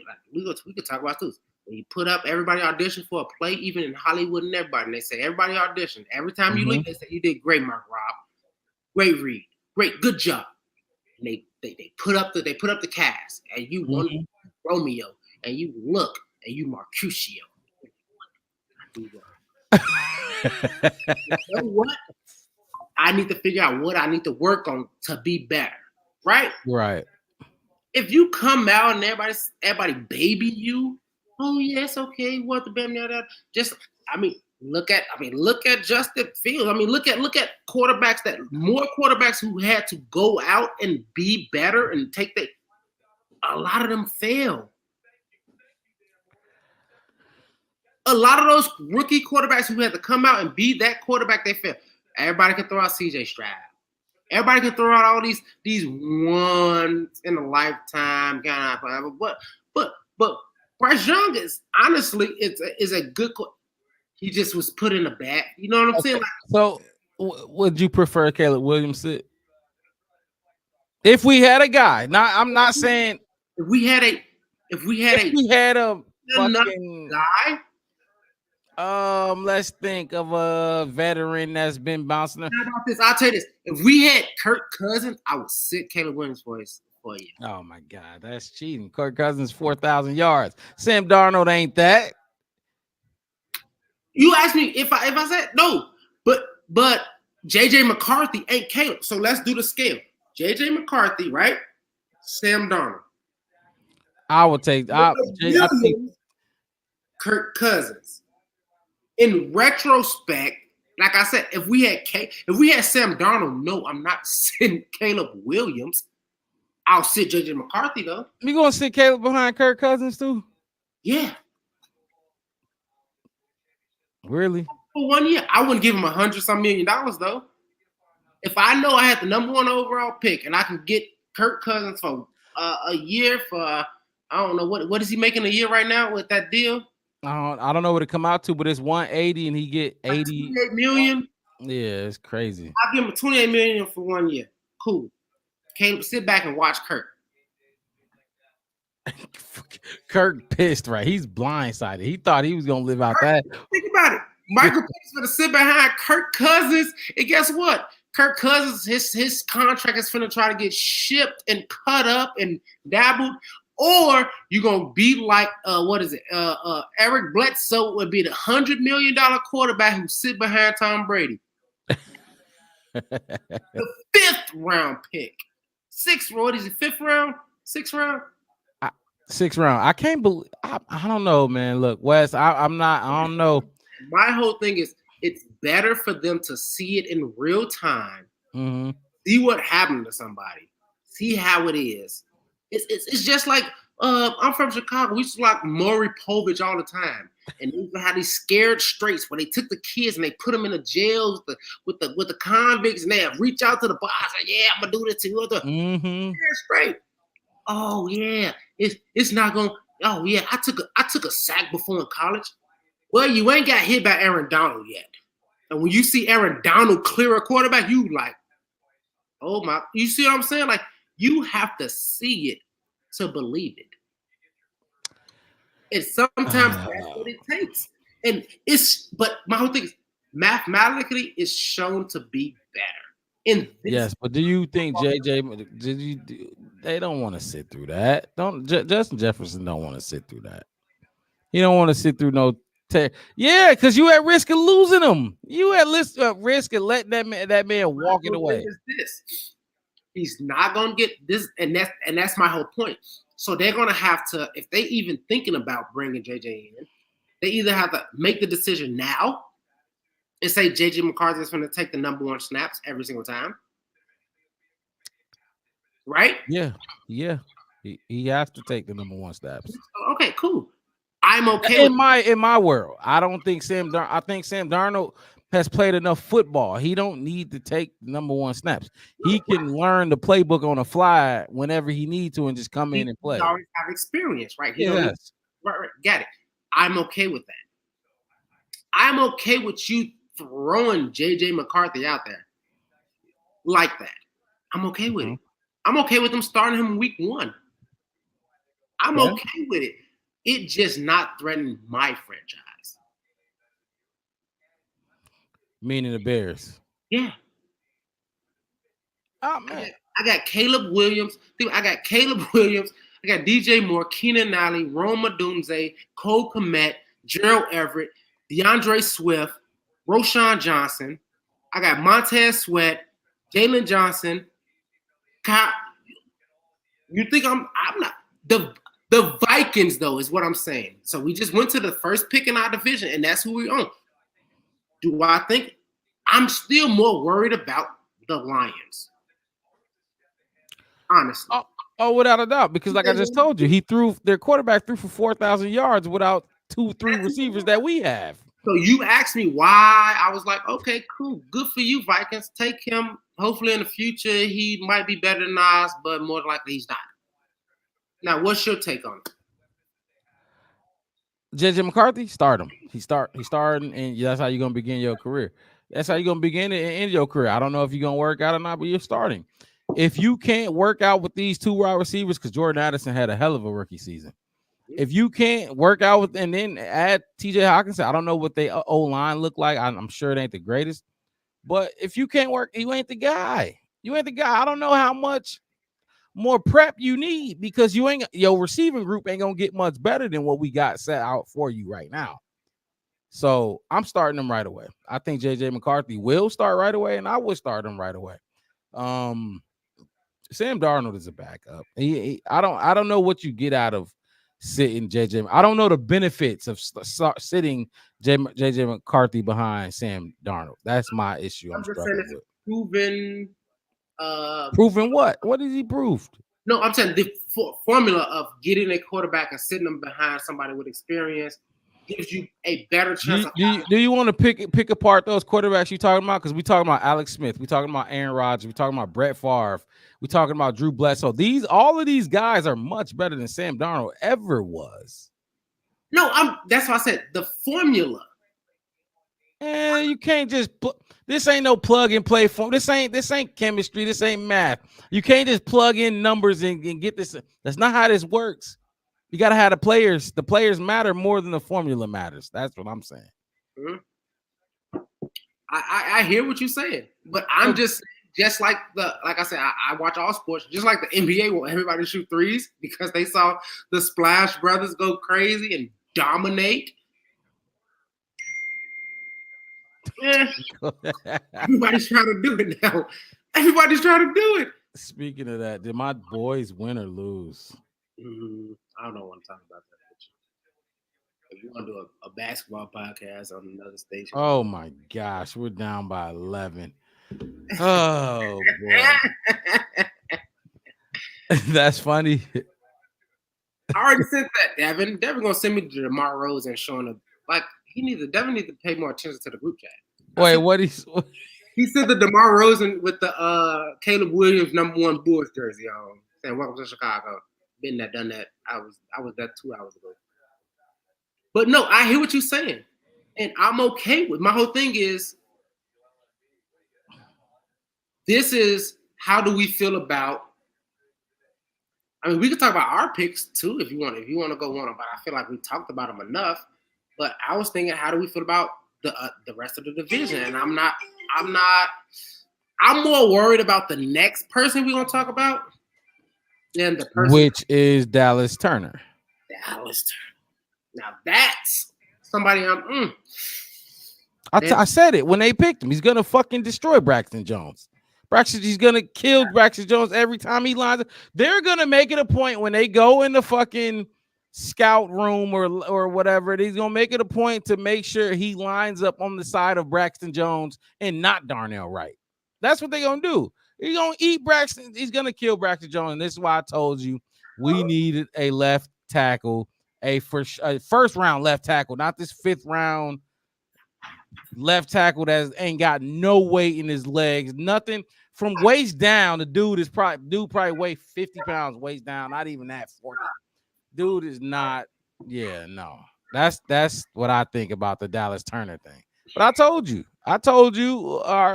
could talk about this. when you put up everybody audition for a play, even in Hollywood and everybody, and they say everybody auditioned. Every time you leave, they say you did great, Mark Rob. Great read. Great, good job. And they put up the cast, and you want Romeo, and you look, and you Mercutio. You know what? I need to figure out what I need to work on to be better. Right? Right. If you come out and everybody baby you, oh yes, okay, what the baby that? Just look at Justin Fields. Look at quarterbacks more quarterbacks who had to go out and be better and a lot of them fail. A lot of those rookie quarterbacks who had to come out and be that quarterback, they fail. Everybody can throw out CJ Stroud. Everybody can throw out all these once in a lifetime kind of, but Bryce Young is honestly is a good. He just was put in a bad. You know what I'm saying? So, would you prefer Caleb Williams? If we had a guy, I'm not saying if we had a fucking guy. Let's think of a veteran that's been bouncing. How about this? I'll tell you this: if we had Kirk Cousins, I would sit Caleb Williams for you. Oh my God, that's cheating. Kirk Cousins 4,000 yards. Sam Darnold ain't that. You asked me if I said no, but JJ McCarthy ain't Caleb. So let's do the scale. JJ McCarthy, right? Sam Darnold. I would take. I think Kirk Cousins. In retrospect, like I said, if we had Sam Darnold, no, I'm not sitting Caleb Williams. I'll sit JJ McCarthy though. You gonna sit Caleb behind Kirk Cousins too? Yeah. Really? For 1 year, I wouldn't give him $100-some million though. If I know I had the number 1 overall pick and I can get Kirk Cousins for a year for I don't know what is he making a year right now with that deal? I don't know what it come out to, but it's 180 and he get 80 $28 million. Yeah, it's crazy. I'll give him $28 million for 1 year. Cool. Caleb, sit back and watch Kirk. Kirk pissed, right? He's blindsided. He thought he was gonna live out that. Think about it. Michael Pitt's gonna sit behind Kirk Cousins, and guess what? Kirk Cousins, his contract is gonna try to get shipped and cut up and dabbled, or you're gonna be like Eric Bledsoe would be the $100 million quarterback who sit behind Tom Brady. The 5th round pick. 6th, what is it? 5th round? 6th round? 6th round. I can't believe. I don't know, man. Look, Wes, I don't know. My whole thing is it's better for them to see it in real time. Mm-hmm. See what happened to somebody. See how it is. It's just like I'm from Chicago. We used to like Maury Povich all the time, and they used to have these scared straights where they took the kids and they put them in the jails with the convicts, and they reach out to the boss. Like, yeah, I'm gonna do this to you. Scared straight. Oh yeah, it's not gonna. Oh yeah, I took a sack before in college. Well, you ain't got hit by Aaron Donald yet, and when you see Aaron Donald clear a quarterback, you like, oh my. You see what I'm saying? Like you have to see it to believe it. And sometimes that's what it takes. And but my whole thing is mathematically it's shown to be better. Yes, but do you think JJ? They don't want to sit through that. Justin Jefferson don't want to sit through that. He don't want to sit through no. Yeah, because you at risk of losing him. You at risk of letting that man walk it away. He's not gonna get this, and that's my whole point. So they're gonna have to, if they even thinking about bringing JJ in, they either have to make the decision now and say JJ McCarthy is going to take the number 1 snaps every single time, right? Yeah. He has to take the number 1 snaps. Okay, cool. I'm okay in my world. I don't think I think Sam Darnold has played enough football. He don't need to take number 1 snaps. He can learn the playbook on the fly whenever he needs to and just come in and play. He already have experience, right? Yes. Right. Got it. I'm okay with that. I'm okay with you throwing JJ McCarthy out there like that. I'm okay with it. I'm okay with them starting him week 1. I'm okay with it. it just not threatened my franchise. Meaning the Bears. Yeah. Oh man. I got Caleb Williams. I got Caleb Williams. I got DJ Moore, Keenan Allen, Roma Dunze, Cole Kmet, Gerald Everett, DeAndre Swift, Roshan Johnson. I got Montez Sweat, Jalen Johnson. Kyle. You think I'm not the Vikings though is what I'm saying. So we just went to the first pick in our division, and that's who we own. Do I think I'm still more worried about the Lions? Honestly. Oh, without a doubt, because like I just told you, their quarterback threw for 4,000 yards without 2-3 receivers that we have. So you asked me why. I was like, okay, cool. Good for you, Vikings. Take him. Hopefully in the future, he might be better than Nas, but more likely he's not. Now, what's your take on it? JJ McCarthy, start him. He's starting, and that's how you're gonna begin your career. That's how you're gonna begin and end your career. I don't know if you're gonna work out or not, but you're starting. If you can't work out with these two wide receivers, because Jordan Addison had a hell of a rookie season. If you can't work out with and then add TJ Hawkinson, I don't know what they O-line look like. I'm sure it ain't the greatest, but if you can't work, you ain't the guy. You ain't the guy. I don't know how much more prep you need because your receiving group ain't gonna get much better than what we got set out for you right now. So I'm starting them right away. I think JJ McCarthy will start right away, and I would start him right away. Sam Darnold is a backup. I don't know what you get out of sitting JJ. I don't know the benefits of sitting JJ McCarthy behind Sam Darnold. That's my issue. I'm struggling with. Proven. Proven what? What has he proved? No, I'm saying the formula of getting a quarterback and sitting them behind somebody with experience gives you a better chance. Do you want to pick apart those quarterbacks you talking about? Because we talking about Alex Smith, we talking about Aaron Rodgers, we talking about Brett Favre, we talking about Drew Bledsoe. All of these guys are much better than Sam Darnold ever was. No, that's why I said the formula. And you can't just this ain't no plug and play form. This ain't chemistry. This ain't math. You can't just plug in numbers and get this. That's not how this works. You got to have the players. The players matter more than the formula matters. That's what I'm saying. Mm-hmm. I hear what you're saying, but I'm just like I said, I watch all sports, just like the NBA where everybody shoot threes because they saw the Splash Brothers go crazy and dominate. Everybody's trying to do it now. Everybody's trying to do it. Speaking of that, did my boys win or lose? I don't know what I'm talking about that. If you want to do a basketball podcast on another station. Oh my gosh, we're down by 11. Oh boy. That's funny. I already said that, Devin. Devin gonna send me to DeMar Rose and showing up. Like Devin needs to pay more attention to the group chat. Wait, what he said the DeMar Rosen with the Caleb Williams #1 Bulls jersey on, saying welcome to Chicago. Been there, done that. I was that 2 hours ago. But no, I hear what you're saying, and I'm okay with. My whole thing is, this is how do we feel about? I mean, we could talk about our picks too if you want. If you want to go on, but I feel like we talked about them enough. But I was thinking, how do we feel about the rest of the division? And I'm more worried about the next person we're gonna talk about than the person, which is Dallas Turner. Dallas Turner. Now that's somebody I said it when they picked him. He's gonna fucking destroy Braxton Jones. He's gonna kill Braxton Jones every time he lines up. They're gonna make it a point when they go in the fucking scout room or whatever. He's gonna make it a point to make sure he lines up on the side of Braxton Jones and not Darnell Wright. That's what they're gonna do. He's gonna eat Braxton. He's gonna kill Braxton Jones. And this is why I told you we needed a left tackle, a first round left tackle, not this 5th round left tackle that ain't got no weight in his legs, nothing from waist down. The dude probably weigh 50 pounds waist down, not even that 40. Dude is not. Yeah, no. That's what I think about the Dallas Turner thing. But I told you,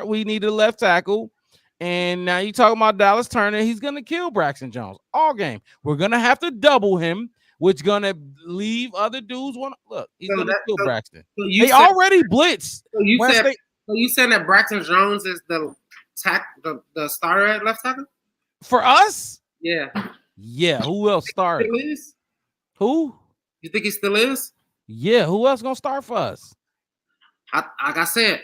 we need a left tackle. And now you talking about Dallas Turner. He's going to kill Braxton Jones all game. We're going to have to double him. which gonna leave other dudes want look. He's gonna kill Braxton. They already blitzed. So you said that Braxton Jones is the starter at left tackle for us? Yeah. Yeah. Who else started? Who? You think he still is? Yeah. Who else gonna start for us? Like I said,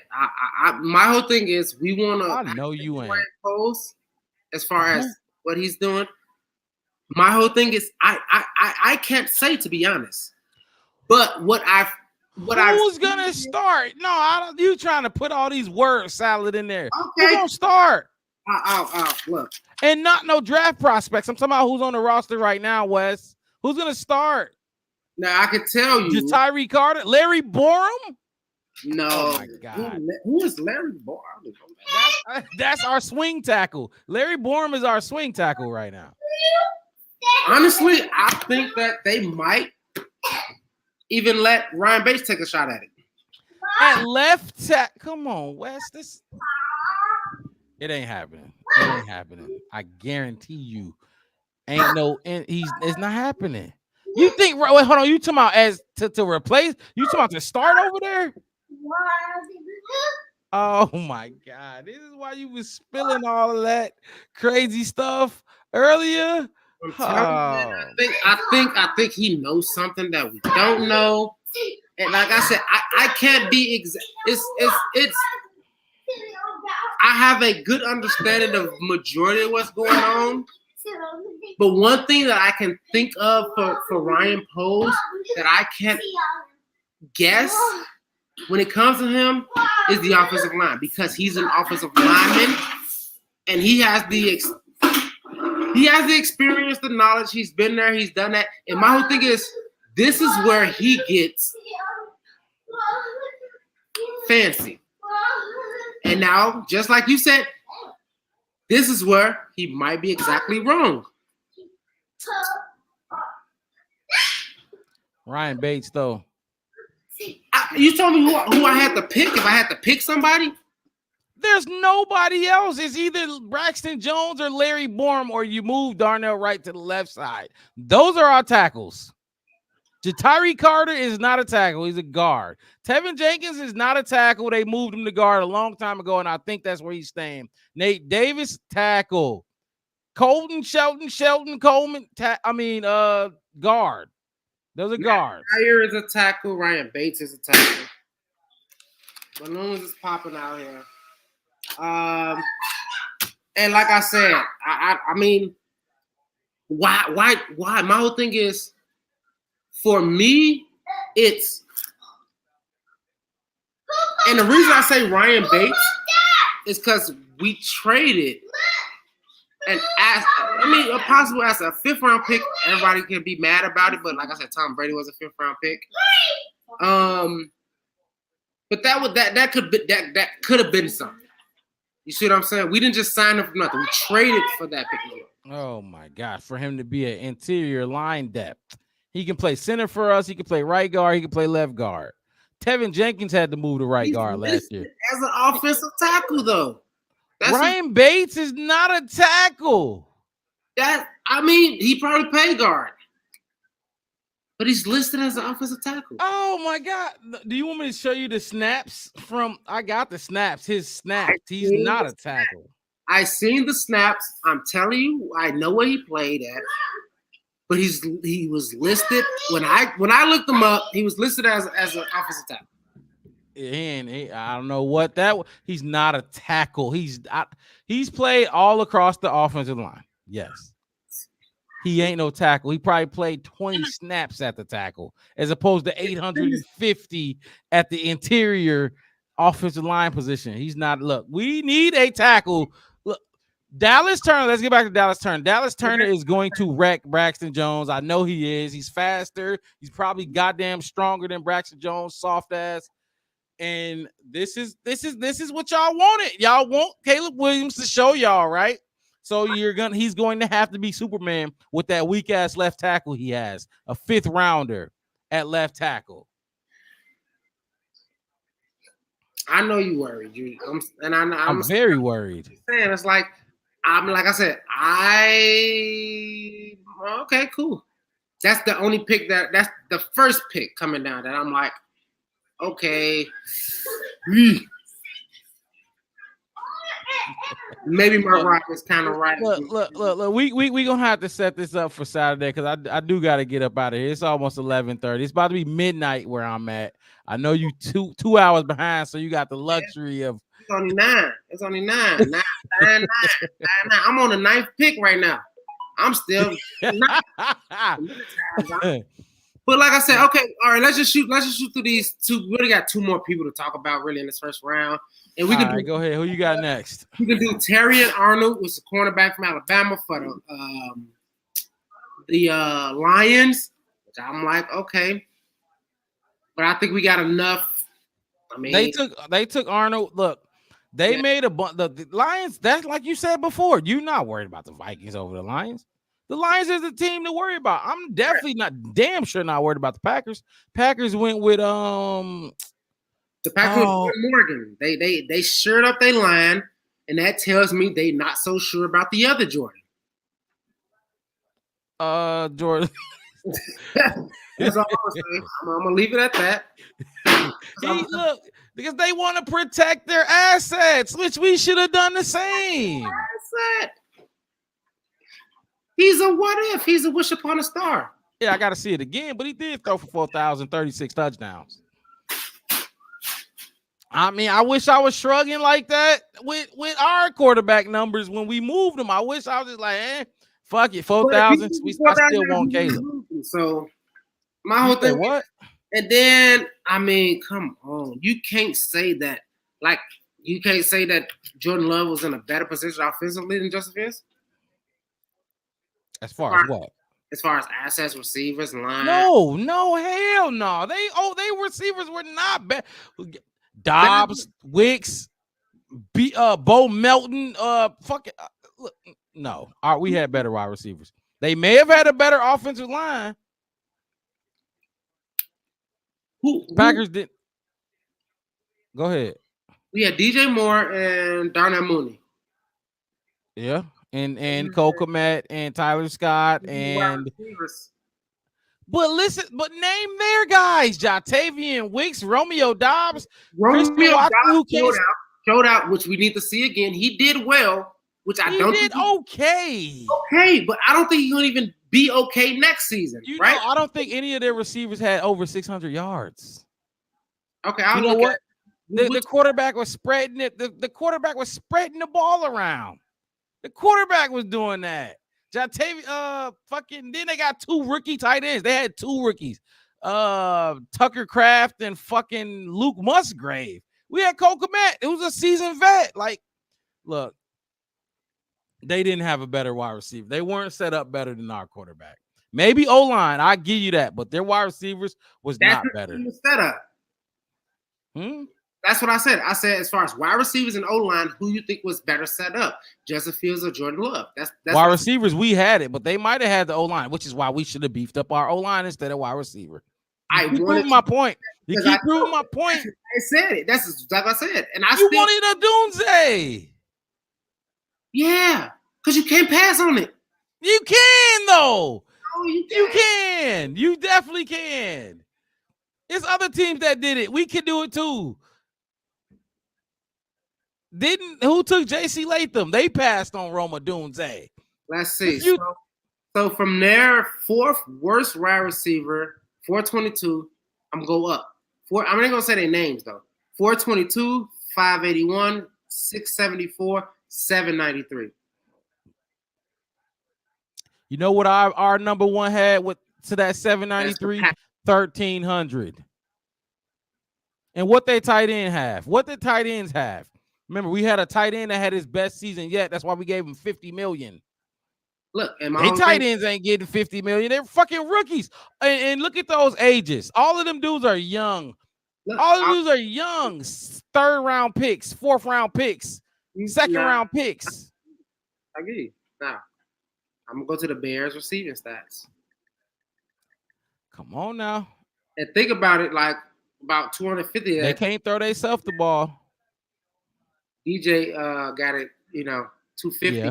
my whole thing is we want to. I know you ain't. Pose as far as what he's doing. My whole thing is I can't say, to be honest. But who's gonna start? No, I don't. You trying to put all these word salad in there? Okay. Who's gonna start? Look. And not no draft prospects. I'm talking about who's on the roster right now, Wes. Who's gonna start? Now I can tell you. Tyree Carter, Larry Borum. No. Oh my God. Who is Larry Borum? That's our swing tackle. Larry Borum is our swing tackle right now. Honestly, I think that they might even let Ryan Bates take a shot at it. At left tackle. Come on, Wes. It ain't happening. It ain't happening. I guarantee you. It's not happening. You think? Wait, hold on. You talking about as to replace? You talking about to start over there? Oh my God! This is why you was spilling all of that crazy stuff earlier. I think he knows something that we don't know, and like I said, I can't be exact. It's. I have a good understanding of majority of what's going on, but one thing that I can think of for Ryan Pose that I can't guess when it comes to him is the offensive line, because he's an offensive lineman and he has the experience, the knowledge. He's been there, he's done that. And my whole thing is, this is where he gets fancy. And now, just like you said, this is where he might be exactly wrong. Ryan Bates, though. You told me who I had to pick if I had to pick somebody? There's nobody else. It's either Braxton Jones or Larry Borum, or you move Darnell Wright to the left side. Those are our tackles. Tyree Carter is not a tackle. He's a guard. Tevin Jenkins is not a tackle. They moved him to guard a long time ago, and I think that's where he's staying. Nate Davis, tackle. Shelton Coleman, guard. Those are guards. Dyer is a tackle. Ryan Bates is a tackle. Balloons is popping out here. And like I said, I mean, why? My whole thing is, for me, it's, and the reason I say Ryan Bates is because we traded and possible as a 5th round pick. Everybody can be mad about it, but like I said, Tom Brady was a 5th round pick. But that could have been something. You see what I'm saying? We didn't just sign him for nothing. We traded for that pick. Oh my God! For him to be an interior line depth, he can play center for us. He can play right guard. He can play left guard. Tevin Jenkins had to move to right guard last year. As an offensive tackle, though. Ryan Bates is not a tackle. He probably played guard. But he's listed as an offensive tackle. Oh, my God. Do you want me to show you the snaps from – I got the snaps. His snaps. He's not a tackle. I seen the snaps. I'm telling you, I know where he played at. But he was listed – when I looked him up, he was listed as an offensive tackle. And I don't know what that was. He's not a tackle. He's played all across the offensive line. Yes. He ain't no tackle. He probably played 20 snaps at the tackle as opposed to 850 at the interior offensive line position. He's not. Look, we need a tackle. Look, Dallas Turner. Let's get back to Dallas Turner. Dallas Turner is going to wreck Braxton Jones. I know he is. He's faster. He's probably goddamn stronger than Braxton Jones, soft ass. And this is what y'all wanted. Y'all want Caleb Williams to show y'all, right? So he's going to have to be Superman with that weak ass left tackle he has, a 5th rounder at left tackle. I know you worried, I'm very worried. Saying it's like I said, okay, cool. That's the only pick that's the first pick coming down that I'm like, okay. Maybe my rock is kind of right. Look. We gonna have to set this up for Saturday because I do got to get up out of here. It's almost 11:30. It's about to be midnight where I'm at. I know you 2 hours behind, so you got the luxury of. It's only 9. It's only 9. 9. I'm on the 9th pick right now. I'm still. But like I said, okay, all right. Let's just shoot through these two. We really got 2 more people to talk about really in this first round, and we can go ahead. Who you got next? We can do Terrian Arnold, who's a cornerback from Alabama for the Lions. Which I'm like, okay, but I think we got enough. I mean, they took Arnold. Look, they made the Lions. That's like you said before. You're not worried about the Vikings over the Lions. The Lions is the team to worry about. I'm definitely damn sure not worried about the Packers. Packers went with the Packers with Morgan. They shored up their line, and that tells me they not so sure about the other Jordan. Jordan. That's all I'm saying. I'm gonna leave it at that. Look, because they want to protect their assets, which we should have done the same. Asset. He's a what if. He's a wish upon a star. Yeah, I got to see it again, but he did throw for 4,036 touchdowns. I mean, I wish I was shrugging like that with our quarterback numbers when we moved them. I wish I was just like, fuck it, 4,000. I still want Caleb. So my whole thing. What? And then, I mean, come on. You can't say that. Like, you can't say that Jordan Love was in a better position offensively than Justin Fields? As far as what? As far as assets, receivers, and line. No, hell no. They receivers were not bad. Dobbs, Wicks, Bo Melton, look, no. We had better wide receivers. They may have had a better offensive line. Packers didn't. Go ahead. We had DJ Moore and Darnell Mooney. Yeah. And Cole Kmet and Tyler Scott and but name their guys: Jatavian Wicks, Romeo Dobbs, Romeo Dobbs showed out, which we need to see again. He did well, which I don't think okay. Okay, but I don't think he's gonna even be okay next season. Right? I don't think any of their receivers had over 600 yards. Okay, you know what? The quarterback was spreading it. The quarterback was spreading the ball around. The quarterback was doing that. Then they got 2 rookie tight ends. They had 2 rookies. Tucker Kraft and fucking Luke Musgrave. We had Cole Kmet. It was a seasoned vet. Like, look, they didn't have a better wide receiver. They weren't set up better than our quarterback. Maybe O-line, I give you that, but their wide receivers was not better. Set up. That's what I said. I said as far as wide receivers and O-line, who you think was better set up? Justin Fields or Jordan Love? That's wide receivers, we had it, but they might have had the O-line, which is why we should have beefed up our O-line instead of wide receiver. You keep proving my point. You keep proving my point. I said it. That's exactly what I said. And you wanted a Dunze. Yeah, because you can't pass on it. You can, though. Oh, you can. You definitely can. It's other teams that did it. We can do it too. Who took J.C. Latham? They passed on Roma Dunze. Let's see. So from there, 4th worst wide receiver, 422. I'm going to go up. I'm not going to say their names, though. 422, 581, 674, 793. You know what our number one had to that 793? 1,300. And what they tight end have? What the tight ends have? Remember, we had a tight end that had his best season yet. That's why we gave him $50 million. Look, and they tight ends ain't getting $50 million. They're fucking rookies. And look at those ages. All of them dudes are young. All of them dudes are young. 3rd round picks, 4th round picks, 2nd round picks. I get you. Now, I'm gonna go to the Bears receiving stats. Come on now. And think about it, like about 250. They can't throw themselves the ball. DJ got it, 250. Yeah.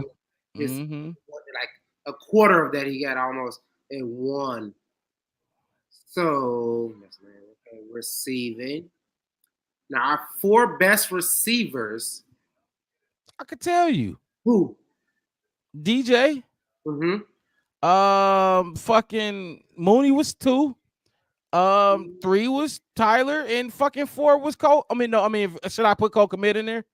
Like a quarter of that he got almost in 1 So, okay, receiving. Now, our 4 best receivers. I could tell you. Who? DJ. Fucking Mooney was 2. 3 was Tyler, and fucking 4 was Cole. Should I put Cole Kmet in there?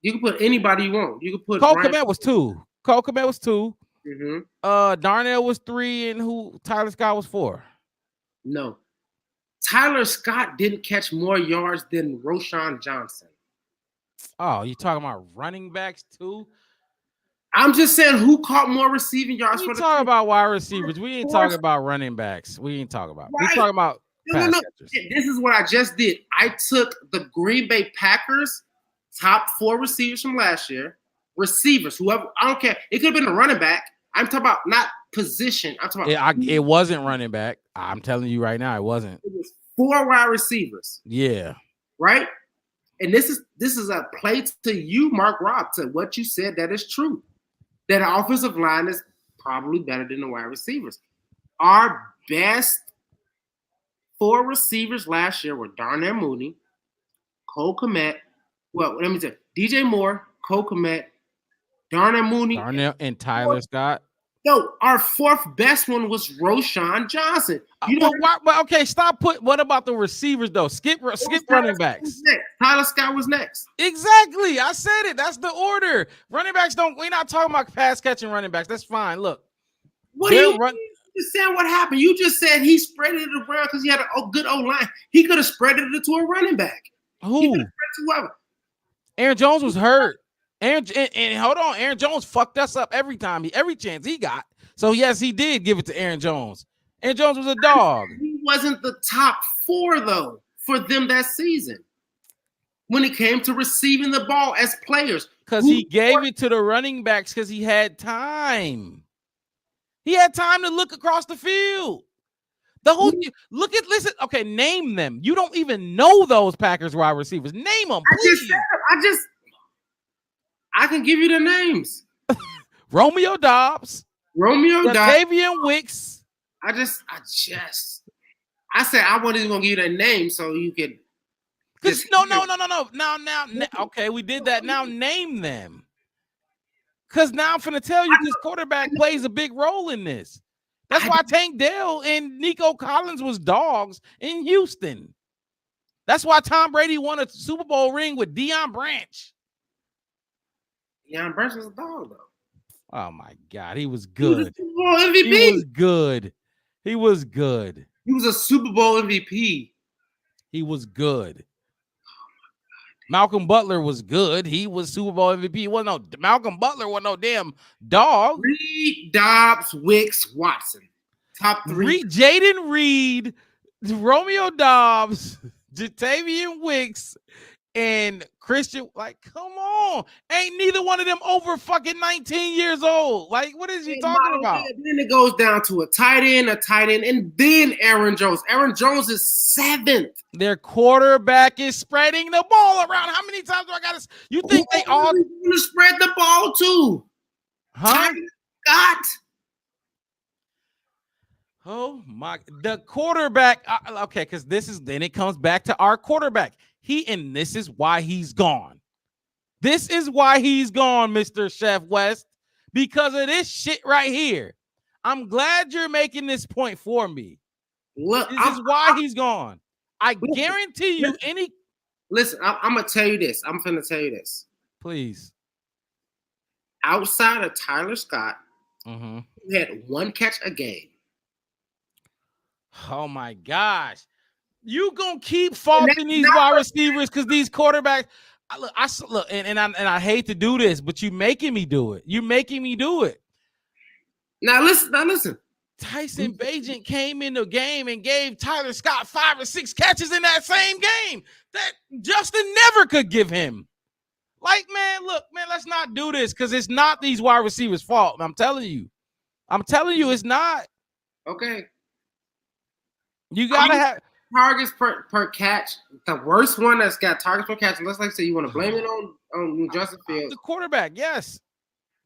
You can put anybody you want. You can put Cole Kmet was 2. Cole Kmet was 2. Mm-hmm. Darnell was 3, and Tyler Scott was 4. No. Tyler Scott didn't catch more yards than Roschon Johnson. Oh, you talking about running backs too? I'm just saying who caught more receiving yards we for the talking team. about wide receivers. We ain't talking about running backs. We ain't talking about. Right. We talking about pass catchers. This is what I just did. I took the Green Bay Packers top 4 receivers from last year. Receivers, whoever, I don't care. It could have been a running back. I'm talking about not position. I'm talking about it wasn't running back. I'm telling you right now, it wasn't. It was 4 wide receivers. Yeah. Right? And this is a play to you, Mark Robb, to what you said that is true. That the offensive line is probably better than the wide receivers. Our best 4 receivers last year were Darnell Mooney, Cole Kmet. Well, let me say DJ Moore, Cole Kmet, Darnell Mooney, and Tyler Scott. No, our 4th best one was Roschon Johnson. Okay, stop. What about the receivers though? Skip running backs. Tyler Scott was next. Exactly. I said it. That's the order. Running backs don't. We're not talking about pass catching running backs. That's fine. Look. What do you just saying? What happened? You just said he spread it around because he had a good O line. He could have spread it to a running back. Who? Aaron Jones was hurt. And hold on, Aaron Jones fucked us up every chance he got. So yes, he did give it to Aaron Jones. Aaron Jones was a dog. He wasn't the top 4 though for them that season when it came to receiving the ball as players. Because he gave it to the running backs because he had time. He had time to look across the field. Listen. Okay, name them. You don't even know those Packers wide receivers. Name them, please. I can give you the names. Romeo Dobbs. Latavian Wicks. I said I wasn't even gonna give you their name so you could. No. Now, okay, we did that. Now name them. Because now I'm finna tell you this quarterback plays a big role in this. That's why Tank Dell and Nico Collins was dogs in Houston. That's why Tom Brady won a Super Bowl ring with Deion Branch. Deion Branch was a dog, though. Oh, my God. He was good. He was a Super Bowl MVP. He was good. He was good. He was a Super Bowl MVP. He was good. Malcolm Butler was good. He was Super Bowl MVP. Malcolm Butler wasn't no damn dog. Reed, Dobbs, Wicks, Watson. Top 3. Jaden Reed, Romeo Dobbs, Jatavian Wicks, and Christian. Like, come on. Ain't neither one of them over fucking 19 years old. Like, what is he talking about? Then it goes down to a tight end, and then Aaron Jones. Aaron Jones is 7th. Their quarterback is spreading the ball around. How many times do I got to? You think they all going to spread the ball to? Huh? Scott. Oh my! The quarterback. Okay, because then it comes back to our quarterback. This is why he's gone. This is why he's gone, Mr. Chef West, because of this shit right here. I'm glad you're making this point for me. Look, this is why he's gone. I guarantee you Listen, I'm going to tell you this. I'm going to tell you this. Please. Outside of Tyler Scott, who had 1 catch a game. Oh, my gosh. You going to keep faulting these wide receivers because these quarterbacks. Look, and I hate to do this, but you're making me do it. You're making me do it. Now listen. Tyson Bagent came in the game and gave Tyler Scott 5 or 6 catches in that same game that Justin never could give him. Like, man, look, man, let's not do this because it's not these wide receivers' fault. I'm telling you, it's not. Okay. You gotta have targets per catch. The worst one that's got targets per catch. Unless, like I say, you want to blame it on Justin Fields, the quarterback. Yes.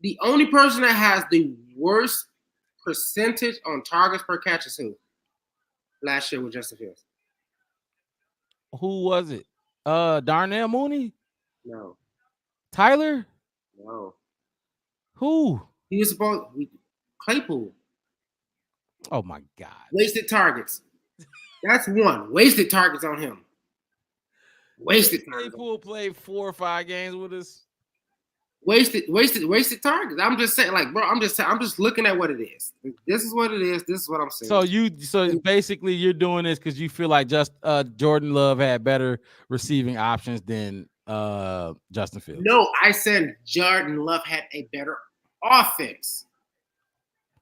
The only person that has the worst percentage on targets per catch is who? last year with Justin Fields? Who was it? Darnell Mooney? No. Tyler? No. Who? He was supposed Claypool. Oh my God. Wasted targets. That's one. Wasted targets on him. Wasted targets. Claypool played 4 or 5 games with us. Wasted targets. I'm just saying, like, bro, I'm just looking at what it is. This is what it is. This is what I'm saying. So basically you're doing this because you feel like Jordan Love had better receiving options than Justin Fields. No, I said Jordan Love had a better offense.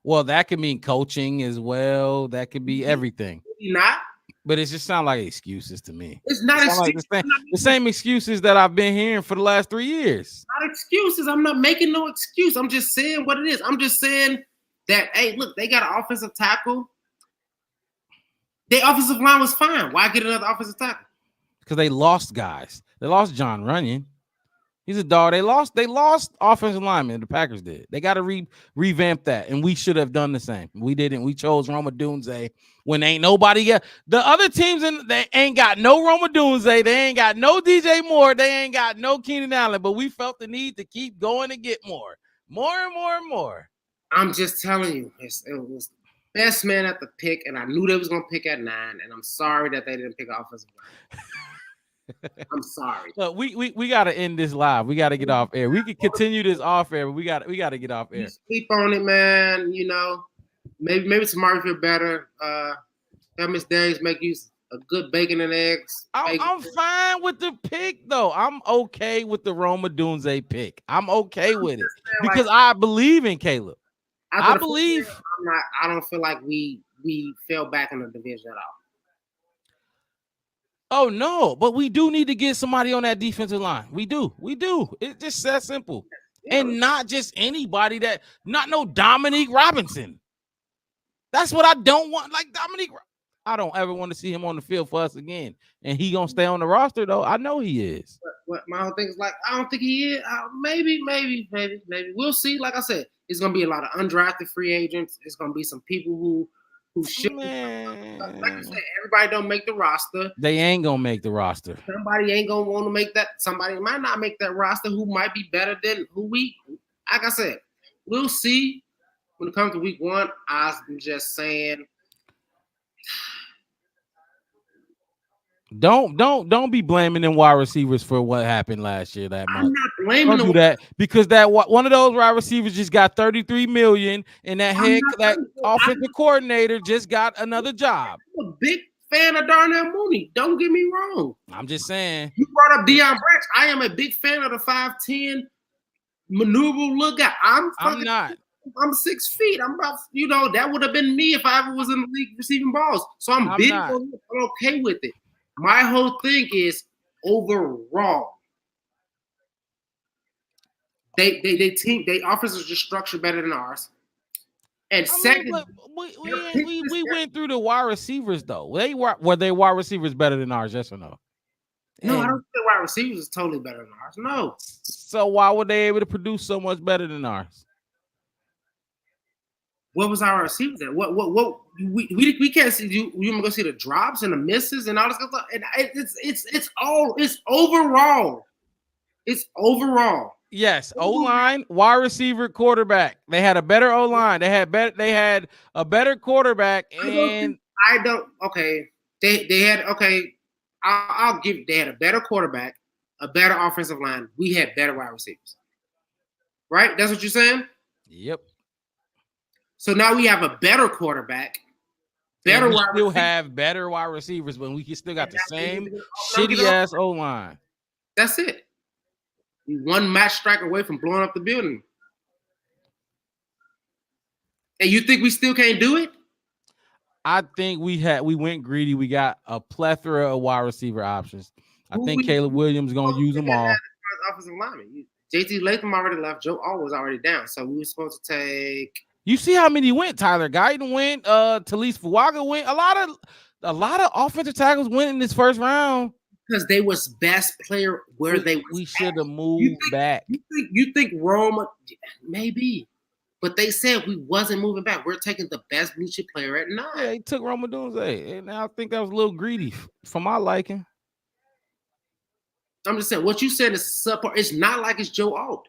Well, that could mean coaching as well. That could be everything. Not. But it just sounds like excuses to me. It's not excuses. Like the same excuses that I've been hearing for the last 3 years. Not excuses. I'm not making no excuse. I'm just saying what it is. I'm just saying that, hey, look, they got an offensive tackle. Their offensive line was fine. Why get another offensive tackle? Because they lost guys. They lost John Runyon. He's a dog. They lost offensive linemen. The Packers did. They got to revamp that, and we should have done the same. We didn't. We chose Roma Dunze when ain't nobody got the other teams, and they ain't got no Roma Dunze. They ain't got no DJ Moore. They ain't got no Keenan Allen. But we felt the need to keep going and get more and more. I'm just telling you, it was best man at the pick, and I knew they was gonna pick at 9. And I'm sorry that they didn't pick offensive line. I'm sorry. Look, we got to end this live. We got to get off air. We can continue this off air, but we got to get off air. You sleep on it, man. You know, maybe tomorrow you feel better. Have Miss Darius make you a good bacon and eggs. I'm fine with the pick, though. I'm okay with the Roma Dunze pick. I'm okay with it because I believe in Caleb. I believe. I don't feel like we fell back in the division at all. Oh no, but we do need to get somebody on that defensive line. We do. It's just that simple. And not just anybody not no Dominique Robinson. That's what I don't want. Like Dominique, I don't ever want to see him on the field for us again. And he gonna stay on the roster though. I know he is. But my whole thing is like, I don't think he is. Maybe. We'll see. Like I said, it's gonna be a lot of undrafted free agents. It's gonna be some people who should, like I said, everybody don't make the roster. They ain't gonna make the roster. Somebody ain't gonna want to make that. Somebody might not make that roster who might be better than who we. Like I said, we'll see when it comes to week 1. I'm just saying. Don't be blaming them wide receivers for what happened last year. That month. I'm not blaming them. Do that because that one of those wide receivers just got $33 million, and that offensive coordinator just got another job. I'm a big fan of Darnell Mooney. Don't get me wrong. I'm just saying. You brought up Deion Branch. I am a big fan of the 5'10" maneuverable look guy. I'm not. I'm 6 feet. I'm about, that would have been me if I ever was in the league receiving balls. So I'm big. I'm okay with it. My whole thing is overall. They offenses are just structured better than ours. And second, we went through the wide receivers though. Were they wide receivers better than ours? Yes or no? No, I don't think wide receivers is totally better than ours. No. So why were they able to produce so much better than ours? What was our receivers at? What we can't see. You gonna go see the drops and the misses and all this stuff. And it's overall. It's overall. Yes, O-line, wide receiver, quarterback. They had a better O-line. They had a better quarterback. And They had I'll give. They had a better quarterback, a better offensive line. We had better wide receivers. Right? That's what you're saying? Yep. So now we have a better quarterback, better wide receivers. Have better wide receivers, but we still got the same shitty ass O-line. That's it. We one match strike away from blowing up the building. And you think we still can't do it? I think we went greedy. We got a plethora of wide receiver options. I think Caleb Williams gonna use them all. Offensive lineman. JT Latham already left. Joe Alt was already down. So we were supposed to take. You see how many went? Tyler Guyton went. Talise Fuaga went. A lot of offensive tackles went in this first round because they was best player where they. We should have moved back. You think Roma? Maybe, But they said we wasn't moving back. We're taking the best blue chip player at 9. Yeah, he took Roma Dunze, and I think that was a little greedy for my liking. I'm just saying, what you said is subpar. It's not like it's Joe Alt.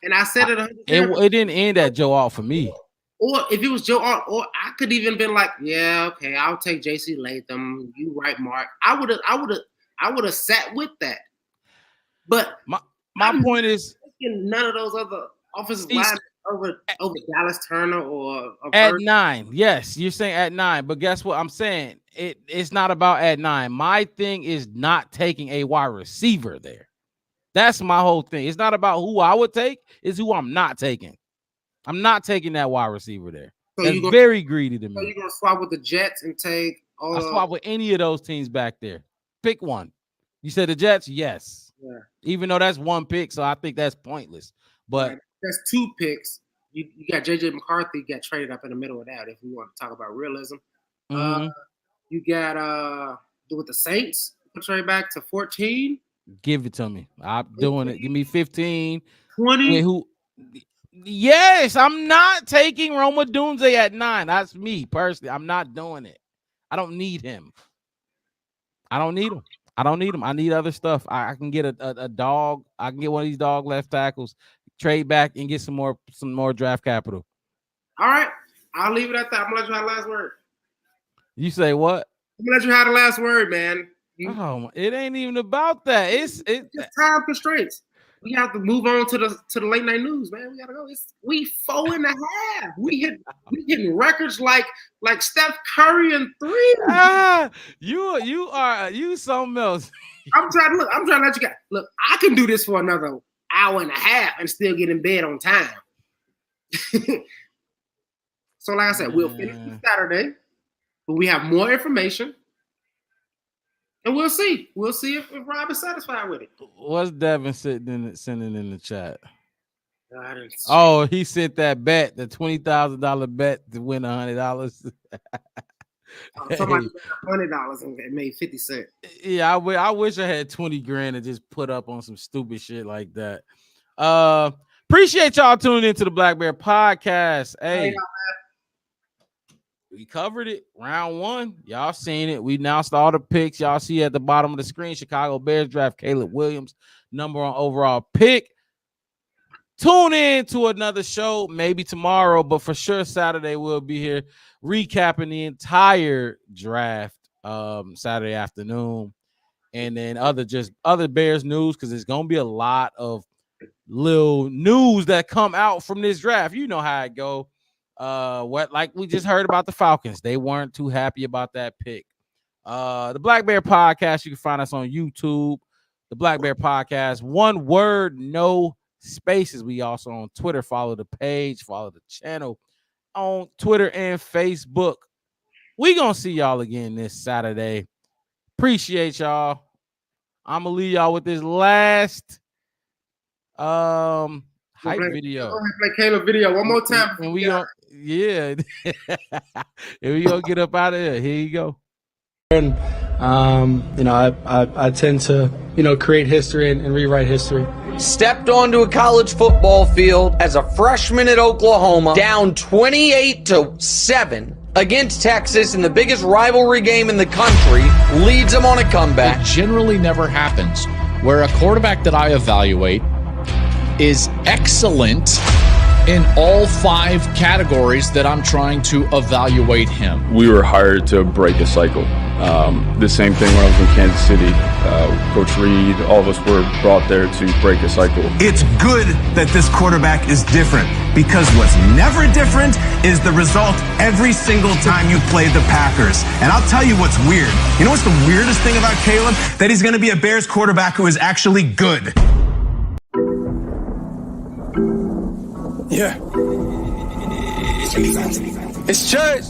And I said it didn't end at Joe Alt for me. Or if it was Joe Alt, or I could even been like, yeah, okay, I'll take JC Latham. You right, Mark. I would have sat with that. But my point is, none of those other offensive linemen over Dallas Turner or at 9. Yes, you're saying at 9, but guess what I'm saying? It's not about at 9. My thing is not taking a wide receiver there. That's my whole thing. It's not about who I would take, it's who I'm not taking. I'm not taking that wide receiver there. So that's very greedy to me. So you're gonna swap with the Jets and take I'll swap with any of those teams back there. Pick one. You said the Jets? Yes. Yeah. Even though that's one pick, so I think that's pointless. But that's 2 picks. You got JJ McCarthy got traded up in the middle of that. If we want to talk about realism, you got with the Saints trade back to 14. Give it to me. I'm doing it. Give me 15. 20. Who? Yes, I'm not taking Roma Dunze at 9. That's me personally. I'm not doing it. I don't need him. I don't need him. I need other stuff. I can get a dog. I can get one of these dog left tackles, trade back, and get some more draft capital. All right. I'll leave it at that. I'm gonna let you have the last word. You say what? I'm gonna let you have the last word, man. It ain't even about that. It's just time constraints. We have to move on to the late night news, man. We gotta go. We 4.5. We hitting records like Steph Curry and 3. You something else. I'm trying to let you guys look. I can do this for another hour and a half and still get in bed on time. So, like I said, we'll finish Saturday, but we have more information. And we'll see. We'll see if Rob is satisfied with it. What's Devin sending in the chat? Oh, he sent that bet, the $20,000 bet to win $100. Somebody bet $100 and made 50 cents. Yeah, I wish I had 20 grand to just put up on some stupid shit like that. Appreciate y'all tuning into the Black Bear Podcast. Hey. We covered it. Round 1. Y'all seen it. We announced all the picks. Y'all see at the bottom of the screen. Chicago Bears draft Caleb Williams, number 1 overall pick. Tune in to another show, maybe tomorrow, but for sure Saturday we'll be here recapping the entire draft Saturday afternoon. And then other Bears news, because there's gonna be a lot of little news that come out from this draft. You know how it go. Like we just heard about the Falcons, they weren't too happy about that pick. The Black Bear Podcast, you can find us on YouTube. The Black Bear Podcast, one word, no spaces. We also on Twitter. Follow the page, follow the channel on Twitter and Facebook. We gonna see y'all again this Saturday. Appreciate y'all. I'm gonna leave y'all with this last hype video. Play Caleb video one more time. And we gonna, and we gonna get up out of here. Here you go. And I tend to create history and rewrite history. Stepped onto a college football field as a freshman at Oklahoma, down 28-7 against Texas in the biggest rivalry game in the country, leads them on a comeback. It generally never happens where a quarterback that I evaluate is excellent in all 5 categories that I'm trying to evaluate him. We were hired to break a cycle. The same thing when I was in Kansas City. Coach Reed, all of us were brought there to break a cycle. It's good that this quarterback is different, because what's never different is the result every single time you play the Packers. And I'll tell you what's weird. You know what's the weirdest thing about Caleb? That he's going to be a Bears quarterback who is actually good. Yeah. It's church.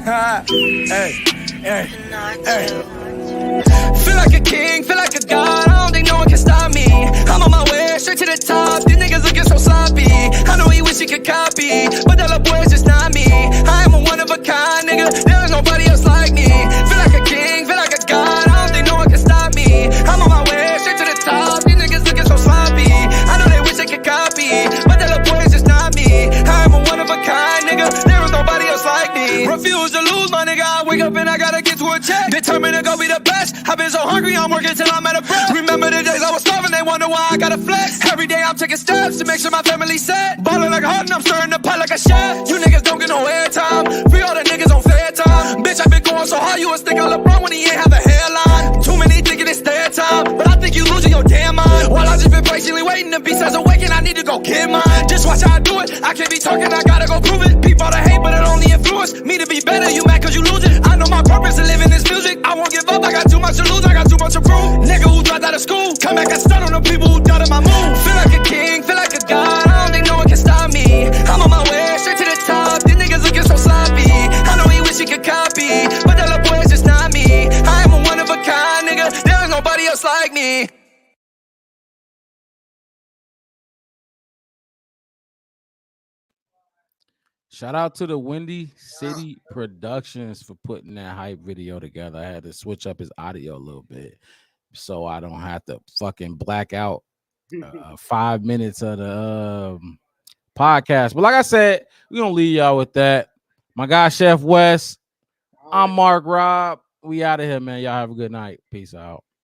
Hey. Feel like a king, feel like a god. I don't think no one can stop me. I'm on my way straight to the top. These niggas looking so sloppy. I know he wish he could copy, but that little boy is just not me. I am a one of a kind, nigga. There is nobody else like me. Feel like a king, feel like a god. I don't think no one can stop me. I'm on my way straight to the top. These niggas looking so sloppy. I know is to lose, my nigga. I wake up and I gotta get to a check. Determined to go be the best. I've been so hungry, I'm working till I'm out of breath. Remember the days I was starving, they wonder why I gotta flex. Every day I'm taking steps to make sure my family's set. Ballin' like a heart and I'm stirring the pot like a chef. You niggas don't get no airtime. Free all the niggas on fair time. Bitch, I been going so hard, you was thinking LeBron when he ain't have a hairline. Too many thinking it's their time, but I think you losing your damn mind. While I just been patiently waiting, the beast has awakened, I need to go get mine. Just watch how I do it, I can't be talking, I gotta go prove it. People to hate, but it only influence me to be better. You mad cause you losing? I know my purpose to live in this music. I won't give up, I got too much to lose, I got too much to prove. Nigga who dropped out of school, come back and stun on the people who doubted my move. Feel like a king, feel like a god, I don't think no one can stop me. I'm on my way, straight to the top, these niggas looking so sloppy. I know he wish he could copy, but that little boy is just not me. I am a one of a kind, nigga, there is nobody else like me. Shout out to the Windy City Productions for putting that hype video together. I had to switch up his audio a little bit so I don't have to fucking black out 5 minutes of the podcast. But like I said, we're going to leave y'all with that. My guy, Chef West. I'm Mark Robb. We out of here, man. Y'all have a good night. Peace out.